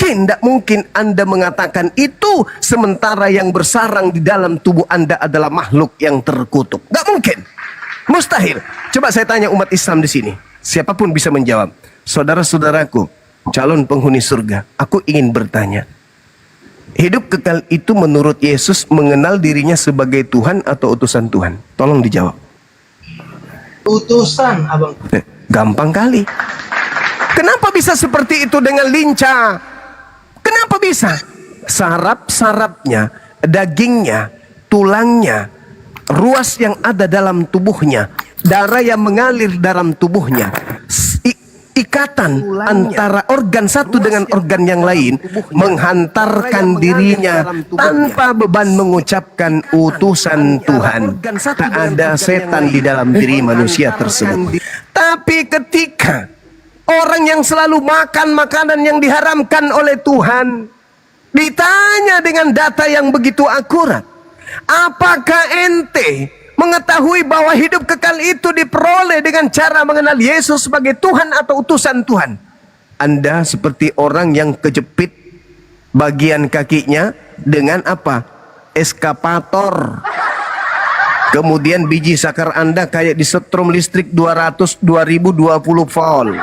Tidak mungkin Anda mengatakan itu sementara yang bersarang di dalam tubuh Anda adalah makhluk yang terkutuk. Nggak mungkin, mustahil. Coba saya tanya umat Islam di sini, siapapun bisa menjawab. Saudara-saudaraku, calon penghuni surga, aku ingin bertanya, hidup kekal itu menurut Yesus mengenal dirinya sebagai Tuhan atau utusan Tuhan? Tolong dijawab. Utusan, abang. Gampang kali. Kenapa bisa seperti itu dengan lincah? Kenapa bisa? Sarap-sarapnya, dagingnya, tulangnya, ruas yang ada dalam tubuhnya, darah yang mengalir dalam tubuhnya, ikatan antara organ satu dengan organ yang lain menghantarkan dirinya tanpa beban mengucapkan utusan Tuhan. Tak ada setan di dalam diri manusia tersebut. Tapi ketika orang yang selalu makan makanan yang diharamkan oleh Tuhan ditanya dengan data yang begitu akurat, apakah ente mengetahui bahwa hidup kekal itu diperoleh dengan cara mengenal Yesus sebagai Tuhan atau utusan Tuhan? Anda seperti orang yang kejepit bagian kakinya dengan apa? Eskapator. Kemudian biji sakar Anda kayak disetrum listrik 200 2020 volt.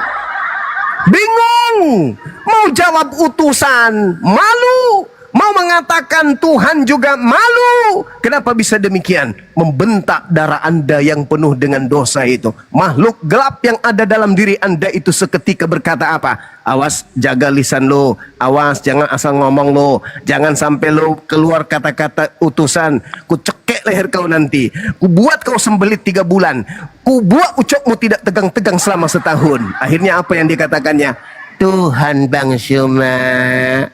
Bingung. Mau jawab utusan, malu. Mau mengatakan Tuhan juga malu. Kenapa bisa demikian? Membentak darah Anda yang penuh dengan dosa itu. Makhluk gelap yang ada dalam diri Anda itu seketika berkata apa? Awas, jaga lisan lo. Awas, jangan asal ngomong lo. Jangan sampai lo keluar kata-kata utusan. Ku cekek leher kau nanti. Ku buat kau sembelit 3 bulan. Ku buat ucapmu tidak tegang-tegang selama setahun. Akhirnya apa yang dikatakannya? Tuhan Bang Suma.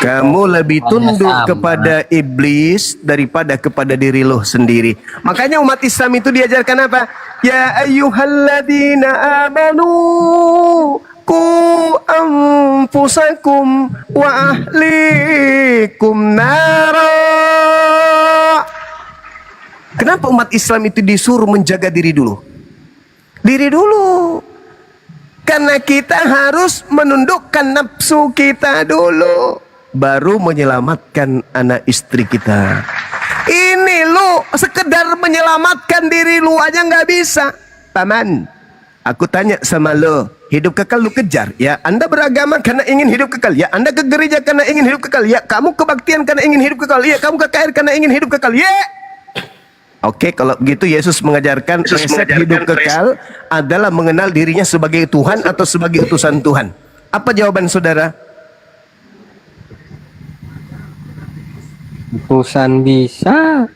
Kamu lebih tunduk kepada iblis daripada kepada diri lo sendiri. Makanya umat Islam itu diajarkan apa? Ya ayyuhalladzina amanu qu anfusakum wa ahlikum nara. Kenapa umat Islam itu disuruh menjaga diri dulu? Diri dulu. Karena kita harus menundukkan nafsu kita dulu, baru menyelamatkan anak istri kita. Ini lu sekedar menyelamatkan diri lu aja nggak bisa. Paman, aku tanya sama lu, hidup kekal lu kejar. Ya, Anda beragama karena ingin hidup kekal. Ya, Anda ke gereja karena ingin hidup kekal. Ya, kamu kebaktian karena ingin hidup kekal. Ya, kamu ke KR karena ingin hidup kekal. Ya. Oke, kalau begitu Yesus mengajarkan resep hidup kekal adalah mengenal dirinya sebagai Tuhan atau sebagai utusan Tuhan. Apa jawaban saudara? Utusan bisa.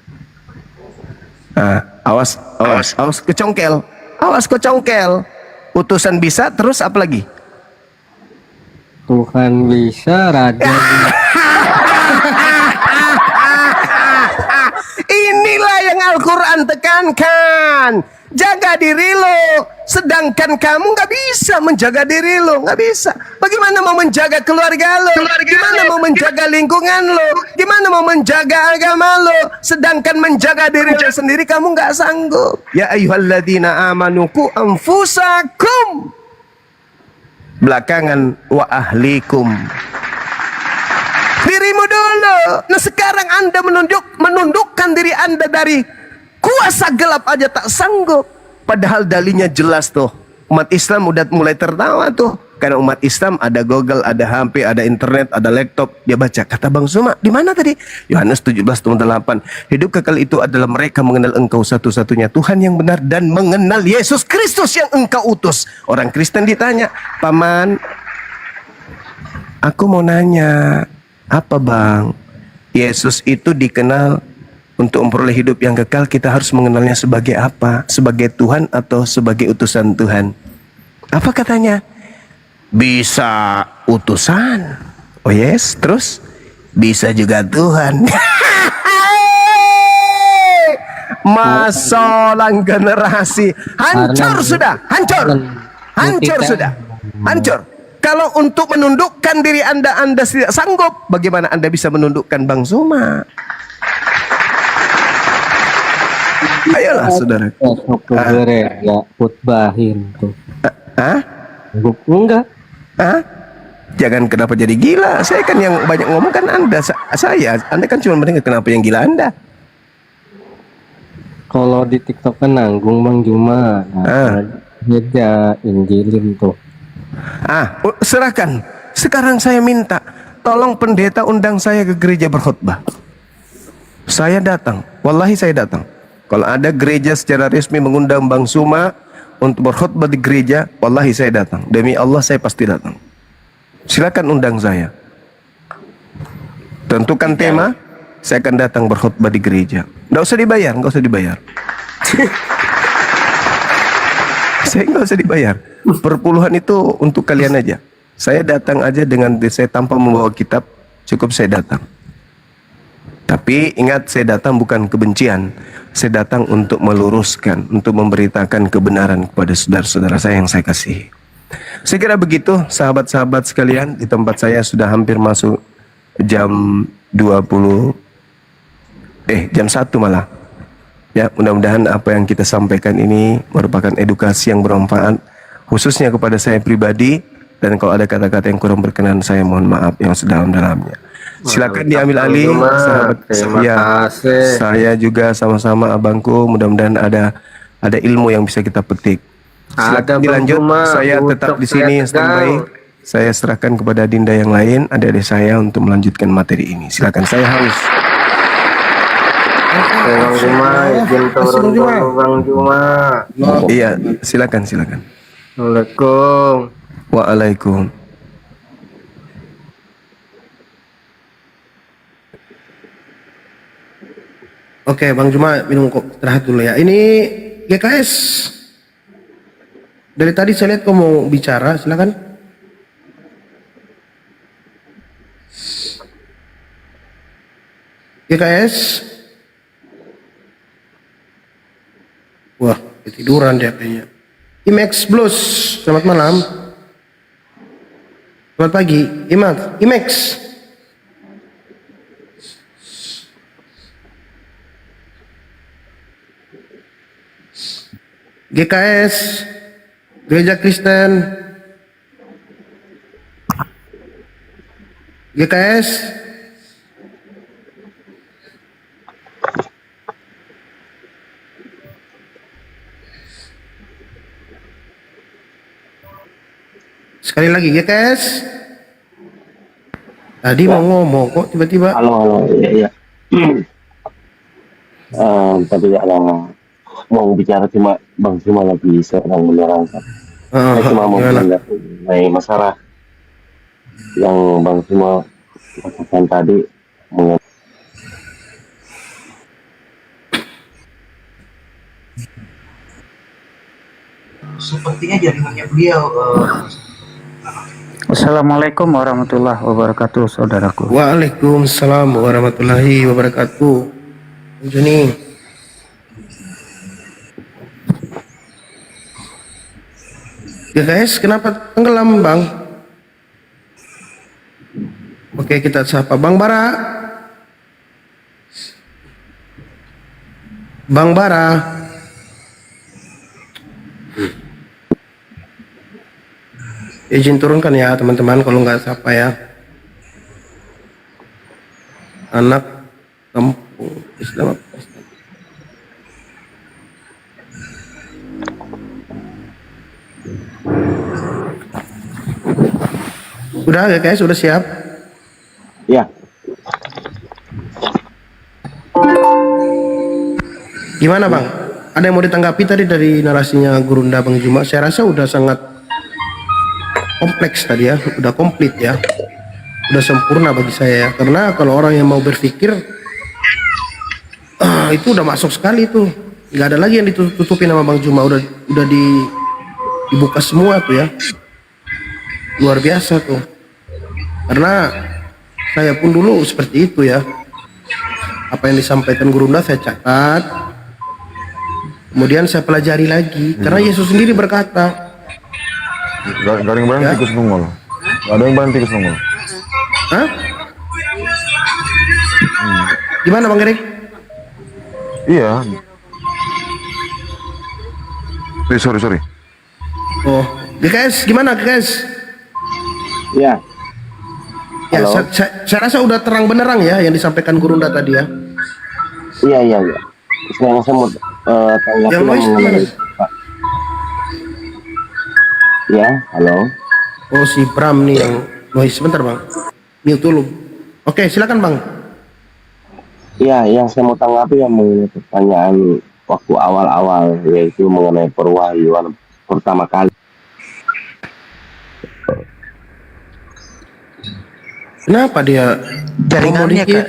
Awas kecongkel. Awas kecongkel. Utusan bisa, terus apa lagi? Tuhan bisa, raja bisa. Inilah yang Al-Quran tekankan. Jaga diri lo, sedangkan kamu nggak bisa menjaga diri lo, nggak bisa. Bagaimana mau menjaga keluarga lo? Gimana mau menjaga lingkungan lo? Gimana mau menjaga agama lo? Sedangkan menjaga diri lo sendiri kamu nggak sanggup. Ya ayyuhalladzina amanu qu anfusakum, belakangan wa ahlikum. Dirimu dulu. Nah sekarang Anda menundukkan diri Anda dari kuasa gelap aja tak sanggup. Padahal dalilnya jelas tuh. Umat Islam udah mulai tertawa tuh. Karena umat Islam ada Google, ada HP, ada internet, ada laptop. Dia baca, kata Bang Suma, di mana tadi? Yohanes 17:8. Hidup kekal itu adalah mereka mengenal Engkau satu-satunya Tuhan yang benar dan mengenal Yesus Kristus yang Engkau utus. Orang Kristen ditanya, Paman, aku mau nanya, apa Bang? Yesus itu dikenal untuk memperoleh hidup yang kekal, kita harus mengenalnya sebagai apa? Sebagai Tuhan atau sebagai utusan Tuhan? Apa katanya? Bisa utusan. Oh yes, terus bisa juga Tuhan. Masalah generasi hancur sudah, hancur sudah, hancur. Kalau untuk menundukkan diri Anda tidak sanggup, bagaimana Anda bisa menundukkan Bang Suma? Ayolah saudara. Ya khutbahin tuh. Enggak. Jangan kenapa jadi gila. Saya kan yang banyak ngomong kan Anda. Anda kan cuma mendengar kenapa yang gila Anda. Kalau di TikTok kan nanggung Bang Juma. Beda Injilin tuh. Serahkan. Sekarang saya minta, tolong pendeta undang saya ke gereja berkhutbah. Saya datang. Wallahi saya datang. Kalau ada gereja secara resmi mengundang Bang Suma untuk berkhutbah di gereja, wallahi saya datang. Demi Allah saya pasti datang. Silakan undang saya. Tentukan tema, saya akan datang berkhutbah di gereja. Nggak usah dibayar, nggak usah dibayar. Saya nggak usah dibayar. Perpuluhan itu untuk kalian aja. Saya datang aja dengan saya tanpa membawa kitab, cukup saya datang. Tapi ingat, saya datang bukan kebencian. Saya datang untuk meluruskan, untuk memberitakan kebenaran kepada saudara-saudara saya yang saya kasihi. Saya kira begitu, sahabat-sahabat sekalian. Di tempat saya sudah hampir masuk jam 1 malah. Ya, mudah-mudahan apa yang kita sampaikan ini merupakan edukasi yang bermanfaat, khususnya kepada saya pribadi. Dan kalau ada kata-kata yang kurang berkenan, saya mohon maaf yang sedalam-dalamnya. Silakan diambil alih, sahabat. Saya juga sama-sama abangku. Mudah-mudahan ada ilmu yang bisa kita petik. Silakan dilanjut. Saya tetap di sini standby. Saya serahkan kepada Dinda yang lain, adik-adik saya untuk melanjutkan materi ini. Silakan, saya haus. Bang Juma, izin turun dulu Bang Juma. Iya, silakan. Assalamualaikum. Waalaikum. Oke, Bang Juma minum istirahat dulu ya. Ini GKS. Dari tadi saya lihat kau mau bicara, silakan. GKS. Wah, ketiduran dia kayaknya. Imax Blues, selamat malam. Selamat pagi, Imax. GKS, Gereja Kristen GKS. Sekali lagi GKS. Tadi mau ngomong kok tiba-tiba. Halo, iya. Tadi ada mau bicara cuma Bang Cuma lagi sedang menerangkan. Saya cuma mau mengenai masalah yang Bang Cuma katakan tadi mengenai Sepertinya jaringannya beliau. Assalamualaikum warahmatullahi wabarakatuh, saudaraku. Waalaikumsalam warahmatullahi wabarakatuh. Juni. Ya guys, kenapa tenggelam bang? Oke, kita sapa Bang Bara. Bang Bara. Izin turunkan ya teman-teman kalau nggak sapa ya. Anak kampung Islam. Udah ya guys, udah siap? Ya. Gimana bang? Ada yang mau ditanggapi tadi dari narasinya Gurunda Bang Juma? Saya rasa udah sangat kompleks tadi ya, udah komplit ya, udah sempurna bagi saya ya. Karena kalau orang yang mau berpikir, itu udah masuk sekali tuh, nggak ada lagi yang ditutupin sama Bang Juma, udah dibuka semua tuh ya, luar biasa tuh. Karena saya pun dulu seperti itu ya, apa yang disampaikan Gurunda saya catat, kemudian saya pelajari lagi, karena Yesus sendiri berkata. Gak ada yang berani tikus nungol. Gak ada yang berani tikus nungol. Hah? Gimana Bang Erik? Iya. Sorry. Oh, GKS gimana GKS? Ya. Ya, saya rasa udah terang benerang ya yang disampaikan Gurunda tadi ya. Iya. Sekarang saya mau tanggapi yang noise gimana? Ya, halo. Oh si Bram nih yang noise, sebentar bang, mute dulu. Oke silakan bang. Ya, yang saya mau tanggapi yang mengenai pertanyaan waktu awal-awal, yaitu mengenai perwahyuan pertama kali. Kenapa dia jaringannya kak?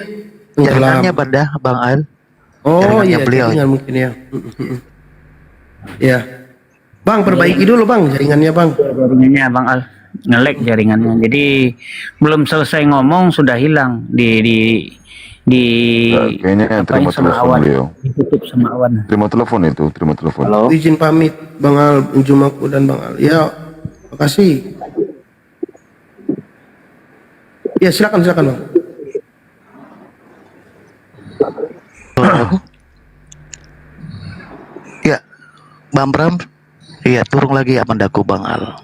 Jaringannya pada Bang Al. Oh jaringannya iya, beliau. jaringan mungkin ya. Ya. Bang, perbaiki dulu bang jaringannya bang. Jaringannya Bang Al nge-lag jaringannya. Jadi belum selesai ngomong sudah hilang di kayaknya terima sama telepon awan. beliau. Ditutup sama awan. Terima telepon. Halo. Izin pamit Bang Al, Jumaku dan Bang Al. Ya, makasih. Ya silakan bang. Ya, Bang Bram. Iya, turun lagi ya pendaku Bang Al.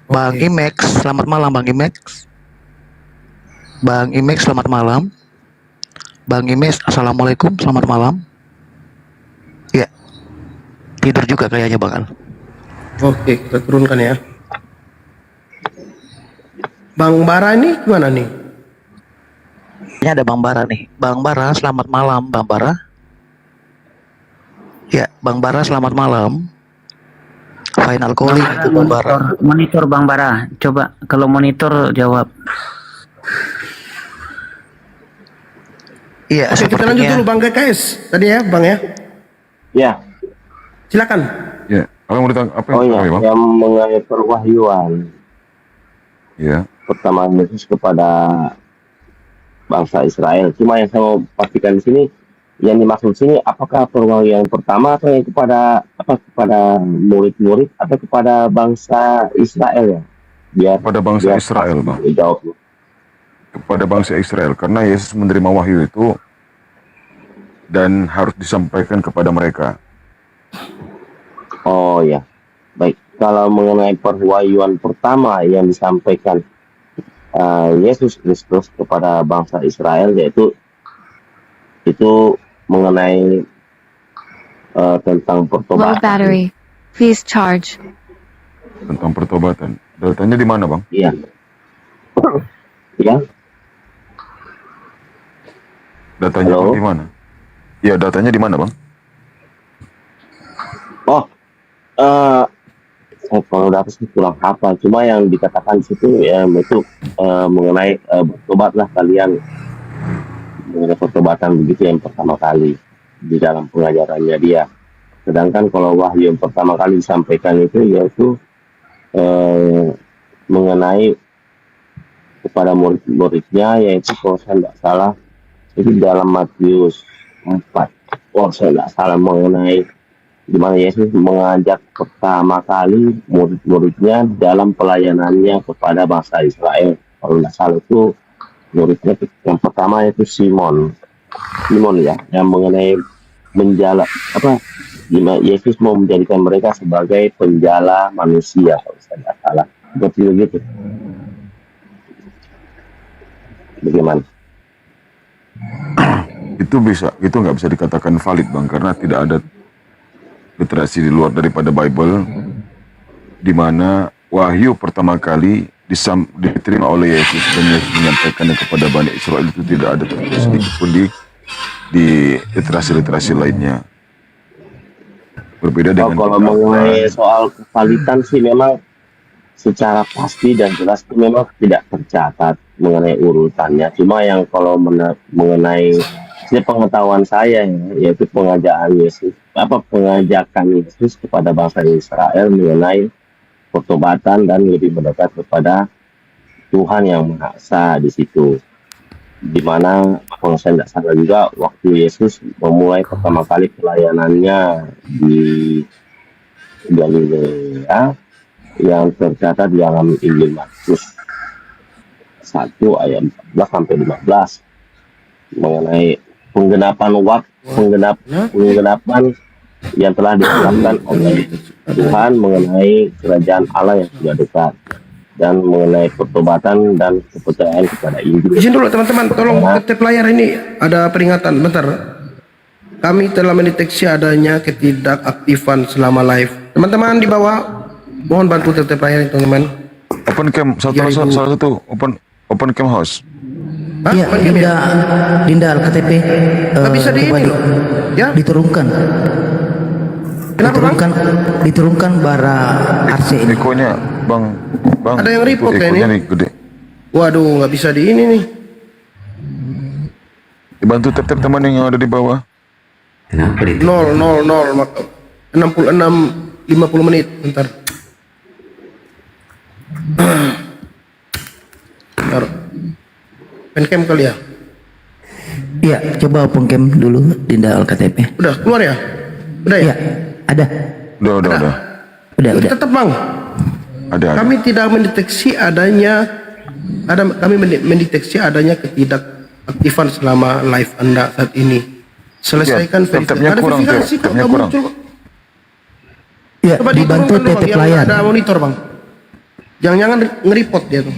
Bang Imex, selamat malam Bang Imex. Bang Imex, selamat malam. Bang Imex, assalamualaikum, selamat malam. Ya, tidur juga kayaknya Bang Al. Oke, kita turunkan ya. Bang Bara ini gimana nih? Ini ada Bang Bara nih. Bang Bara, selamat malam Bang Bara. Ya, Bang Bara, selamat malam. Final calling itu Bang Bara. Monitor Bang Bara. Coba kalau monitor jawab. Iya, oke, kita lanjut dulu Bang GKS tadi ya, Bang ya. Ya. Silakan. Ya, apa yang mau ditanya? Apa Oh iya, Bang? yang mengenai perwahyuan. Ya. Pertama Yesus kepada bangsa Israel. Cuma yang saya mau pastikan di sini, yang dimaksud sini apakah perwahyuan yang pertama atau yang kepada murid-murid atau kepada bangsa Israel ya? Biar Kepada bangsa Israel, Bang. Jawab. Kepada bangsa Israel, karena Yesus menerima wahyu itu dan harus disampaikan kepada mereka. Oh ya, baik. Kalau mengenai perwahyuan pertama yang disampaikan Yesus Kristus kepada bangsa Israel, yaitu itu mengenai tentang Low pertobatan. battery. Please charge. Tentang pertobatan. Datanya di mana, Bang? Iya. Ya. Datanya Bang, di mana? Iya, datanya di mana, Bang? Oh, saya kalau udah sih kurang apa. Cuma yang dikatakan di situ ya itu mengenai bertobatlah kalian, mengenai pertobatan begitu yang pertama kali di dalam pengajarannya dia. Sedangkan kalau wahyu yang pertama kali disampaikan itu yaitu mengenai kepada murid-muridnya, yaitu kalau saya tidak salah itu dalam Matius 4. Oh, saya tidak salah, mengenai di mana Yesus mengajak pertama kali murid-muridnya dalam pelayanannya kepada bangsa Israel. Kalau tidak salah itu muridnya yang pertama itu Simon ya, yang mengenai menjala apa? Dimana Yesus mau menjadikan mereka sebagai penjala manusia, kalau saya tidak salah. Seperti begitu. Bagaimana? Itu nggak bisa dikatakan valid, Bang, karena tidak ada literasi di luar daripada Bible di mana wahyu pertama kali diterima oleh Yesus dan Yesus menyampaikannya kepada Bani Israel itu tidak ada tertulis sedikit pun di literasi lainnya. Berbeda dengan kalau mengenai soal kevalitan sih memang secara pasti dan jelas itu memang tidak tercatat mengenai urutannya. Cuma yang kalau mengenai pengetahuan saya yaitu pengajakan Yesus kepada bangsa Israel mengenai pertobatan dan lebih mendekat kepada Tuhan yang Maha Esa di situ. Di mana kalau saya tidak salah juga waktu Yesus memulai pertama kali pelayanannya di Galilea yang tercatat di dalam Injil Matius 1 ayat 14 sampai 15 mengenai penggenapan yang telah ditetapkan oleh Tuhan mengenai kerajaan Allah yang sudah dekat dan mengenai pertobatan dan kepercayaan kepada Injil. Izin dulu teman-teman, tolong tetap layar ini ada peringatan bentar. Kami telah mendeteksi adanya ketidakaktifan selama live. Teman-teman di bawah mohon bantu tetap layar ini, teman-teman. Open cam salah satu open cam house. Iya, Dinda Al-KTP Nggak bisa di ini loh. Ya? diturunkan. Kenapa, diturunkan bara RC ini. Ekonya, Bang. Ada yang report kayak ekonya ini. nih gede. Waduh, nggak bisa di ini nih. Dibantu tap teman yang ada di bawah. 0 66 50 menit bentar. Bentar. Pencam kali ya? Iya, coba open cam dulu Dinda Al-KTP. Udah keluar ya? Udah ya? Iya, ada. Udah. Tetap, Bang. Ada. Kami tidak mendeteksi mendeteksi adanya ketidakaktifan selama live Anda saat ini. Selesaikan verifikasi. Ada verifikasi kok nggak muncul kok. Ya, Coba dibantu diturunkan dong, tetep yang layar. ada monitor, Bang. Jangan-jangan nge-report dia tuh.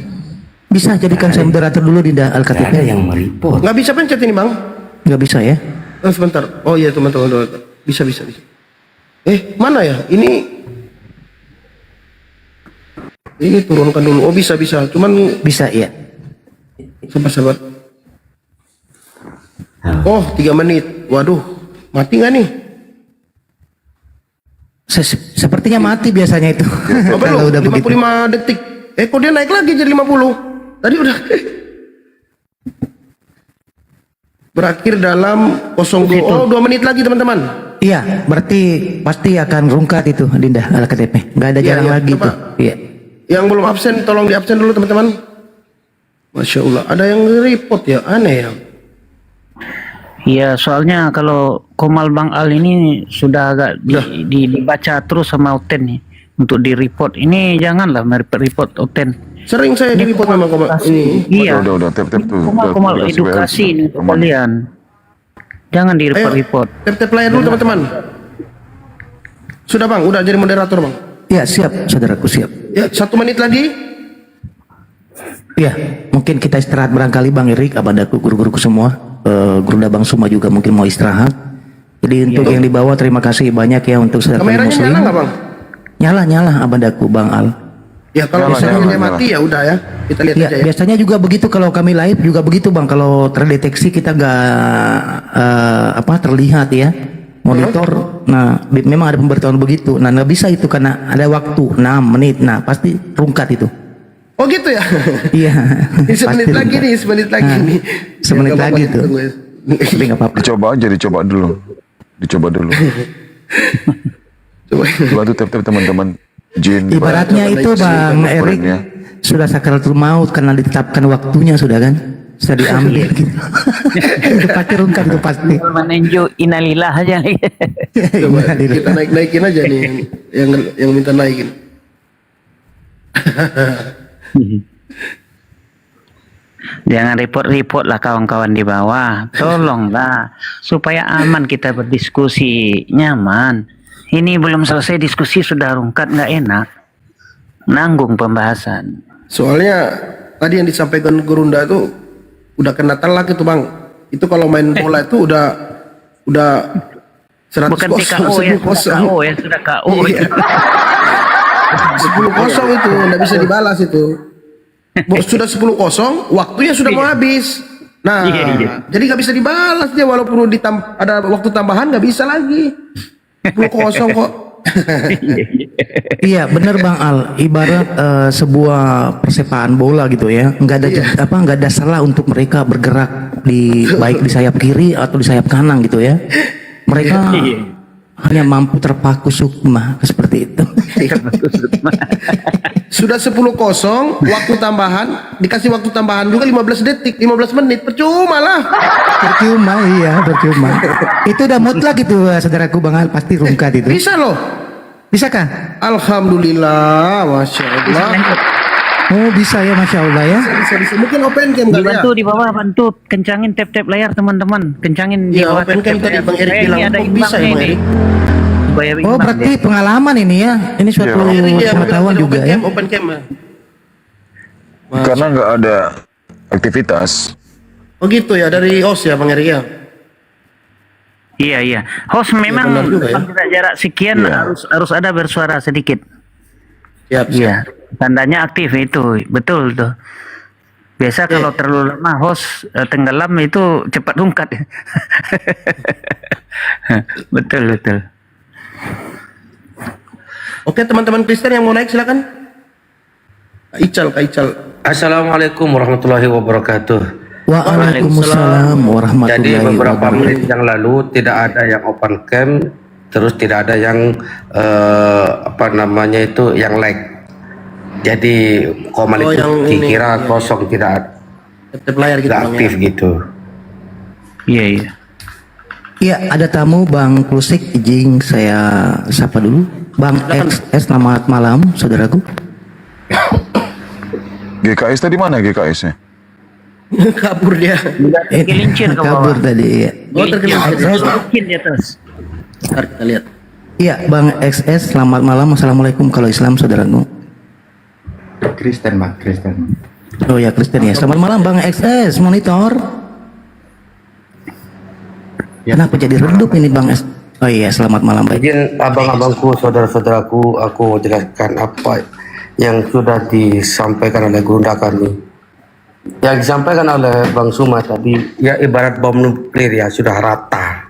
Bisa jadikan saya moderator dulu Dinda Al-KTP. Ada yang mereport. Nggak bisa pencet ini, Bang. Nggak bisa ya? Sebentar. Oh iya, teman-teman. Bisa. Mana ya? Ini turunkan dulu. Oh bisa. Cuman bisa ya. Sabar. Oh 3 menit. Waduh, mati nggak nih? Sepertinya mati biasanya itu. Oh, Kalau udah 55 begitu. detik. Kok dia naik lagi jadi 50? Tadi udah. Berakhir dalam 02. Oh 2 menit lagi teman-teman. Iya, berarti pasti akan rungkat itu Dinda Al-KTP. Nggak ada Iya, jarang lagi coba. tuh. Iya. Yang belum absen tolong di absen dulu teman-teman. Masya Allah, ada yang report ya, aneh ya. Iya, soalnya kalau Komal Bang Al ini sudah agak dibaca terus sama Oten nih untuk di report. Ini janganlah report Oten. Sering saya di report memang Komal ini. Iya. Udah, tap tuh. Komal edukasi ini untuk kalian. Jangan di report. Tap layar dulu teman-teman. Sudah Bang, udah jadi moderator Bang. Ya siap, saudaraku siap. Ya 1 menit lagi. Ya, mungkin kita istirahat barangkali Bang Erik, abadaku, guru-guruku semua, Gurunda Bang Suma juga mungkin mau istirahat. Jadi untuk yang di bawah terima kasih banyak ya untuk saudara Kameranya muslim. nyala nggak bang? Nyala abadaku Bang Al. Ya kalau misalnya mati ya udah ya, kita lihat Ya, aja ya. biasanya juga begitu kalau kami live juga begitu Bang, kalau terdeteksi kita nggak terlihat ya monitor. Nah memang ada pemberitahuan begitu. Nah nggak bisa itu karena ada waktu 6 menit. Nah pasti rungkat itu. Oh gitu ya? Iya. Ini semenit lagi nih, semenit lagi Nah, nih. semenit Ya, nggak lagi apa-apa, tuh. tunggu ya. Tapi nggak apa-apa. Dicoba dulu. Bantu tap-tap teman-teman. Jin. Ibaratnya itu Bang Erik Orangnya. sudah sakaratul maut karena ditetapkan waktunya sudah kan, sudah diambil gitu. Itu pasti rungkat itu pasti. Menunjuk inalillah aja. Coba kita naik-naikin aja nih yang minta naikin. Jangan repot-repot lah kawan-kawan di bawah. Tolonglah supaya aman kita berdiskusi, nyaman. Ini belum selesai diskusi sudah rungkat, nggak enak. Nanggung pembahasan. Soalnya tadi yang disampaikan Gurunda itu udah kena telak itu bang. Itu kalau main bola itu udah 100 Bukan TKO ya, sudah KO ya, sudah KO. Iya. 10-0 itu nggak bisa dibalas itu. Sudah 10-0, waktunya sudah mau habis. Nah, jadi nggak bisa dibalas dia walaupun ada waktu tambahan nggak bisa lagi. 10-0 kok. Iya benar Bang Al, ibarat sebuah persepaan bola gitu ya, nggak ada salah untuk mereka bergerak baik di sayap kiri atau di sayap kanan gitu ya. Mereka hanya mampu terpaku sukma seperti itu. Sudah 10-0, waktu tambahan, dikasih waktu tambahan juga 15 detik, 15 menit, percuma lah. Percuma. Itu udah mutlak itu saudaraku Bang Al, pasti rungkat itu. Bisa loh. Bisakah? Alhamdulillah, Masya Allah. Oh bisa ya, Masya Allah ya. Bisa. Mungkin open cam kali ya. Dibantu di bawah, bantu kencangin tap-tap layar teman-teman. Kencangin di Iya, bawah open cam tap-tap tadi layar. Bang Erik Supaya bilang, ini ada kok bisa ya imbangnya Bang ini. Erik? Supaya Oh imbang berarti dia. pengalaman ini ya. Ini suatu pengetahuan juga ya. Open cam. Karena nggak ada aktivitas. Oh gitu ya, dari host ya Bang Erik ya. Iya. Host memang benar juga ya. kalau jarak sekian harus ada bersuara sedikit. Iya. Tandanya aktif itu, betul tuh. Biasa kalau terlalu lama host tenggelam itu cepat rungkat. betul. Oke teman-teman Kristen yang mau naik silakan. Kak Ical. Assalamualaikum warahmatullahi wabarakatuh. Waalaikumsalam warahmatullahi Jadi beberapa wabarakatuh. menit yang lalu tidak ada yang open cam, terus tidak ada yang yang lag. Jadi komal itu yang ini, dikira iya. kosong, tidak layar gitu, tidak Bang, aktif ya. gitu. Iya. Iya ada tamu Bang Klusik, izin saya sapa dulu. Bang XS, selamat malam saudaraku. GKS tadi mana GKS-nya? Kabur dia. Tergelincir ke bawah. Kabur tadi ya. Oh tergelincir. Tergelincir di atas. Ntar kita lihat. Iya Bang XS, selamat malam. Assalamualaikum kalau Islam saudaraku. Kristen Bang, Kristen. Oh ya Kristen ya. Selamat malam Bang XS, monitor. Kenapa jadi redup ini Bang S? Oh iya selamat malam baik. Izin abang-abangku, saudara-saudaraku, aku jelaskan apa yang sudah disampaikan oleh Gurunda kami. Yang disampaikan oleh Bang Suma tadi, ya ibarat bom nuklir ya, sudah rata.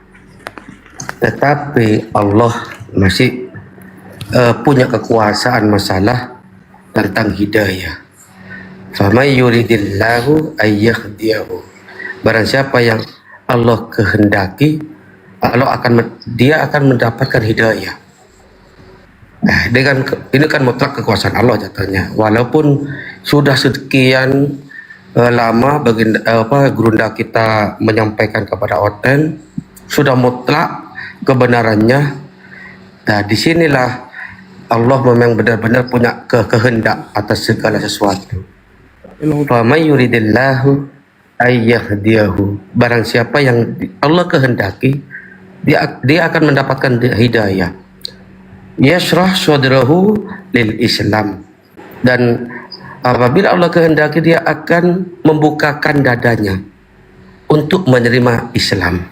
Tetapi Allah masih punya kekuasaan masalah tentang hidayah. Faman yuridillahu ayyahdiyahu. Barang siapa yang Allah kehendaki, dia akan mendapatkan hidayah. Nah, ini kan mutlak kekuasaan Allah jatuhnya. Walaupun sudah sekian lama Gurunda kita menyampaikan kepada Oten, sudah mutlak kebenarannya. Nah, disinilah Allah memang benar-benar punya kehendak atas segala sesuatu. Faman yuridillahu ayyahdiyahu. Barang siapa yang Allah kehendaki, dia akan mendapatkan hidayah. Yashrah sadrahu lil Islam. Dan apabila Allah kehendaki dia akan membukakan dadanya untuk menerima Islam.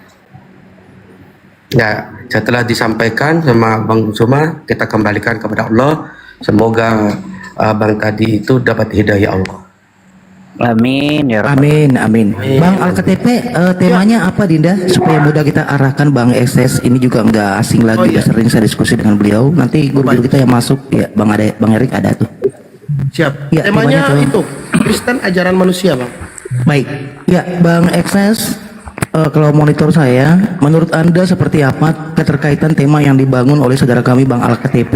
Ya, setelah disampaikan sama Bang Zuma, kita kembalikan kepada Allah. Semoga Bang tadi itu dapat hidayah Allah. Amin ya Rabbal Amin, amin. Bang Alkatp, temanya apa Dinda? Supaya mudah kita arahkan Bang SS ini juga nggak asing lagi, udah sering saya diskusi dengan beliau. Nanti guru-guru kita yang masuk, ya Bang Erik ada tuh. Siap. Ya, Temanya temanya itu Kristen ajaran manusia, Bang. Baik, ya Bang SS, kalau monitor saya, menurut Anda seperti apa keterkaitan tema yang dibangun oleh saudara kami Bang Alkatp,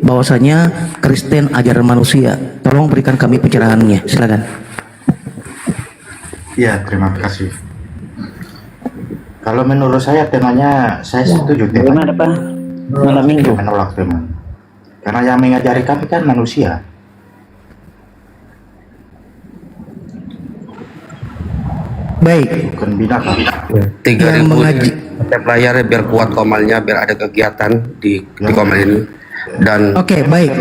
bahwasanya Kristen ajaran manusia? Tolong berikan kami pencerahannya, silakan. Ya, terima kasih. Kalau menurut saya temanya, saya setuju. Bagaimana Pak? Malam minggu. Menolak teman. Karena yang mengajari kami kan manusia. Baik. Bukan binatang. 3.000 setiap layarnya biar kuat komalnya, biar ada kegiatan di komal ini. Dan Oke, baik.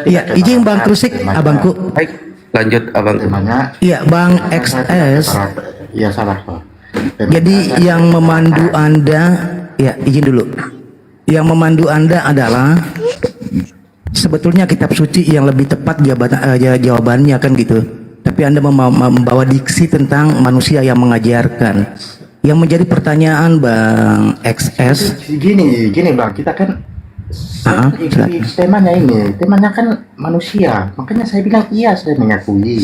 Ya, izin Bang Krusik, abangku. Baik, lanjut abang. Temanya. Iya, Bang XS. Iya, salah Pak. Jadi yang memandu Anda, ya izin dulu. Yang memandu Anda adalah sebetulnya kitab suci yang lebih tepat jawabannya kan gitu. Tapi Anda membawa diksi tentang manusia yang mengajarkan. Yang menjadi pertanyaan Bang XS. Gini Bang, kita kan temanya kan manusia. Makanya saya bilang iya, saya mengakui.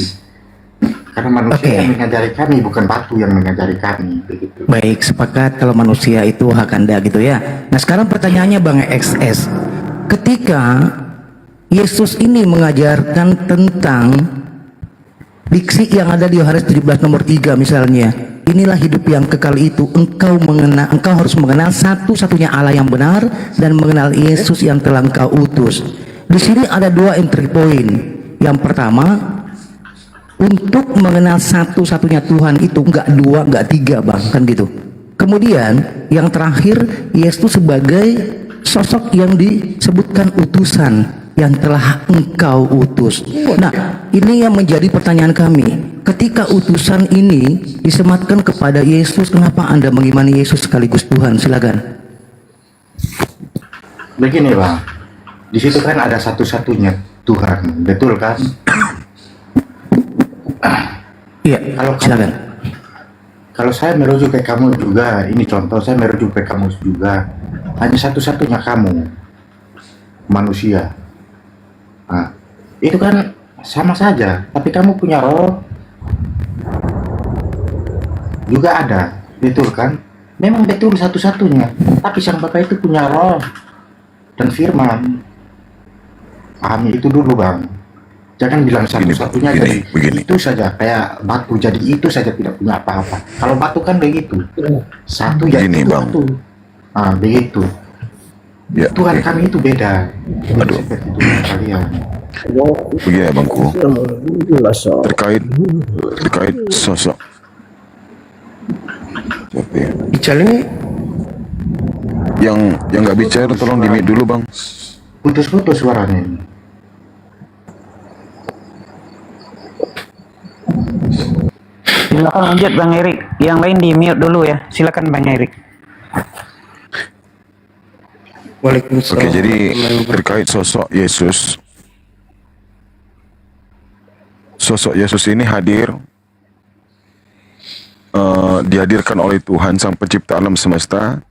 Karena manusia yang mengajari kami, bukan batu yang mengajari kami. Begitu. Baik, sepakat kalau manusia itu hak Anda gitu ya. Nah sekarang pertanyaannya Bang XS. Ketika Yesus ini mengajarkan tentang diksi yang ada di Yohanes 17 nomor 3 misalnya, inilah hidup yang kekal itu, engkau harus mengenal satu-satunya Allah yang benar dan mengenal Yesus yang telah engkau utus. Di sini ada dua entry point. Yang pertama, untuk mengenal satu-satunya Tuhan itu enggak dua, enggak tiga Bang, kan gitu. Kemudian yang terakhir, Yesus sebagai sosok yang disebutkan utusan yang telah engkau utus. Nah, ini yang menjadi pertanyaan kami. Ketika utusan ini disematkan kepada Yesus, kenapa Anda mengimani Yesus sekaligus Tuhan? Silakan. Begini Bang, di situ kan ada satu-satunya Tuhan, betul kan? Iya, silakan. Kalau saya merujuk ke kamu juga, ini contoh saya merujuk ke kamu juga, hanya satu-satunya kamu, manusia. Nah, itu kan sama saja, tapi kamu punya roh juga ada, betul kan? Memang betul satu-satunya, tapi sang Bapa itu punya roh dan firman. Pahami itu dulu Bang. Jangan bilang satu-satunya jadi itu saja, kayak batu jadi itu saja tidak punya apa-apa. Kalau batu kan begitu, satu ya itu batu. Ah begitu. Ya, Tuhan kami itu beda. Aduh. Seperti Tuhan kalian. Begini abangku, terkait sosok. Bicara ini yang nggak bicara tolong di mute dulu Bang. Putus-putus suaranya. Silakan lanjut Bang Erik. Yang lain di mute dulu ya. Silakan Bang Erik. Oke, jadi terkait sosok Yesus. Sosok Yesus ini hadir, dihadirkan oleh Tuhan Sang Pencipta alam semesta,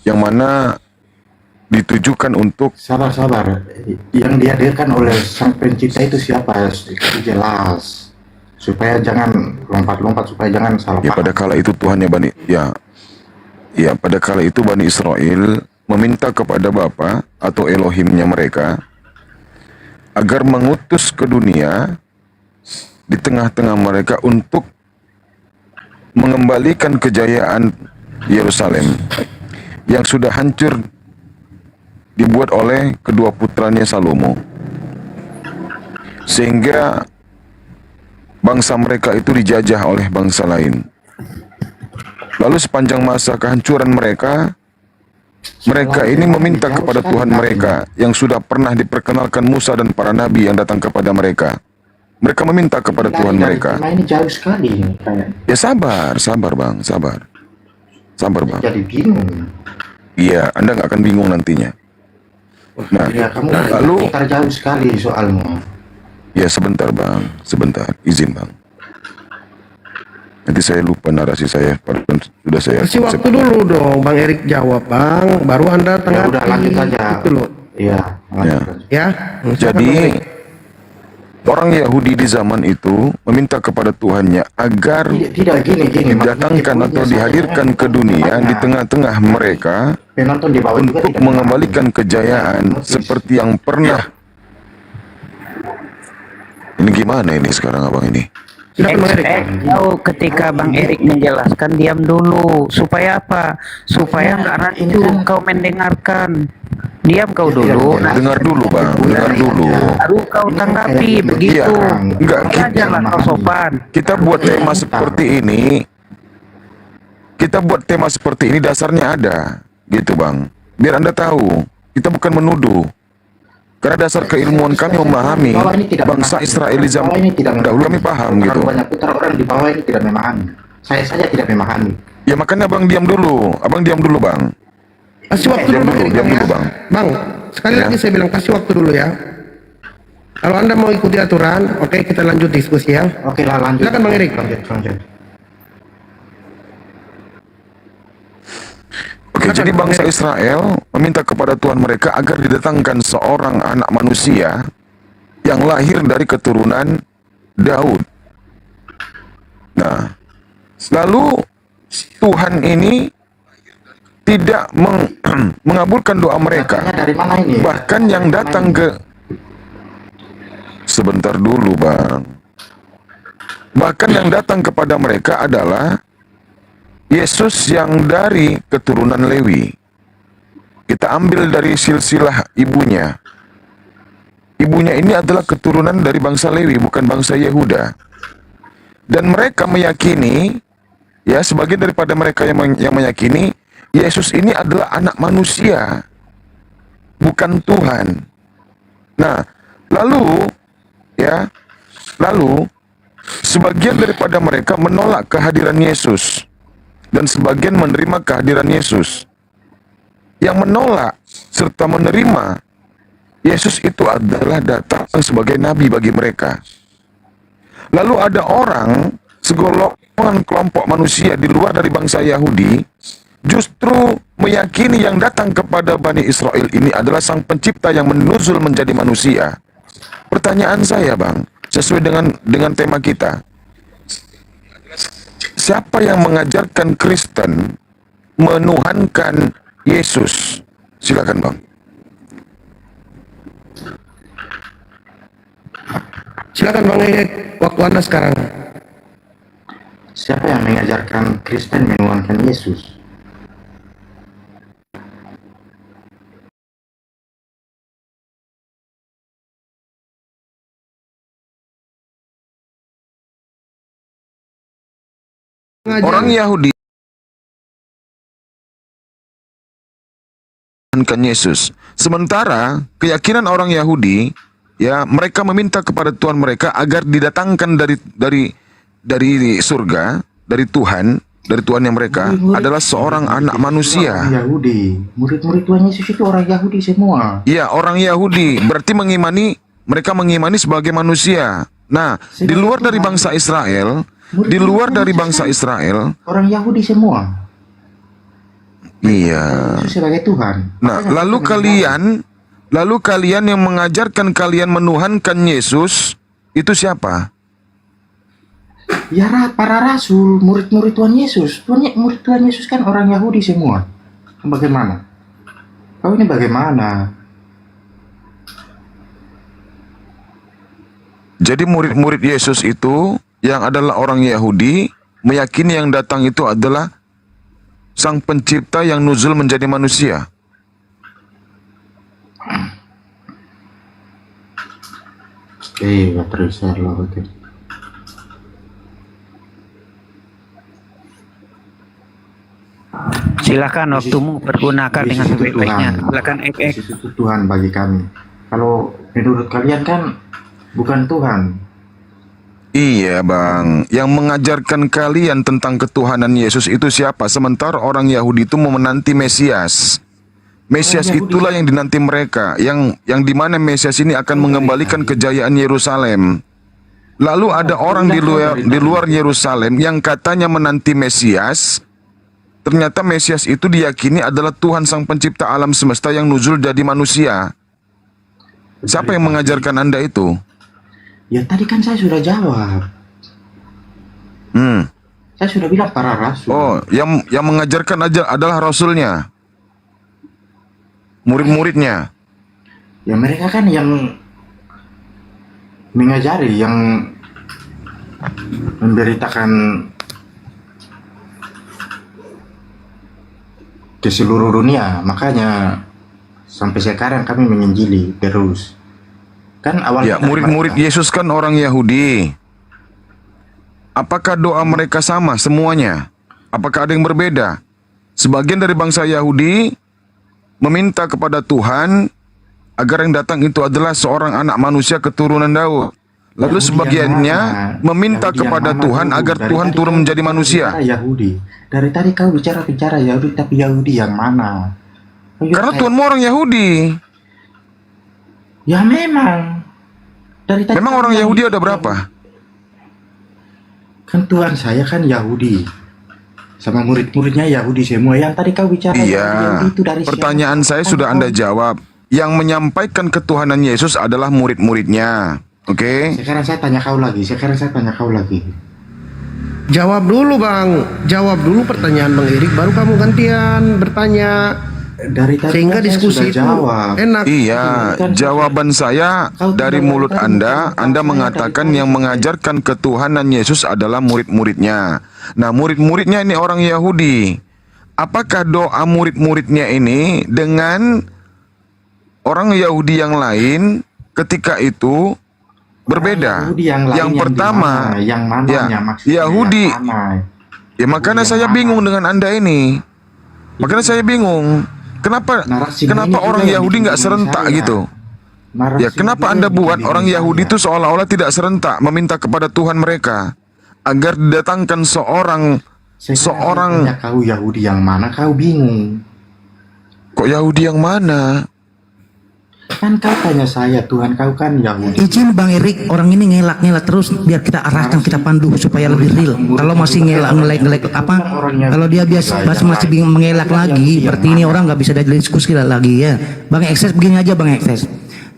yang mana ditujukan untuk sabar. Yang dihadirkan oleh Sang Pencipta itu siapa? Itu jelas. Supaya jangan lompat-lompat, supaya jangan salah ya, paham. pada kala itu Tuhannya pada kala itu Bani Israel meminta kepada Bapa atau Elohimnya mereka agar mengutus ke dunia di tengah-tengah mereka untuk mengembalikan kejayaan Yerusalem yang sudah hancur dibuat oleh kedua putranya Salomo, sehingga bangsa mereka itu dijajah oleh bangsa lain. Lalu sepanjang masa kehancuran mereka, Mereka ini meminta kepada Tuhan mereka yang sudah pernah diperkenalkan Musa dan para nabi yang datang kepada mereka. Mereka meminta kepada Tuhan mereka. Tema ini jauh sekali ini kayak. Ya sabar bang, sabar bang. Jadi bingung. Iya, Anda nggak akan bingung nantinya. Nah, Ya kamu lalu jauh sekali soalnya. ya sebentar bang, sebentar, izin bang. Nanti saya lupa narasi saya, padahal sudah saya. Kasih waktu dulu dong, Bang Erik jawab, Bang. Baru Anda Ya tengah. udah lanjut aja. Itu loh. Iya. Ya. Ya. Jadi orang Yahudi di zaman itu meminta kepada Tuhannya agar Tidak gini. didatangkan atau dihadirkan ke dunia di tengah-tengah mereka Penonton di bawah juga untuk tidak mengembalikan kejayaan seperti yang pernah. Ini gimana ini sekarang abang ini? Tahu ketika Bang Erik menjelaskan diam dulu supaya apa? Supaya nggak rancu kau mendengarkan. Diam kau dulu. Dengar dulu bang, dengar dulu. Baru kau tanggapi begitu. Enggak, Belajarlah kau sopan. kita buat tema seperti ini. Kita buat tema seperti ini dasarnya ada, gitu bang. Biar Anda tahu, kita bukan menuduh. Karena dasar keilmuan kami memahami bangsa Israel di zaman dahulu kami paham gitu. Banyak putar orang di bawah ini tidak memahami. Saya saja tidak memahami. Ya makanya abang diam dulu, bang. Kasih waktu dulu, diam dulu bang. Bang, sekali lagi saya bilang kasih waktu dulu ya. Kalau Anda mau ikuti aturan, oke kita lanjut diskusi ya. Oke lah lanjut. Silakan Bang Erik. Lanjut. Oke, jadi bangsa Israel meminta kepada Tuhan mereka agar didatangkan seorang anak manusia yang lahir dari keturunan Daud. Nah, lalu Tuhan ini tidak mengabulkan doa mereka. Dari mana ini? Bahkan yang datang ke sebentar dulu, Bang. Bahkan yang datang kepada mereka adalah Yesus yang dari keturunan Lewi. Kita ambil dari silsilah ibunya. Ibunya ini adalah keturunan dari bangsa Lewi, bukan bangsa Yehuda. Dan mereka meyakini, ya sebagian daripada mereka yang meyakini, Yesus ini adalah anak manusia, bukan Tuhan. Nah, lalu sebagian daripada mereka menolak kehadiran Yesus. Dan sebagian menerima kehadiran Yesus. Yang menolak serta menerima Yesus itu adalah datang sebagai nabi bagi mereka. Lalu ada orang, segolongan kelompok manusia di luar dari bangsa Yahudi, justru meyakini yang datang kepada Bani Israel ini adalah sang pencipta yang menuzul menjadi manusia. Pertanyaan saya, Bang, sesuai dengan tema kita. Siapa yang mengajarkan Kristen menuhankan Yesus? Silakan, Bang. Silakan Bang Erik, waktu Anda sekarang. Siapa yang mengajarkan Kristen menuhankan Yesus? Orang Yahudi menuhankan Yesus. Sementara keyakinan orang Yahudi, ya mereka meminta kepada Tuhan mereka agar didatangkan dari surga, dari Tuhan yang mereka adalah seorang anak manusia. Orang Yahudi, murid-murid Tuhan Yesus itu orang Yahudi semua. Iya, orang Yahudi berarti mereka mengimani sebagai manusia. Nah, di luar dari bangsa Israel, orang Yahudi semua. Iya. Yesus sebagai Tuhan. Nah, lalu kalian yang mengajarkan kalian menuhankan Yesus itu siapa? Ya para rasul, murid-murid Tuhan Yesus. Murid Tuhan Yesus kan orang Yahudi semua. Bagaimana? Kau ini bagaimana? Jadi murid-murid Yesus itu yang adalah orang Yahudi meyakini yang datang itu adalah sang pencipta yang nuzul menjadi manusia. Iya, terus lah betul. Silakan waktumu pergunakan dengan Yesus itu sebaik-baiknya. Tuhan. Silakan Yesus itu Tuhan bagi kami. Kalau menurut kalian kan bukan Tuhan. Iya bang, yang mengajarkan kalian tentang ketuhanan Yesus itu siapa? Sementara orang Yahudi itu mau menanti Mesias. Mesias itulah yang dinanti mereka, yang dimana Mesias ini akan mengembalikan kejayaan Yerusalem. Lalu ada orang di luar Yerusalem yang katanya menanti Mesias. Ternyata Mesias itu diyakini adalah Tuhan Sang Pencipta alam semesta yang nuzul jadi manusia. Siapa yang mengajarkan Anda itu? Ya tadi kan saya sudah jawab. Saya sudah bilang para rasul. Oh, yang mengajarkan aja adalah rasulnya, murid-muridnya. Ya mereka kan yang mengajari, yang memberitakan ke seluruh dunia. Makanya sampai sekarang kami menginjili terus. Kan awalnya Ya, murid-murid Yesus kan orang Yahudi. Apakah doa mereka sama semuanya? Apakah ada yang berbeda? Sebagian dari bangsa Yahudi meminta kepada Tuhan agar yang datang itu adalah seorang anak manusia keturunan Daud. Lalu sebagiannya meminta kepada Tuhan agar Tuhan turun menjadi manusia. Yahudi. Dari tadi kau bicara Yahudi, tapi Yahudi yang mana? Karena Tuhanmu orang Yahudi. Ya memang. Dari tadi Memang orang Yahudi ada berapa? Kan Tuhan saya kan Yahudi. Sama murid-muridnya Yahudi semua. Yang tadi kau bicara Iya. Yahudi itu dari Pertanyaan saya sudah Anda jawab. Yang menyampaikan ketuhanan Yesus adalah murid-muridnya. Oke? Sekarang saya tanya kau lagi. Jawab dulu Bang, jawab dulu pertanyaan Bang Erik, baru kamu gantian bertanya. Dari tadi Sehingga kan saya diskusi sudah itu jawab. enak. Iya, jawaban saya dari mulut Anda mengatakan yang mengajarkan ketuhanan Yesus adalah murid-muridnya. Nah, murid-muridnya ini orang Yahudi. Apakah doa murid-muridnya ini dengan orang Yahudi yang lain ketika itu berbeda? Yahudi yang lain Yang yang pertama, di mana? Yang mananya ya, maksudnya, Yahudi. yang mana? Ya makanya saya bingung dengan Anda ini. Makanya saya bingung. Kenapa ini orang juga yang Yahudi nggak dibingungin serentak saya. gitu? Ya kenapa Anda buat orang Yahudi itu seolah-olah tidak serentak meminta kepada Tuhan mereka agar didatangkan seorang Tanya kau Yahudi yang mana, kau bingung. Kok Yahudi yang mana? Kan kau tanya saya, Tuhan kau kan Yahudi. Izin Bang Erik, orang ini ngelak-ngelak terus biar kita arahkan, kita pandu supaya lebih real. Kalau masih ngelak apa? Kalau dia masih bingung mengelak lagi, berarti ini orang nggak bisa diskusi lagi ya. Bang Ekses begini aja Bang Ekses.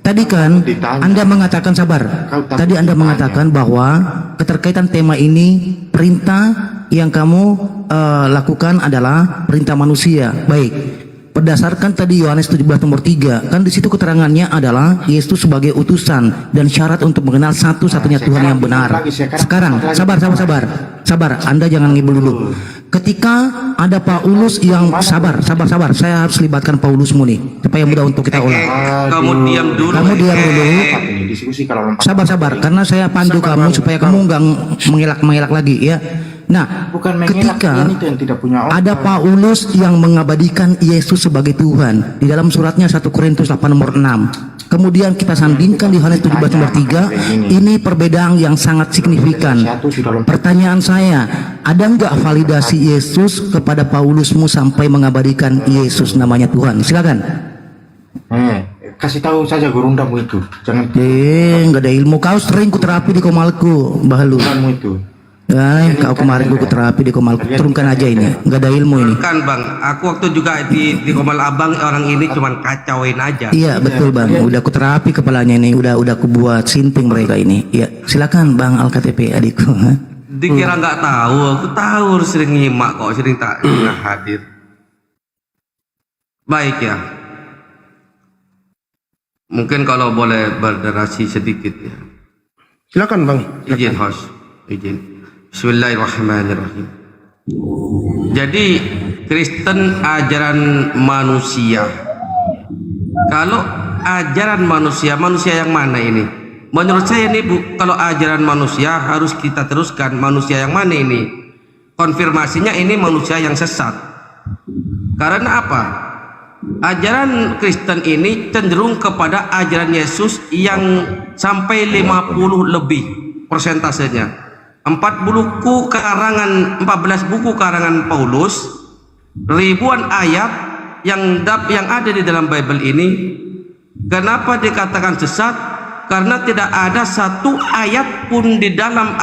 Tadi kan Anda mengatakan sabar. Tadi Anda mengatakan bahwa keterkaitan tema ini perintah yang kamu lakukan adalah perintah manusia. Baik. Berdasarkan tadi Yohanes 17 nomor 3, kan di situ keterangannya adalah Yesus sebagai utusan dan syarat untuk mengenal satu-satunya Tuhan yang benar. Sekarang, sabar, Anda jangan ngibul dulu. Ketika ada Paulus yang sabar, saya harus libatkan Paulusmu nih supaya mudah untuk kita ulang. Kamu diam dulu. Sabar, karena saya pandu kamu supaya kamu nggak mengelak lagi ya. Nah, ketika ada Paulus yang mengabadikan Yesus sebagai Tuhan di dalam suratnya 1 Korintus 8 nomor 6. Kemudian kita sandingkan di Yohanes 17 nomor 3, ini perbedaan yang sangat signifikan. Pertanyaan saya, ada nggak validasi Yesus kepada Paulusmu sampai mengabadikan Yesus namanya Tuhan? Silakan. Kasih tahu saja gurundamu itu. Jangan. Nggak ada ilmu. Kau sering kuterapi di komalku, Bahalu. Itu. Kau kemarin gue terapi di Komal, turunkan aja ini, nggak ada ilmu ini. Kan Bang, aku waktu juga di Komal Abang orang ini cuman kacauin aja. Iya betul Bang, udah aku terapi kepalanya ini, udah aku buat sinting mereka ini. Ya silakan Bang Al-KTP adikku. Dikira nggak tahu, aku tahu sering nyimak kok, sering tak pernah hadir. Baik ya. Mungkin kalau boleh berdurasi sedikit ya. Silakan Bang. Izin host, izin. Bismillahirrahmanirrahim. Jadi Kristen ajaran manusia. Kalau ajaran manusia yang mana ini? Menurut saya ini kalau ajaran manusia harus kita teruskan. Manusia yang mana ini? Konfirmasinya ini manusia yang sesat. Karena apa? Ajaran Kristen ini cenderung kepada ajaran Yesus yang sampai 50 lebih persentasenya. 14 buku karangan Paulus, ribuan ayat yang ada di dalam Bible ini. Kenapa dikatakan sesat? Karena tidak ada satu ayat pun di dalam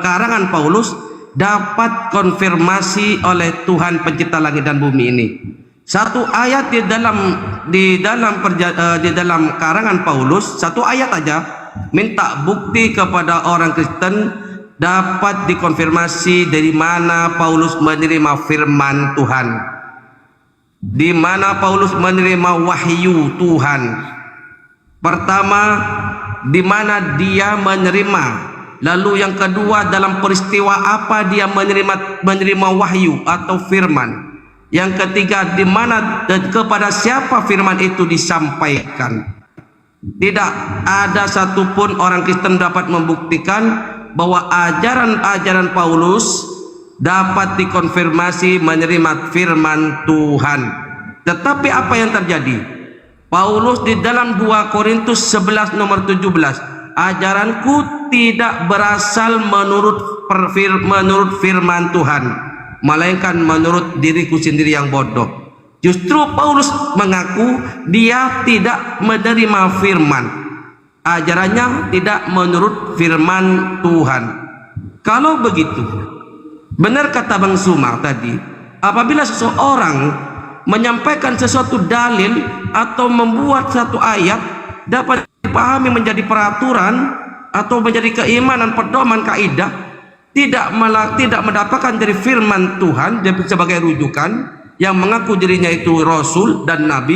karangan Paulus dapat konfirmasi oleh Tuhan pencipta langit dan bumi ini. Satu ayat di dalam karangan Paulus, satu ayat aja minta bukti kepada orang Kristen dapat dikonfirmasi dari mana Paulus menerima firman Tuhan, di mana Paulus menerima wahyu Tuhan. Pertama, di mana dia menerima, lalu yang kedua dalam peristiwa apa dia menerima wahyu atau firman. Yang ketiga, di mana dan kepada siapa firman itu disampaikan. Tidak ada satupun orang Kristen dapat membuktikan bahwa ajaran-ajaran Paulus dapat dikonfirmasi menerima firman Tuhan. Tetapi apa yang terjadi? Paulus di dalam 2 Korintus 11 nomor 17, ajaranku tidak berasal menurut firman Tuhan, melainkan menurut diriku sendiri yang bodoh. Justru Paulus mengaku dia tidak menerima firman, ajarannya tidak menurut firman Tuhan. Kalau begitu, benar kata Bang Sumar tadi, apabila seseorang menyampaikan sesuatu dalil atau membuat satu ayat dapat dipahami menjadi peraturan atau menjadi keimanan, pedoman, kaidah, tidak mendapatkan dari firman Tuhan sebagai rujukan, yang mengaku dirinya itu rasul dan nabi,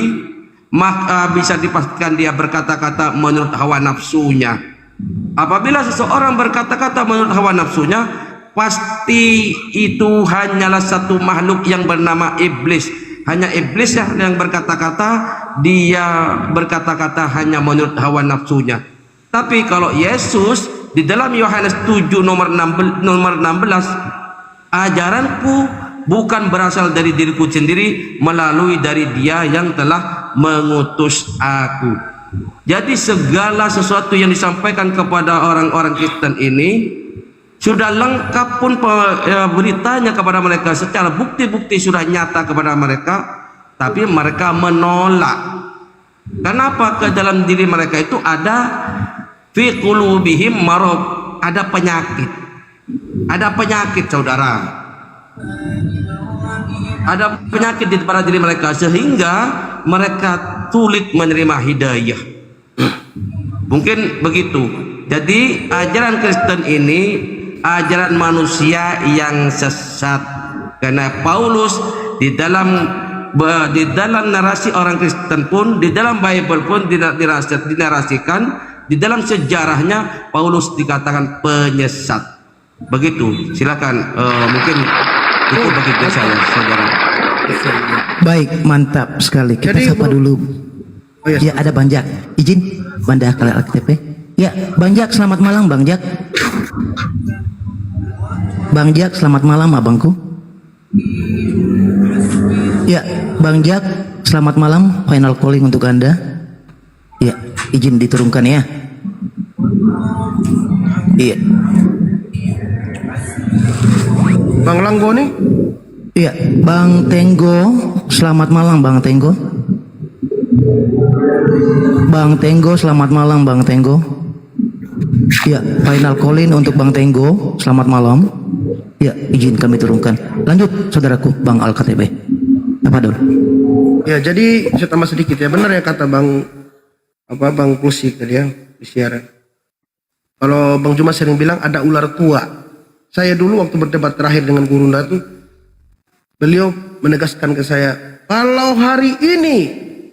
maka bisa dipastikan dia berkata-kata menurut hawa nafsunya. Apabila seseorang berkata-kata menurut hawa nafsunya, pasti itu hanyalah satu makhluk yang bernama iblis. Hanya iblis yang berkata-kata, dia berkata-kata hanya menurut hawa nafsunya. Tapi kalau Yesus di dalam Yohanes 7 nomor 16, ajaranku bukan berasal dari diriku sendiri, melalui dari Dia yang telah mengutus aku. Jadi segala sesuatu yang disampaikan kepada orang-orang Kristen ini sudah lengkap pun beritanya kepada mereka, secara bukti-bukti sudah nyata kepada mereka, tapi mereka menolak. Kenapa? Ke dalam diri mereka itu ada fi qulubihim marad, ada penyakit. Ada penyakit, saudara. Ada penyakit di pada diri mereka sehingga mereka sulit menerima hidayah. Mungkin begitu. Jadi ajaran Kristen ini ajaran manusia yang sesat, karena Paulus di dalam narasi orang Kristen pun, di dalam Bible pun dinarasikan, di dalam sejarahnya Paulus dikatakan penyesat. Begitu. Silakan, mungkin itu begitu saya, saudara. Baik, mantap sekali. Kita sapa dulu. Ya, ada Bang Jak. Izin, Banda Kalian AKTP. Ya, Bang Jak, selamat malam Bang Jak. Bang Jak, selamat malam abangku. Ya, Bang Jak, selamat malam. Final calling untuk Anda. Ya, izin diturunkan ya. Iya. Bang Langgo nih? Iya, Bang Tenggo, selamat malam Bang Tenggo. Bang Tenggo, selamat malam Bang Tenggo. Ya, final call-in untuk Bang Tenggo, selamat malam. Ya, izin kami turunkan. Lanjut, saudaraku, Bang Al-KTB. Apa dulu? Ya, jadi saya tambah sedikit ya. Benar ya kata Bang Pusik tadi ya di siaran. Kalau Bang Juma sering bilang ada ular tua. Saya dulu waktu berdebat terakhir dengan Gurunda tuh, beliau menegaskan ke saya, kalau hari ini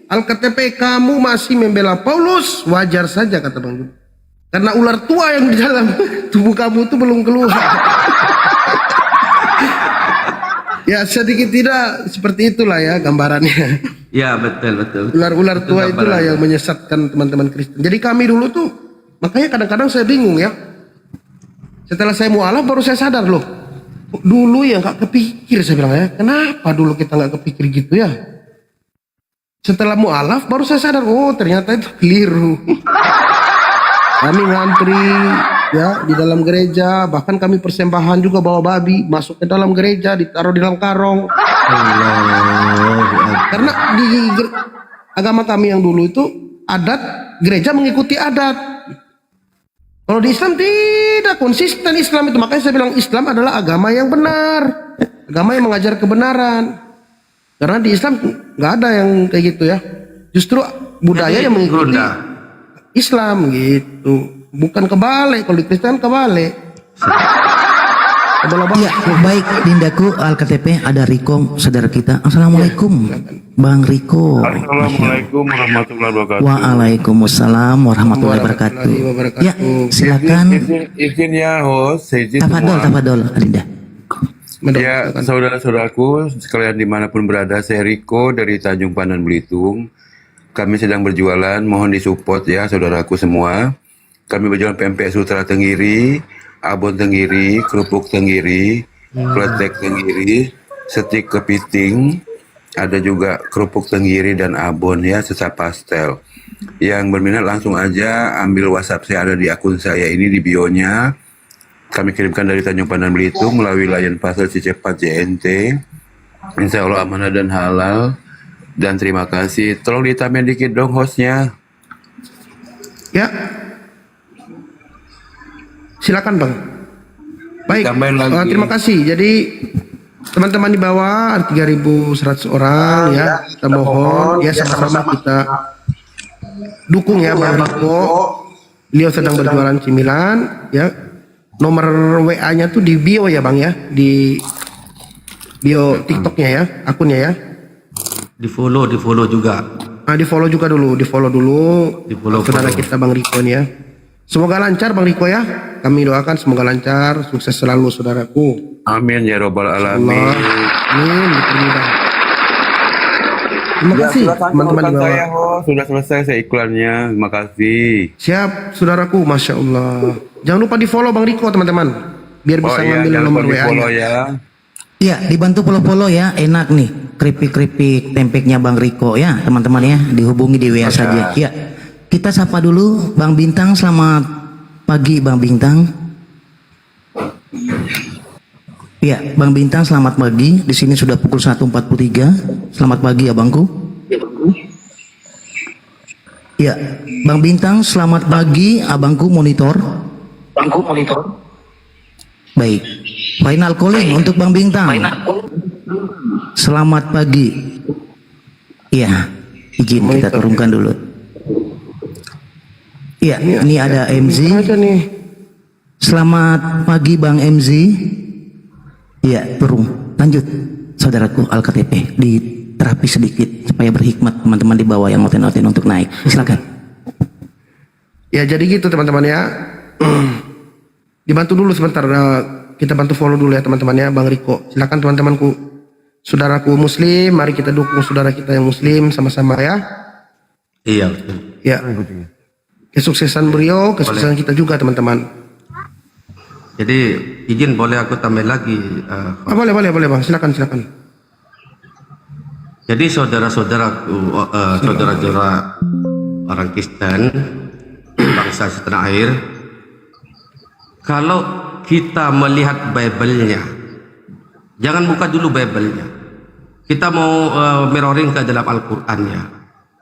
Al-KTP kamu masih membela Paulus, wajar saja kata Bang Juma. Karena ular tua yang di dalam tubuh kamu itu belum keluar. Ya sedikit tidak seperti itulah ya gambarannya. Ya betul. Ular-ular tua itulah yang menyesatkan teman-teman Kristen. Jadi kami dulu tuh, makanya kadang-kadang saya bingung ya. Setelah saya mualaf baru saya sadar loh. dulu ya nggak kepikir, saya bilang ya, kenapa dulu kita nggak kepikir gitu ya. Setelah mualaf baru saya sadar, oh ternyata itu keliru. Kami ngantri ya di dalam gereja, bahkan kami persembahan juga bawa babi masuk ke dalam gereja, ditaruh di dalam karong. Karena di agama kami yang dulu itu adat, gereja mengikuti adat. Kalau di Islam tidak konsisten Islam itu, makanya saya bilang Islam adalah agama yang benar, agama yang mengajar kebenaran. Karena di Islam nggak ada yang kayak gitu ya. Justru budaya yang mengikuti Islam gitu, bukan kebalik. Kalau di Kristen kebalik. Ya, baik Dindaku Al-KTP, ada Riko saudara kita. Assalamualaikum Bang Riko. Assalamualaikum warahmatullahi wabarakatuh. Waalaikumsalam warahmatullahi wabarakatuh. Ya, silakan. Izin ya host, izin Tafadol Dinda. Ya, saudara-saudaraku sekalian dimanapun berada, saya Riko dari Tanjung Pandan Belitung. Kami sedang berjualan, mohon disupport ya saudaraku semua. Kami berjualan pempek Sutra Tenggiri, abon Tenggiri, kerupuk Tenggiri, kletek Tenggiri, stik kepiting, ada juga kerupuk Tenggiri dan abon ya, sisa pastel. Yang berminat langsung aja ambil WhatsApp saya, ada di akun saya ini di bio-nya. Kami kirimkan dari Tanjung Pandan Belitung melalui Lion Parcel Cicepat JNT. Insya Allah amanah dan halal. Dan terima kasih. Tolong ditambahin dikit dong hostnya. Ya. Silakan Bang. Baik. Terima kasih. Jadi teman-teman di bawah ada 3.100 orang ya. Kita mohon ya sama-sama kita dukung ya Bang Riko. Beliau sedang berjualan cemilan ya. Nomor WA-nya tuh di bio ya Bang ya, di bio TikTok-nya ya, akunnya ya. Di follow juga. Di follow juga dulu, di follow saudara kita Bang Riko nih ya. Semoga lancar Bang Riko ya. Kami doakan semoga lancar, sukses selalu saudaraku. Amin ya robbal alamin. Amin. Terima kasih teman-teman di bawah. Sudah selesai saya iklannya, terima kasih. Siap saudaraku, Masya Allah. Jangan lupa di follow Bang Riko teman-teman, biar bisa ngambil nomor WA-nya. Ya. Ya, dibantu follow ya, enak nih keripik-keripik tempeknya Bang Riko ya teman-teman ya, dihubungi di WA saja. Ya, kita sapa dulu Bang Bintang. Selamat pagi Bang Bintang. Ya, Bang Bintang selamat pagi. Di sini sudah pukul 1.43. Selamat pagi abangku. Ya, Bang Bintang selamat pagi abangku monitor. Baik. Final calling untuk Bang Bintang. Selamat pagi. Ya, izin kita turunkan dulu. Ya, ini ada MZ. Selamat pagi Bang MZ. Ya, turun. Lanjut, saudaraku Al-KTP. Diterapi sedikit supaya berhikmat teman-teman di bawah yang ngoten-ngoten untuk naik. Silakan. Ya, jadi gitu teman-teman ya. Dibantu dulu sebentar. Kita bantu follow dulu ya teman-teman ya Bang Riko. Silakan teman-temanku. Saudaraku muslim, mari kita dukung saudara kita yang muslim sama-sama ya. Iya. Ya. Kesuksesan beliau, kesuksesan kita juga teman-teman. Jadi izin boleh aku tambah lagi? Boleh Bang, silakan. Jadi saudara-saudaraku, saudara-saudara orang Kristen, bangsa setanah air, kalau kita melihat Bible-nya, jangan buka dulu Bible-nya. Kita mau mirroring ke dalam Al-Qur'annya.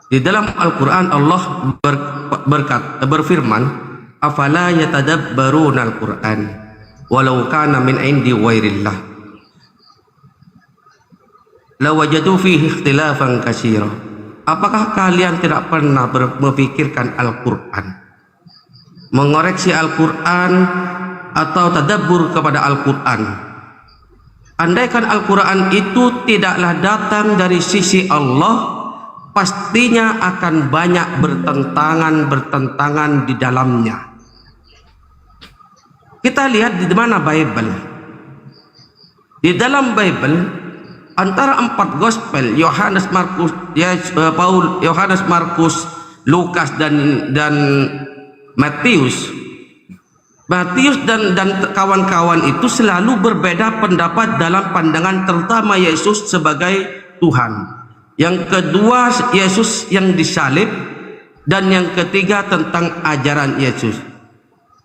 Di dalam Al-Qur'an Allah berfirman, "Afala yatadabbaruna al-Qur'an walau kana min indi ghairillah lawajadu fihi ikhtilafan katsira." Apakah kalian tidak pernah memikirkan Al-Qur'an, mengoreksi Al-Qur'an atau tadabbur kepada Al-Quran? Andaikan Al-Quran itu tidaklah datang dari sisi Allah, pastinya akan banyak bertentangan di dalamnya. Kita lihat di mana Bible. Di dalam Bible antara 4 gospel, Yohanes, Markus, Yohanes, Markus, Lukas dan Matius, Matius dan kawan-kawan itu selalu berbeda pendapat dalam pandangan terutama Yesus sebagai Tuhan. Yang kedua Yesus yang disalib, dan yang ketiga tentang ajaran Yesus.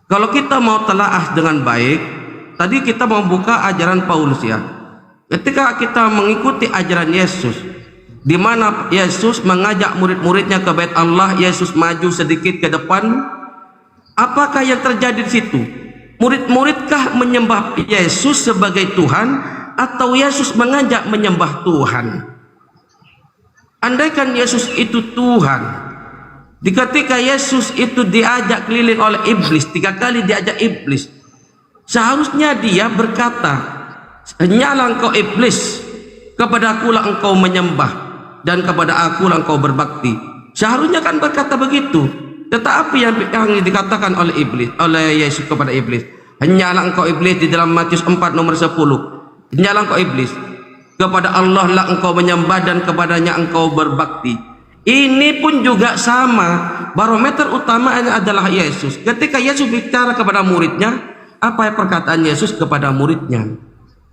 Kalau kita mau telaah dengan baik, tadi kita mau buka ajaran Paulus ya. Ketika kita mengikuti ajaran Yesus, di mana Yesus mengajak murid-muridnya ke Bait Allah, Yesus maju sedikit ke depan. Apakah yang terjadi di situ? Murid-muridkah menyembah Yesus sebagai Tuhan, atau Yesus mengajak menyembah Tuhan? Andaikan Yesus itu Tuhan, ketika Yesus itu diajak keliling oleh iblis, 3 kali diajak iblis, seharusnya dia berkata, "Henyalah engkau iblis, kepada akulah engkau menyembah, dan kepada akulah engkau berbakti." Seharusnya kan berkata begitu. Tetapi yang dikatakan oleh iblis, oleh Yesus kepada iblis, "Henyalah engkau iblis," di dalam Matius 4 nomor 10. "Henyalah engkau iblis, kepada Allah lah engkau menyembah, dan kepadanya engkau berbakti." Ini pun juga sama. Barometer utamanya adalah Yesus. Ketika Yesus bicara kepada muridnya, apa perkataan Yesus kepada muridnya?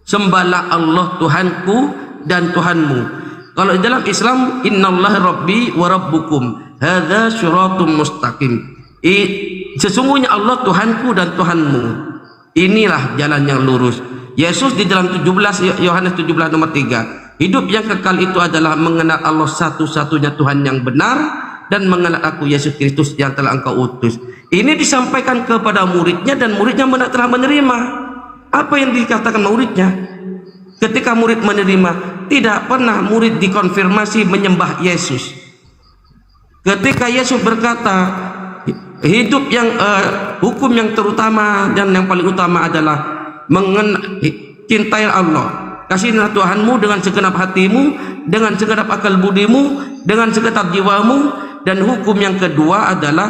"Sembahlah Allah Tuhanku dan Tuhanmu." Kalau di dalam Islam, "Innallaha Rabbi wa Rabbukum, hadza syiratum mustaqim." Sesungguhnya Allah Tuhanku dan Tuhanmu. Inilah jalan yang lurus. Yesus di dalam Yohanes 17 nomor 3, hidup yang kekal itu adalah mengenal Allah satu-satunya Tuhan yang benar, dan mengenal aku Yesus Kristus yang telah engkau utus. Ini disampaikan kepada muridnya, dan muridnya telah menerima. Apa yang dikatakan muridnya? Ketika murid menerima, tidak pernah murid dikonfirmasi menyembah Yesus. Ketika Yesus berkata, hidup yang hukum yang terutama dan yang paling utama adalah cintai Allah, kasihilah Tuhanmu dengan segenap hatimu, dengan segenap akal budimu, dengan segenap jiwamu, dan hukum yang kedua adalah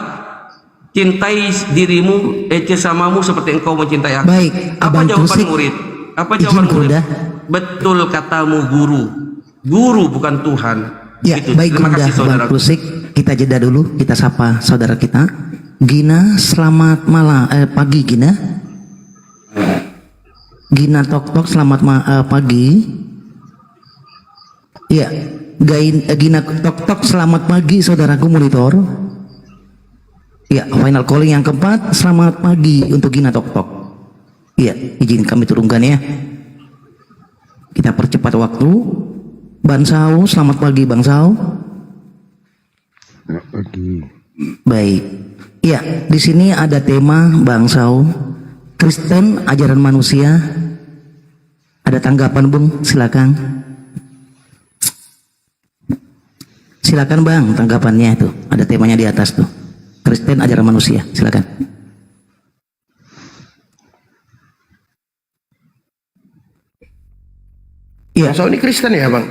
cintai dirimu sesamamu seperti engkau mencintai aku. Baik, apa Abang jawaban Kusik, murid? Apa jawaban izin murid? Kuda. Betul katamu guru. Guru bukan Tuhan. Ya, Gitu. baik Terima Kuda, kasih Bang saudara. Kusik. Kita jeda dulu, kita sapa saudara kita. Gina, selamat malam, pagi Gina. Gina Tok selamat pagi. Ya, Gina Tok selamat pagi saudaraku monitor. Ya, final calling yang keempat, selamat pagi untuk Gina Tok. Ya, izin kami turunkan ya. Kita percepat waktu. Bang Sau, selamat pagi Bang Sau. Selamat pagi. Baik. Ya, di sini ada tema Bang Sau, Kristen ajaran manusia. Ada tanggapan Bung? Silakan. Silakan Bang, tanggapannya itu. Ada temanya di atas tuh. Kristen ajaran manusia. Silakan. Iya. Bang Sao ini Kristen ya, Bang?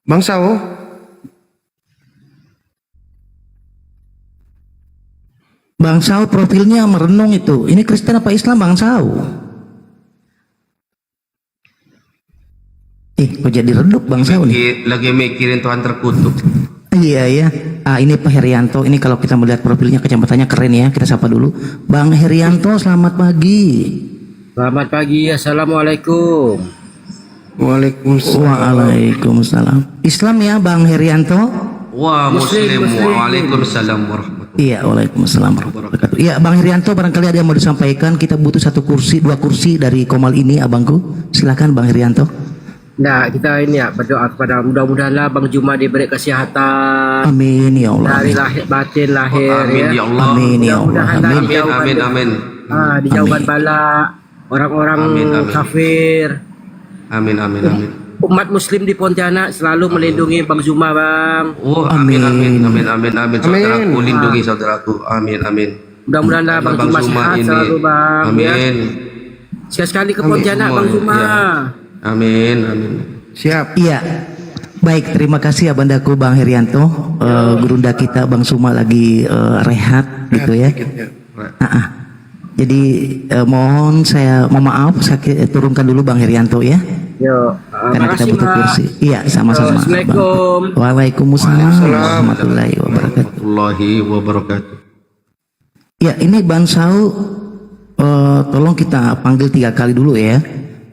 Bang Sao? Bang Sao profilnya merenung itu. Ini Kristen apa Islam Bang Sao? Kok jadi redup Bang Sao nih? Lagi mikirin Tuhan terkutuk. Iya ya. Ini Pak Herianto. Ini kalau kita melihat profilnya, kacamatanya keren ya. Kita sapa dulu. Bang Herianto, selamat pagi. Selamat pagi, assalamualaikum. Waalaikumsalam. Islam ya Bang Herianto? Wah, Muslim. Waalaikumsalam warahmatullahi. Iya, waalaikumsalam warahmatullahi wabarakatuh. Iya, Bang Herianto, barangkali ada yang mau disampaikan. Kita butuh 1 kursi, 2 kursi dari Komal ini, abangku. Silakan Bang Herianto. Nah, kita ini ya berdoa kepada mudah-mudahanlah Bang Juma diberi kesehatan. Amin ya Allah. Dari lahir batin lahir. Amin ya Allah. Amin ya Allah. Amin. Dijauhkan bala orang-orang kafir. Amin. Umat Muslim di Pontianak selalu melindungi Bang Juma, Bang. Oh, amin. Saudaraku, lindungi saudaraku. Amin. Mudah-mudahanlah Bang Juma sehat selalu, Bang. Amin. Sekali ke Pontianak Bang Juma. Ya. Amin. Siap. Iya. Baik, terima kasih abandaku Bang Herianto. Gurunda kita Bang Suma lagi rehat gitu ya. Jadi mohon maaf saya turunkan dulu Bang Herianto ya. Yo, karena kita butuh kursi. Iya, sama-sama. Assalamualaikum. Waalaikumsalam warahmatullahi wabarakatuh. Ya, ini Bang Sau, tolong kita panggil 3 kali dulu ya.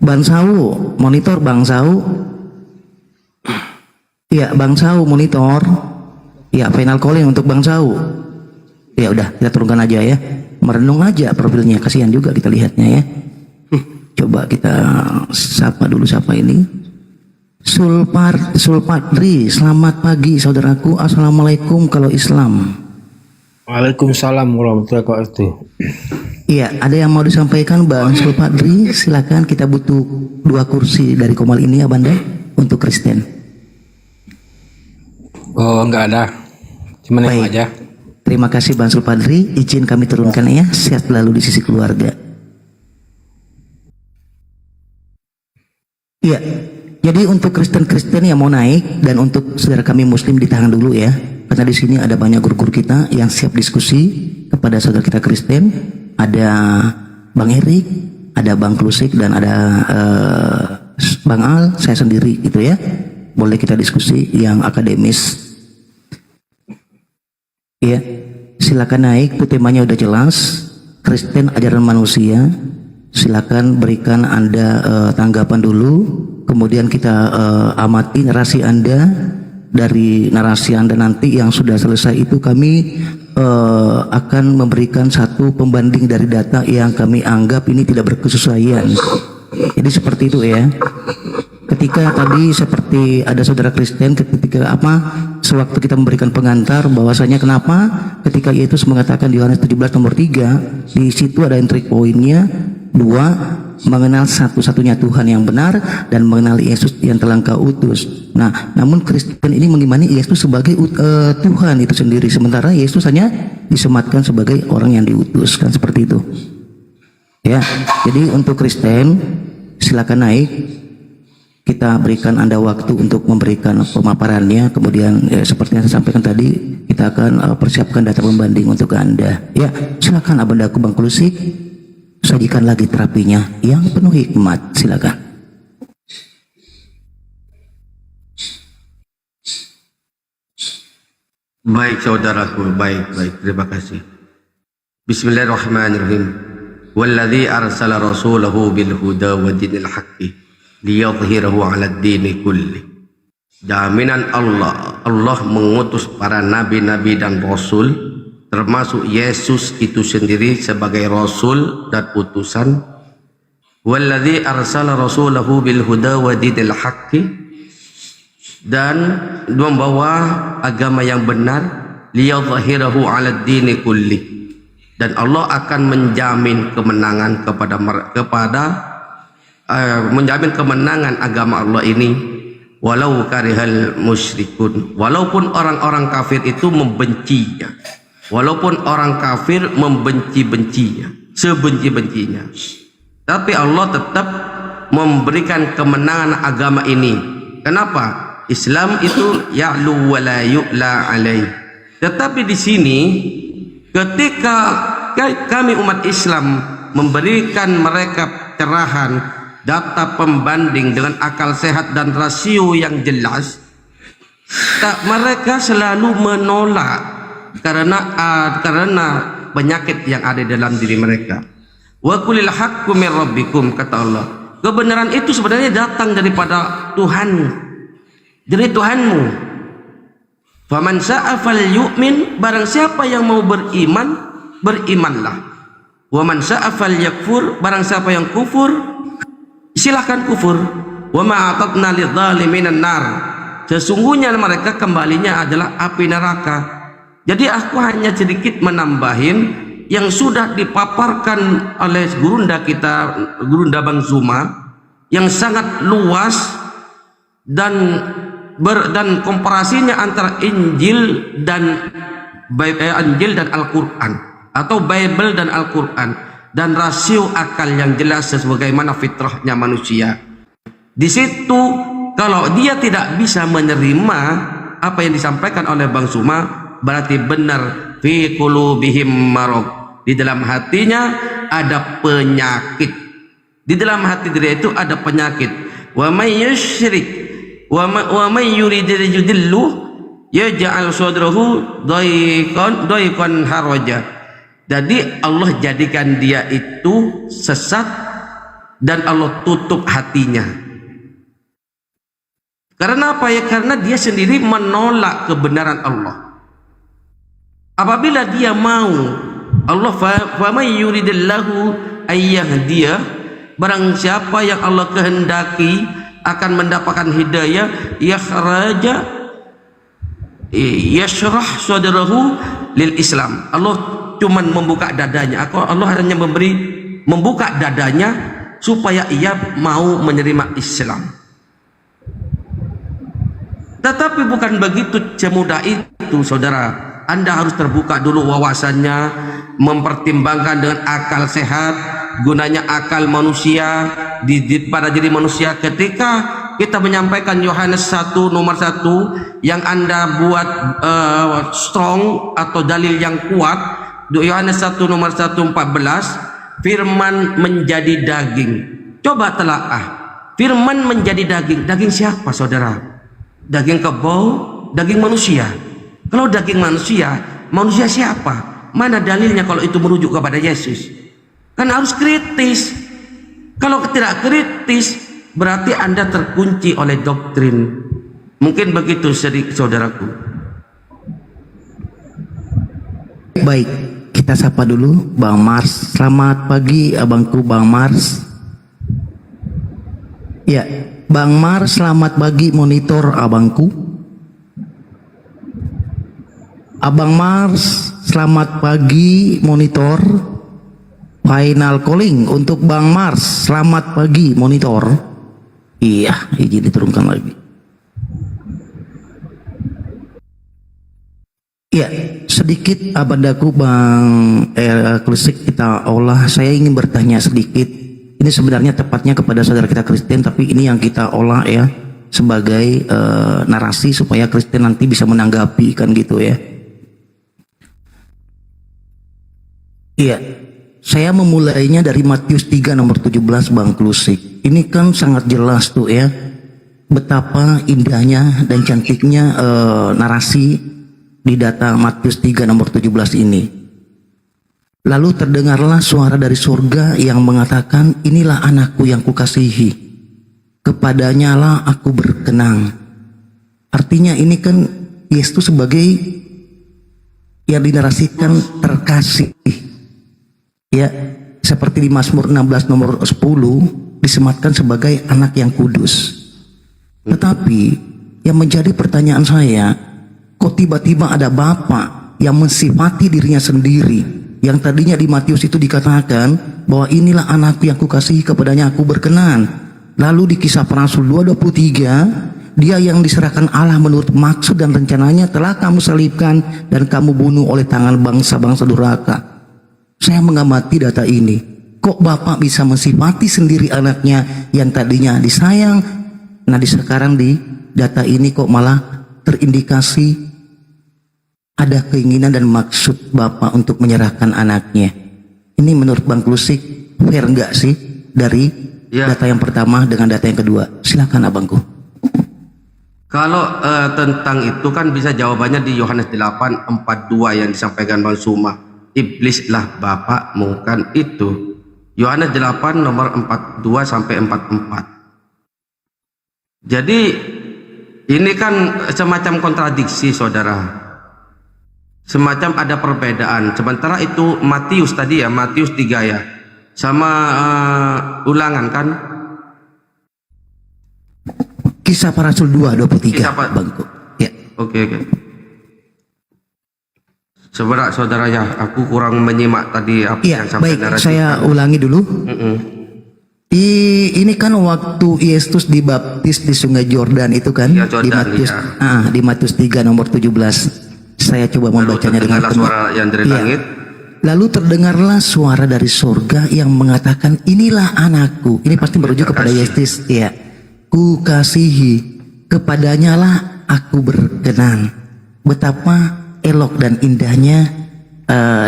Bang Sau, monitor Bang Sau. Ya, Bang Sau monitor. Ya, final calling untuk Bang Sau. Ya udah, kita turunkan aja ya. Merenung aja profilnya, kasihan juga kita lihatnya ya. Coba kita sapa dulu, siapa ini? Sulpadri, selamat pagi saudaraku. Assalamualaikum kalau Islam. Waalaikumsalam warahmatullahi wabarakatuh. Iya, ada yang mau disampaikan Bang Sulpadri? Silakan, kita butuh 2 kursi dari Komal ini ya Banda untuk Kristen. Oh, enggak ada. Cuma nengok aja. Terima kasih Bang Sulpadri, izin kami turunkan ya. Sehat selalu di sisi keluarga. Iya. Jadi untuk Kristen-Kristen yang mau naik dan untuk saudara kami Muslim ditahan dulu ya, karena di sini ada banyak guru-guru kita yang siap diskusi kepada saudara kita Kristen. Ada Bang Erik, ada Bang Klusik dan ada Bang Al, saya sendiri gitu ya. Boleh kita diskusi yang akademis. Ya, silakan naik. Itu temanya udah jelas. Kristen ajaran manusia. Silakan berikan Anda tanggapan dulu. Kemudian kita amati narasi Anda. Dari narasi Anda nanti yang sudah selesai itu kami akan memberikan satu pembanding dari data yang kami anggap ini tidak berkesesuaian. Jadi seperti itu ya. Ketika tadi seperti ada saudara Kristen ketika sewaktu kita memberikan pengantar bahwasanya kenapa ketika Yesus mengatakan di Yohanes 17 nomor 3, di situ ada entry poinnya 2, mengenal satu-satunya Tuhan yang benar dan mengenal Yesus yang telah Engkau utus. Nah, namun Kristen ini mengimani Yesus sebagai Tuhan itu sendiri, sementara Yesus hanya disematkan sebagai orang yang diutus, kan seperti itu. Ya, jadi untuk Kristen silakan naik. Kita berikan Anda waktu untuk memberikan pemaparannya. Kemudian seperti yang saya sampaikan tadi, kita akan persiapkan data pembanding untuk Anda. Ya, silakan Abandaku Bang Klusik, sajikan lagi terapinya yang penuh hikmat. Silakan. Baik saudaraku, baik, terima kasih. Bismillahirrahmanirrahim. Walladzi arsala rasulahu bil huda wa dinil haqqi liyadhhirahu 'alad dini kulli. Jaminan Allah mengutus para nabi-nabi dan rasul, termasuk Yesus itu sendiri sebagai rasul dan utusan. Walladzi arsala rasulahu bil huda wa dinil haqqi, dan membawa agama yang benar, liyadhhirahu 'alad dini kulli, dan Allah akan menjamin kemenangan menjamin kemenangan agama Allah ini, walau karihal musyrikun, walaupun orang-orang kafir itu membencinya, walaupun orang kafir membenci-bencinya, sebenci-bencinya, tapi Allah tetap memberikan kemenangan agama ini. Kenapa? Islam itu ya'lu wa la yu'la alaih. Tetapi di sini ketika kami umat Islam memberikan mereka cerahan, data pembanding dengan akal sehat dan rasio yang jelas, mereka selalu menolak karena penyakit yang ada dalam diri mereka. Wa qulil haqqu min rabbikum, kata Allah, kebenaran itu sebenarnya datang daripada Tuhan, dari Tuhanmu. Faman sya'a falyu'min, barang siapa yang mau beriman, berimanlah. Wa man sya'a falyakfur, barang siapa yang kufur, silahkan kufur. Wa ma'atadna lidh-dhalimin nar, sesungguhnya mereka kembalinya adalah api neraka. Jadi aku hanya sedikit menambahin yang sudah dipaparkan oleh gurunda kita, gurunda Bang Zuma, yang sangat luas dan komparasinya antara Injil dan Al-Quran, atau Bible dan Al-Quran, dan rasio akal yang jelas sebagaimana fitrahnya manusia. Di situ kalau dia tidak bisa menerima apa yang disampaikan oleh Bang Zuma, berarti benar fi qulubihim marad, di dalam hatinya ada penyakit. Di dalam hati dia itu ada penyakit. Wa may yusyrik wa may yurid yudillu yaj'al sadrahu dayqan haraja. Jadi Allah jadikan dia itu sesat dan Allah tutup hatinya. Karena apa ya? Karena dia sendiri menolak kebenaran Allah. Apabila dia mau, Allah faman yuridillahu ayyahdiya, barang siapa yang Allah kehendaki akan mendapatkan hidayah, yashrah sadrahu lil Islam. Allah cuman membuka dadanya. Allah hanya membuka dadanya supaya ia mau menerima Islam. Tetapi bukan begitu semudah itu, saudara. Anda harus terbuka dulu wawasannya, mempertimbangkan dengan akal sehat, gunanya akal manusia pada diri manusia. Ketika kita menyampaikan Yohanes 1 nomor 1 yang Anda buat strong atau dalil yang kuat, Yohanes 1 nomor 1:14, firman menjadi daging. Coba telaah, firman menjadi daging. Daging siapa, saudara? Daging kebau, daging manusia. Kalau daging manusia, manusia siapa? Mana dalilnya kalau itu merujuk kepada Yesus? Kan harus kritis. Kalau tidak kritis, berarti Anda terkunci oleh doktrin. Mungkin begitu, saudaraku. Baik, kita sapa dulu Bang Mars. Selamat pagi abangku Bang Mars. Ya, Bang Mars, selamat pagi monitor abangku. Abang Mars, selamat pagi monitor. Final calling untuk Bang Mars. Selamat pagi monitor. Iya, izin diturunkan lagi. Ya, sedikit abadaku Bang Klusik kita olah. Saya ingin bertanya sedikit. Ini sebenarnya tepatnya kepada saudara kita Kristen, tapi ini yang kita olah ya sebagai narasi supaya Kristen nanti bisa menanggapi kan gitu ya. Iya, saya memulainya dari Matius 3 nomor 17 Bang Klusik. Ini kan sangat jelas tuh ya, betapa indahnya dan cantiknya narasi di data Matius 3 nomor 17 ini. Lalu terdengarlah suara dari surga yang mengatakan, inilah anakku yang kukasihi, kepadanya lah aku berkenan. Artinya ini kan Yesus sebagai yang dinarasikan terkasih. Ya, seperti di Mazmur 16 nomor 10 disematkan sebagai anak yang kudus. Tetapi yang menjadi pertanyaan saya, kok tiba-tiba ada Bapa yang mensifati dirinya sendiri, yang tadinya di Matius itu dikatakan bahwa inilah anakku yang kukasihi, kepadanya aku berkenan. Lalu di Kisah Para Rasul 2:23, dia yang diserahkan Allah menurut maksud dan rencananya telah kamu salibkan dan kamu bunuh oleh tangan bangsa-bangsa durhaka. Saya mengamati data ini, kok Bapak bisa mensifati sendiri anaknya yang tadinya disayang. Nah sekarang di data ini kok malah terindikasi ada keinginan dan maksud Bapak untuk menyerahkan anaknya. Ini menurut Bang Klusik fair nggak sih dari data yang pertama dengan data yang kedua? Silakan abangku. Kalau tentang itu kan bisa jawabannya di Yohanes 8:42 yang disampaikan Bang Suma. Iblislah bapakmu, kan itu Yohanes 8 nomor 42 sampai 44. Jadi ini kan semacam kontradiksi, saudara. Semacam ada perbedaan. Sementara itu Matius tadi ya, Matius 3 ya, sama Ulangan kan? Kisah Para Rasul 2:23 bangku. Ya. Oke. Saudara ya, aku kurang menyimak tadi apa yang sampai baik, saya ulangi dulu. Ini kan waktu Yesus dibaptis di Sungai Yordan itu kan, ya, Jordan, di Matius, ya. Di Matius 3 nomor 17. Saya coba membacanya dengan suara yang dari langit. Lalu terdengarlah suara dari surga yang mengatakan, inilah anakku. Ini pasti merujuk kepada Yesus ya. Kukasihi, kepadanya lah aku berkenan. Betapa elok dan indahnya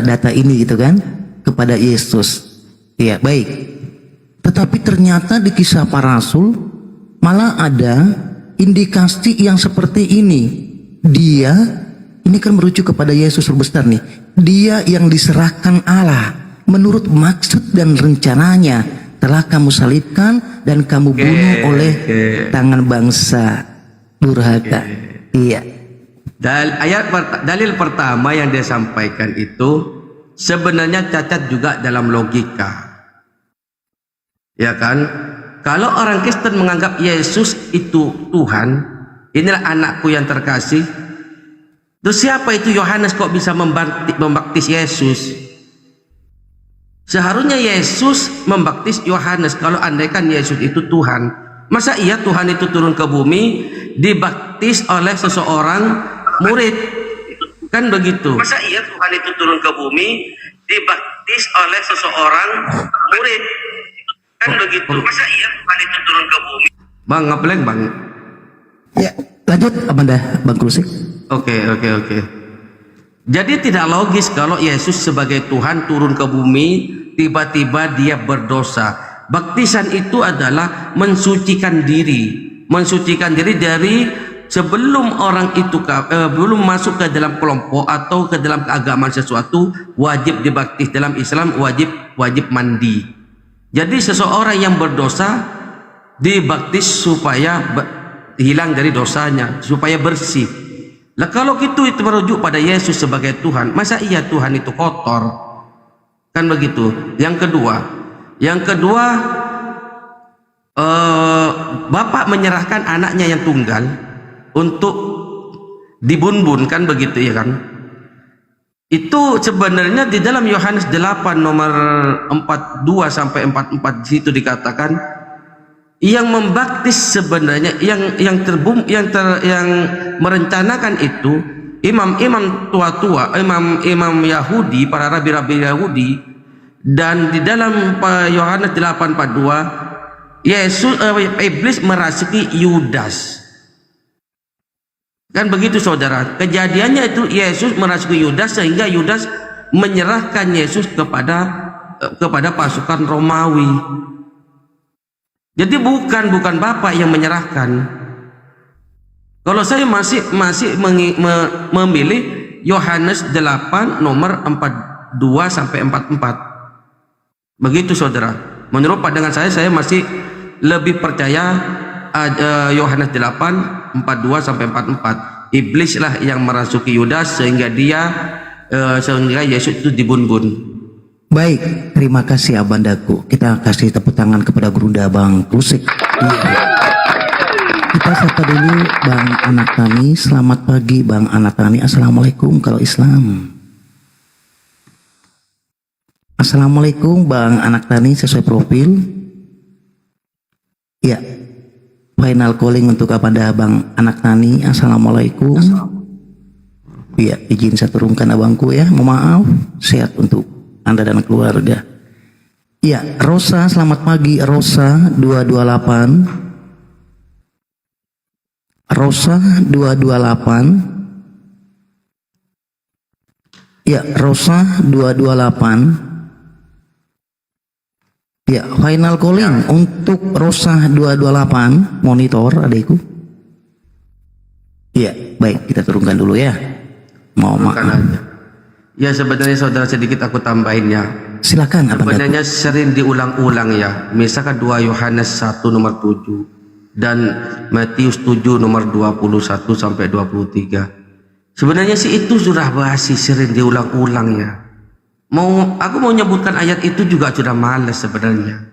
data ini gitu kan kepada Yesus. Ya baik. Tetapi ternyata di Kisah Para Rasul malah ada indikasi yang seperti ini. Dia ini kan merujuk kepada Yesus besar nih. Dia yang diserahkan Allah menurut maksud dan rencananya telah kamu salibkan dan kamu bunuh oleh tangan bangsa durhaka. Iya. Dalil pertama yang dia sampaikan itu sebenarnya cacat juga dalam logika. Ya kan? Kalau orang Kristen menganggap Yesus itu Tuhan, inilah anakku yang terkasih. Terus siapa itu Yohanes kok bisa membaptis Yesus? Seharusnya Yesus membaptis Yohanes kalau andaikan Yesus itu Tuhan. Masa iya Tuhan itu turun ke bumi dibaptis oleh seseorang murid? Kan begitu. Masa iya Tuhan itu turun ke bumi dibaptis oleh seseorang murid? Kan begitu. Masa iya Tuhan itu turun ke bumi? Bang, ngebleng bang. Ya, lanjut Amanda, Bang Krusik. Oke. Jadi tidak logis kalau Yesus sebagai Tuhan turun ke bumi tiba-tiba dia berdosa. Baptisan itu adalah mensucikan diri dari sebelum orang itu belum masuk ke dalam kelompok atau ke dalam keagamaan sesuatu wajib dibaptis. Dalam Islam wajib mandi. Jadi seseorang yang berdosa dibaptis supaya hilang dari dosanya, supaya bersih. Lah kalau gitu itu merujuk pada Yesus sebagai Tuhan. Masa iya Tuhan itu kotor? Kan begitu. Yang kedua, Bapak menyerahkan anaknya yang tunggal untuk dibunbun, kan begitu ya kan? Itu sebenarnya di dalam Yohanes 8 nomor 42 sampai 44 situ dikatakan yang membaptis sebenarnya yang merencanakan itu imam-imam tua-tua, imam Yahudi, para rabi-rabi Yahudi. Dan di dalam Yohanes 8:42 iblis merasuki Yudas. Kan begitu saudara. Kejadiannya itu Yesus merasuki Yudas sehingga Yudas menyerahkan Yesus kepada pasukan Romawi. Jadi bukan Bapak yang menyerahkan. Kalau saya masih memilih Yohanes 8 nomor 42 sampai 44. Begitu saudara. Menurut pandangan saya masih lebih percaya Yohanes 8 42 sampai 44. Iblislah yang merasuki Yudas sehingga Yesus itu dibunbun. Baik, terima kasih Abandaku. Kita kasih tepuk tangan kepada Gurunda Bang Krusik. Iya. Kita sapa dulu Bang Anaktani. Selamat pagi Bang Anaktani. Assalamualaikum kalau Islam. Assalamualaikum Bang Anaktani sesuai profil. Ya. Final calling untuk kepada Bang Anaktani. Assalamualaikum. Iya, izin saya turunkan abangku ya. Mohon maaf. Sehat untuk Anda dan keluarga. Ya, Rosa, selamat pagi Rosa 228. Rosa 228. Ya, Rosa 228. Ya, final calling untuk Rosa 228 monitor adikku. Ya, baik kita turunkan dulu ya. Mohon maaf. Ya sebenarnya saudara sedikit aku tambahin ya. Silakan. Sebenarnya sering diulang-ulang ya. Misalkan 2 Yohanes 1 nomor 7 dan Matius 7 nomor 21 sampai 23. Sebenarnya sih itu sudah basi, sering diulang-ulang ya. Aku mau nyebutkan ayat itu juga sudah males sebenarnya.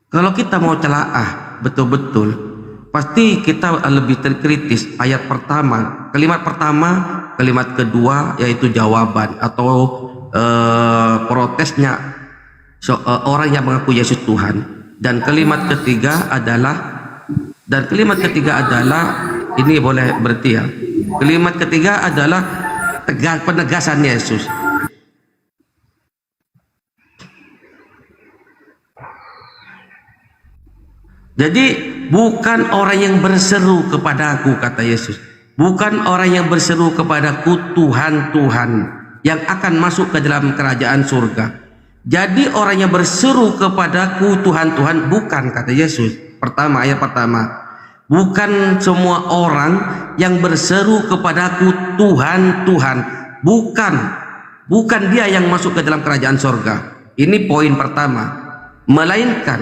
Kalau kita mau telaah betul-betul, pasti kita lebih terkritis. Ayat pertama, kalimat kedua yaitu jawaban atau protesnya orang yang mengaku Yesus Tuhan. Dan kalimat ketiga adalah ini boleh berarti ya. Kalimat ketiga adalah penegasan Yesus. Jadi bukan orang yang berseru kepadaku, kata Yesus. Bukan orang yang berseru kepadaku Tuhan, Tuhan, yang akan masuk ke dalam kerajaan surga. Jadi orang yang berseru kepadaku Tuhan, Tuhan, bukan, kata Yesus. Ayat pertama. Bukan semua orang yang berseru kepadaku Tuhan, Tuhan. Bukan. bukan dia yang masuk ke dalam kerajaan sorga. Ini poin pertama. Melainkan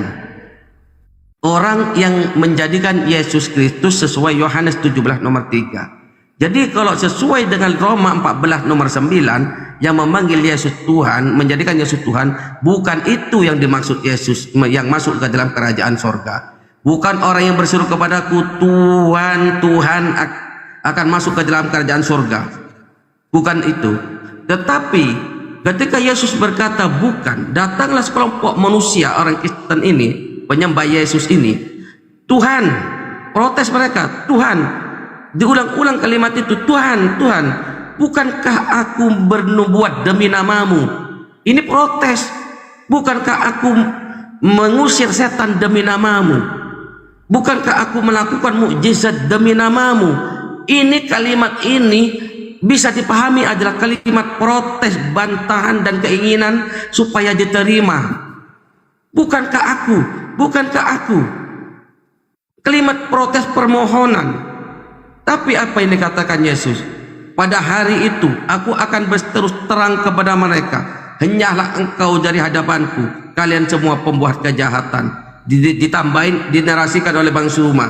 orang yang menjadikan Yesus Kristus sesuai Yohanes 17 nomor 3. Jadi kalau sesuai dengan Roma 14 nomor 9 yang memanggil Yesus Tuhan, menjadikan Yesus Tuhan, bukan itu yang dimaksud Yesus yang masuk ke dalam kerajaan sorga. Bukan orang yang berseru kepadaku Tuhan, Tuhan akan masuk ke dalam kerajaan sorga. Bukan itu. Tetapi ketika Yesus berkata bukan, datanglah sekelompok manusia orang Kristen ini, penyembah Yesus ini, Tuhan, protes mereka, Tuhan, diulang-ulang kalimat itu, Tuhan, Tuhan, bukankah aku bernubuat demi namamu? Ini protes. Bukankah aku mengusir setan demi namamu? Bukankah aku melakukan mukjizat demi namamu? Ini kalimat ini bisa dipahami adalah kalimat protes, bantahan dan keinginan supaya diterima. Bukankah aku? Bukankah aku? Kalimat protes permohonan. Tapi apa yang dikatakan Yesus? Pada hari itu aku akan berterus terang kepada mereka, henyalah engkau dari hadapanku, kalian semua pembuat kejahatan. Ditambahin, dinarasikan oleh Bang Suma,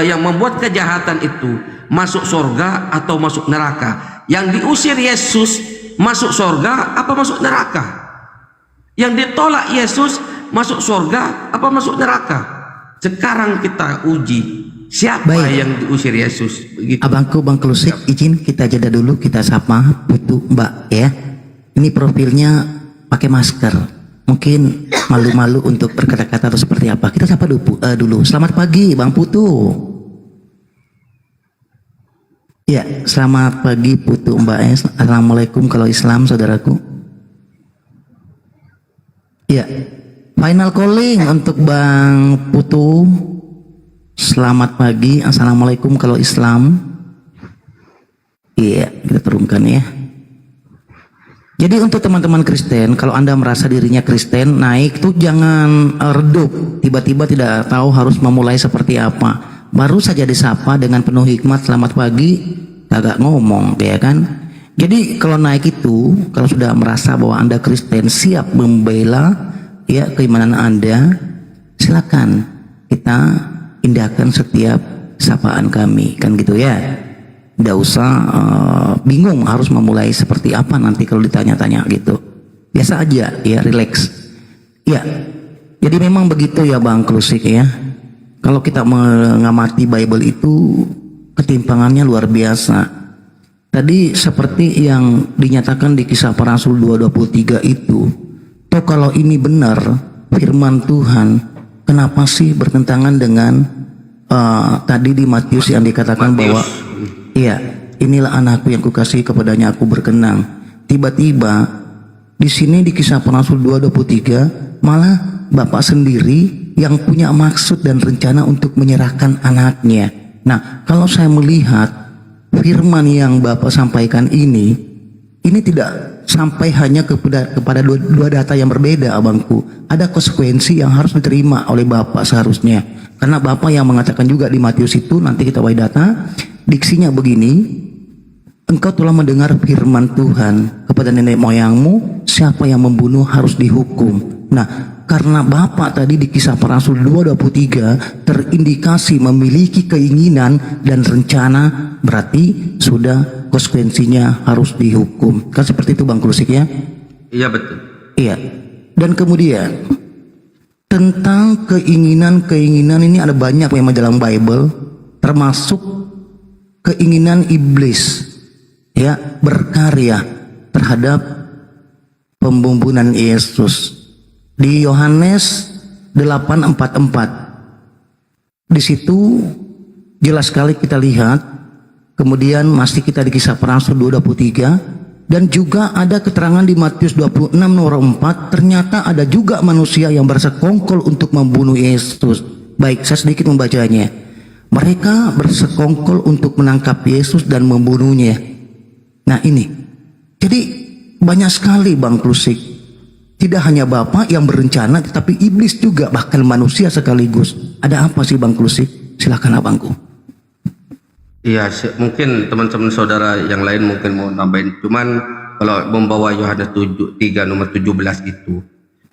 yang membuat kejahatan itu masuk surga atau masuk neraka. Yang diusir Yesus masuk surga apa masuk neraka? Yang ditolak Yesus masuk surga apa masuk neraka? Sekarang kita uji siapa yang diusir Yesus. Begitu. Abangku Bang Klusik, izin kita jeda dulu, kita sapa Putu Mbak ya. Ini profilnya pakai masker, mungkin malu-malu untuk berkata-kata atau seperti apa. Kita sapa dulu. Selamat pagi Bang Putu. Ya, selamat pagi Putu Mbak ya. Assalamualaikum kalau Islam saudaraku. Ya, final calling untuk Bang Putu. Selamat pagi, assalamualaikum kalau Islam. Iya, kita turunkan ya. Jadi untuk teman-teman Kristen, kalau Anda merasa dirinya Kristen, naik tuh jangan redup, tiba-tiba tidak tahu harus memulai seperti apa. Baru saja disapa dengan penuh hikmat, selamat pagi, agak ngomong, ya kan? Jadi kalau naik itu, kalau sudah merasa bahwa Anda Kristen, siap membela ya keimanan Anda, silakan kita indahkan setiap sapaan kami, kan gitu ya. Nggak usah bingung harus memulai seperti apa nanti kalau ditanya-tanya gitu. Biasa aja ya, relax. Ya, jadi memang begitu ya Bang Klusik ya. Kalau kita mengamati Bible itu ketimpangannya luar biasa. Tadi seperti yang dinyatakan di Kisah Para Rasul 2:23 itu, toh kalau ini benar firman Tuhan, kenapa sih bertentangan dengan tadi di Matius yang dikatakan bahwa iya, inilah anakku yang kukasihi, kepadanya aku berkenan. Tiba-tiba di sini di Kisah Para Rasul 2:23 malah Bapak sendiri yang punya maksud dan rencana untuk menyerahkan anaknya. Nah, kalau saya melihat firman yang Bapak sampaikan ini tidak sampai hanya kepada dua data yang berbeda abangku. Ada konsekuensi yang harus diterima oleh Bapak seharusnya. Karena Bapak yang mengatakan juga di Matius itu, nanti kita baca data, diksinya begini, engkau telah mendengar firman Tuhan, kepada nenek moyangmu, siapa yang membunuh harus dihukum. Nah, karena Bapak tadi di Kisah Para Rasul 2:23 terindikasi memiliki keinginan dan rencana, berarti sudah konsekuensinya harus dihukum. Kan seperti itu Bang Klusik ya? Iya betul. Iya. Dan kemudian tentang keinginan ini ada banyak memang dalam Bible, termasuk keinginan iblis ya berkarya terhadap pembunuhan Yesus. Di Yohanes 8:44 di situ jelas sekali kita lihat. Kemudian masih kita di Kisah Para Rasul 2:23 dan juga ada keterangan di Matius 26:4, ternyata ada juga manusia yang bersekongkol untuk membunuh Yesus. Baik, saya sedikit membacanya. Mereka bersekongkol untuk menangkap Yesus dan membunuhnya. Nah ini, jadi banyak sekali Bang Klusik. Tidak hanya Bapak yang berencana, tetapi iblis juga, bahkan manusia sekaligus. Ada apa sih Bang Klusik? Silakan abangku. Iya, mungkin teman-teman saudara yang lain mungkin mau nambahin. Cuman kalau membawa Yohanes 3 nomor 17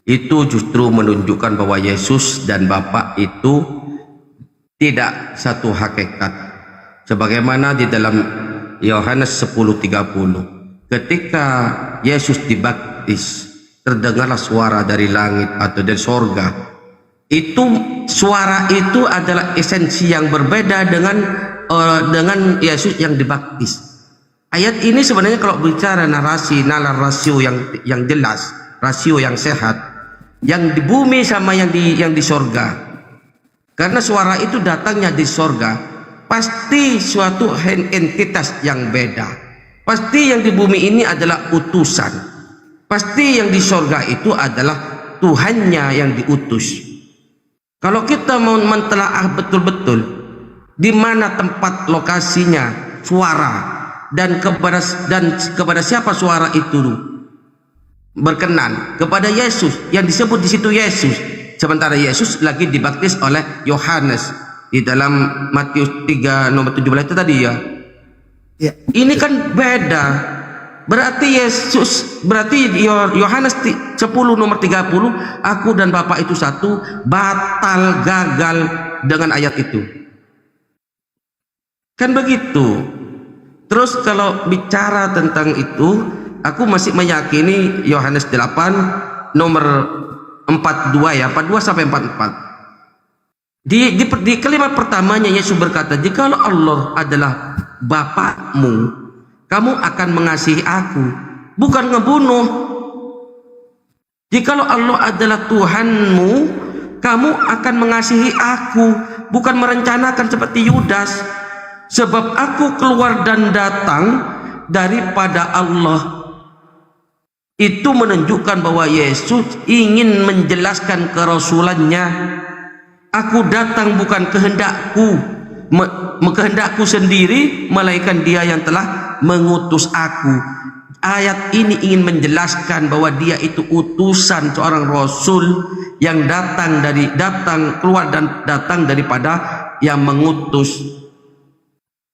itu justru menunjukkan bahwa Yesus dan Bapa itu tidak satu hakikat. Sebagaimana di dalam Yohanes 10:30, ketika Yesus dibaptis, terdengarlah suara dari langit atau dari sorga. Itu suara itu adalah esensi yang berbeda dengan Yesus yang dibaptis. Ayat ini sebenarnya kalau bicara narasi, nalar rasio yang jelas, rasio yang sehat, yang di bumi sama yang di sorga. Karena suara itu datangnya di sorga, pasti suatu entitas yang beda. Pasti yang di bumi ini adalah utusan. Pasti yang di sorga itu adalah Tuhannya yang diutus. Kalau kita mau mentelaah betul-betul di mana tempat lokasinya suara, dan kepada siapa suara itu berkenan, kepada Yesus yang disebut di situ Yesus, sementara Yesus lagi dibaptis oleh Yohanes di dalam Matius 3 nomor 17 itu tadi ya. Ini kan beda. Berarti Yohanes 10 nomor 30, aku dan Bapa itu satu, batal, gagal dengan ayat itu. Kan begitu. Terus kalau bicara tentang itu, aku masih meyakini Yohanes 8 nomor 42 ya, 42 sampai 44. Di kalimat pertamanya Yesus berkata, "Jikalau Allah adalah Bapakmu, kamu akan mengasihi aku, bukan ngebunuh. Jikalau Allah adalah Tuhanmu, kamu akan mengasihi aku, bukan merencanakan seperti Yudas. Sebab aku keluar dan datang daripada Allah." Itu menunjukkan bahwa Yesus ingin menjelaskan kerasulannya. Aku datang bukan kehendakku sendiri, melainkan Dia yang telah mengutus aku. Ayat ini ingin menjelaskan bahwa Dia itu utusan, seorang rasul yang keluar dan datang daripada yang mengutus.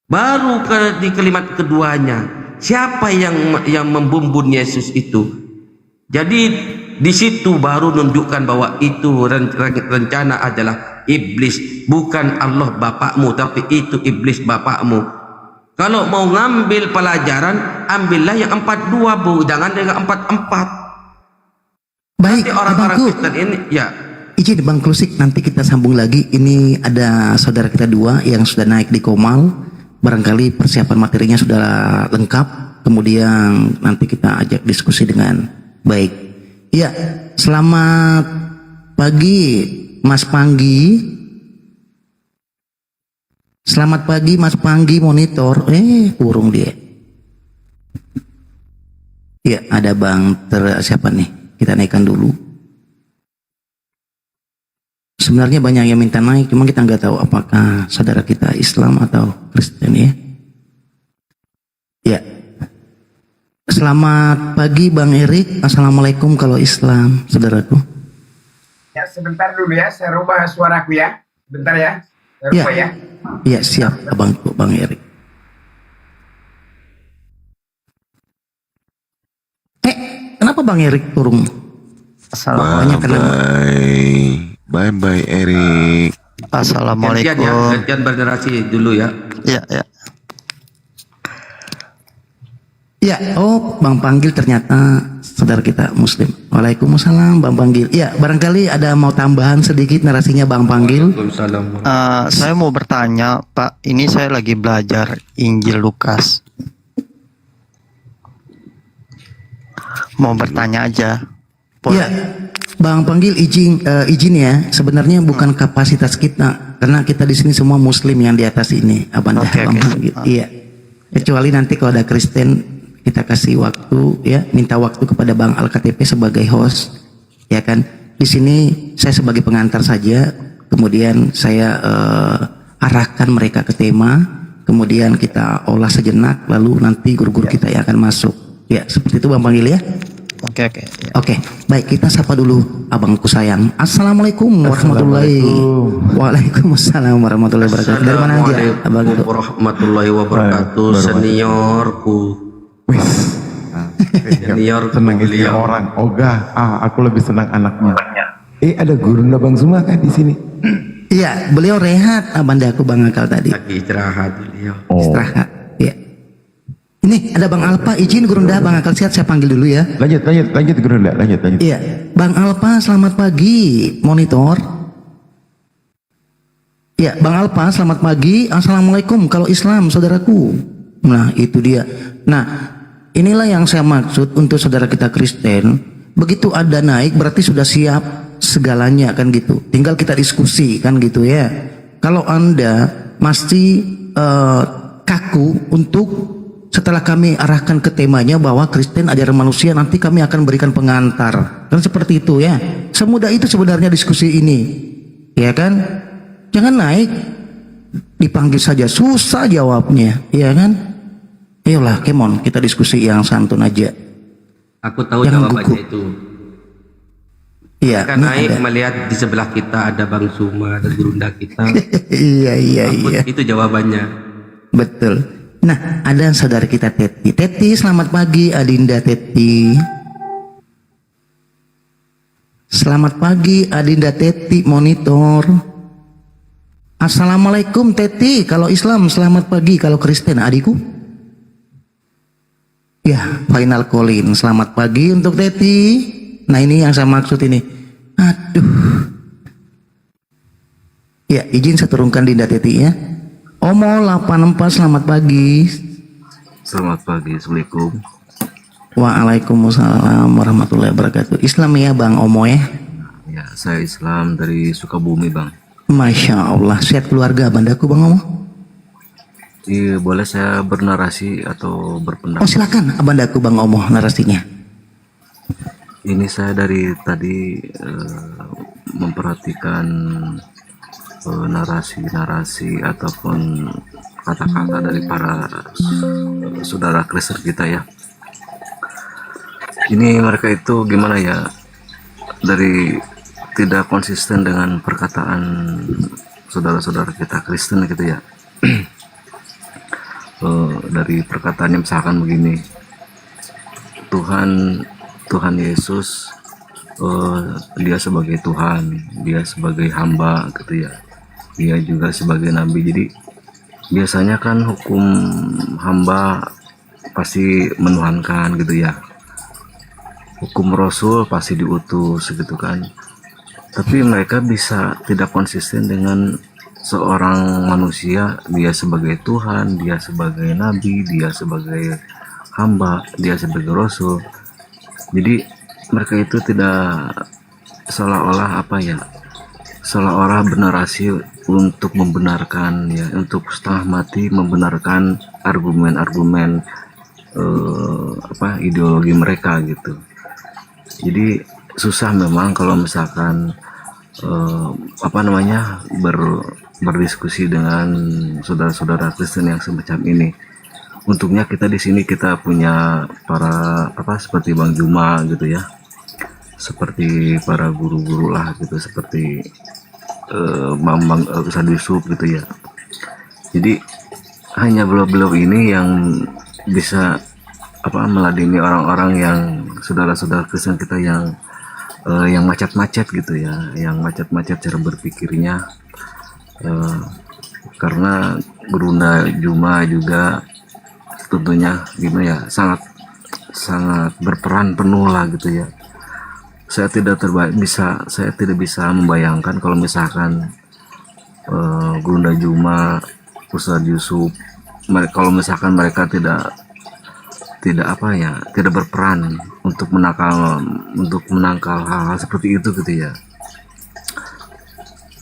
Baru di kalimat keduanya, siapa yang membumbun Yesus itu? Jadi di situ baru menunjukkan bahwa itu rencana adalah iblis, bukan Allah Bapakmu, tapi itu iblis bapakmu. Kalau mau ngambil pelajaran, ambillah yang 42 Bu, jangan yang 44. Baik, nanti orang-orang Kristen ini ya. Izin Bang Klusik, nanti kita sambung lagi. Ini ada saudara kita dua yang sudah naik di Komal. Barangkali persiapan materinya sudah lengkap, kemudian nanti kita ajak diskusi dengan baik. Ya, selamat pagi Mas Panggi. Selamat pagi Mas Panggi monitor. Kurung dia. Ya, ada Bang siapa nih? Kita naikkan dulu. Sebenarnya banyak yang minta naik, cuma kita nggak tahu apakah saudara kita Islam atau Kristen ya. Ya. Selamat pagi Bang Erik. Assalamualaikum kalau Islam, saudaraku. Ya, sebentar dulu ya, saya rubah suaraku ya. Bentar ya. Saya rubah ya. Iya, siap Abangku, Bang Erik. Kenapa Bang Erik turun? Bye Erik. Assalamualaikum. Gantian bernerasi dulu ya. Ya. Ya, Bang Panggil ternyata saudara kita Muslim. Waalaikumsalam Bang Panggil. Ya, barangkali ada mau tambahan sedikit narasinya Bang Panggil. Saya mau bertanya Pak, ini saya lagi belajar Injil Lukas. Mau bertanya aja. Ya, Bang Panggil izin ya. Sebenarnya bukan kapasitas kita, karena kita di sini semua Muslim yang di atas ini. Bang Panggil. Iya. Kecuali nanti kalau ada Kristen, kita kasih waktu ya, minta waktu kepada Bang Al-KTP sebagai host, ya kan. Di sini saya sebagai pengantar saja, kemudian saya arahkan mereka ke tema, kemudian kita olah sejenak, lalu nanti guru-guru kita yang akan masuk. Ya, seperti itu Bang Panggil ya. Oke, baik, kita sapa dulu abangku sayang. Assalamualaikum warahmatullahi wabarakatuh. Waalaikumsalam warahmatullahi wabarakatuh. Dari mana aja abang? Warahmatullahi wabarakatuh. Seniorku. Senang istri orang. Ogah, aku lebih senang anaknya. Ada Gurunda Bang Zuma kan di sini? Iya, beliau rehat abandaku Bang Akal tadi. Lagi istirahat beliau. Istirahat. Iya. Ini ada Bang Alpa, izin Gurunda Bang Akal sehat, saya panggil dulu ya. Lanjut Gurunda, lanjut. Iya, Bang Alpa selamat pagi, monitor. Ya, Bang Alpa selamat pagi. Assalamualaikum kalau Islam saudaraku. Nah itu dia. Nah inilah yang saya maksud untuk saudara kita Kristen. Begitu ada naik berarti sudah siap segalanya kan gitu. Tinggal kita diskusi kan gitu ya. Kalau Anda masih kaku untuk setelah kami arahkan ke temanya bahwa Kristen ajaran manusia, nanti kami akan berikan pengantar. Kan seperti itu ya. Semudah itu sebenarnya diskusi ini. Ya kan? Jangan naik, dipanggil saja susah jawabnya, ya kan? Ayolah, come on, kita diskusi yang santun aja. Aku tahu Jangan jawabannya gugup. itu. Iya. Kita naik melihat di sebelah kita ada Bang Zuma, ada Gurunda kita. Iya. Itu jawabannya. Betul. Nah, ada saudara kita Teti. Teti, selamat pagi, Adinda Teti. Selamat pagi, Adinda Teti, monitor. Assalamualaikum Teti, kalau Islam selamat pagi, kalau Kristen adikku. Ya, final call-in, selamat pagi untuk Teti. Nah ini yang saya maksud ini. Aduh. Ya, izin saya turunkan Dinda Teti ya. Omo 84 selamat pagi. Selamat pagi, Assalamualaikum. Waalaikumsalam warahmatullahi wabarakatuh. Islam ya Bang Omo ya. Ya, saya Islam dari Sukabumi, Bang. Masya Allah, sehat keluarga bandaku Bang Omo. Iya, boleh saya bernarasi atau berpendapat? Oh silakan bandaku Bang Omo narasinya. Ini saya dari tadi memperhatikan narasi-narasi ataupun kata-kata dari para saudara Kristen kita ya. Ini mereka itu gimana ya, dari tidak konsisten dengan perkataan saudara-saudara kita Kristen gitu ya. Dari perkataannya misalkan begini, Tuhan Yesus dia sebagai Tuhan, dia sebagai hamba gitu ya, dia juga sebagai nabi. Jadi biasanya kan hukum hamba pasti menuhankan gitu ya, hukum Rasul pasti diutus gitu kan. Tapi mereka bisa tidak konsisten dengan seorang manusia, dia sebagai Tuhan, dia sebagai nabi, dia sebagai hamba, dia sebagai Rasul. Jadi mereka itu tidak seolah-olah seolah-olah bernarasi untuk membenarkan ya, untuk setengah mati membenarkan argumen-argumen ideologi mereka gitu. Jadi susah memang kalau misalkan berdiskusi dengan saudara-saudara Kristen yang semacam ini. Untungnya kita di sini kita punya para seperti Bang Juma gitu ya, seperti para guru-guru lah gitu, seperti Bang Ustaz Yusuf gitu ya. Jadi hanya beliau-beliau ini yang bisa meladeni orang-orang yang saudara-saudara Kristen kita yang macet-macet gitu ya, yang macet-macet cara berpikirnya, karena Gurunda Juma juga tentunya gimana ya, sangat berperan penuh lah gitu ya. Saya tidak bisa membayangkan kalau misalkan Gurunda Juma, Ustaz Yusuf, kalau misalkan mereka tidak berperan untuk menangkal hal-hal seperti itu gitu ya.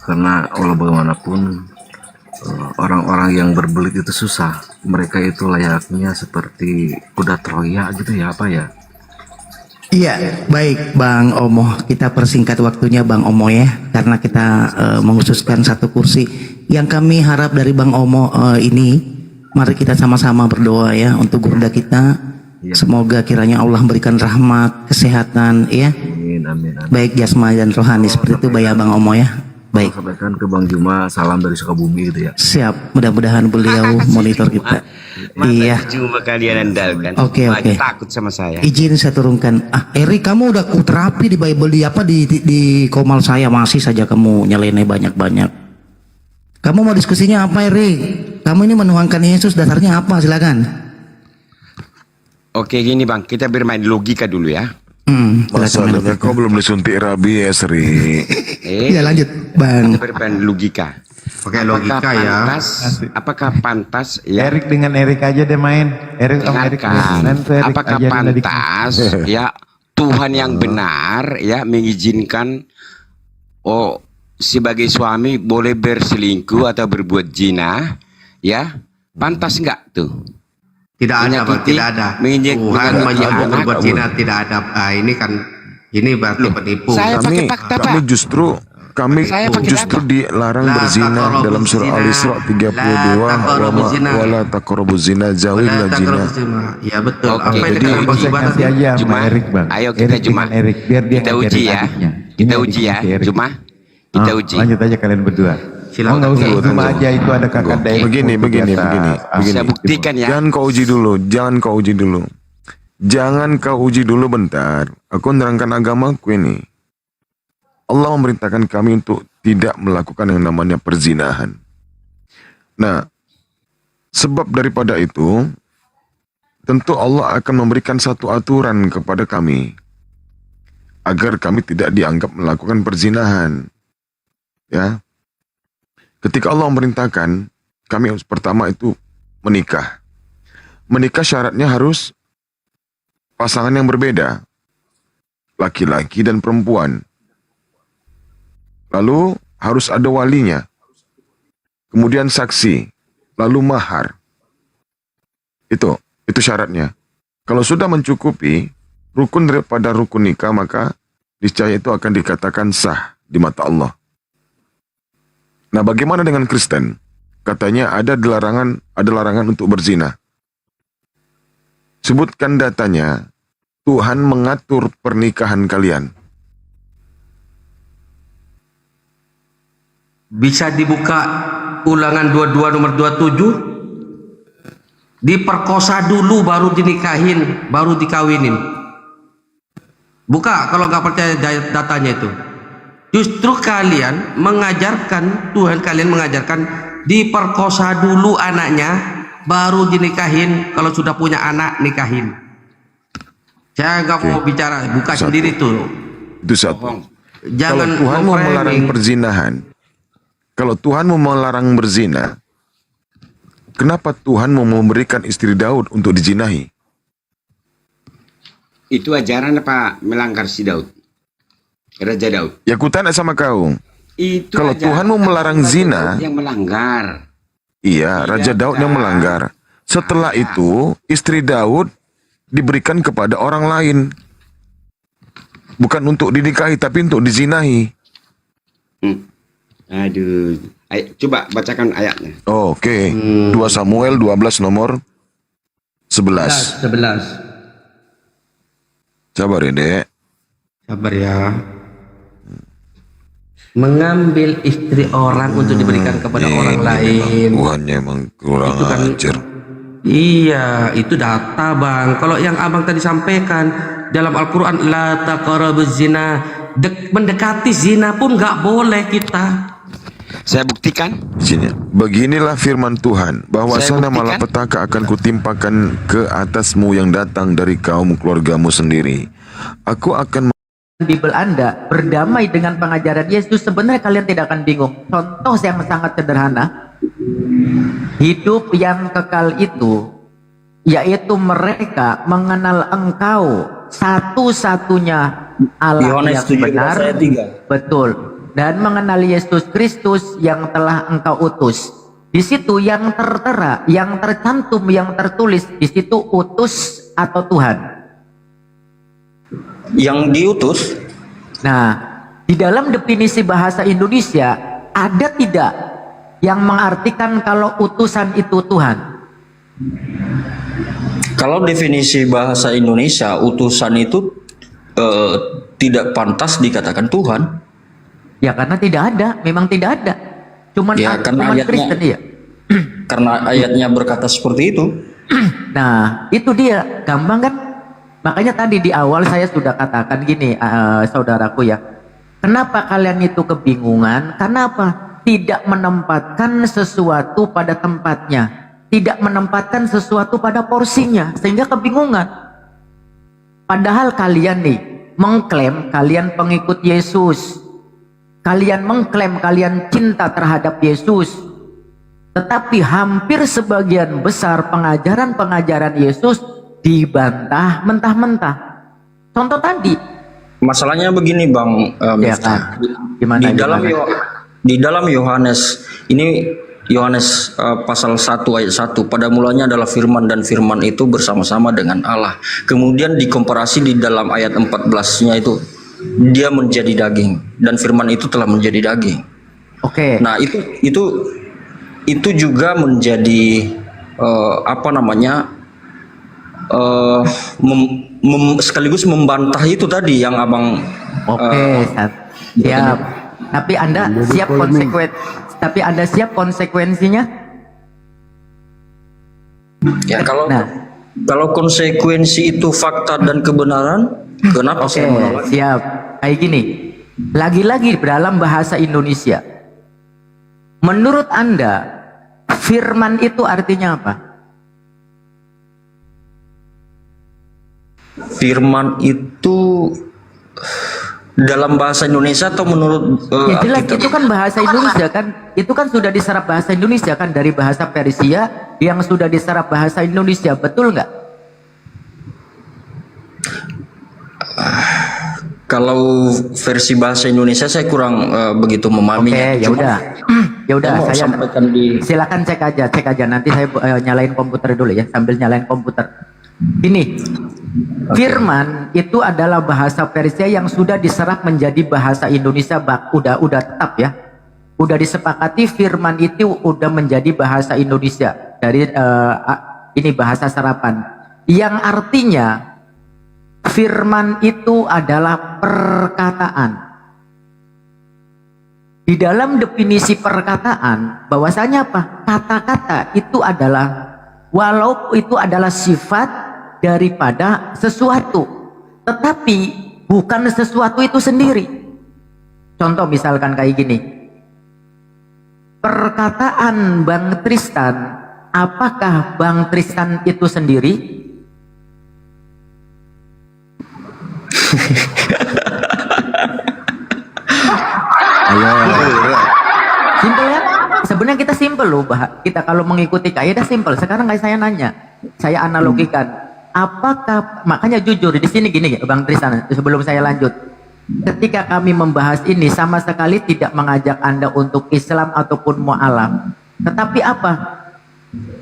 Karena walau bagaimanapun orang-orang yang berbelit itu susah. Mereka itu layaknya seperti kuda Troya gitu ya, Iya, baik Bang Omo, kita persingkat waktunya Bang Omo ya, karena kita menghususkan satu kursi. Yang kami harap dari Bang Omo ini, mari kita sama-sama berdoa ya untuk Gurunda kita. Semoga kiranya Allah memberikan rahmat, kesehatan ya. Amin. Baik jasmani dan rohani seperti itu ya Bang Omo ya. Baik. Sampaikan ke Bang Juma salam dari Sukabumi gitu ya. Siap, mudah-mudahan beliau monitor kita. Iya. Cuma kalian andalkan. Oke. Takut sama saya. Izin saya turunkan. Erik, kamu udah terapi di Bible di komal saya, masih saja kamu nyeleneh banyak-banyak. Kamu mau diskusinya apa, Erik? Kamu ini menuhankan Yesus dasarnya apa? Silakan. Oke, gini Bang, kita bermain logika dulu ya. Masalahnya kau belum disuntik rabies, Ri. Ya lanjut, Bang. Kita bermain logika. Oke, logika ya. Apakah pantas ya? Erik dengan Erik aja deh main. Erik sama Erik. Apakah pantas ya Tuhan yang benar ya mengizinkan sebagai suami boleh berselingkuh atau berbuat zina ya? Pantas enggak tuh? Tidak ada, Pak. Tidak ada. Tuhan menyebut berbuat zina tidak ada. Ini berarti penipu. Kami justru dilarang berzina dalam surah Al-Isra 32 wala taqrabuz zina jauhlah zina. Ya betul. Konsekuensi aja sama Erik, Bang. Ayo kita Juma. Kita uji ya. Kita uji ya. Juma. Kita uji. Lanjut aja kalian berdua. Silakan. Nggak usah cuma aja itu ada kakak Daik. Begini. Saya buktikan ya. Jangan kau uji dulu bentar. Aku menerangkan agamaku ini. Allah memerintahkan kami untuk tidak melakukan yang namanya perzinahan. Nah, sebab daripada itu, tentu Allah akan memberikan satu aturan kepada kami agar kami tidak dianggap melakukan perzinahan. Ya, ketika Allah memerintahkan kami pertama itu menikah. Menikah syaratnya harus pasangan yang berbeda, laki-laki dan perempuan. Lalu harus ada walinya, kemudian saksi, lalu mahar. Itu syaratnya. Kalau sudah mencukupi rukun daripada rukun nikah, maka niscaya itu akan dikatakan sah di mata Allah. Nah, bagaimana dengan Kristen? Katanya ada larangan untuk berzina. Sebutkan datanya. Tuhan mengatur pernikahan kalian. Bisa dibuka Ulangan 22 nomor 27. Diperkosa dulu baru dinikahin, baru dikawinin. Buka kalau nggak percaya datanya itu. Justru kalian mengajarkan, Tuhan kalian mengajarkan diperkosa dulu anaknya, baru dinikahin. Kalau sudah punya anak, nikahin. Saya nggak mau bicara, buka sendiri tuh. Itu satu. Jangan kalau Tuhan mau melarang perzinahan, kalau Tuhan mau melarang berzina, kenapa Tuhan mau memberikan istri Daud untuk dijinahi? Itu ajaran apa melanggar si Daud? Raja Daud. Ya ku tanya sama kau. Itu kalau Tuhan mau melarang zina, yang melanggar. Iya, Raja Daud yang melanggar. Setelah itu, istri Daud diberikan kepada orang lain. Bukan untuk dinikahi, tapi untuk dizinahi. Aduh. Ayo, coba bacakan ayatnya. Oke. 2 Samuel 12 nomor 11. 11. Sabar ya, Dek. Sabar ya. Mengambil istri orang untuk diberikan kepada orang lain. Tuhannya emang kurang ajar. Iya, itu data, Bang. Kalau yang Abang tadi sampaikan dalam Al-Quran, la taqrabuz zina, mendekati zina pun nggak boleh kita. Saya buktikan. Beginilah firman Tuhan, bahwasanya malapetaka akan kutimpakan ke atasmu yang datang dari kaum keluargamu sendiri. Aku akan Bible Anda berdamai dengan pengajaran Yesus, sebenarnya kalian tidak akan bingung. Contoh yang sangat sederhana, hidup yang kekal itu yaitu mereka mengenal Engkau satu-satunya Allah yang benar, betul, dan mengenal Yesus Kristus yang telah Engkau utus. Di situ yang tertera, yang tercantum, yang tertulis di situ utus atau Tuhan. Yang diutus. Nah, di dalam definisi bahasa Indonesia ada tidak yang mengartikan kalau utusan itu Tuhan? Kalau definisi bahasa Indonesia, utusan itu tidak pantas dikatakan Tuhan. Ya karena tidak ada, memang tidak ada. Cuman ya, karena ayatnya, Kristen, iya. Karena ayatnya berkata seperti itu. Nah, itu dia, gampang kan? Makanya tadi di awal saya sudah katakan gini, saudaraku ya. Kenapa kalian itu kebingungan? Karena apa? Tidak menempatkan sesuatu pada tempatnya. Tidak menempatkan sesuatu pada porsinya. Sehingga kebingungan. Padahal kalian nih, mengklaim kalian pengikut Yesus. Kalian mengklaim kalian cinta terhadap Yesus. Tetapi hampir sebagian besar pengajaran-pengajaran Yesus dibantah mentah-mentah. Contoh tadi. Masalahnya begini Bang Miftah. Gimana, di dalam Yohanes ini Yohanes pasal 1 ayat 1, pada mulanya adalah firman dan firman itu bersama-sama dengan Allah. Kemudian dikomparasi di dalam ayat 14-nya itu dia menjadi daging dan firman itu telah menjadi daging. Oke. Nah, itu juga menjadi sekaligus membantah itu tadi yang Abang. Siap. Tapi Anda siap konsekuensinya? Ya, kalau konsekuensi itu fakta dan kebenaran, kenapa saya menolak? Siap. Kayak gini. Lagi-lagi dalam bahasa Indonesia. Menurut Anda, firman itu artinya apa? Firman itu dalam bahasa Indonesia atau menurut ya jelas itu kan bahasa Indonesia kan, itu kan sudah diserap bahasa Indonesia kan, dari bahasa Persia yang sudah diserap bahasa Indonesia, betul nggak? Kalau versi bahasa Indonesia saya kurang begitu memahaminya. Oke, ya udah saya sampaikan silakan cek aja nanti saya nyalain komputer dulu ya, sambil nyalain komputer. Ini firman itu adalah bahasa Persia yang sudah diserap menjadi bahasa Indonesia, udah tetap ya, udah disepakati firman itu udah menjadi bahasa Indonesia dari ini bahasa serapan, yang artinya firman itu adalah perkataan. Di dalam definisi perkataan bahwasanya apa? Kata-kata itu adalah, walau itu adalah sifat daripada sesuatu, tetapi bukan sesuatu itu sendiri. Contoh misalkan kayak gini, perkataan Bang Tristan, apakah Bang Tristan itu sendiri? Ayo. Simpel ya? Sebenarnya kita simpel loh, kita kalau mengikuti kaidah simpel. Sekarang kayak saya nanya, saya analogikan. Apakah, makanya jujur di sini gini Bang Tristan, sebelum saya lanjut, ketika kami membahas ini sama sekali tidak mengajak Anda untuk Islam ataupun mu'alaf, tetapi apa?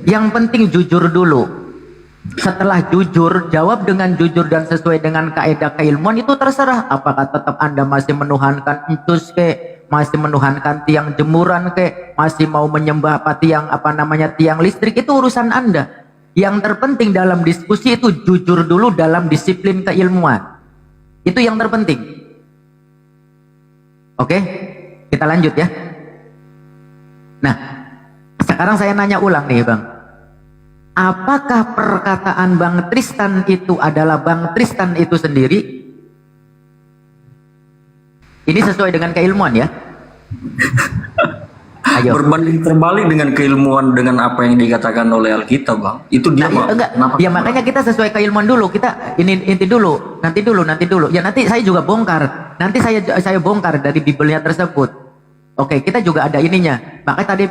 Yang penting jujur dulu. Setelah jujur, jawab dengan jujur dan sesuai dengan kaidah keilmuan, itu terserah. Apakah tetap Anda masih menuhankan entus ke, masih menuhankan tiang jemuran ke, masih mau menyembah tiang tiang listrik, itu urusan Anda. Yang terpenting dalam diskusi itu jujur dulu dalam disiplin keilmuan. Itu yang terpenting. Oke, kita lanjut ya. Nah, sekarang saya nanya ulang nih Bang. Apakah perkataan Bang Tristan itu adalah Bang Tristan itu sendiri? Ini sesuai dengan keilmuan ya. Ayo. Berbanding terbalik dengan keilmuan, dengan apa yang dikatakan oleh Alkitab Bang. Itu dia Bang. Ya makanya kita sesuai keilmuan dulu. Kita inti dulu, nanti dulu. Ya nanti saya juga bongkar. Nanti saya bongkar dari Bibelnya tersebut. Oke, kita juga ada ininya. Makanya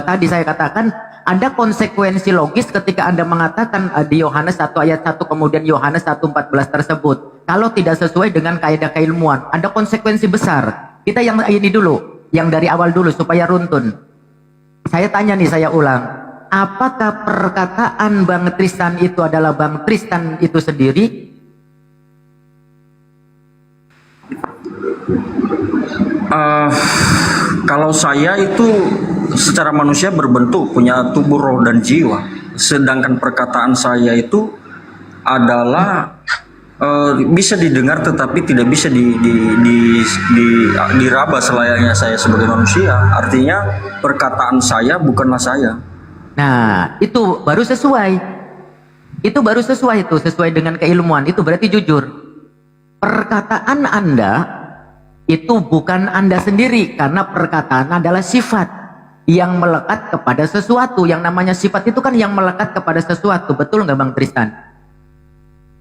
tadi saya katakan ada konsekuensi logis ketika Anda mengatakan di Yohanes 1 ayat 1 kemudian Yohanes 1:14 tersebut. Kalau tidak sesuai dengan kaidah keilmuan, ada konsekuensi besar. Kita yang ini dulu, yang dari awal dulu supaya runtun. Saya tanya nih, saya ulang. Apakah perkataan Bang Tristan itu adalah Bang Tristan itu sendiri? Kalau saya itu secara manusia berbentuk, punya tubuh, roh dan jiwa. Sedangkan perkataan saya itu adalah bisa didengar tetapi tidak bisa diraba selayaknya saya sebagai manusia. Artinya perkataan saya bukanlah saya. Nah, itu baru sesuai. Itu baru sesuai, itu sesuai dengan keilmuan, itu berarti jujur. Perkataan Anda itu bukan Anda sendiri, karena perkataan adalah sifat yang melekat kepada sesuatu. Yang namanya sifat itu kan yang melekat kepada sesuatu, betul nggak Bang Tristan?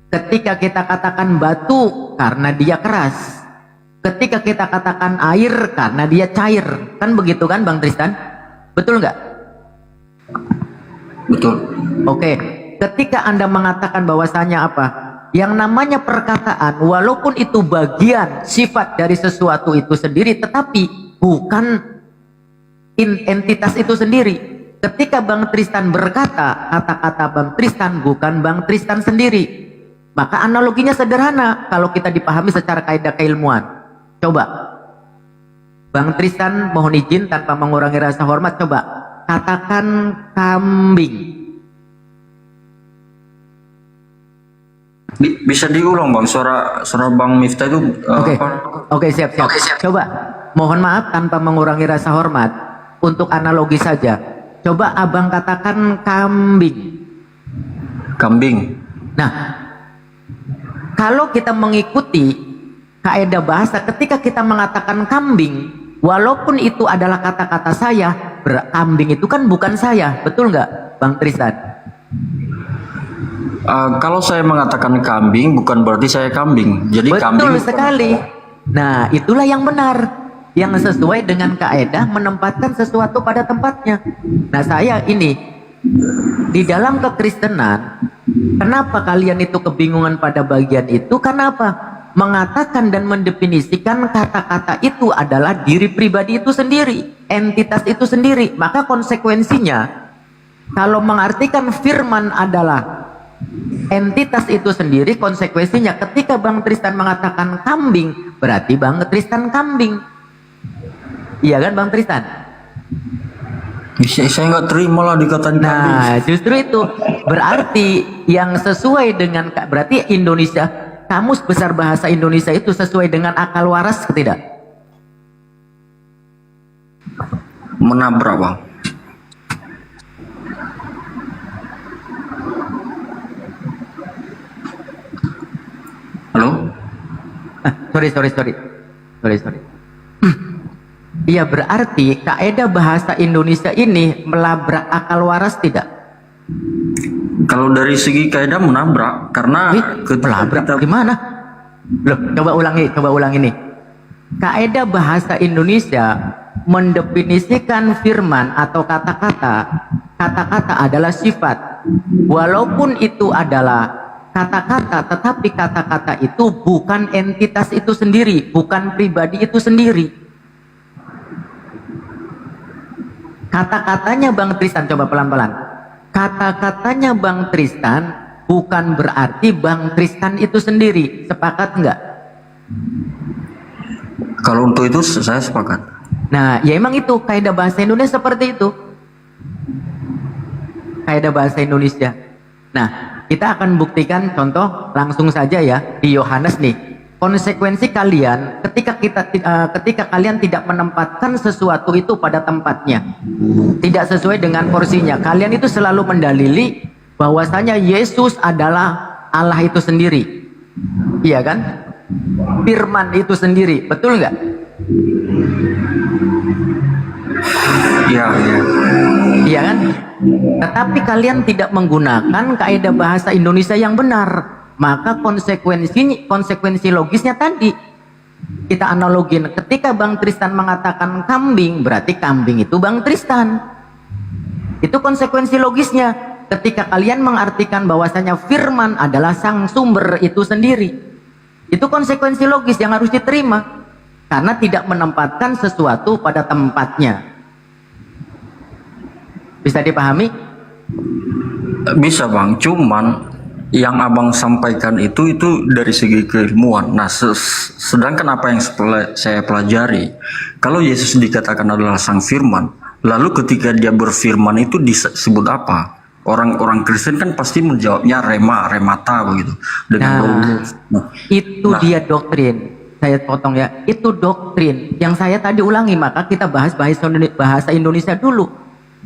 Ketika kita katakan batu karena dia keras, ketika kita katakan air karena dia cair, kan begitu kan Bang Tristan? Betul nggak? Betul. Oke, ketika Anda mengatakan bahwasanya apa? Yang namanya perkataan, walaupun itu bagian sifat dari sesuatu itu sendiri, tetapi bukan entitas itu sendiri. Ketika Bang Tristan berkata, kata-kata Bang Tristan bukan Bang Tristan sendiri. Maka analoginya sederhana kalau kita dipahami secara kaidah keilmuan. Coba, Bang Tristan mohon izin tanpa mengurangi rasa hormat, coba katakan kambing. Bisa diulang Bang, suara Bang Miftah itu Oke, siap. Coba, mohon maaf tanpa mengurangi rasa hormat, untuk analogi saja. Coba abang katakan kambing. Kambing. Nah, kalau kita mengikuti kaidah bahasa, ketika kita mengatakan kambing, walaupun itu adalah kata-kata saya, kambing itu kan bukan saya, betul nggak Bang Tristan? Kalau saya mengatakan kambing bukan berarti saya kambing. Jadi betul kambing sekali. Nah, itulah yang benar, yang sesuai dengan kaidah menempatkan sesuatu pada tempatnya. Nah, saya ini di dalam kekristenan, kenapa kalian itu kebingungan pada bagian itu? Kenapa? Mengatakan dan mendefinisikan kata-kata itu adalah diri pribadi itu sendiri, entitas itu sendiri. Maka konsekuensinya, kalau mengartikan firman adalah entitas itu sendiri, konsekuensinya ketika Bang Tristan mengatakan kambing, berarti Bang Tristan kambing. Iya kan Bang Tristan? Saya nggak terima lah dikatain kambing. Nah, justru itu berarti yang sesuai dengan, berarti Indonesia, Kamus Besar Bahasa Indonesia itu sesuai dengan akal waras tidak? Menabrak Bang. Halo? Sorry. Iya, berarti kaidah bahasa Indonesia ini melabrak akal waras tidak? Kalau dari segi kaidah menabrak, karena melabrak gimana? Loh, coba ulangi nih. Kaidah bahasa Indonesia mendefinisikan firman atau kata-kata adalah sifat. Walaupun itu adalah kata-kata, tetapi kata-kata itu bukan entitas itu sendiri, bukan pribadi itu sendiri. Kata-katanya Bang Tristan, coba pelan-pelan. Kata-katanya Bang Tristan bukan berarti Bang Tristan itu sendiri. Sepakat enggak? Kalau untuk itu saya sepakat. Nah, ya emang itu kaidah bahasa Indonesia seperti itu. Kaidah bahasa Indonesia. Nah, kita akan buktikan contoh langsung saja ya di Yohanes nih. Konsekuensi kalian ketika kalian tidak menempatkan sesuatu itu pada tempatnya, tidak sesuai dengan porsinya, kalian itu selalu mendalili bahwasanya Yesus adalah Allah itu sendiri. Iya kan? Firman itu sendiri, betul nggak? Iya kan? Tetapi kalian tidak menggunakan kaidah bahasa Indonesia yang benar. Maka konsekuensi logisnya tadi kita analogin. Ketika Bang Tristan mengatakan kambing, berarti kambing itu Bang Tristan. Itu konsekuensi logisnya. Ketika kalian mengartikan bahwasanya firman adalah sang sumber itu sendiri, itu konsekuensi logis yang harus diterima, karena tidak menempatkan sesuatu pada tempatnya. Bisa dipahami? Bisa Bang, cuman yang abang sampaikan itu dari segi keilmuan. Nah, sedangkan apa yang saya pelajari, kalau Yesus dikatakan adalah sang firman, lalu ketika dia berfirman itu disebut apa? Orang-orang Kristen kan pasti menjawabnya remata begitu. Dia doktrin. Saya potong ya. Itu doktrin yang saya tadi ulangi. Maka kita bahas bahasa Indonesia dulu.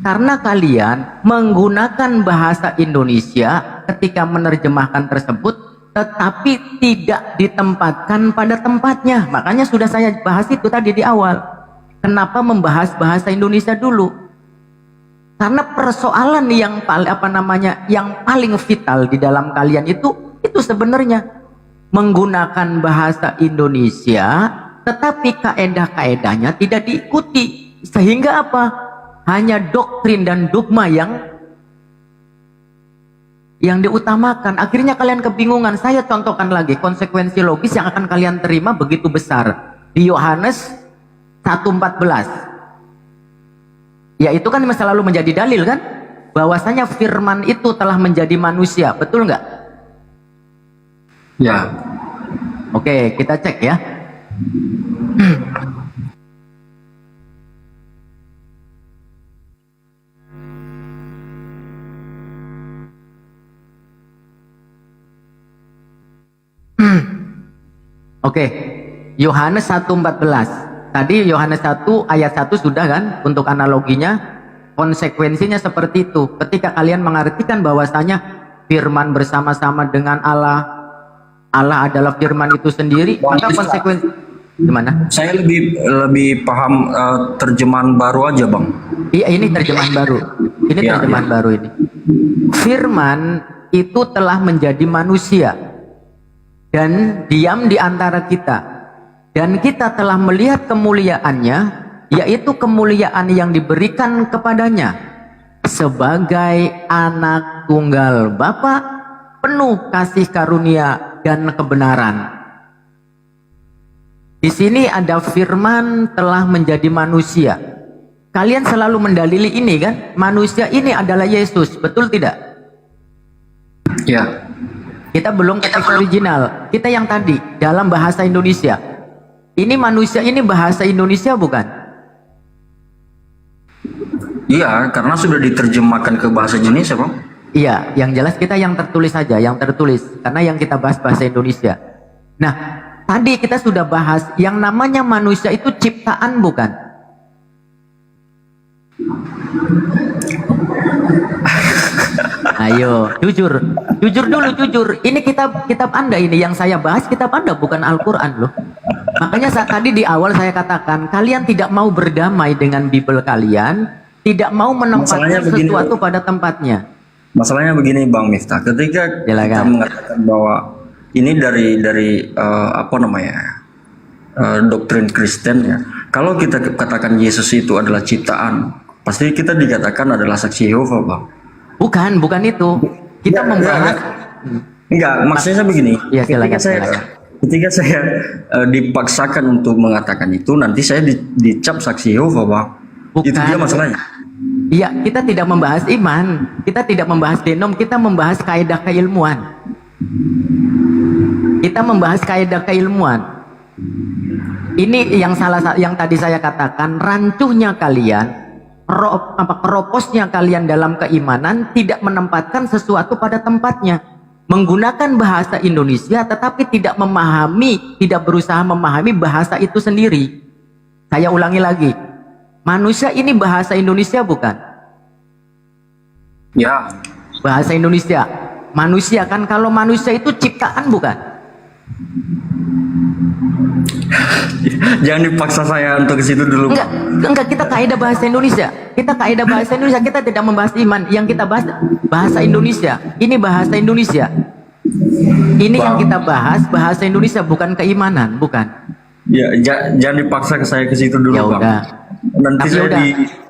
Karena kalian menggunakan bahasa Indonesia ketika menerjemahkan tersebut, tetapi tidak ditempatkan pada tempatnya. Makanya sudah saya bahas itu tadi di awal. Kenapa membahas bahasa Indonesia dulu? Karena persoalan yang paling vital di dalam kalian itu sebenarnya menggunakan bahasa Indonesia, tetapi kaedah-kaedahnya tidak diikuti. Sehingga apa? Hanya doktrin dan dogma yang diutamakan. Akhirnya kalian kebingungan. Saya contohkan lagi konsekuensi logis yang akan kalian terima begitu besar di Yohanes 1:14. Ya itu kan selalu menjadi dalil kan, bahwasanya firman itu telah menjadi manusia, betul nggak? Ya. Oke, kita cek ya. Oke, Yohanes 1:14. Tadi Yohanes 1 ayat 1 sudah kan untuk analoginya, konsekuensinya seperti itu. Ketika kalian mengartikan bahwasanya firman bersama-sama dengan Allah, Allah adalah firman itu sendiri, maka konsekuensi gimana? Saya lebih paham terjemahan baru aja, Bang. Iya, ini terjemahan baru. Ini terjemahan baru ini. Firman itu telah menjadi manusia dan diam di antara kita, dan kita telah melihat kemuliaannya, yaitu kemuliaan yang diberikan kepadanya sebagai anak tunggal Bapa, penuh kasih karunia dan kebenaran. Di sini ada firman telah menjadi manusia. Kalian selalu mendalili ini kan, manusia ini adalah Yesus, betul tidak? Ya. Kita belum ke teks original, kita yang tadi dalam bahasa Indonesia. Ini manusia ini bahasa Indonesia bukan? Iya, karena sudah diterjemahkan ke bahasa Indonesia, Bang. Iya, yang jelas kita yang tertulis saja, yang tertulis, karena yang kita bahas bahasa Indonesia. Nah, tadi kita sudah bahas yang namanya manusia itu ciptaan bukan? Ayo, jujur dulu, jujur. Ini kitab Anda ini yang saya bahas, kitab Anda bukan Al-Quran loh. Makanya tadi di awal saya katakan kalian tidak mau berdamai dengan Bible kalian, tidak mau menempatkan sesuatu pada tempatnya. Masalahnya begini, Bang Miftah, ketika kita mengatakan bahwa ini dari doktrin Kristen ya. Kalau kita katakan Yesus itu adalah ciptaan, pasti kita dikatakan adalah saksi Yehova, Bang. Bukan itu. Kita membahas. Enggak, maksudnya saya begini. Ya, silakan. Ketika saya dipaksakan untuk mengatakan itu, nanti saya dicap saksi Yehova, Bang. Itu dia masalahnya. Iya, kita tidak membahas iman, kita tidak membahas genom, kita membahas kaidah keilmuan. Kita membahas kaidah keilmuan. Ini yang tadi saya katakan, rancuhnya kalian, keroposnya kalian dalam keimanan tidak menempatkan sesuatu pada tempatnya. Menggunakan bahasa Indonesia tetapi tidak memahami, tidak berusaha memahami bahasa itu sendiri. Saya ulangi lagi. Manusia ini bahasa Indonesia bukan? Ya. Bahasa Indonesia. Manusia kan, kalau manusia itu ciptaan bukan? Jangan dipaksa saya untuk ke situ dulu. Enggak, kita kaidah bahasa Indonesia. Kita kaidah bahasa Indonesia, kita tidak membahas iman. Yang kita bahas bahasa Indonesia. Ini bahasa Indonesia. Ini yang kita bahas bahasa Indonesia, bukan keimanan, bukan? Ya, jangan dipaksa saya ke situ dulu, ya Bang. Udah. Nanti tapi saya udah.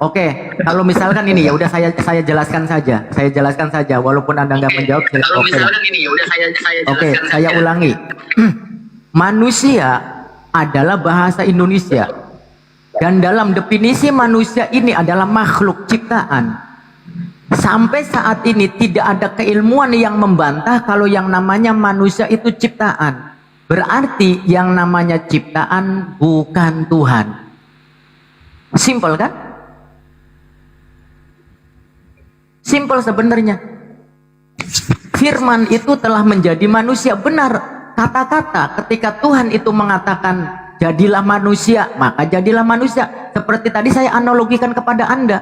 Oke, kalau misalkan ini ya udah saya jelaskan saja. Saya jelaskan saja walaupun Anda nggak menjawab. Kalau misalkan ini ya udah saya Oke, saya ulangi. Manusia adalah bahasa Indonesia. Dan dalam definisi manusia ini adalah makhluk ciptaan. Sampai saat ini tidak ada keilmuan yang membantah kalau yang namanya manusia itu ciptaan. Berarti yang namanya ciptaan bukan Tuhan. Simpel kan? Simpel sebenarnya. Firman itu telah menjadi manusia, benar. Kata-kata ketika Tuhan itu mengatakan jadilah manusia, maka jadilah manusia. Seperti tadi saya analogikan kepada Anda.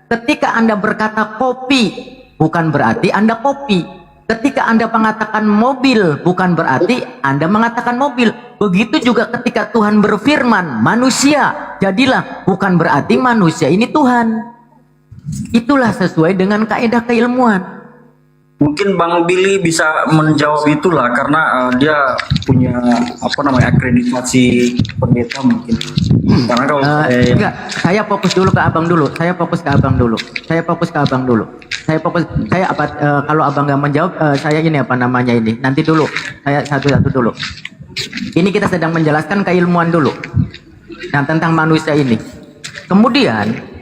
Ketika Anda berkata kopi, bukan berarti Anda kopi. Ketika Anda mengatakan mobil, bukan berarti Anda mengatakan mobil. Begitu juga ketika Tuhan berfirman, manusia jadilah, bukan berarti manusia ini Tuhan. Itulah sesuai dengan kaidah keilmuan. Mungkin Bang Billy bisa menjawab itulah karena dia punya akreditasi pendeta mungkin. Karena kalau enggak, saya fokus dulu ke abang dulu. Kalau abang nggak menjawab, saya ini nanti dulu. Saya satu-satu dulu. Ini kita sedang menjelaskan keilmuan dulu. Nah, tentang manusia ini. Kemudian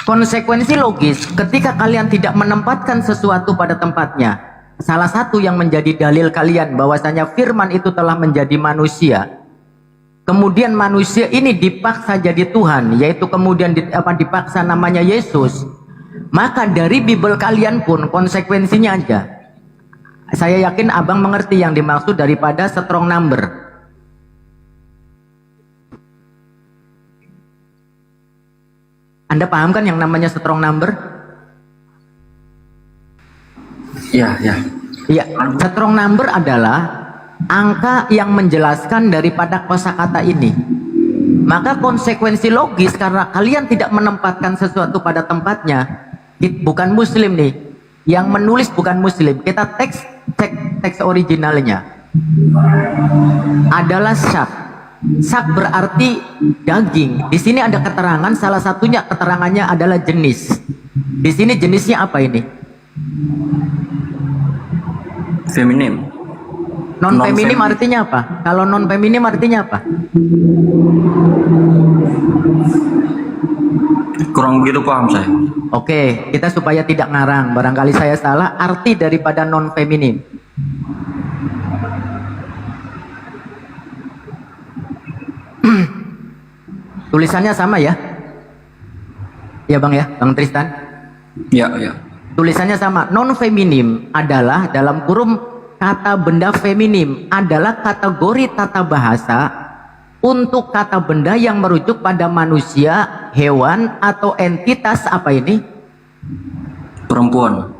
konsekuensi logis ketika kalian tidak menempatkan sesuatu pada tempatnya. Salah satu yang menjadi dalil kalian bahwasanya firman itu telah menjadi manusia. Kemudian manusia ini dipaksa jadi Tuhan, yaitu kemudian dipaksa namanya Yesus. Maka dari Bible kalian pun konsekuensinya aja. Saya yakin abang mengerti yang dimaksud daripada strong number. Anda paham kan yang namanya strong number? Iya. Iya, strong number adalah angka yang menjelaskan daripada kosakata ini. Maka konsekuensi logis karena kalian tidak menempatkan sesuatu pada tempatnya, bukan muslim nih. Yang menulis bukan muslim. Kita cek teks originalnya. Adalah syak. Sak berarti daging. Di sini ada keterangan, salah satunya keterangannya adalah jenis. Di sini jenisnya apa ini? Feminim. Non feminim artinya apa? Kalau non feminim artinya apa? Kurang begitu paham saya. Oke, kita supaya tidak ngarang. Barangkali saya salah. Arti daripada non feminim. Tulisannya sama ya? Ya bang ya, Bang Tristan? Ya. Tulisannya sama. Non feminim adalah dalam kurung kata benda feminim adalah kategori tata bahasa untuk kata benda yang merujuk pada manusia, hewan atau entitas apa ini? Perempuan.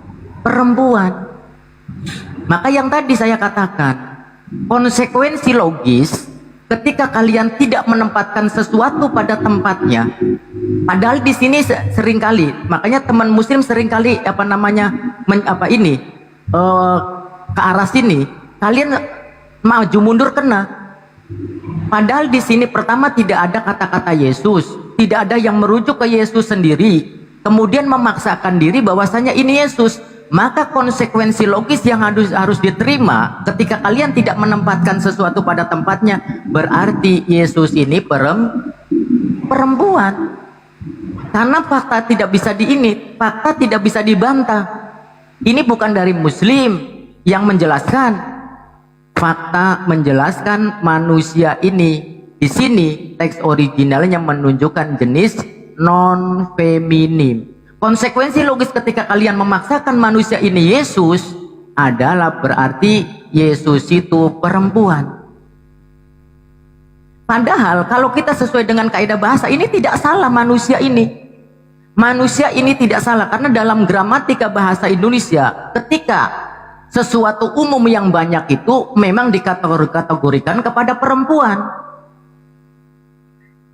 Maka yang tadi saya katakan, konsekuensi logis ketika kalian tidak menempatkan sesuatu pada tempatnya, padahal di sini seringkali, makanya teman muslim seringkali ke arah sini, kalian maju mundur kena. Padahal di sini pertama tidak ada kata-kata Yesus, tidak ada yang merujuk ke Yesus sendiri, kemudian memaksakan diri bahwasanya ini Yesus. Maka konsekuensi logis yang harus diterima ketika kalian tidak menempatkan sesuatu pada tempatnya, berarti Yesus ini perempuan. Karena fakta tidak bisa dibantah. Ini bukan dari muslim yang menjelaskan. Fakta menjelaskan manusia ini. Di sini teks originalnya menunjukkan jenis non feminim. Konsekuensi logis ketika kalian memaksakan manusia ini Yesus adalah berarti Yesus itu perempuan. Padahal kalau kita sesuai dengan kaidah bahasa ini tidak salah manusia ini. Manusia ini tidak salah karena dalam gramatika bahasa Indonesia ketika sesuatu umum yang banyak itu memang dikategorikan kepada perempuan.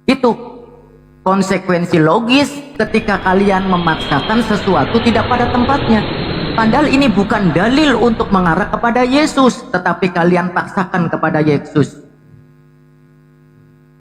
Itu konsekuensi logis ketika kalian memaksakan sesuatu tidak pada tempatnya. Padahal ini bukan dalil untuk mengarah kepada Yesus, tetapi kalian paksakan kepada Yesus.